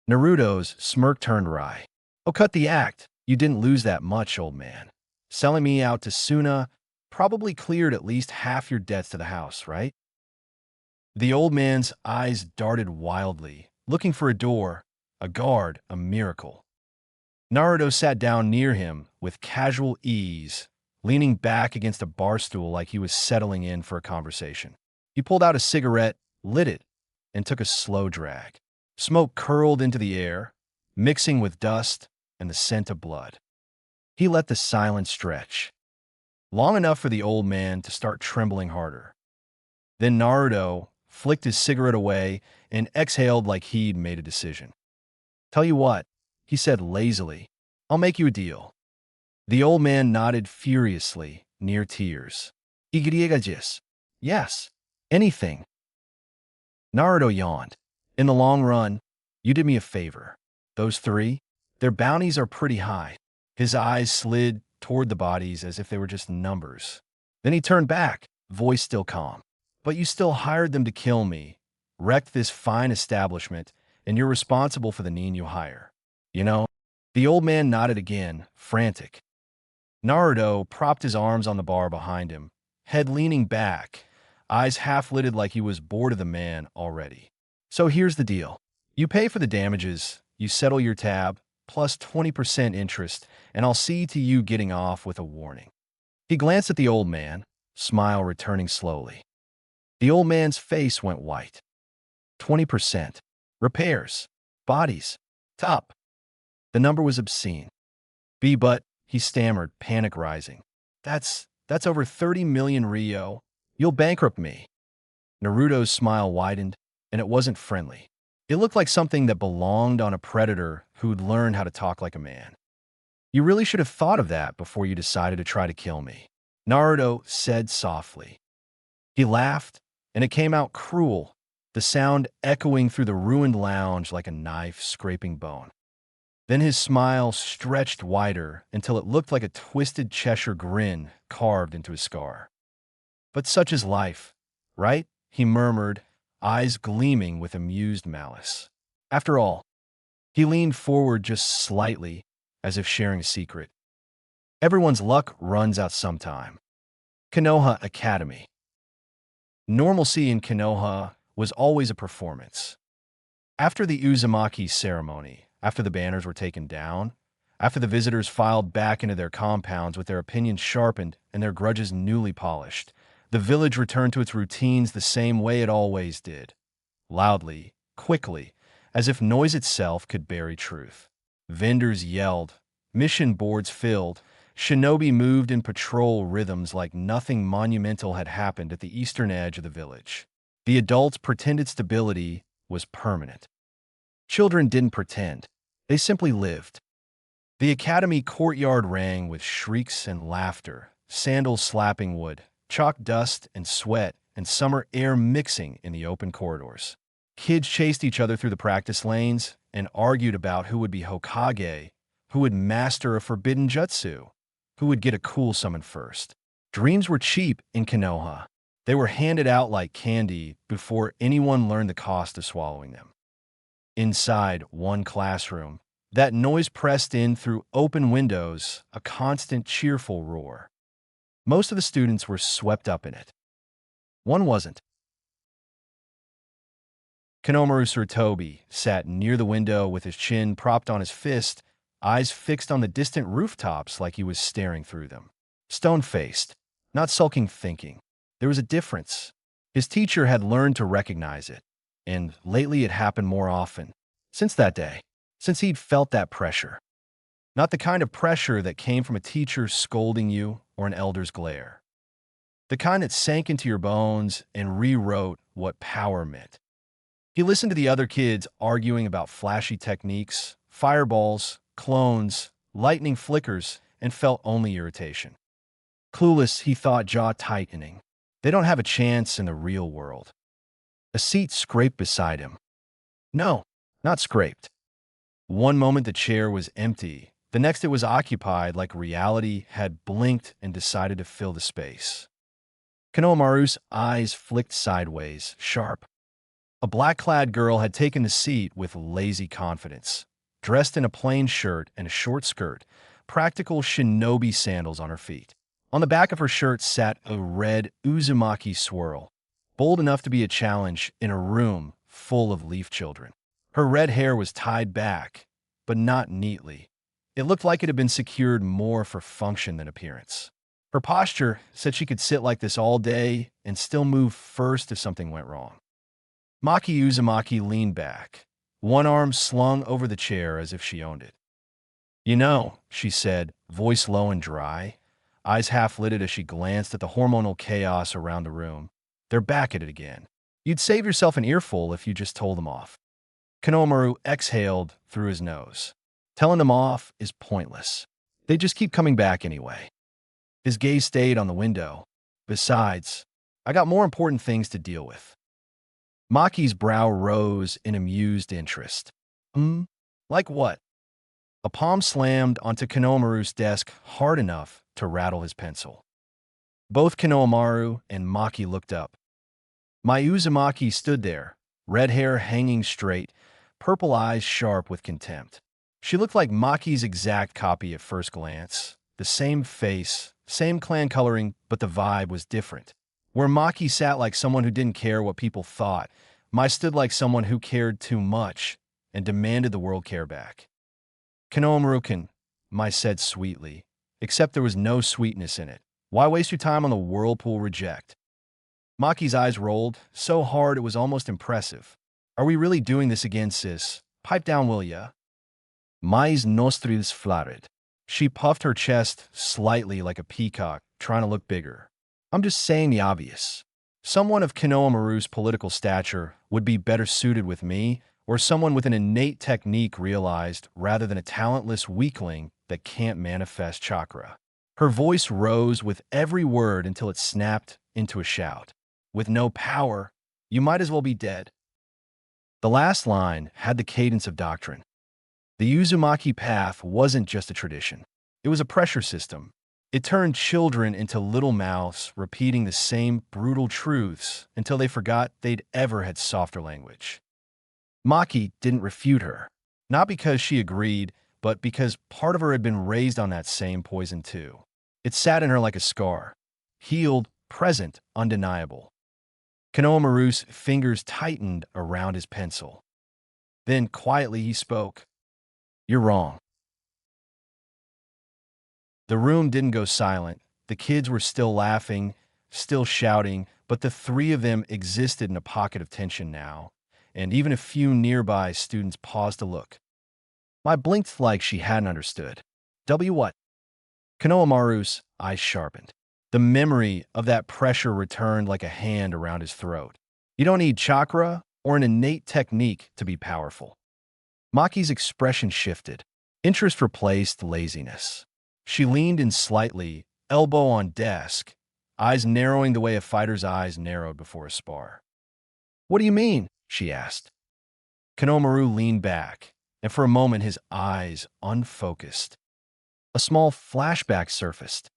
Naruto's smirk turned wry. Oh, cut the act. You didn't lose that much, old man. Selling me out to Suna, Probably cleared at least half your debts to the house, right? The old man's eyes darted wildly, looking for a door, a guard, a miracle. Naruto sat down near him with casual ease, leaning back against a bar stool like he was settling in for a conversation. He pulled out a cigarette, lit it, and took a slow drag. Smoke curled into the air, mixing with dust and the scent of blood. He let the silence stretch, long enough for the old man to start trembling harder. Then Naruto flicked his cigarette away and exhaled like he'd made a decision. "Tell you what," he said lazily, "I'll make you a deal." The old man nodded furiously, near tears. "Igriegajis. Yes, anything." Naruto yawned. "In the long run, you did me a favor. Those three, their bounties are pretty high." His eyes slid toward the bodies as if they were just numbers. Then he turned back, voice still calm. "But you still hired them to kill me, wrecked this fine establishment, and you're responsible for the nin you hire. You know?" The old man nodded again, frantic. Naruto propped his arms on the bar behind him, head leaning back, eyes half-lidded like he was bored of the man already. "So here's the deal. You pay for the damages, you settle your tab, plus 20% interest, and I'll see to you getting off with a warning." He glanced at the old man, smile returning slowly. The old man's face went white. 20%. Repairs. Bodies. Top. The number was obscene. But, he stammered, panic rising. That's over 30 million Rio. You'll bankrupt me." Naruto's smile widened, and it wasn't friendly. It looked like something that belonged on a predator who'd learned how to talk like a man. "You really should have thought of that before you decided to try to kill me," Naruto said softly. He laughed, and it came out cruel, the sound echoing through the ruined lounge like a knife scraping bone. Then his smile stretched wider until it looked like a twisted Cheshire grin carved into his scar. "But such is life, right?" he murmured, eyes gleaming with amused malice. "After all," he leaned forward just slightly, as if sharing a secret, "everyone's luck runs out sometime." Konoha Academy. Normalcy in Konoha was always a performance. After the Uzumaki ceremony, after the banners were taken down, after the visitors filed back into their compounds with their opinions sharpened and their grudges newly polished, the village returned to its routines the same way it always did. Loudly, quickly, as if noise itself could bury truth. Vendors yelled, mission boards filled, shinobi moved in patrol rhythms like nothing monumental had happened at the eastern edge of the village. The adults' pretended stability was permanent. Children didn't pretend. They simply lived. The academy courtyard rang with shrieks and laughter, sandals slapping wood, chalk dust and sweat, and summer air mixing in the open corridors. Kids chased each other through the practice lanes and argued about who would be Hokage, who would master a forbidden jutsu, who would get a cool summon first. Dreams were cheap in Konoha. They were handed out like candy before anyone learned the cost of swallowing them. Inside one classroom, that noise pressed in through open windows, a constant cheerful roar. Most of the students were swept up in it. One wasn't. Konomaru Sarutobi sat near the window with his chin propped on his fist, eyes fixed on the distant rooftops like he was staring through them. Stone-faced, not sulking thinking. There was a difference. His teacher had learned to recognize it, and lately it happened more often. Since that day, since he'd felt that pressure. Not the kind of pressure that came from a teacher scolding you or an elder's glare. The kind that sank into your bones and rewrote what power meant. He listened to the other kids arguing about flashy techniques, fireballs, clones, lightning flickers, and felt only irritation. Clueless, he thought, jaw tightening. They don't have a chance in the real world. A seat scraped beside him. No, not scraped. One moment the chair was empty, the next it was occupied like reality had blinked and decided to fill the space. Konohamaru's eyes flicked sideways, sharp. A black-clad girl had taken the seat with lazy confidence, dressed in a plain shirt and a short skirt, practical shinobi sandals on her feet. On the back of her shirt sat a red Uzumaki swirl, bold enough to be a challenge in a room full of leaf children. Her red hair was tied back, but not neatly. It looked like it had been secured more for function than appearance. Her posture said she could sit like this all day and still move first if something went wrong. Maki Uzumaki leaned back, one arm slung over the chair as if she owned it. You know, she said, voice low and dry, eyes half-lidded as she glanced at the hormonal chaos around the room. They're back at it again. You'd save yourself an earful if you just told them off. Konohamaru exhaled through his nose. Telling them off is pointless. They just keep coming back anyway. His gaze stayed on the window. Besides, I got more important things to deal with. Maki's brow rose in amused interest. Like what? A palm slammed onto Konohamaru's desk hard enough to rattle his pencil. Both Konohamaru and Maki looked up. My Uzumaki stood there, red hair hanging straight, purple eyes sharp with contempt. She looked like Maki's exact copy at first glance. The same face, same clan coloring, but the vibe was different. Where Maki sat like someone who didn't care what people thought, Mai stood like someone who cared too much and demanded the world care back. Konohamaru-kun, Mai said sweetly, except there was no sweetness in it. Why waste your time on the whirlpool reject? Maki's eyes rolled, so hard it was almost impressive. Are we really doing this again, sis? Pipe down, will ya? Mai's nostrils flared. She puffed her chest slightly like a peacock, trying to look bigger. I'm just saying the obvious. Someone of Konohamaru's political stature would be better suited with me, or someone with an innate technique realized rather than a talentless weakling that can't manifest chakra. Her voice rose with every word until it snapped into a shout. With no power, you might as well be dead. The last line had the cadence of doctrine. The Uzumaki path wasn't just a tradition. It was a pressure system. It turned children into little mouths, repeating the same brutal truths until they forgot they'd ever had softer language. Maki didn't refute her, not because she agreed, but because part of her had been raised on that same poison too. It sat in her like a scar, healed, present, undeniable. Konohamaru's fingers tightened around his pencil. Then, quietly, he spoke. You're wrong. The room didn't go silent. The kids were still laughing, still shouting, but the three of them existed in a pocket of tension now, and even a few nearby students paused to look. Mai blinked like she hadn't understood. What? Konohamaru's eyes sharpened. The memory of that pressure returned like a hand around his throat. You don't need chakra or an innate technique to be powerful. Maki's expression shifted. Interest replaced laziness. She leaned in slightly, elbow on desk, eyes narrowing the way a fighter's eyes narrowed before a spar. What do you mean? She asked. Konohamaru leaned back, and for a moment his eyes unfocused. A small flashback surfaced.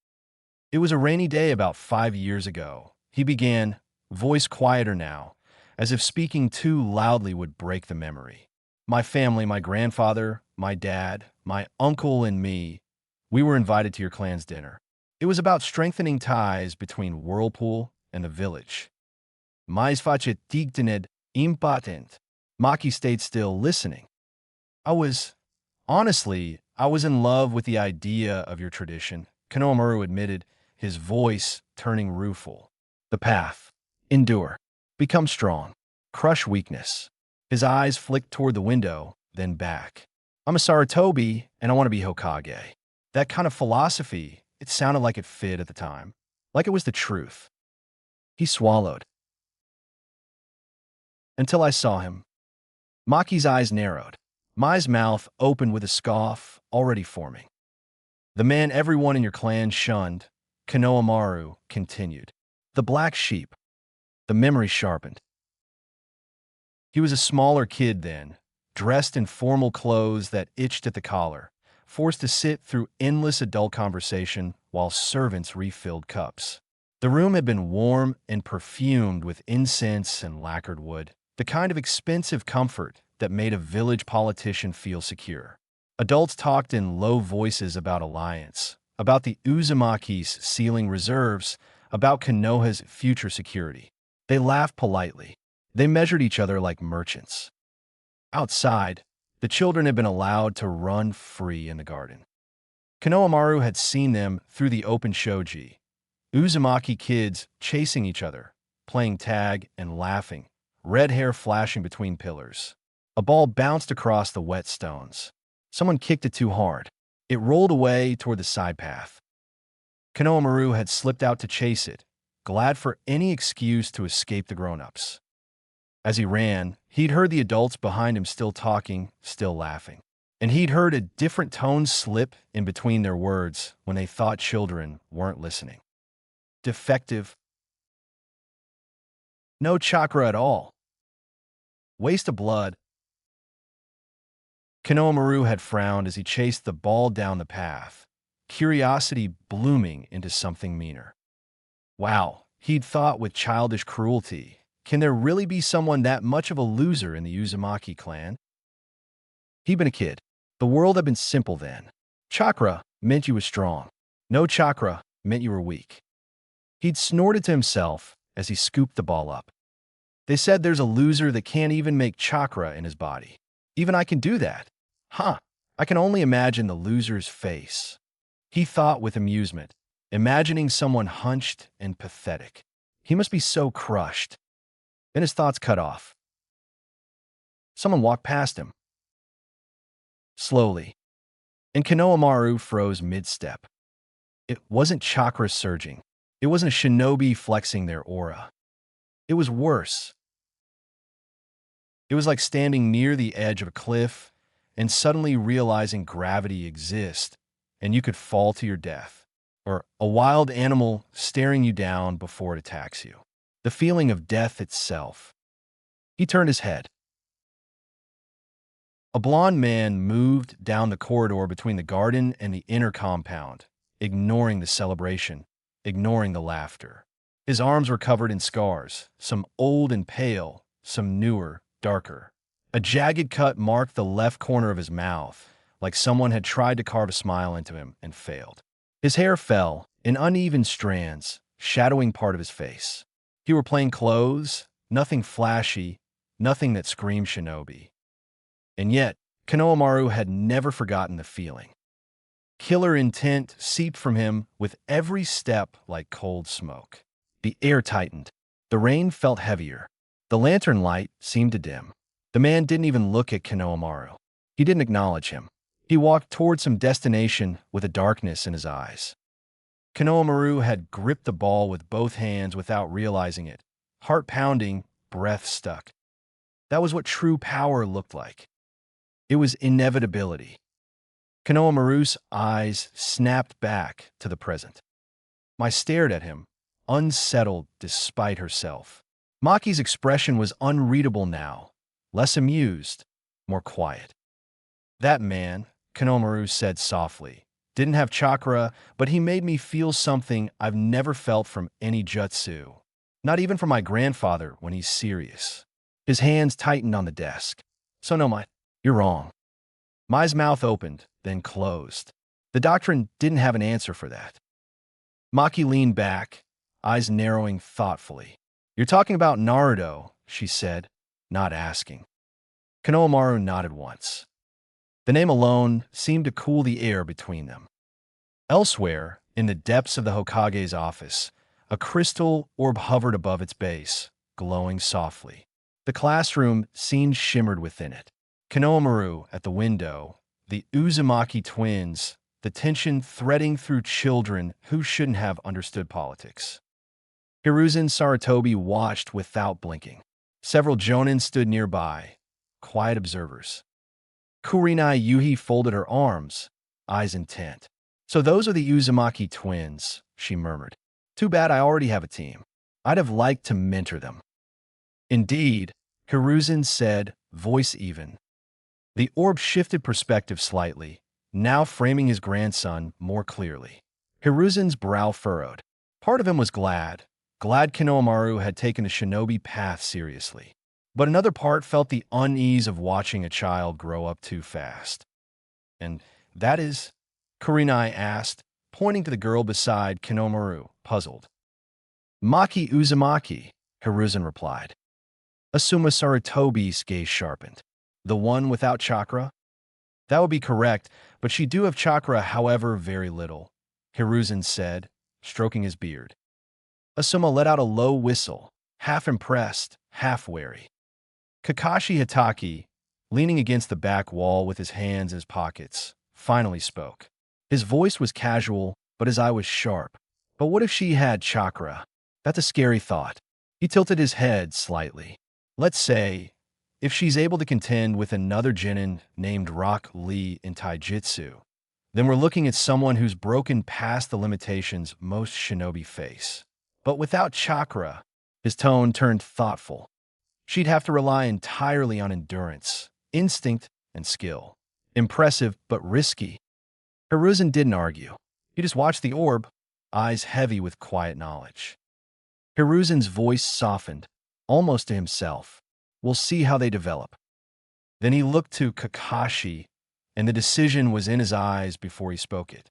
It was a rainy day about 5 years ago. He began, voice quieter now, as if speaking too loudly would break the memory. My family, my grandfather, my dad, my uncle, and me, we were invited to your clan's dinner. It was about strengthening ties between Whirlpool and the village. Mais face tigtened impatent. Maki stayed still, listening. Honestly, I was in love with the idea of your tradition, Konohamaru admitted, his voice turning rueful. The path. Endure. Become strong. Crush weakness. His eyes flicked toward the window, then back. I'm a Sarutobi, and I want to be Hokage. That kind of philosophy, it sounded like it fit at the time. Like it was the truth. He swallowed. Until I saw him. Maki's eyes narrowed. Mai's mouth opened with a scoff already forming. The man everyone in your clan shunned, Konohamaru continued. The black sheep. The memory sharpened. He was a smaller kid then, dressed in formal clothes that itched at the collar, forced to sit through endless adult conversation while servants refilled cups. The room had been warm and perfumed with incense and lacquered wood, the kind of expensive comfort that made a village politician feel secure. Adults talked in low voices about alliance, about the Uzumaki's sealing reserves, about Konoha's future security. They laughed politely. They measured each other like merchants. Outside, the children had been allowed to run free in the garden. Konohamaru had seen them through the open shoji. Uzumaki kids chasing each other, playing tag and laughing, red hair flashing between pillars. A ball bounced across the wet stones. Someone kicked it too hard. It rolled away toward the side path. Konohamaru had slipped out to chase it, glad for any excuse to escape the grown-ups. As he ran, he'd heard the adults behind him still talking, still laughing. And he'd heard a different tone slip in between their words when they thought children weren't listening. Defective. No chakra at all. Waste of blood. Konohamaru had frowned as he chased the ball down the path, curiosity blooming into something meaner. Wow, he'd thought with childish cruelty, can there really be someone that much of a loser in the Uzumaki clan? He'd been a kid. The world had been simple then. Chakra meant you were strong. No chakra meant you were weak. He'd snorted to himself as he scooped the ball up. They said there's a loser that can't even make chakra in his body. Even I can do that. Huh. I can only imagine the loser's face. He thought with amusement, imagining someone hunched and pathetic. He must be so crushed. Then his thoughts cut off. Someone walked past him. Slowly, and Konohamaru froze mid-step. It wasn't chakra surging. It wasn't a shinobi flexing their aura. It was worse. It was like standing near the edge of a cliff and suddenly realizing gravity exists and you could fall to your death, or a wild animal staring you down before it attacks you. The feeling of death itself. He turned his head. A blond man moved down the corridor between the garden and the inner compound, ignoring the celebration, ignoring the laughter. His arms were covered in scars, some old and pale, some newer, darker. A jagged cut marked the left corner of his mouth, like someone had tried to carve a smile into him and failed. His hair fell in uneven strands, shadowing part of his face. He wore plain clothes, nothing flashy, nothing that screamed shinobi. And yet, Konohamaru had never forgotten the feeling. Killer intent seeped from him with every step like cold smoke. The air tightened. The rain felt heavier. The lantern light seemed to dim. The man didn't even look at Konohamaru. He didn't acknowledge him. He walked toward some destination with a darkness in his eyes. Konohamaru had gripped the ball with both hands without realizing it. Heart pounding, breath stuck. That was what true power looked like. It was inevitability. Konohamaru's eyes snapped back to the present. Mai stared at him, unsettled despite herself. Maki's expression was unreadable now, less amused, more quiet. That man, Konohamaru said softly, didn't have chakra, but he made me feel something I've never felt from any jutsu. Not even from my grandfather when he's serious. His hands tightened on the desk. So no, Mai, you're wrong. Mai's mouth opened, then closed. The doctrine didn't have an answer for that. Maki leaned back, eyes narrowing thoughtfully. You're talking about Naruto, she said, not asking. Konohamaru nodded once. The name alone seemed to cool the air between them. Elsewhere, in the depths of the Hokage's office, a crystal orb hovered above its base, glowing softly. The classroom scene shimmered within it. Konohamaru at the window, the Uzumaki twins, the tension threading through children who shouldn't have understood politics. Hiruzen Sarutobi watched without blinking. Several jonin stood nearby, quiet observers. Kurinai Yuhi folded her arms, eyes intent. So those are the Uzumaki twins, she murmured. Too bad I already have a team. I'd have liked to mentor them. Indeed, Hiruzen said, voice even. The orb shifted perspective slightly, now framing his grandson more clearly. Hiruzen's brow furrowed. Part of him was glad Konohamaru had taken the shinobi path seriously. But another part felt the unease of watching a child grow up too fast. And that is, Kurinai asked, pointing to the girl beside Kinomaru, puzzled. Maki Uzumaki, Hiruzen replied. Asuma Sarutobi's gaze sharpened. The one without chakra? That would be correct, but she do have chakra, however, very little, Hiruzen said, stroking his beard. Asuma let out a low whistle, half impressed, half wary. Kakashi Hitaki, leaning against the back wall with his hands in his pockets, finally spoke. His voice was casual, but his eye was sharp. But what if she had chakra? That's a scary thought. He tilted his head slightly. Let's say, if she's able to contend with another genin named Rock Lee in Taijutsu, then we're looking at someone who's broken past the limitations most shinobi face. But without chakra, his tone turned thoughtful. She'd have to rely entirely on endurance, instinct, and skill. Impressive, but risky. Hiruzen didn't argue. He just watched the orb, eyes heavy with quiet knowledge. Hiruzen's voice softened, almost to himself. We'll see how they develop. Then he looked to Kakashi, and the decision was in his eyes before he spoke it.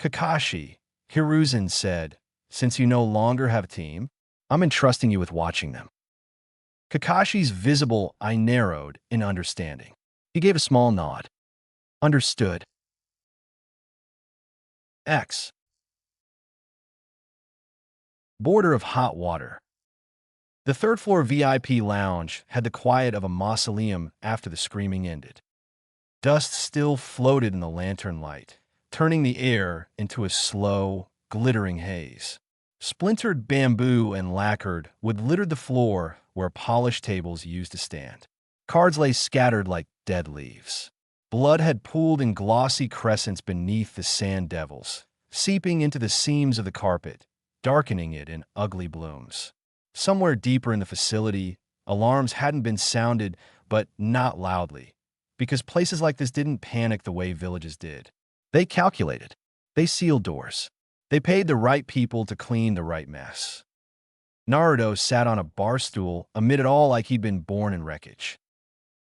Kakashi, Hiruzen said, since you no longer have a team, I'm entrusting you with watching them. Kakashi's visible eye narrowed in understanding. He gave a small nod. Understood. X. Border of hot water. The third-floor VIP lounge had the quiet of a mausoleum after the screaming ended. Dust still floated in the lantern light, turning the air into a slow, glittering haze. Splintered bamboo and lacquered wood littered the floor where polished tables used to stand. Cards lay scattered like dead leaves. Blood had pooled in glossy crescents beneath the sand devils, seeping into the seams of the carpet, darkening it in ugly blooms. Somewhere deeper in the facility, alarms hadn't been sounded, but not loudly, because places like this didn't panic the way villages did. They calculated. They sealed doors. They paid the right people to clean the right mess. Naruto sat on a bar stool amid it all like he'd been born in wreckage.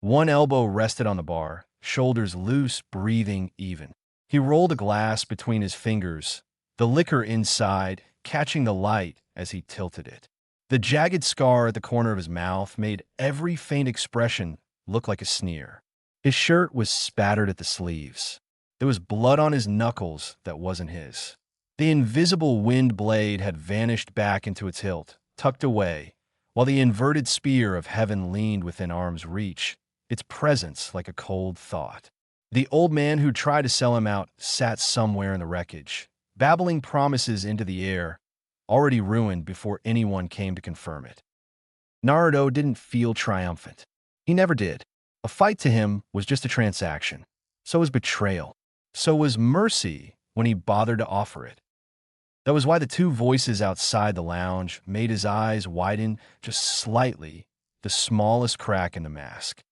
One elbow rested on the bar, shoulders loose, breathing even. He rolled a glass between his fingers, the liquor inside catching the light as he tilted it. The jagged scar at the corner of his mouth made every faint expression look like a sneer. His shirt was spattered at the sleeves. There was blood on his knuckles that wasn't his. The invisible wind blade had vanished back into its hilt, tucked away, while the inverted spear of heaven leaned within arm's reach, its presence like a cold thought. The old man who tried to sell him out sat somewhere in the wreckage, babbling promises into the air, already ruined before anyone came to confirm it. Naruto didn't feel triumphant. He never did. A fight to him was just a transaction. So was betrayal. So was mercy when he bothered to offer it. That was why the two voices outside the lounge made his eyes widen just slightly, the smallest crack in the mask.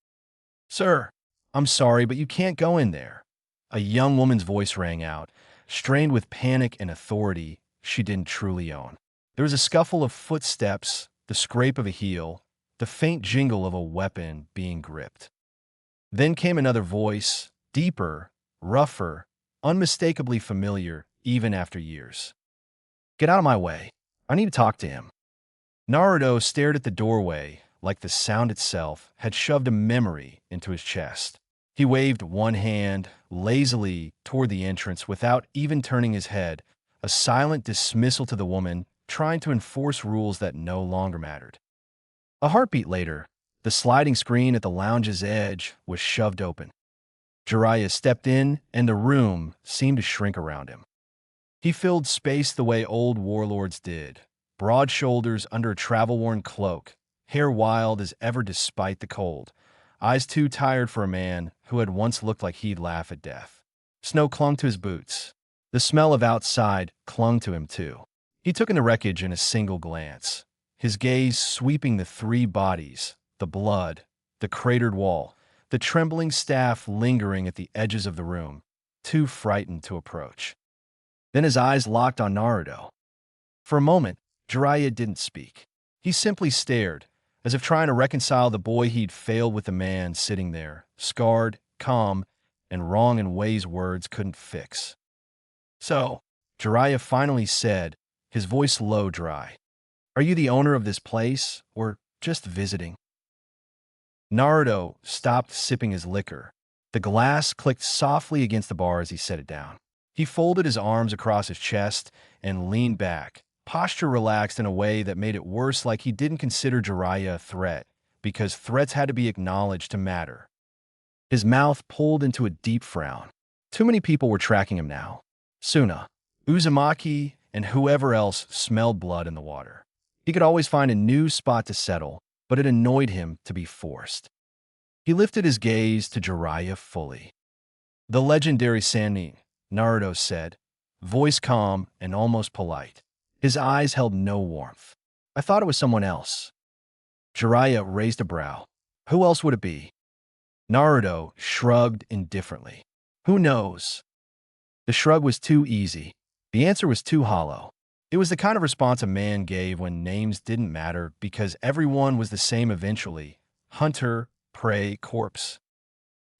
Sir, I'm sorry, but you can't go in there. A young woman's voice rang out, strained with panic and authority she didn't truly own. There was a scuffle of footsteps, the scrape of a heel, the faint jingle of a weapon being gripped. Then came another voice, deeper, rougher, unmistakably familiar even after years. Get out of my way. I need to talk to him. Naruto stared at the doorway like the sound itself had shoved a memory into his chest. He waved one hand lazily toward the entrance without even turning his head, a silent dismissal to the woman trying to enforce rules that no longer mattered. A heartbeat later, the sliding screen at the lounge's edge was shoved open. Jiraiya stepped in, and the room seemed to shrink around him. He filled space the way old warlords did, broad shoulders under a travel-worn cloak, hair wild as ever despite the cold, eyes too tired for a man who had once looked like he'd laugh at death. Snow clung to his boots. The smell of outside clung to him too. He took in the wreckage in a single glance, his gaze sweeping the three bodies, the blood, the cratered wall, the trembling staff lingering at the edges of the room, too frightened to approach. Then his eyes locked on Naruto. For a moment, Jiraiya didn't speak. He simply stared, as if trying to reconcile the boy he'd failed with the man sitting there, scarred, calm, and wrong in ways words couldn't fix. So, Jiraiya finally said, his voice low dry. Are you the owner of this place, or just visiting? Naruto stopped sipping his liquor. The glass clicked softly against the bar as he set it down. He folded his arms across his chest and leaned back, posture relaxed in a way that made it worse, like he didn't consider Jiraiya a threat, because threats had to be acknowledged to matter. His mouth pulled into a deep frown. Too many people were tracking him now. Suna, Uzumaki, and whoever else smelled blood in the water. He could always find a new spot to settle, but it annoyed him to be forced. He lifted his gaze to Jiraiya fully. The legendary Sannin, Naruto said, voice calm and almost polite. His eyes held no warmth. I thought it was someone else. Jiraiya raised a brow. Who else would it be? Naruto shrugged indifferently. Who knows? The shrug was too easy. The answer was too hollow. It was the kind of response a man gave when names didn't matter because everyone was the same eventually. Hunter, prey, corpse.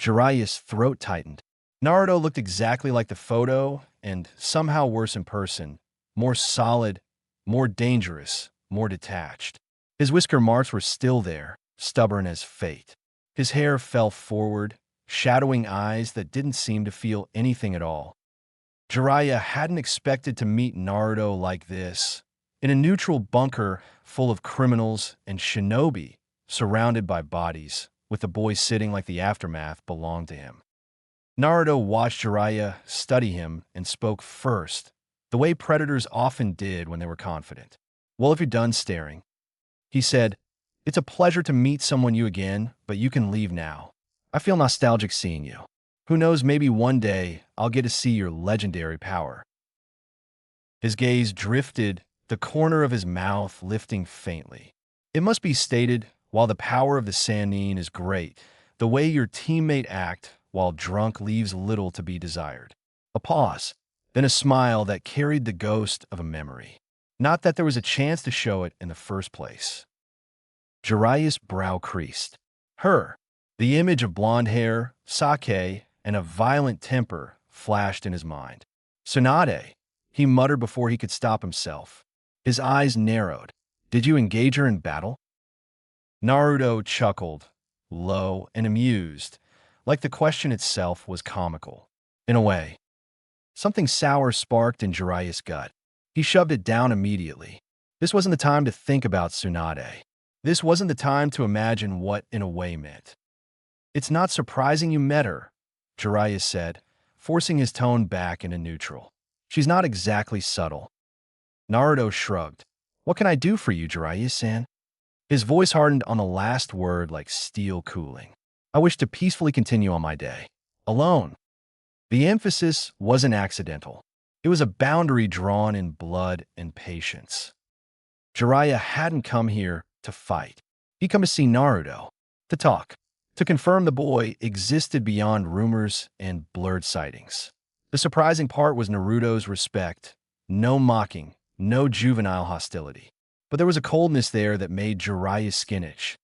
Jiraiya's throat tightened. Naruto looked exactly like the photo, and somehow worse in person. More solid, more dangerous, more detached. His whisker marks were still there, stubborn as fate. His hair fell forward, shadowing eyes that didn't seem to feel anything at all. Jiraiya hadn't expected to meet Naruto like this, in a neutral bunker full of criminals and shinobi, surrounded by bodies, with the boy sitting like the aftermath belonged to him. Naruto watched Jiraiya study him and spoke first, the way predators often did when they were confident. Well, if you're done staring, he said, it's a pleasure to meet someone you again, but you can leave now. I feel nostalgic seeing you. Who knows, maybe one day I'll get to see your legendary power. His gaze drifted, the corner of his mouth lifting faintly. It must be stated, while the power of the Sannin is great, the way your teammate act while drunk leaves little to be desired. A pause, then a smile that carried the ghost of a memory. Not that there was a chance to show it in the first place. Jiraiya's brow creased. Her, the image of blonde hair, sake, and a violent temper flashed in his mind. Tsunade, he muttered before he could stop himself. His eyes narrowed. Did you engage her in battle? Naruto chuckled, low and amused, like the question itself was comical. In a way, something sour sparked in Jiraiya's gut. He shoved it down immediately. This wasn't the time to think about Tsunade. This wasn't the time to imagine what in a way meant. It's not surprising you met her, Jiraiya said, forcing his tone back into neutral. She's not exactly subtle. Naruto shrugged. What can I do for you, Jiraiya-san? His voice hardened on the last word like steel cooling. I wish to peacefully continue on my day. Alone. The emphasis wasn't accidental. It was a boundary drawn in blood and patience. Jiraiya hadn't come here to fight. He'd come to see Naruto, to talk, to confirm the boy existed beyond rumors and blurred sightings. The surprising part was Naruto's respect. No mocking, no juvenile hostility. But there was a coldness there that made Jiraiya's skin itch.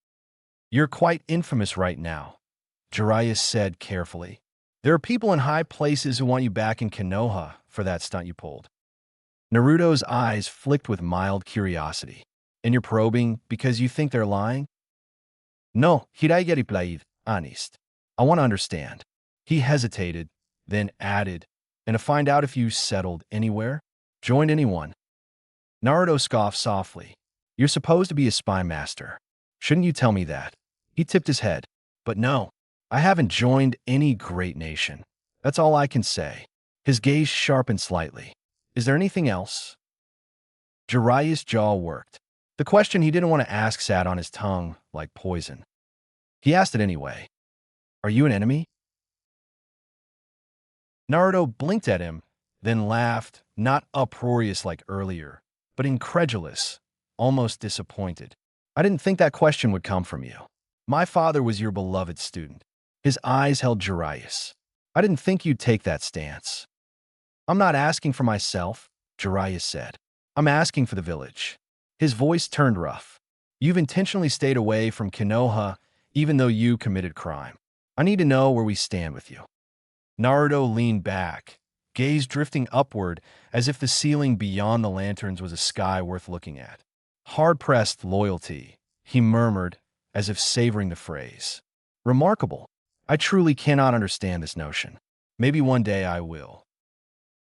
You're quite infamous right now, Jiraiya said carefully. There are people in high places who want you back in Konoha for that stunt you pulled. Naruto's eyes flicked with mild curiosity. And you're probing because you think they're lying? No, hirageri plaid, honest. I want to understand. He hesitated, then added, and to find out if you settled anywhere? Joined anyone? Naruto scoffed softly. You're supposed to be a spy master. Shouldn't you tell me that? He tipped his head. But no, I haven't joined any great nation. That's all I can say. His gaze sharpened slightly. Is there anything else? Jiraiya's jaw worked. The question he didn't want to ask sat on his tongue like poison. He asked it anyway. Are you an enemy? Naruto blinked at him, then laughed, not uproarious like earlier, but incredulous, almost disappointed. I didn't think that question would come from you. My father was your beloved student. His eyes held Jiraiya's. I didn't think you'd take that stance. I'm not asking for myself, Jiraiya said. I'm asking for the village. His voice turned rough. You've intentionally stayed away from Konoha, even though you committed crime. I need to know where we stand with you. Naruto leaned back, gaze drifting upward as if the ceiling beyond the lanterns was a sky worth looking at. Hard-pressed loyalty, he murmured, as if savoring the phrase. Remarkable. I truly cannot understand this notion. Maybe one day I will.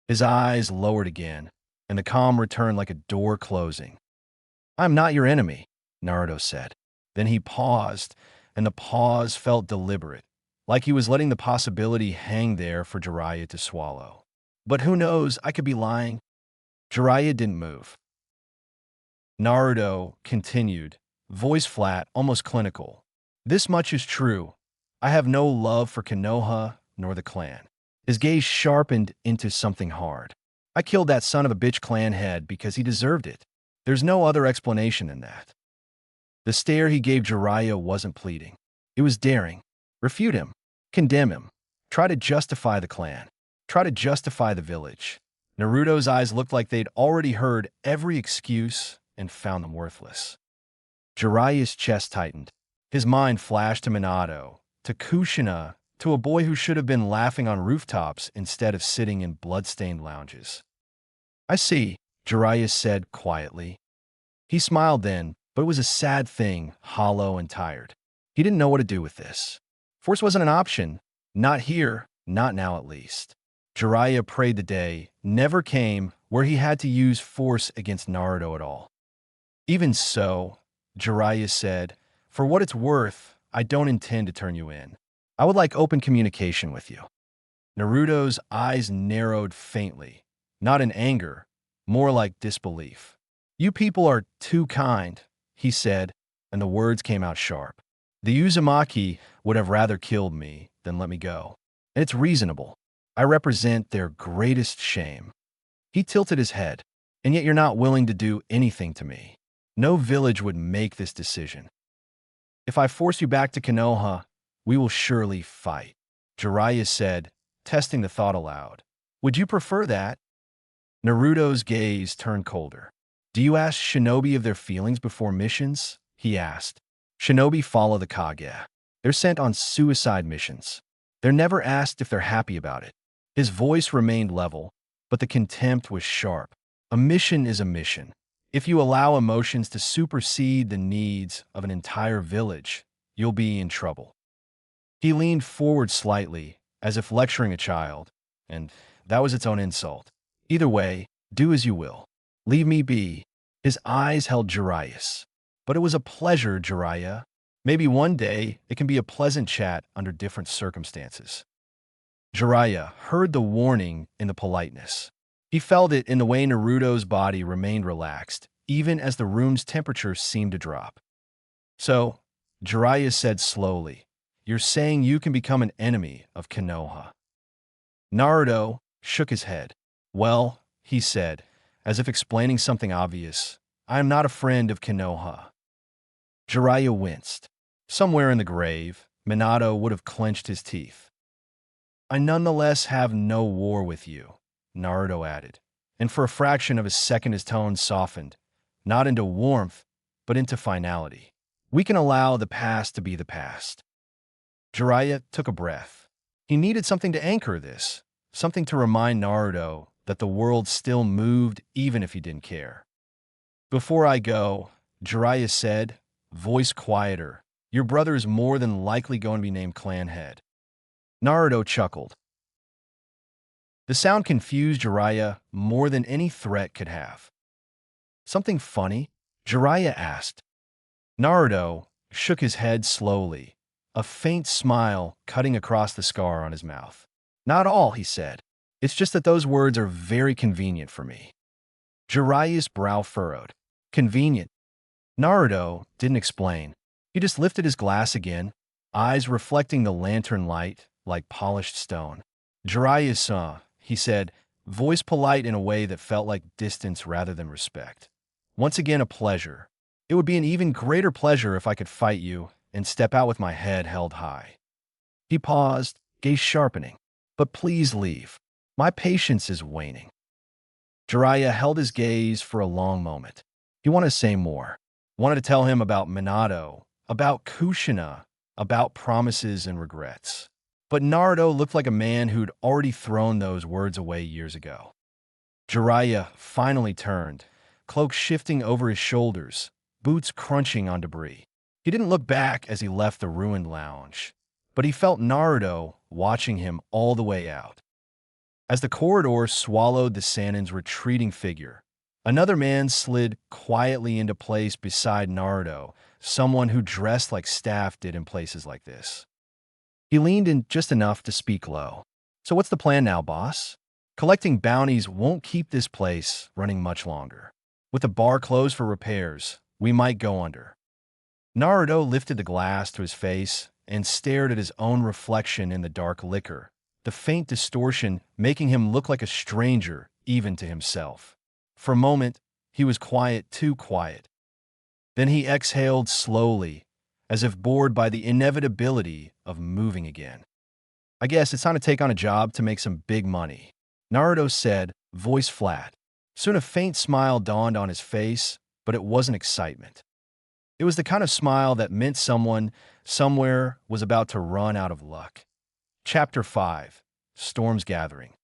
His eyes lowered again, and the calm returned like a door closing. I am not your enemy, Naruto said. Then he paused, and the pause felt deliberate, like he was letting the possibility hang there for Jiraiya to swallow. But who knows, I could be lying. Jiraiya didn't move. Naruto continued, voice flat, almost clinical. This much is true. I have no love for Konoha nor the clan. His gaze sharpened into something hard. I killed that son of a bitch clan head because he deserved it. There's no other explanation than that. The stare he gave Jiraiya wasn't pleading. It was daring. Refute him. Condemn him. Try to justify the clan. Try to justify the village. Naruto's eyes looked like they'd already heard every excuse and found them worthless. Jiraiya's chest tightened. His mind flashed to Minato, to Kushina, to a boy who should have been laughing on rooftops instead of sitting in blood-stained lounges. I see, Jiraiya said quietly. He smiled then, but it was a sad thing, hollow and tired. He didn't know what to do with this. Force wasn't an option. Not here, not now at least. Jiraiya prayed the day never came where he had to use force against Naruto at all. Even so, Jiraiya said, for what it's worth, I don't intend to turn you in. I would like open communication with you. Naruto's eyes narrowed faintly, not in anger, more like disbelief. You people are too kind, he said, and the words came out sharp. The Uzumaki would have rather killed me than let me go. And it's reasonable. I represent their greatest shame. He tilted his head, and yet you're not willing to do anything to me. No village would make this decision. If I force you back to Konoha, we will surely fight, Jiraiya said, testing the thought aloud. Would you prefer that? Naruto's gaze turned colder. Do you ask shinobi of their feelings before missions? He asked. Shinobi follow the Kage. They're sent on suicide missions. They're never asked if they're happy about it. His voice remained level, but the contempt was sharp. A mission is a mission. If you allow emotions to supersede the needs of an entire village, you'll be in trouble. He leaned forward slightly, as if lecturing a child, and that was its own insult. Either way, do as you will. Leave me be. His eyes held Jiraiya's. But it was a pleasure, Jiraiya. Maybe one day it can be a pleasant chat under different circumstances. Jiraiya heard the warning in the politeness. He felt it in the way Naruto's body remained relaxed, even as the room's temperature seemed to drop. So, Jiraiya said slowly, you're saying you can become an enemy of Konoha. Naruto shook his head. Well, he said, as if explaining something obvious, I am not a friend of Konoha. Jiraiya winced. Somewhere in the grave, Minato would have clenched his teeth. I nonetheless have no war with you, Naruto added, and for a fraction of a second his tone softened, not into warmth, but into finality. We can allow the past to be the past. Jiraiya took a breath. He needed something to anchor this, something to remind Naruto that the world still moved even if he didn't care. Before I go, Jiraiya said, voice quieter, your brother is more than likely going to be named clan head. Naruto chuckled. The sound confused Jiraiya more than any threat could have. Something funny? Jiraiya asked. Naruto shook his head slowly, a faint smile cutting across the scar on his mouth. Not all, he said. It's just that those words are very convenient for me. Jiraiya's brow furrowed. Convenient. Naruto didn't explain. He just lifted his glass again, eyes reflecting the lantern light like polished stone. Jiraiya-san, he said, voice polite in a way that felt like distance rather than respect. Once again, a pleasure. It would be an even greater pleasure if I could fight you and step out with my head held high. He paused, gaze sharpening. But please leave. My patience is waning. Jiraiya held his gaze for a long moment. He wanted to say more. Wanted to tell him about Minato, about Kushina, about promises and regrets. But Naruto looked like a man who'd already thrown those words away years ago. Jiraiya finally turned, cloak shifting over his shoulders, boots crunching on debris. He didn't look back as he left the ruined lounge, but he felt Naruto watching him all the way out. As the corridor swallowed the Sannin's retreating figure, another man slid quietly into place beside Naruto, someone who dressed like staff did in places like this. He leaned in just enough to speak low. "So what's the plan now, boss? Collecting bounties won't keep this place running much longer. With the bar closed for repairs, we might go under." Naruto lifted the glass to his face and stared at his own reflection in the dark liquor, the faint distortion making him look like a stranger even to himself. For a moment, he was quiet, too quiet. Then he exhaled slowly, as if bored by the inevitability of moving again. "I guess it's time to take on a job to make some big money," Naruto said, voice flat. Soon a faint smile dawned on his face, but it wasn't excitement. It was the kind of smile that meant someone, somewhere, was about to run out of luck. Chapter 5. Storms Gathering.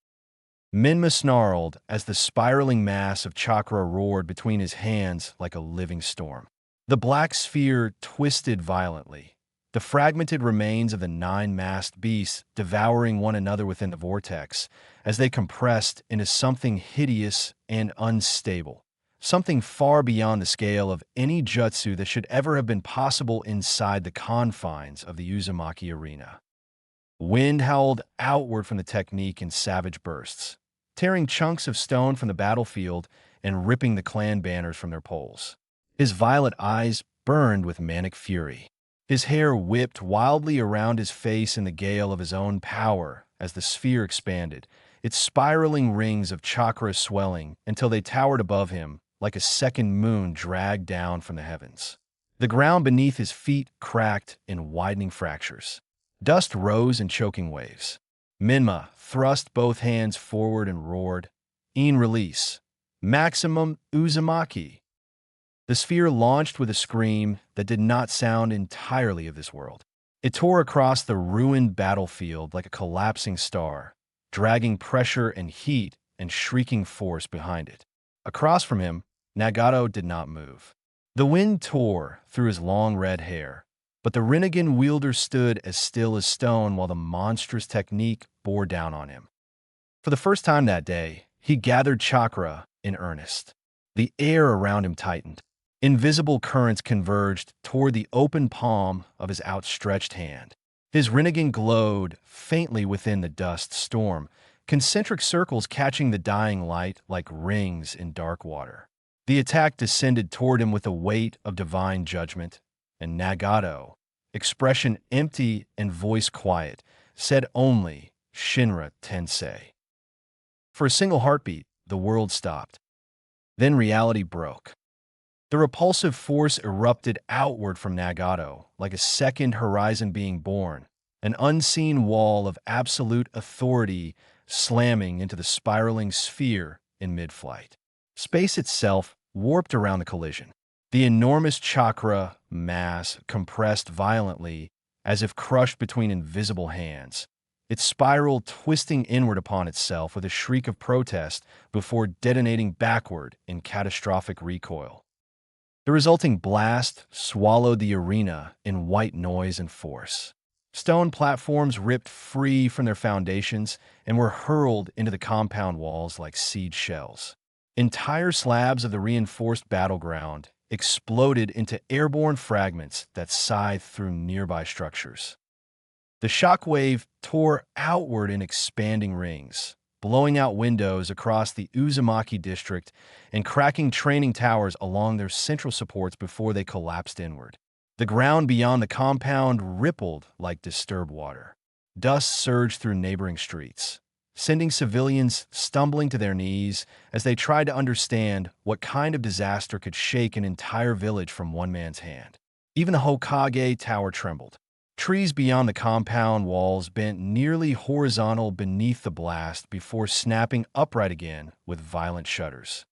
Minma snarled as the spiraling mass of chakra roared between his hands like a living storm. The black sphere twisted violently, the fragmented remains of the 9-masked beasts devouring one another within the vortex as they compressed into something hideous and unstable, something far beyond the scale of any jutsu that should ever have been possible inside the confines of the Uzumaki arena. Wind howled outward from the technique in savage bursts, tearing chunks of stone from the battlefield and ripping the clan banners from their poles. His violet eyes burned with manic fury. His hair whipped wildly around his face in the gale of his own power as the sphere expanded, its spiraling rings of chakra swelling until they towered above him like a second moon dragged down from the heavens. The ground beneath his feet cracked in widening fractures. Dust rose in choking waves. Minma thrust both hands forward and roared, "In release. Maximum Uzumaki." The sphere launched with a scream that did not sound entirely of this world. It tore across the ruined battlefield like a collapsing star, dragging pressure and heat and shrieking force behind it. Across from him, Nagato did not move. The wind tore through his long red hair, but the Rinnegan wielder stood as still as stone while the monstrous technique bore down on him. For the first time that day, he gathered chakra in earnest. The air around him tightened. Invisible currents converged toward the open palm of his outstretched hand. His Rinnegan glowed faintly within the dust storm, concentric circles catching the dying light like rings in dark water. The attack descended toward him with the weight of divine judgment, and Nagato, expression empty and voice quiet, said only, "Shinra Tensei." For a single heartbeat, the world stopped. Then reality broke. The repulsive force erupted outward from Nagato, like a second horizon being born, an unseen wall of absolute authority slamming into the spiraling sphere in mid-flight. Space itself warped around the collision. The enormous chakra mass compressed violently, as if crushed between invisible hands. It spiraled, twisting inward upon itself with a shriek of protest before detonating backward in catastrophic recoil. The resulting blast swallowed the arena in white noise and force. Stone platforms ripped free from their foundations and were hurled into the compound walls like seed shells. Entire slabs of the reinforced battleground exploded into airborne fragments that scythed through nearby structures. The shockwave tore outward in expanding rings, blowing out windows across the Uzumaki district and cracking training towers along their central supports before they collapsed inward. The ground beyond the compound rippled like disturbed water. Dust surged through neighboring streets, sending civilians stumbling to their knees as they tried to understand what kind of disaster could shake an entire village from one man's hand. Even the Hokage Tower trembled. Trees beyond the compound walls bent nearly horizontal beneath the blast before snapping upright again with violent shudders.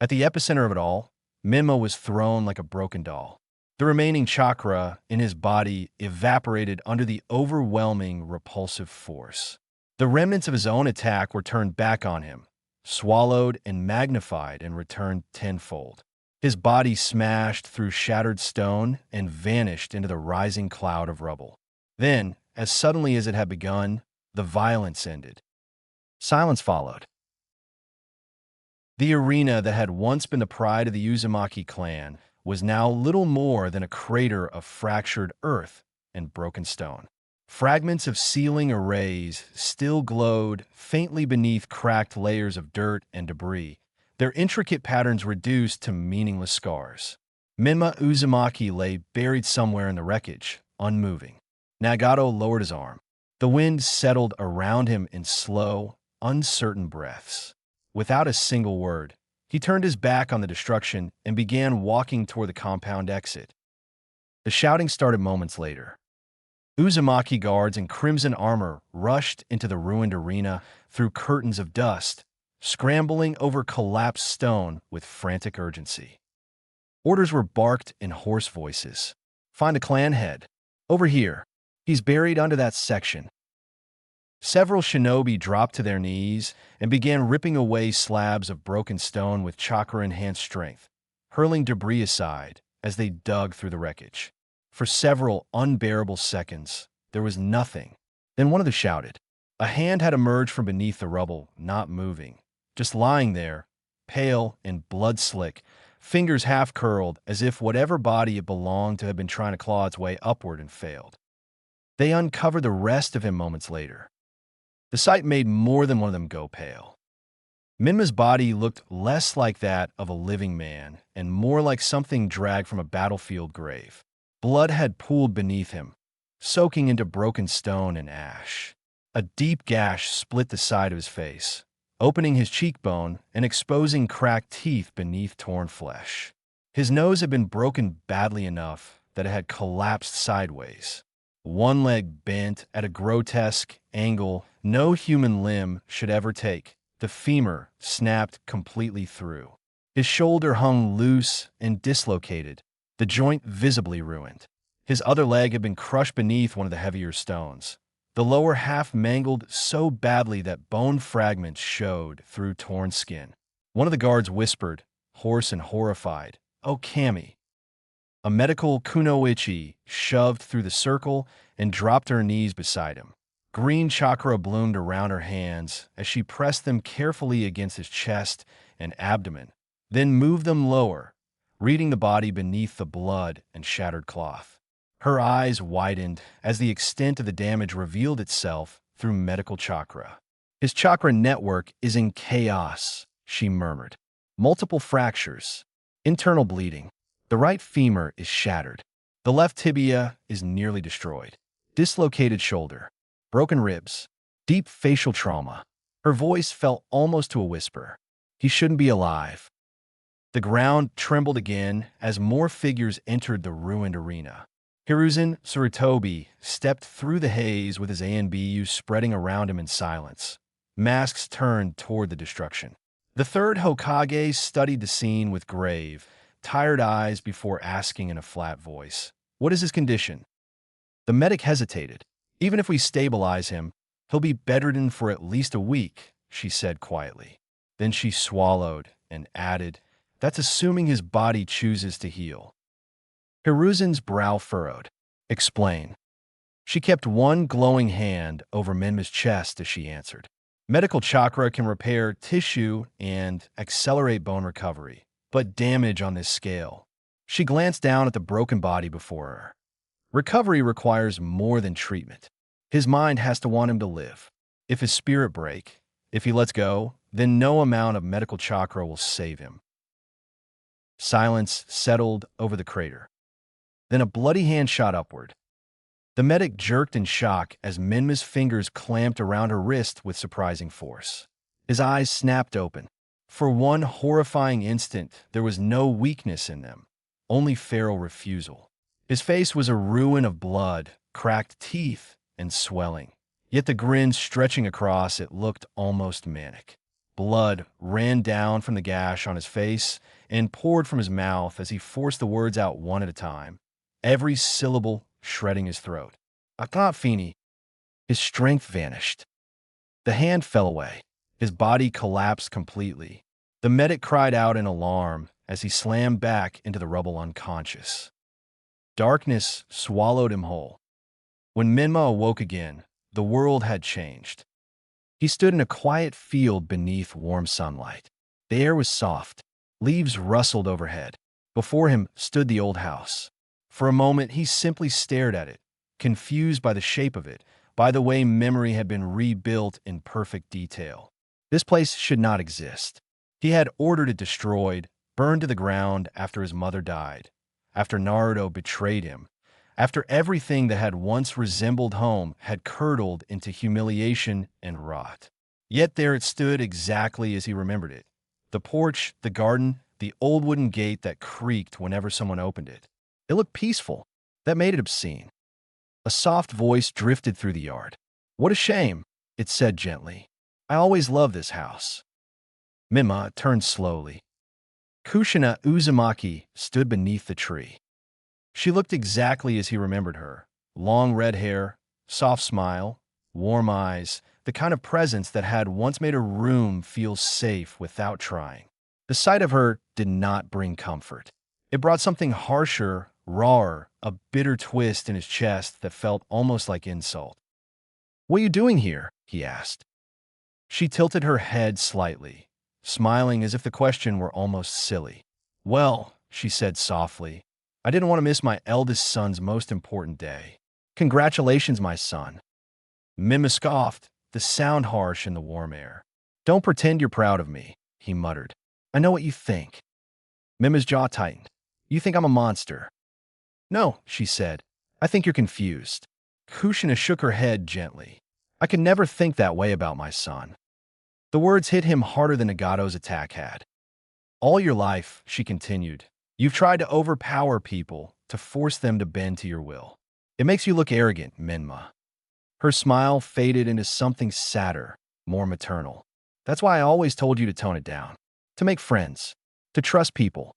At the epicenter of it all, Minma was thrown like a broken doll. The remaining chakra in his body evaporated under the overwhelming repulsive force. The remnants of his own attack were turned back on him, swallowed and magnified and returned tenfold. His body smashed through shattered stone and vanished into the rising cloud of rubble. Then, as suddenly as it had begun, the violence ended. Silence followed. The arena that had once been the pride of the Uzumaki clan was now little more than a crater of fractured earth and broken stone. Fragments of ceiling arrays still glowed faintly beneath cracked layers of dirt and debris, their intricate patterns reduced to meaningless scars. Minma Uzumaki lay buried somewhere in the wreckage, unmoving. Nagato lowered his arm. The wind settled around him in slow, uncertain breaths. Without a single word, he turned his back on the destruction and began walking toward the compound exit. The shouting started moments later. Uzumaki guards in crimson armor rushed into the ruined arena through curtains of dust, scrambling over collapsed stone with frantic urgency. Orders were barked in hoarse voices. "Find the clan head. Over here. He's buried under that section." Several shinobi dropped to their knees and began ripping away slabs of broken stone with chakra-enhanced strength, hurling debris aside as they dug through the wreckage. For several unbearable seconds, there was nothing. Then one of them shouted. A hand had emerged from beneath the rubble, not moving, just lying there, pale and blood-slick, fingers half-curled as if whatever body it belonged to had been trying to claw its way upward and failed. They uncovered the rest of him moments later. The sight made more than one of them go pale. Minma's body looked less like that of a living man and more like something dragged from a battlefield grave. Blood had pooled beneath him, soaking into broken stone and ash. A deep gash split the side of his face, opening his cheekbone and exposing cracked teeth beneath torn flesh. His nose had been broken badly enough that it had collapsed sideways. One leg bent at a grotesque angle no human limb should ever take. The femur snapped completely through. His shoulder hung loose and dislocated, the joint visibly ruined. His other leg had been crushed beneath one of the heavier stones, the lower half mangled so badly that bone fragments showed through torn skin. One of the guards whispered, hoarse and horrified, "Oh, Kami." A medical kunoichi shoved through the circle and dropped to her knees beside him. Green chakra bloomed around her hands as she pressed them carefully against his chest and abdomen, then moved them lower, reading the body beneath the blood and shattered cloth. Her eyes widened as the extent of the damage revealed itself through medical chakra. "His chakra network is in chaos," she murmured. "Multiple fractures, internal bleeding. The right femur is shattered. The left tibia is nearly destroyed. Dislocated shoulder. Broken ribs. Deep facial trauma." Her voice fell almost to a whisper. "He shouldn't be alive." The ground trembled again as more figures entered the ruined arena. Hiruzen Tsurutobi stepped through the haze with his ANBU spreading around him in silence. Masks turned toward the destruction. The third Hokage studied the scene with grave, tired eyes before asking in a flat voice, "What is his condition?" The medic hesitated. "Even if we stabilize him, he'll be bedridden for at least a week," she said quietly. Then she swallowed and added, "That's assuming his body chooses to heal." Hiruzen's brow furrowed. "Explain." She kept one glowing hand over Minma's chest as she answered. "Medical chakra can repair tissue and accelerate bone recovery, but damage on this scale." She glanced down at the broken body before her. "Recovery requires more than treatment. His mind has to want him to live. If his spirit break, if he lets go, then no amount of medical chakra will save him." Silence settled over the crater. Then a bloody hand shot upward. The medic jerked in shock as Minma's fingers clamped around her wrist with surprising force. His eyes snapped open. For one horrifying instant, there was no weakness in them, only feral refusal. His face was a ruin of blood, cracked teeth, and swelling. Yet the grin stretching across it looked almost manic. Blood ran down from the gash on his face and poured from his mouth as he forced the words out one at a time. every syllable shredding his throat. Akafini. His strength vanished. The hand fell away. His body collapsed completely. The medic cried out in alarm as he slammed back into the rubble unconscious. Darkness swallowed him whole. When Minma awoke again, the world had changed. He stood in a quiet field beneath warm sunlight. The air was soft. Leaves rustled overhead. Before him stood the old house. For a moment, he simply stared at it, confused by the shape of it, by the way memory had been rebuilt in perfect detail. This place should not exist. He had ordered it destroyed, burned to the ground after his mother died, after Naruto betrayed him, after everything that had once resembled home had curdled into humiliation and rot. Yet there it stood exactly as he remembered it. The porch, the garden, the old wooden gate that creaked whenever someone opened it. It looked peaceful. That made it obscene. A soft voice drifted through the yard. "What a shame," it said gently. "I always loved this house." Mima turned slowly. Kushina Uzumaki stood beneath the tree. She looked exactly as he remembered her. Long red hair, soft smile, warm eyes, the kind of presence that had once made a room feel safe without trying. The sight of her did not bring comfort. It brought something harsher, rawer, a bitter twist in his chest that felt almost like insult. "What are you doing here?" he asked. She tilted her head slightly, smiling as if the question were almost silly. "Well," she said softly, "I didn't want to miss my eldest son's most important day. Congratulations, my son." Mima scoffed, the sound harsh in the warm air. "Don't pretend you're proud of me," he muttered. "I know what you think." Mima's jaw tightened. "You think I'm a monster." "No," she said. "I think you're confused." Kushina shook her head gently. "I could never think that way about my son." The words hit him harder than Nagato's attack had. "All your life," she continued, "you've tried to overpower people, to force them to bend to your will. It makes you look arrogant, Minma." Her smile faded into something sadder, more maternal. "That's why I always told you to tone it down, to make friends, to trust people."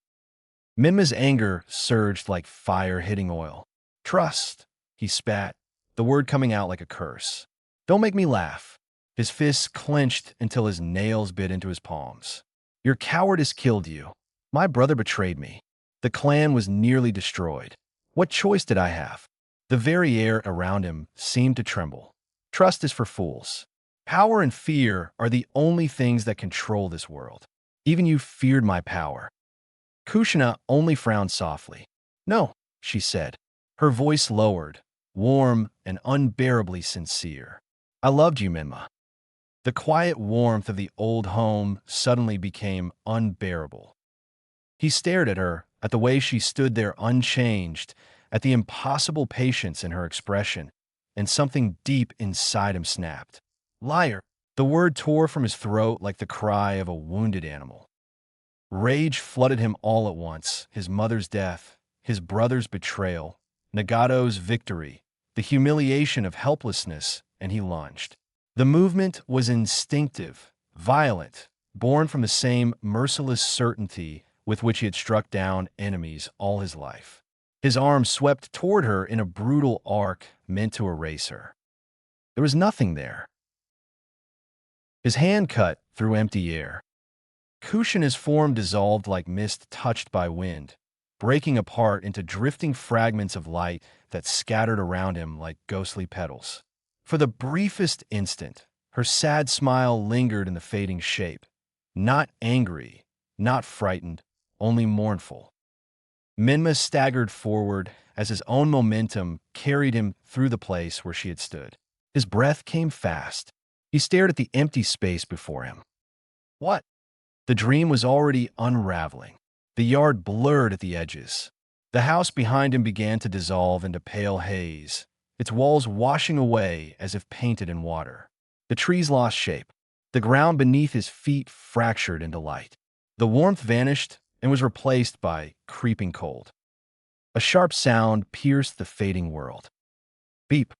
Minma's anger surged like fire hitting oil. "Trust," he spat, the word coming out like a curse. "Don't make me laugh." His fists clenched until his nails bit into his palms. "Your cowardice killed you. My brother betrayed me. The clan was nearly destroyed. What choice did I have?" The very air around him seemed to tremble. "Trust is for fools. Power and fear are the only things that control this world. Even you feared my power." Kushina only frowned softly. "No," she said. Her voice lowered, warm and unbearably sincere. "I loved you, Minma." The quiet warmth of the old home suddenly became unbearable. He stared at her, at the way she stood there unchanged, at the impossible patience in her expression, and something deep inside him snapped. "Liar!" The word tore from his throat like the cry of a wounded animal. Rage flooded him all at once, his mother's death, his brother's betrayal, Nagato's victory, the humiliation of helplessness, and he lunged. The movement was instinctive, violent, born from the same merciless certainty with which he had struck down enemies all his life. His arm swept toward her in a brutal arc meant to erase her. There was nothing there. His hand cut through empty air. Kushina's form dissolved like mist touched by wind, breaking apart into drifting fragments of light that scattered around him like ghostly petals. For the briefest instant, her sad smile lingered in the fading shape. Not angry, not frightened, only mournful. Minma staggered forward as his own momentum carried him through the place where she had stood. His breath came fast. He stared at the empty space before him. What? The dream was already unraveling. The yard blurred at the edges. The house behind him began to dissolve into pale haze, its walls washing away as if painted in water. The trees lost shape. The ground beneath his feet fractured into light. The warmth vanished and was replaced by creeping cold. A sharp sound pierced the fading world. Beep.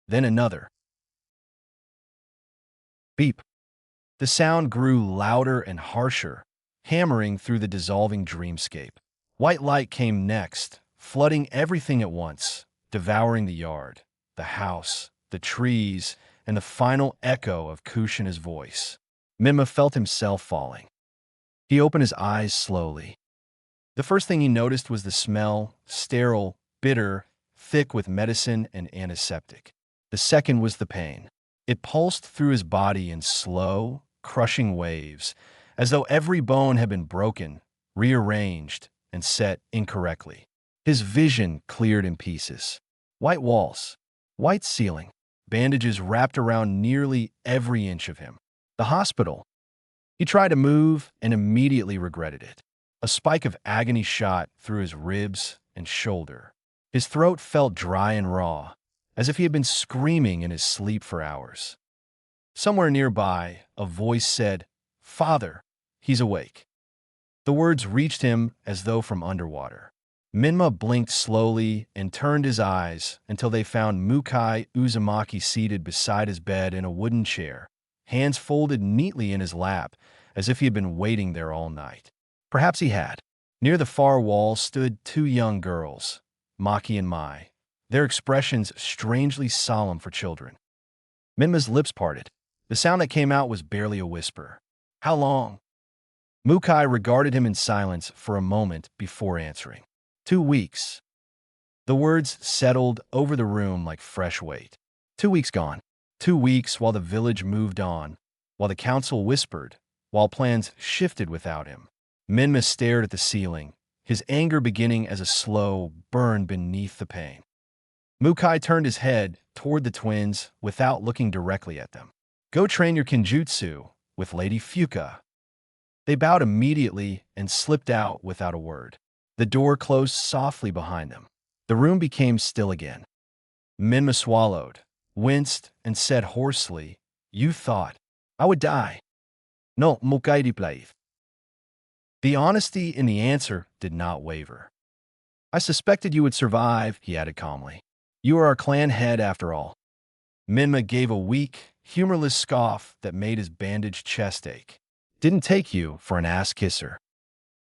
Then another. Beep. The sound grew louder and harsher, hammering through the dissolving dreamscape. White light came next, flooding everything at once, devouring the yard, the house, the trees, and the final echo of Kushina's voice. Minma felt himself falling. He opened his eyes slowly. The first thing he noticed was the smell, sterile, bitter, thick with medicine and antiseptic. The second was the pain. It pulsed through his body in slow, crushing waves, as though every bone had been broken, rearranged, and set incorrectly. His vision cleared in pieces. White walls, white ceiling, bandages wrapped around nearly every inch of him. The hospital. He tried to move and immediately regretted it. A spike of agony shot through his ribs and shoulder. His throat felt dry and raw, as if he had been screaming in his sleep for hours. Somewhere nearby, a voice said, "Father, he's awake." The words reached him as though from underwater. Minma blinked slowly and turned his eyes until they found Mukai Uzumaki seated beside his bed in a wooden chair, hands folded neatly in his lap, as if he had been waiting there all night. Perhaps he had. Near the far wall stood two young girls, Maki and Mai, their expressions strangely solemn for children. Minma's lips parted. The sound that came out was barely a whisper. "How long?" Mukai regarded him in silence for a moment before answering. 2 weeks. The words settled over the room like fresh weight. 2 weeks gone. 2 weeks while the village moved on, while the council whispered, while plans shifted without him. Minma stared at the ceiling, his anger beginning as a slow burn beneath the pain. Mukai turned his head toward the twins without looking directly at them. "Go train your kinjutsu with Lady Fuka." They bowed immediately and slipped out without a word. The door closed softly behind them. The room became still again. Minma swallowed, winced, and said hoarsely, "You thought I would die." "No, Mukai replied." The honesty in the answer did not waver. "I suspected you would survive," he added calmly. "You are our clan head after all." Minma gave a weak, humorless scoff that made his bandaged chest ache. "Didn't take you for an ass-kisser."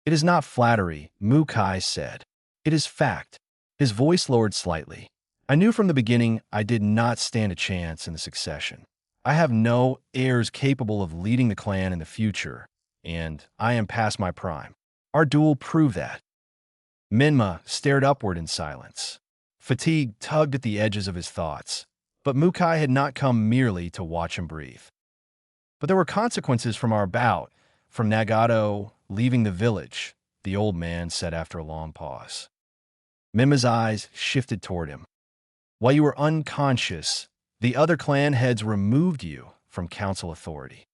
"It is not flattery," Mukai said. "It is fact." His voice lowered slightly. "I knew from the beginning I did not stand a chance in the succession. I have no heirs capable of leading the clan in the future, and I am past my prime. Our duel proved that." Minma stared upward in silence. Fatigue tugged at the edges of his thoughts, but Mukai had not come merely to watch him breathe. "But there were consequences from our bout, from Nagato leaving the village," the old man said after a long pause. Minma's eyes shifted toward him. "While you were unconscious, the other clan heads removed you from council authority."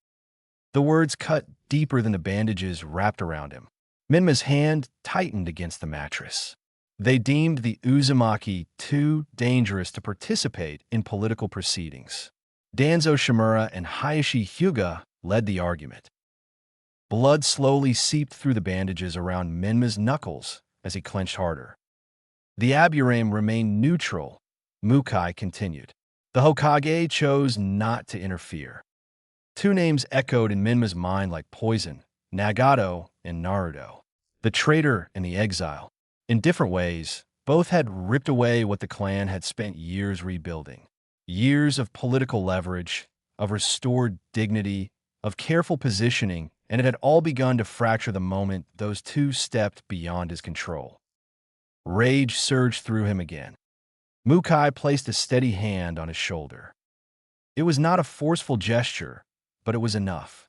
The words cut deeper than the bandages wrapped around him. Minma's hand tightened against the mattress. "They deemed the Uzumaki too dangerous to participate in political proceedings." Danzo Shimura and Hayashi Hyuga led the argument. Blood slowly seeped through the bandages around Minma's knuckles as he clenched harder. "The Aburame remained neutral," Mukai continued. "The Hokage chose not to interfere." Two names echoed in Minma's mind like poison: Nagato and Naruto. The traitor and the exile. In different ways, both had ripped away what the clan had spent years rebuilding. Years of political leverage, of restored dignity, of careful positioning, and it had all begun to fracture the moment those two stepped beyond his control. Rage surged through him again. Mukai placed a steady hand on his shoulder. It was not a forceful gesture, but it was enough.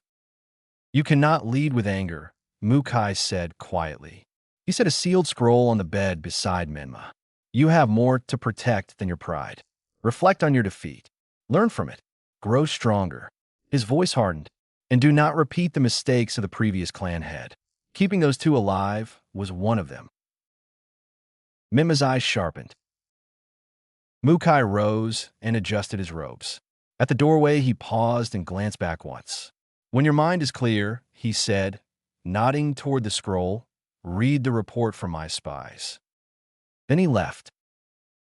"You cannot lead with anger," Mukai said quietly. He set a sealed scroll on the bed beside Minma. "You have more to protect than your pride. Reflect on your defeat. Learn from it. Grow stronger." His voice hardened. "And do not repeat the mistakes of the previous clan head. Keeping those two alive was one of them." Minma's eyes sharpened. Mukai rose and adjusted his robes. At the doorway, he paused and glanced back once. "When your mind is clear," he said, nodding toward the scroll, "read the report from my spies." Then he left.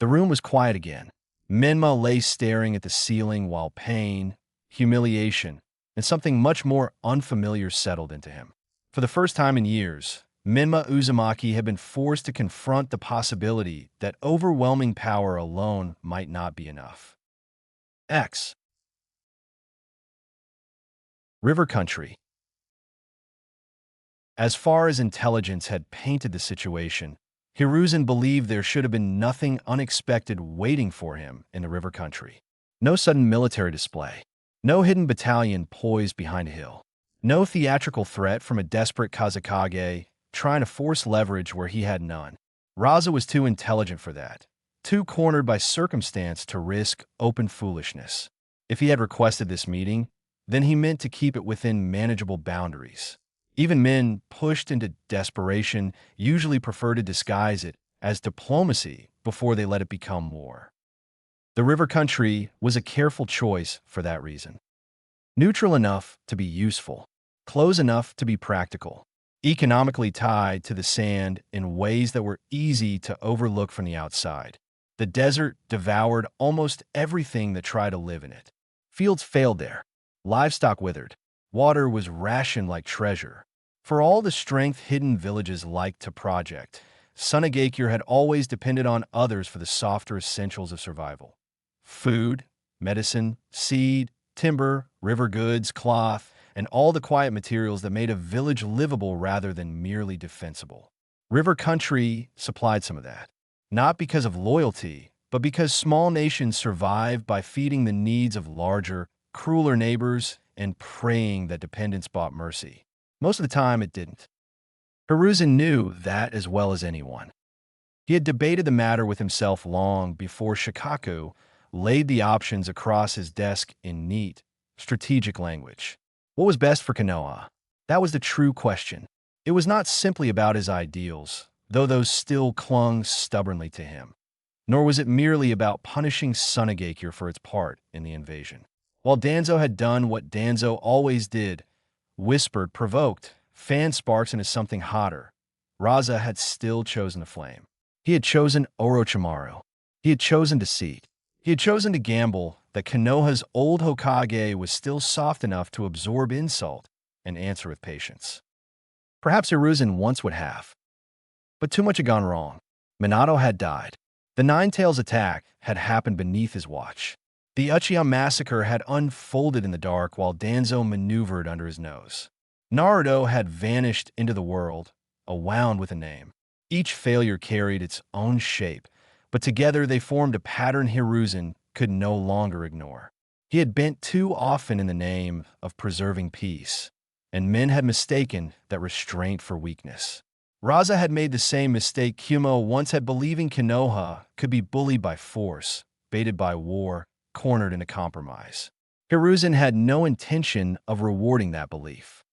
The room was quiet again. Minma lay staring at the ceiling while pain, humiliation, and something much more unfamiliar settled into him. For the first time in years, Minma Uzumaki had been forced to confront the possibility that overwhelming power alone might not be enough. X. River Country. As far as intelligence had painted the situation, Hiruzen believed there should have been nothing unexpected waiting for him in the river country. No sudden military display. No hidden battalion poised behind a hill. No theatrical threat from a desperate Kazekage trying to force leverage where he had none. Raza was too intelligent for that, too cornered by circumstance to risk open foolishness. If he had requested this meeting, then he meant to keep it within manageable boundaries. Even men pushed into desperation usually prefer to disguise it as diplomacy before they let it become war. The river country was a careful choice for that reason. Neutral enough to be useful, close enough to be practical, economically tied to the sand in ways that were easy to overlook from the outside. The desert devoured almost everything that tried to live in it. Fields failed there. Livestock withered. Water was rationed like treasure. For all the strength hidden villages liked to project, Sunagakure had always depended on others for the softer essentials of survival. Food, medicine, seed, timber, river goods, cloth, and all the quiet materials that made a village livable rather than merely defensible. River country supplied some of that, not because of loyalty, but because small nations survive by feeding the needs of larger, crueler neighbors and praying that dependence bought mercy. Most of the time, it didn't. Hiruzen knew that as well as anyone. He had debated the matter with himself long before Shikaku laid the options across his desk in neat, strategic language. What was best for Konoha? That was the true question. It was not simply about his ideals, though those still clung stubbornly to him. Nor was it merely about punishing Sunagakure for its part in the invasion. While Danzo had done what Danzo always did, whispered, provoked, fanned sparks into something hotter, Raza had still chosen the flame. He had chosen Orochimaru. He had chosen deceit. He had chosen to gamble that Konoha's old Hokage was still soft enough to absorb insult and answer with patience. Perhaps Hiruzen once would have. But too much had gone wrong. Minato had died. The Nine-Tails attack had happened beneath his watch. The Uchiha massacre had unfolded in the dark while Danzo maneuvered under his nose. Naruto had vanished into the world, a wound with a name. Each failure carried its own shape, but together they formed a pattern Hiruzen could no longer ignore. He had bent too often in the name of preserving peace, and men had mistaken that restraint for weakness. Raza had made the same mistake Kumo once had, believing Konoha could be bullied by force, baited by war, cornered in a compromise. Hiruzen had no intention of rewarding that belief.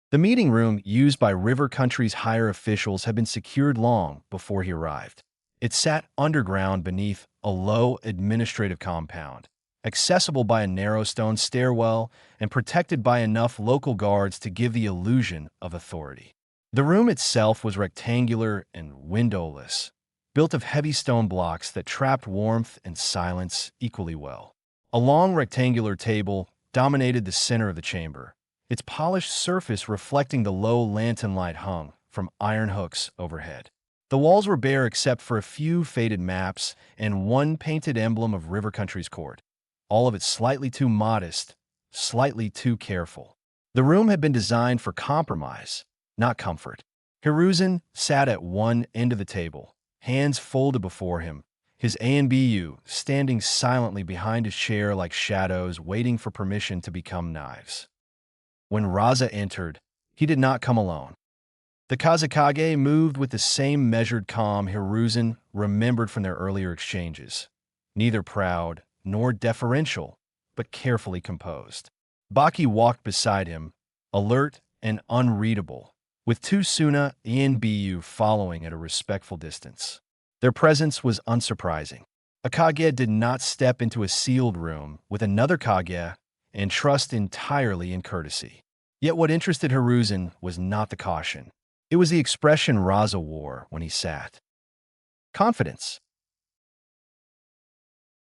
The meeting room used by River Country's higher officials had been secured long before he arrived. It sat underground beneath a low administrative compound, accessible by a narrow stone stairwell and protected by enough local guards to give the illusion of authority. The room itself was rectangular and windowless, built of heavy stone blocks that trapped warmth and silence equally well. A long rectangular table dominated the center of the chamber, its polished surface reflecting the low lantern light hung from iron hooks overhead. The walls were bare except for a few faded maps and one painted emblem of River Country's court, all of it slightly too modest, slightly too careful. The room had been designed for compromise, not comfort. Hiruzen sat at one end of the table, hands folded before him, his ANBU standing silently behind his chair like shadows waiting for permission to become knives. When Raza entered, he did not come alone. The Kazekage moved with the same measured calm Hiruzen remembered from their earlier exchanges, neither proud nor deferential, but carefully composed. Baki walked beside him, alert and unreadable, with two Suna Inbu following at a respectful distance. Their presence was unsurprising. A Kage did not step into a sealed room with another Kage and trust entirely in courtesy. Yet what interested Hiruzen was not the caution. It was the expression Raza wore when he sat. Confidence.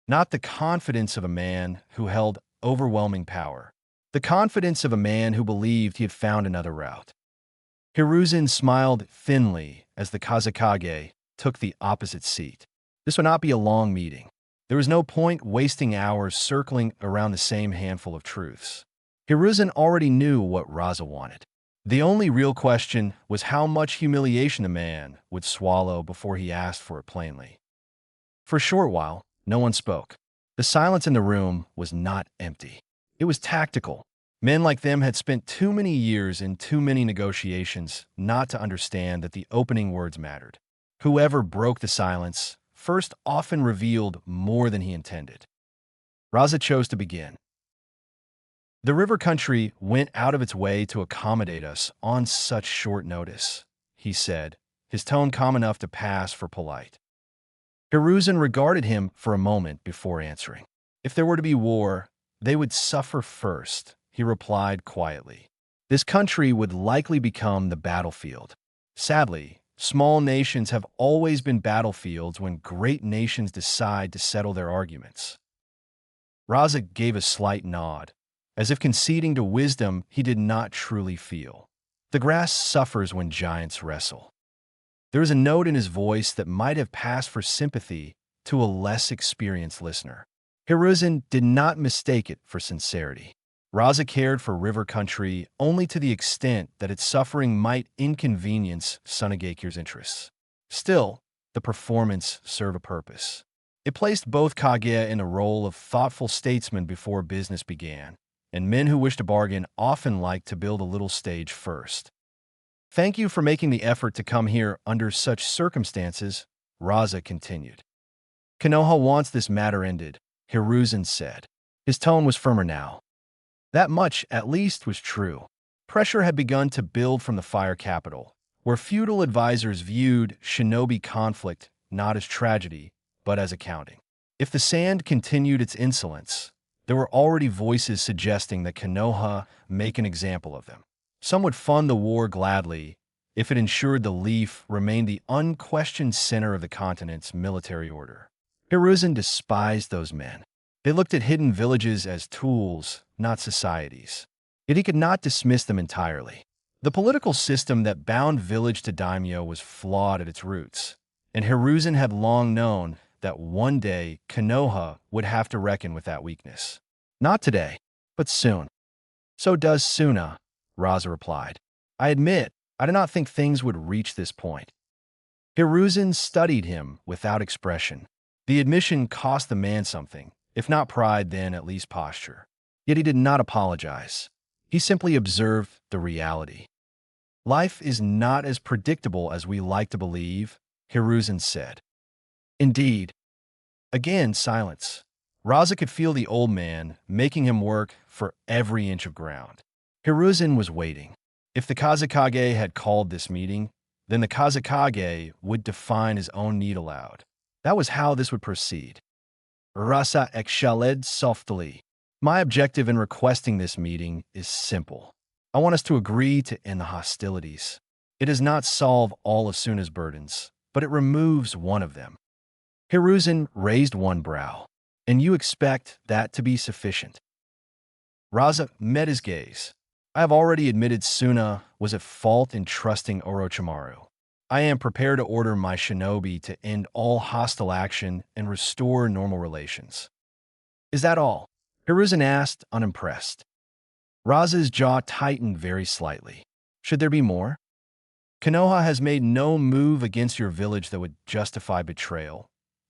Not the confidence of a man who held overwhelming power. The confidence of a man who believed he had found another route. Hiruzen smiled thinly as the Kazakage took the opposite seat. This would not be a long meeting. There was no point wasting hours circling around the same handful of truths. Hiruzen already knew what Raza wanted. The only real question was how much humiliation the man would swallow before he asked for it plainly. For a short while, no one spoke. The silence in the room was not empty. It was tactical. Men like them had spent too many years in too many negotiations not to understand that the opening words mattered. Whoever broke the silence first often revealed more than he intended. Raza chose to begin. The river country went out of its way to accommodate us on such short notice, he said, his tone calm enough to pass for polite. Hiruzen regarded him for a moment before answering. If there were to be war, they would suffer first, he replied quietly. This country would likely become the battlefield. Sadly, small nations have always been battlefields when great nations decide to settle their arguments. Raza gave a slight nod, as if conceding to wisdom he did not truly feel. The grass suffers when giants wrestle. There was a note in his voice that might have passed for sympathy to a less experienced listener. Hiruzen did not mistake it for sincerity. Raza cared for river country only to the extent that its suffering might inconvenience Sunagakir's interests. Still, the performance served a purpose. It placed both Kaguya in a role of thoughtful statesman before business began, and men who wish to bargain often like to build a little stage first. Thank you for making the effort to come here under such circumstances, Raza continued. Konoha wants this matter ended, Hiruzen said. His tone was firmer now. That much, at least, was true. Pressure had begun to build from the Fire Capital, where feudal advisors viewed shinobi conflict not as tragedy, but as accounting. If the sand continued its insolence, there were already voices suggesting that Konoha make an example of them. Some would fund the war gladly if it ensured the Leaf remained the unquestioned center of the continent's military order. Hiruzen despised those men. They looked at hidden villages as tools, not societies. Yet he could not dismiss them entirely. The political system that bound village to daimyo was flawed at its roots, and Hiruzen had long known that one day Konoha would have to reckon with that weakness. Not today, but soon. So does Suna, Raza replied. I admit, I did not think things would reach this point. Hiruzen studied him without expression. The admission cost the man something. If not pride, then at least posture. Yet he did not apologize. He simply observed the reality. Life is not as predictable as we like to believe, Hiruzen said. Indeed. Again, silence. Raza could feel the old man making him work for every inch of ground. Hiruzen was waiting. If the Kazakage had called this meeting, then the Kazakage would define his own need aloud. That was how this would proceed. Rasa exhaled softly. My objective in requesting this meeting is simple. I want us to agree to end the hostilities. It does not solve all of Suna's burdens, but it removes one of them. Hiruzen raised one brow. And you expect that to be sufficient? Raza met his gaze. I have already admitted Suna was at fault in trusting Orochimaru. I am prepared to order my shinobi to end all hostile action and restore normal relations. Is that all? Hiruzen asked, unimpressed. Raza's jaw tightened very slightly. Should there be more? Konoha has made no move against your village that would justify betrayal,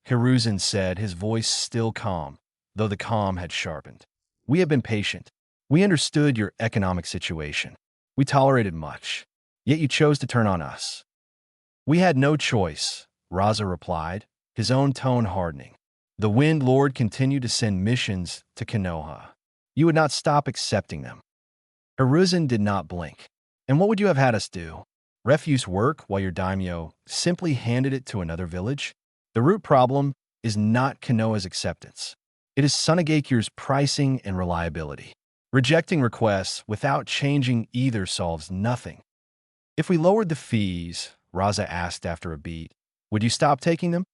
Hiruzen said, his voice still calm, though the calm had sharpened. We have been patient. We understood your economic situation. We tolerated much. Yet you chose to turn on us. We had no choice, Raza replied, his own tone hardening. The Wind Lord continued to send missions to Konoha. You would not stop accepting them. Hiruzen did not blink. And what would you have had us do? Refuse work while your daimyo simply handed it to another village? The root problem is not Konoha's acceptance. It is Sunagakir's pricing and reliability. Rejecting requests without changing either solves nothing. If we lowered the fees, Raza asked after a beat, would you stop taking them?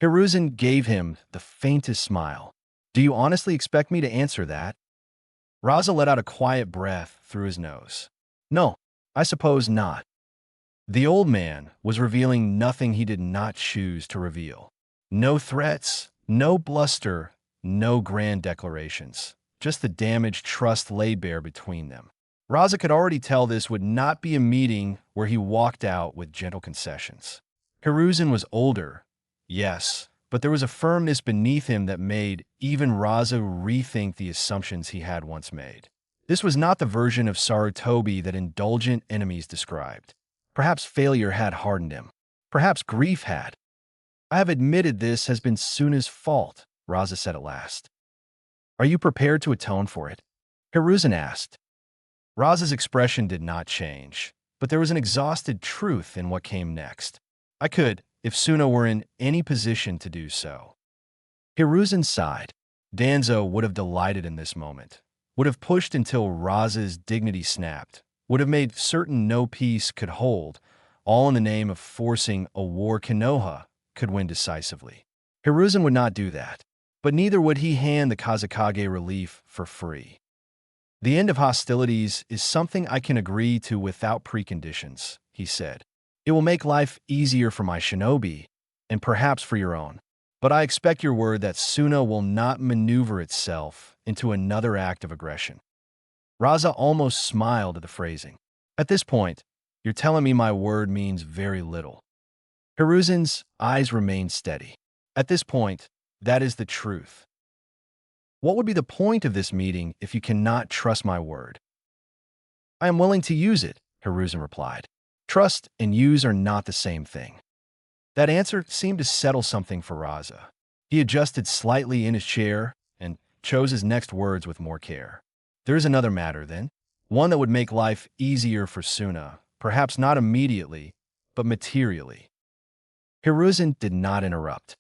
Hiruzen gave him the faintest smile. Do you honestly expect me to answer that? Raza let out a quiet breath through his nose. No, I suppose not. The old man was revealing nothing he did not choose to reveal. No threats, no bluster, no grand declarations. Just the damaged trust laid bare between them. Raza could already tell this would not be a meeting where he walked out with gentle concessions. Hiruzen was older, yes, but there was a firmness beneath him that made even Raza rethink the assumptions he had once made. This was not the version of Sarutobi that indulgent enemies described. Perhaps failure had hardened him. Perhaps grief had. I have admitted this has been Suna's fault, Raza said at last. Are you prepared to atone for it? Hiruzen asked. Raza's expression did not change, but there was an exhausted truth in what came next. I could, if Suna were in any position to do so. Hiruzen sighed. Danzo would have delighted in this moment, would have pushed until Raza's dignity snapped, would have made certain no peace could hold, all in the name of forcing a war Konoha could win decisively. Hiruzen would not do that, but neither would he hand the Kazekage relief for free. The end of hostilities is something I can agree to without preconditions, he said. It will make life easier for my shinobi, and perhaps for your own. But I expect your word that Suna will not maneuver itself into another act of aggression. Raza almost smiled at the phrasing. At this point, you're telling me my word means very little. Hiruzen's eyes remained steady. At this point, that is the truth. What would be the point of this meeting if you cannot trust my word? I am willing to use it, Hiruzen replied. Trust and use are not the same thing. That answer seemed to settle something for Raza. He adjusted slightly in his chair and chose his next words with more care. There is another matter, then, one that would make life easier for Suna, perhaps not immediately, but materially. Hiruzen did not interrupt.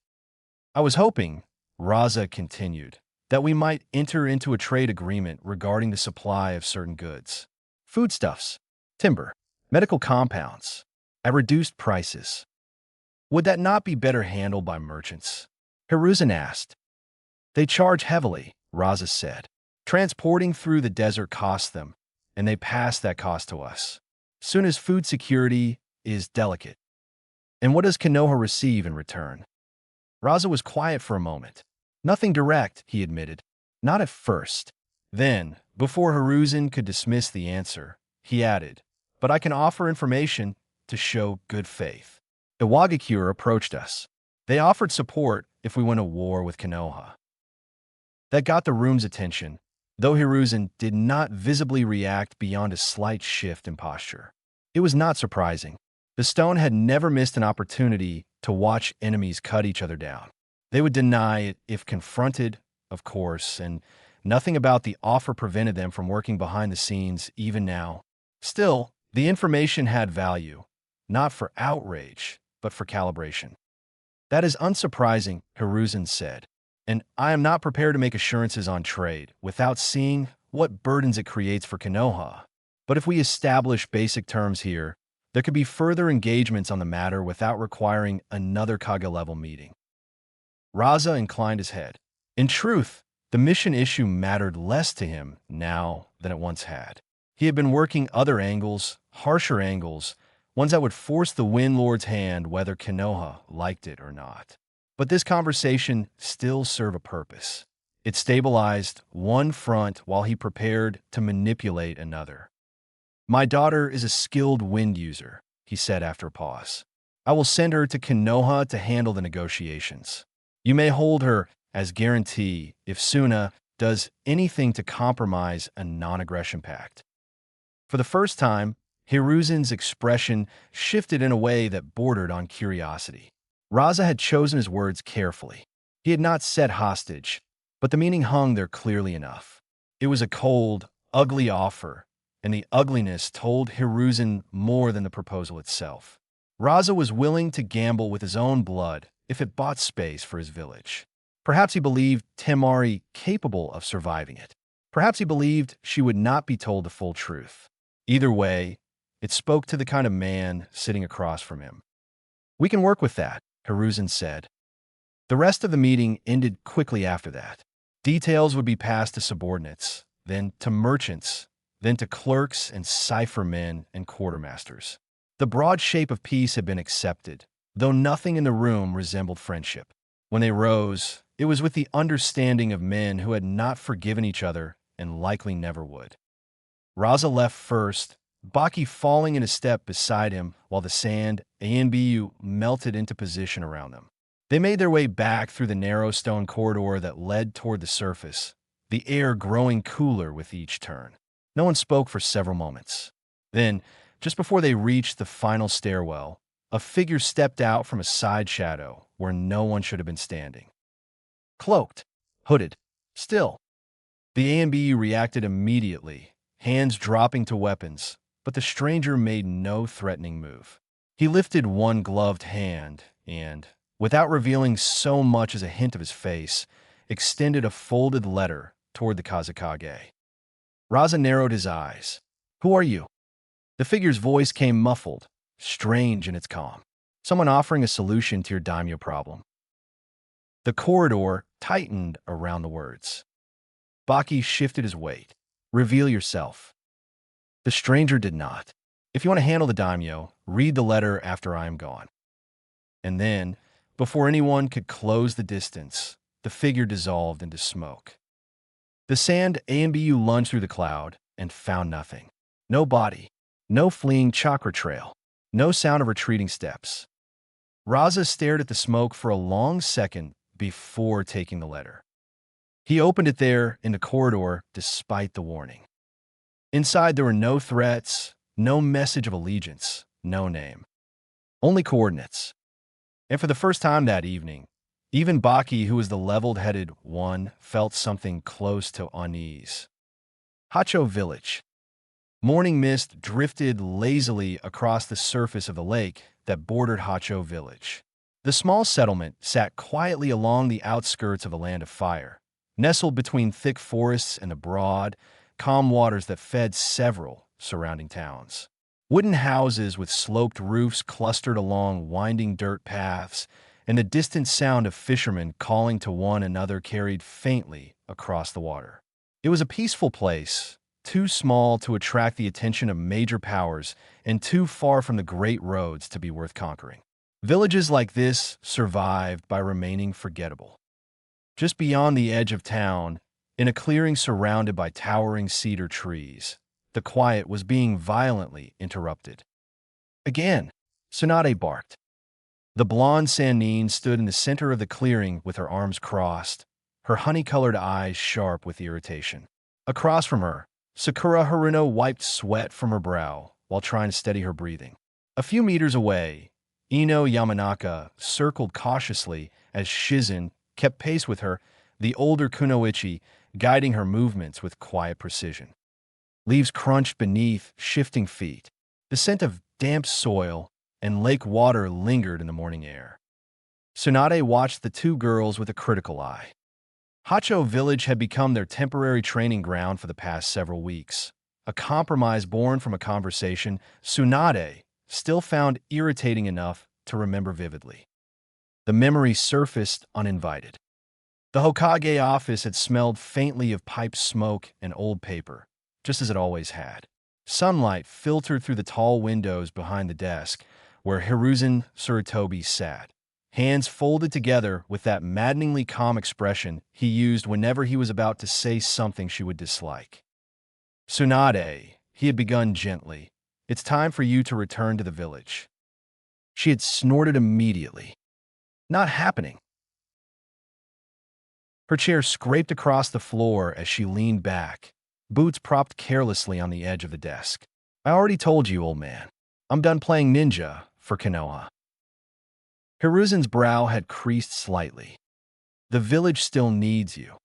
I was hoping, Raza continued, that we might enter into a trade agreement regarding the supply of certain goods. Foodstuffs, timber, medical compounds, at reduced prices. Would that not be better handled by merchants? Hiruzen asked. They charge heavily, Raza said. Transporting through the desert costs them, and they pass that cost to us. Suna's food security is delicate. And what does Konoha receive in return? Raza was quiet for a moment. Nothing direct, he admitted. Not at first. Then, before Hiruzen could dismiss the answer, he added, but I can offer information to show good faith. Iwagakure approached us. They offered support if we went to war with Konoha. That got the room's attention, though Hiruzen did not visibly react beyond a slight shift in posture. It was not surprising. The stone had never missed an opportunity to watch enemies cut each other down. They would deny it if confronted, of course, and nothing about the offer prevented them from working behind the scenes even now. Still, the information had value, not for outrage, but for calibration. That is unsurprising, Hiruzen said, and I am not prepared to make assurances on trade without seeing what burdens it creates for Konoha. But if we establish basic terms here, there could be further engagements on the matter without requiring another Kage-level meeting. Raza inclined his head. In truth, the mission issue mattered less to him now than it once had. He had been working other angles, harsher angles, ones that would force the Wind Lord's hand whether Konoha liked it or not. But this conversation still served a purpose. It stabilized one front while he prepared to manipulate another. My daughter is a skilled wind user, he said after a pause. I will send her to Konoha to handle the negotiations. You may hold her as guarantee if Suna does anything to compromise a non-aggression pact. For the first time, Hiruzen's expression shifted in a way that bordered on curiosity. Raza had chosen his words carefully. He had not said hostage, but the meaning hung there clearly enough. It was a cold, ugly offer, and the ugliness told Hiruzen more than the proposal itself. Raza was willing to gamble with his own blood if it bought space for his village. Perhaps he believed Temari capable of surviving it. Perhaps he believed she would not be told the full truth. Either way, it spoke to the kind of man sitting across from him. We can work with that, Hiruzen said. The rest of the meeting ended quickly after that. Details would be passed to subordinates, then to merchants, then to clerks and ciphermen and quartermasters. The broad shape of peace had been accepted, though nothing in the room resembled friendship. When they rose, it was with the understanding of men who had not forgiven each other and likely never would. Raza left first, Baki falling in a step beside him while the sand and Bu melted into position around them. They made their way back through the narrow stone corridor that led toward the surface, the air growing cooler with each turn. No one spoke for several moments. Then, just before they reached the final stairwell, a figure stepped out from a side shadow where no one should have been standing. Cloaked, hooded, still. The AMBU reacted immediately, hands dropping to weapons, but the stranger made no threatening move. He lifted one gloved hand and, without revealing so much as a hint of his face, extended a folded letter toward the Kazakage. Raza narrowed his eyes. "Who are you?" The figure's voice came muffled, strange in its calm. "Someone offering a solution to your daimyo problem." The corridor tightened around the words. Baki shifted his weight. "Reveal yourself." The stranger did not. "If you want to handle the daimyo, read the letter after I am gone." And then, before anyone could close the distance, the figure dissolved into smoke. The sand AMBU lunged through the cloud and found nothing. No body, no fleeing chakra trail, no sound of retreating steps. Raza stared at the smoke for a long second before taking the letter. He opened it there in the corridor despite the warning. Inside there were no threats, no message of allegiance, no name. Only coordinates. And for the first time that evening, even Baki, who was the leveled-headed one, felt something close to unease. Hacho Village. Morning mist drifted lazily across the surface of the lake that bordered Hacho Village. The small settlement sat quietly along the outskirts of a land of fire, nestled between thick forests and the broad, calm waters that fed several surrounding towns. Wooden houses with sloped roofs clustered along winding dirt paths, and the distant sound of fishermen calling to one another carried faintly across the water. It was a peaceful place, too small to attract the attention of major powers and too far from the great roads to be worth conquering. Villages like this survived by remaining forgettable. Just beyond the edge of town, in a clearing surrounded by towering cedar trees, the quiet was being violently interrupted. Again, Tsunade barked. The blonde Sannin stood in the center of the clearing with her arms crossed, her honey-colored eyes sharp with irritation. Across from her, Sakura Haruno wiped sweat from her brow while trying to steady her breathing. A few meters away, Ino Yamanaka circled cautiously as Shizen kept pace with her, the older Kunoichi guiding her movements with quiet precision. Leaves crunched beneath shifting feet. The scent of damp soil and lake water lingered in the morning air. Tsunade watched the two girls with a critical eye. Hacho Village had become their temporary training ground for the past several weeks, a compromise born from a conversation Tsunade still found irritating enough to remember vividly. The memory surfaced uninvited. The Hokage office had smelled faintly of pipe smoke and old paper, just as it always had. Sunlight filtered through the tall windows behind the desk where Hiruzen Tsurutobi sat, hands folded together with that maddeningly calm expression he used whenever he was about to say something she would dislike. "Tsunade," he had begun gently, "it's time for you to return to the village." She had snorted immediately. "Not happening." Her chair scraped across the floor as she leaned back, boots propped carelessly on the edge of the desk. "I already told you, old man. I'm done playing ninja for Konoha." Hiruzen's brow had creased slightly. "The village still needs you."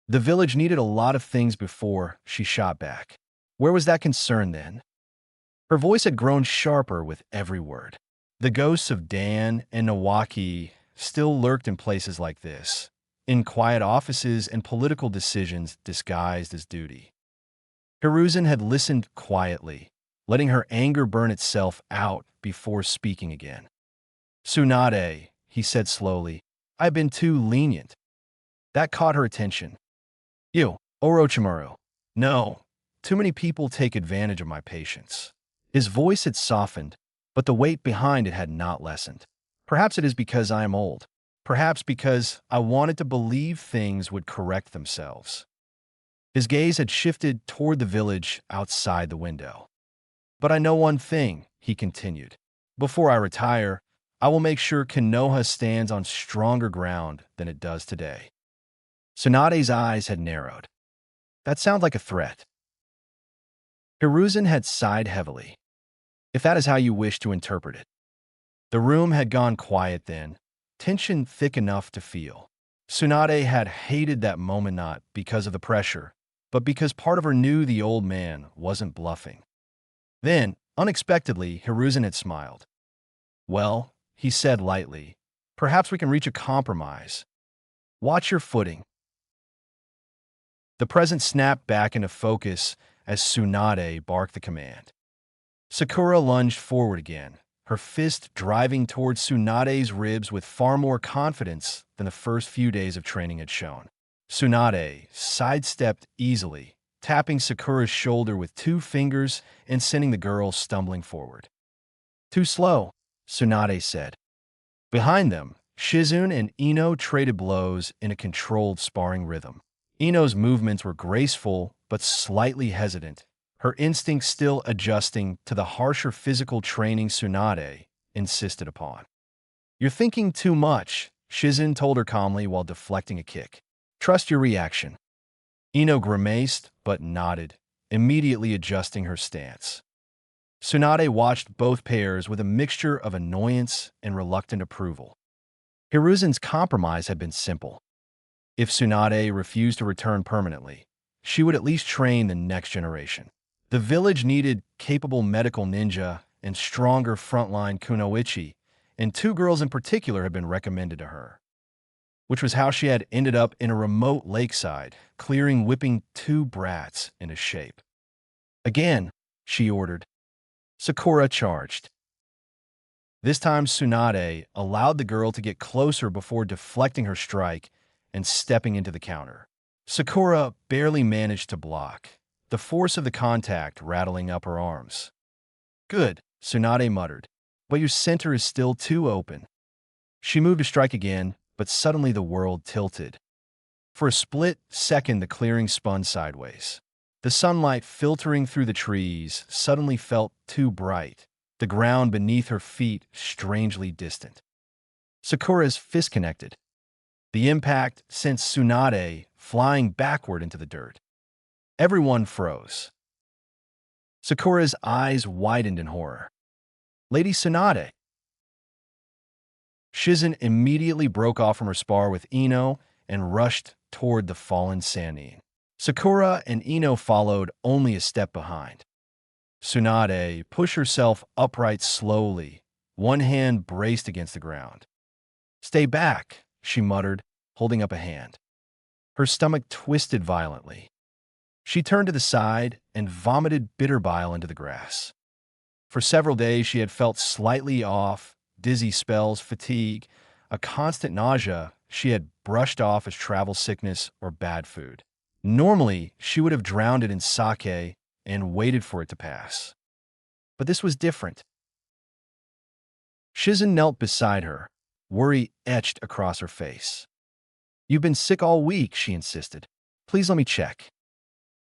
The village needed a lot of things before, she shot back. Where was that concern then? Her voice had grown sharper with every word. The ghosts of Dan and Nawaki still lurked in places like this, in quiet offices and political decisions disguised as duty. Hiruzen had listened quietly, letting her anger burn itself out before speaking again. "Tsunade," he said slowly, "I've been too lenient." That caught her attention. "You, Orochimaru." "No, too many people take advantage of my patience." His voice had softened, but the weight behind it had not lessened. Perhaps it is because I am old. Perhaps because I wanted to believe things would correct themselves. His gaze had shifted toward the village outside the window. But I know one thing, he continued. Before I retire, I will make sure Konoha stands on stronger ground than it does today. Tsunade's eyes had narrowed. That sounds like a threat. Hiruzen had sighed heavily. If that is how you wish to interpret it. The room had gone quiet then, tension thick enough to feel. Tsunade had hated that moment not because of the pressure, but because part of her knew the old man wasn't bluffing. Then, unexpectedly, Hiruzen had smiled. Well, he said lightly, perhaps we can reach a compromise. Watch your footing. The present snapped back into focus as Tsunade barked the command. Sakura lunged forward again, her fist driving towards Tsunade's ribs with far more confidence than the first few days of training had shown. Tsunade sidestepped easily, tapping Sakura's shoulder with 2 fingers and sending the girl stumbling forward. Too slow, Tsunade said. Behind them, Shizune and Ino traded blows in a controlled sparring rhythm. Ino's movements were graceful but slightly hesitant, her instincts still adjusting to the harsher physical training Tsunade insisted upon. You're thinking too much, Shizune told her calmly while deflecting a kick. Trust your reaction. Ino grimaced but nodded, immediately adjusting her stance. Tsunade watched both pairs with a mixture of annoyance and reluctant approval. Hiruzen's compromise had been simple. If Tsunade refused to return permanently, she would at least train the next generation. The village needed capable medical ninja and stronger frontline kunoichi, and 2 girls in particular had been recommended to her. Which was how she had ended up in a remote lakeside, clearing whipping 2 brats into shape. Again, she ordered. Sakura charged. This time Tsunade allowed the girl to get closer before deflecting her strike and stepping into the counter. Sakura barely managed to block, the force of the contact rattling up her arms. Good, Tsunade muttered, but your center is still too open. She moved to strike again, but suddenly the world tilted. For a split second, the clearing spun sideways. The sunlight filtering through the trees suddenly felt too bright, the ground beneath her feet strangely distant. Sakura's fist connected. The impact sent Tsunade flying backward into the dirt. Everyone froze. Sakura's eyes widened in horror. Lady Tsunade. Shizune immediately broke off from her spar with Ino and rushed toward the fallen Sannin. Sakura and Ino followed only a step behind. Tsunade pushed herself upright slowly, one hand braced against the ground. Stay back, she muttered, holding up a hand. Her stomach twisted violently. She turned to the side and vomited bitter bile into the grass. For several days she had felt slightly off, dizzy spells, fatigue, a constant nausea she had brushed off as travel sickness or bad food. Normally, she would have drowned it in sake and waited for it to pass. But this was different. Shizune knelt beside her, worry etched across her face. You've been sick all week, she insisted. Please let me check.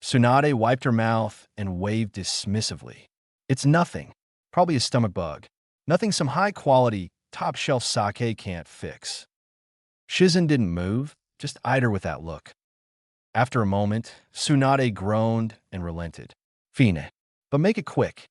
Tsunade wiped her mouth and waved dismissively. It's nothing. Probably a stomach bug. Nothing some high-quality, top-shelf sake can't fix. Shizune didn't move, just eyed her with that look. After a moment, Tsunade groaned and relented. Fine. But make it quick.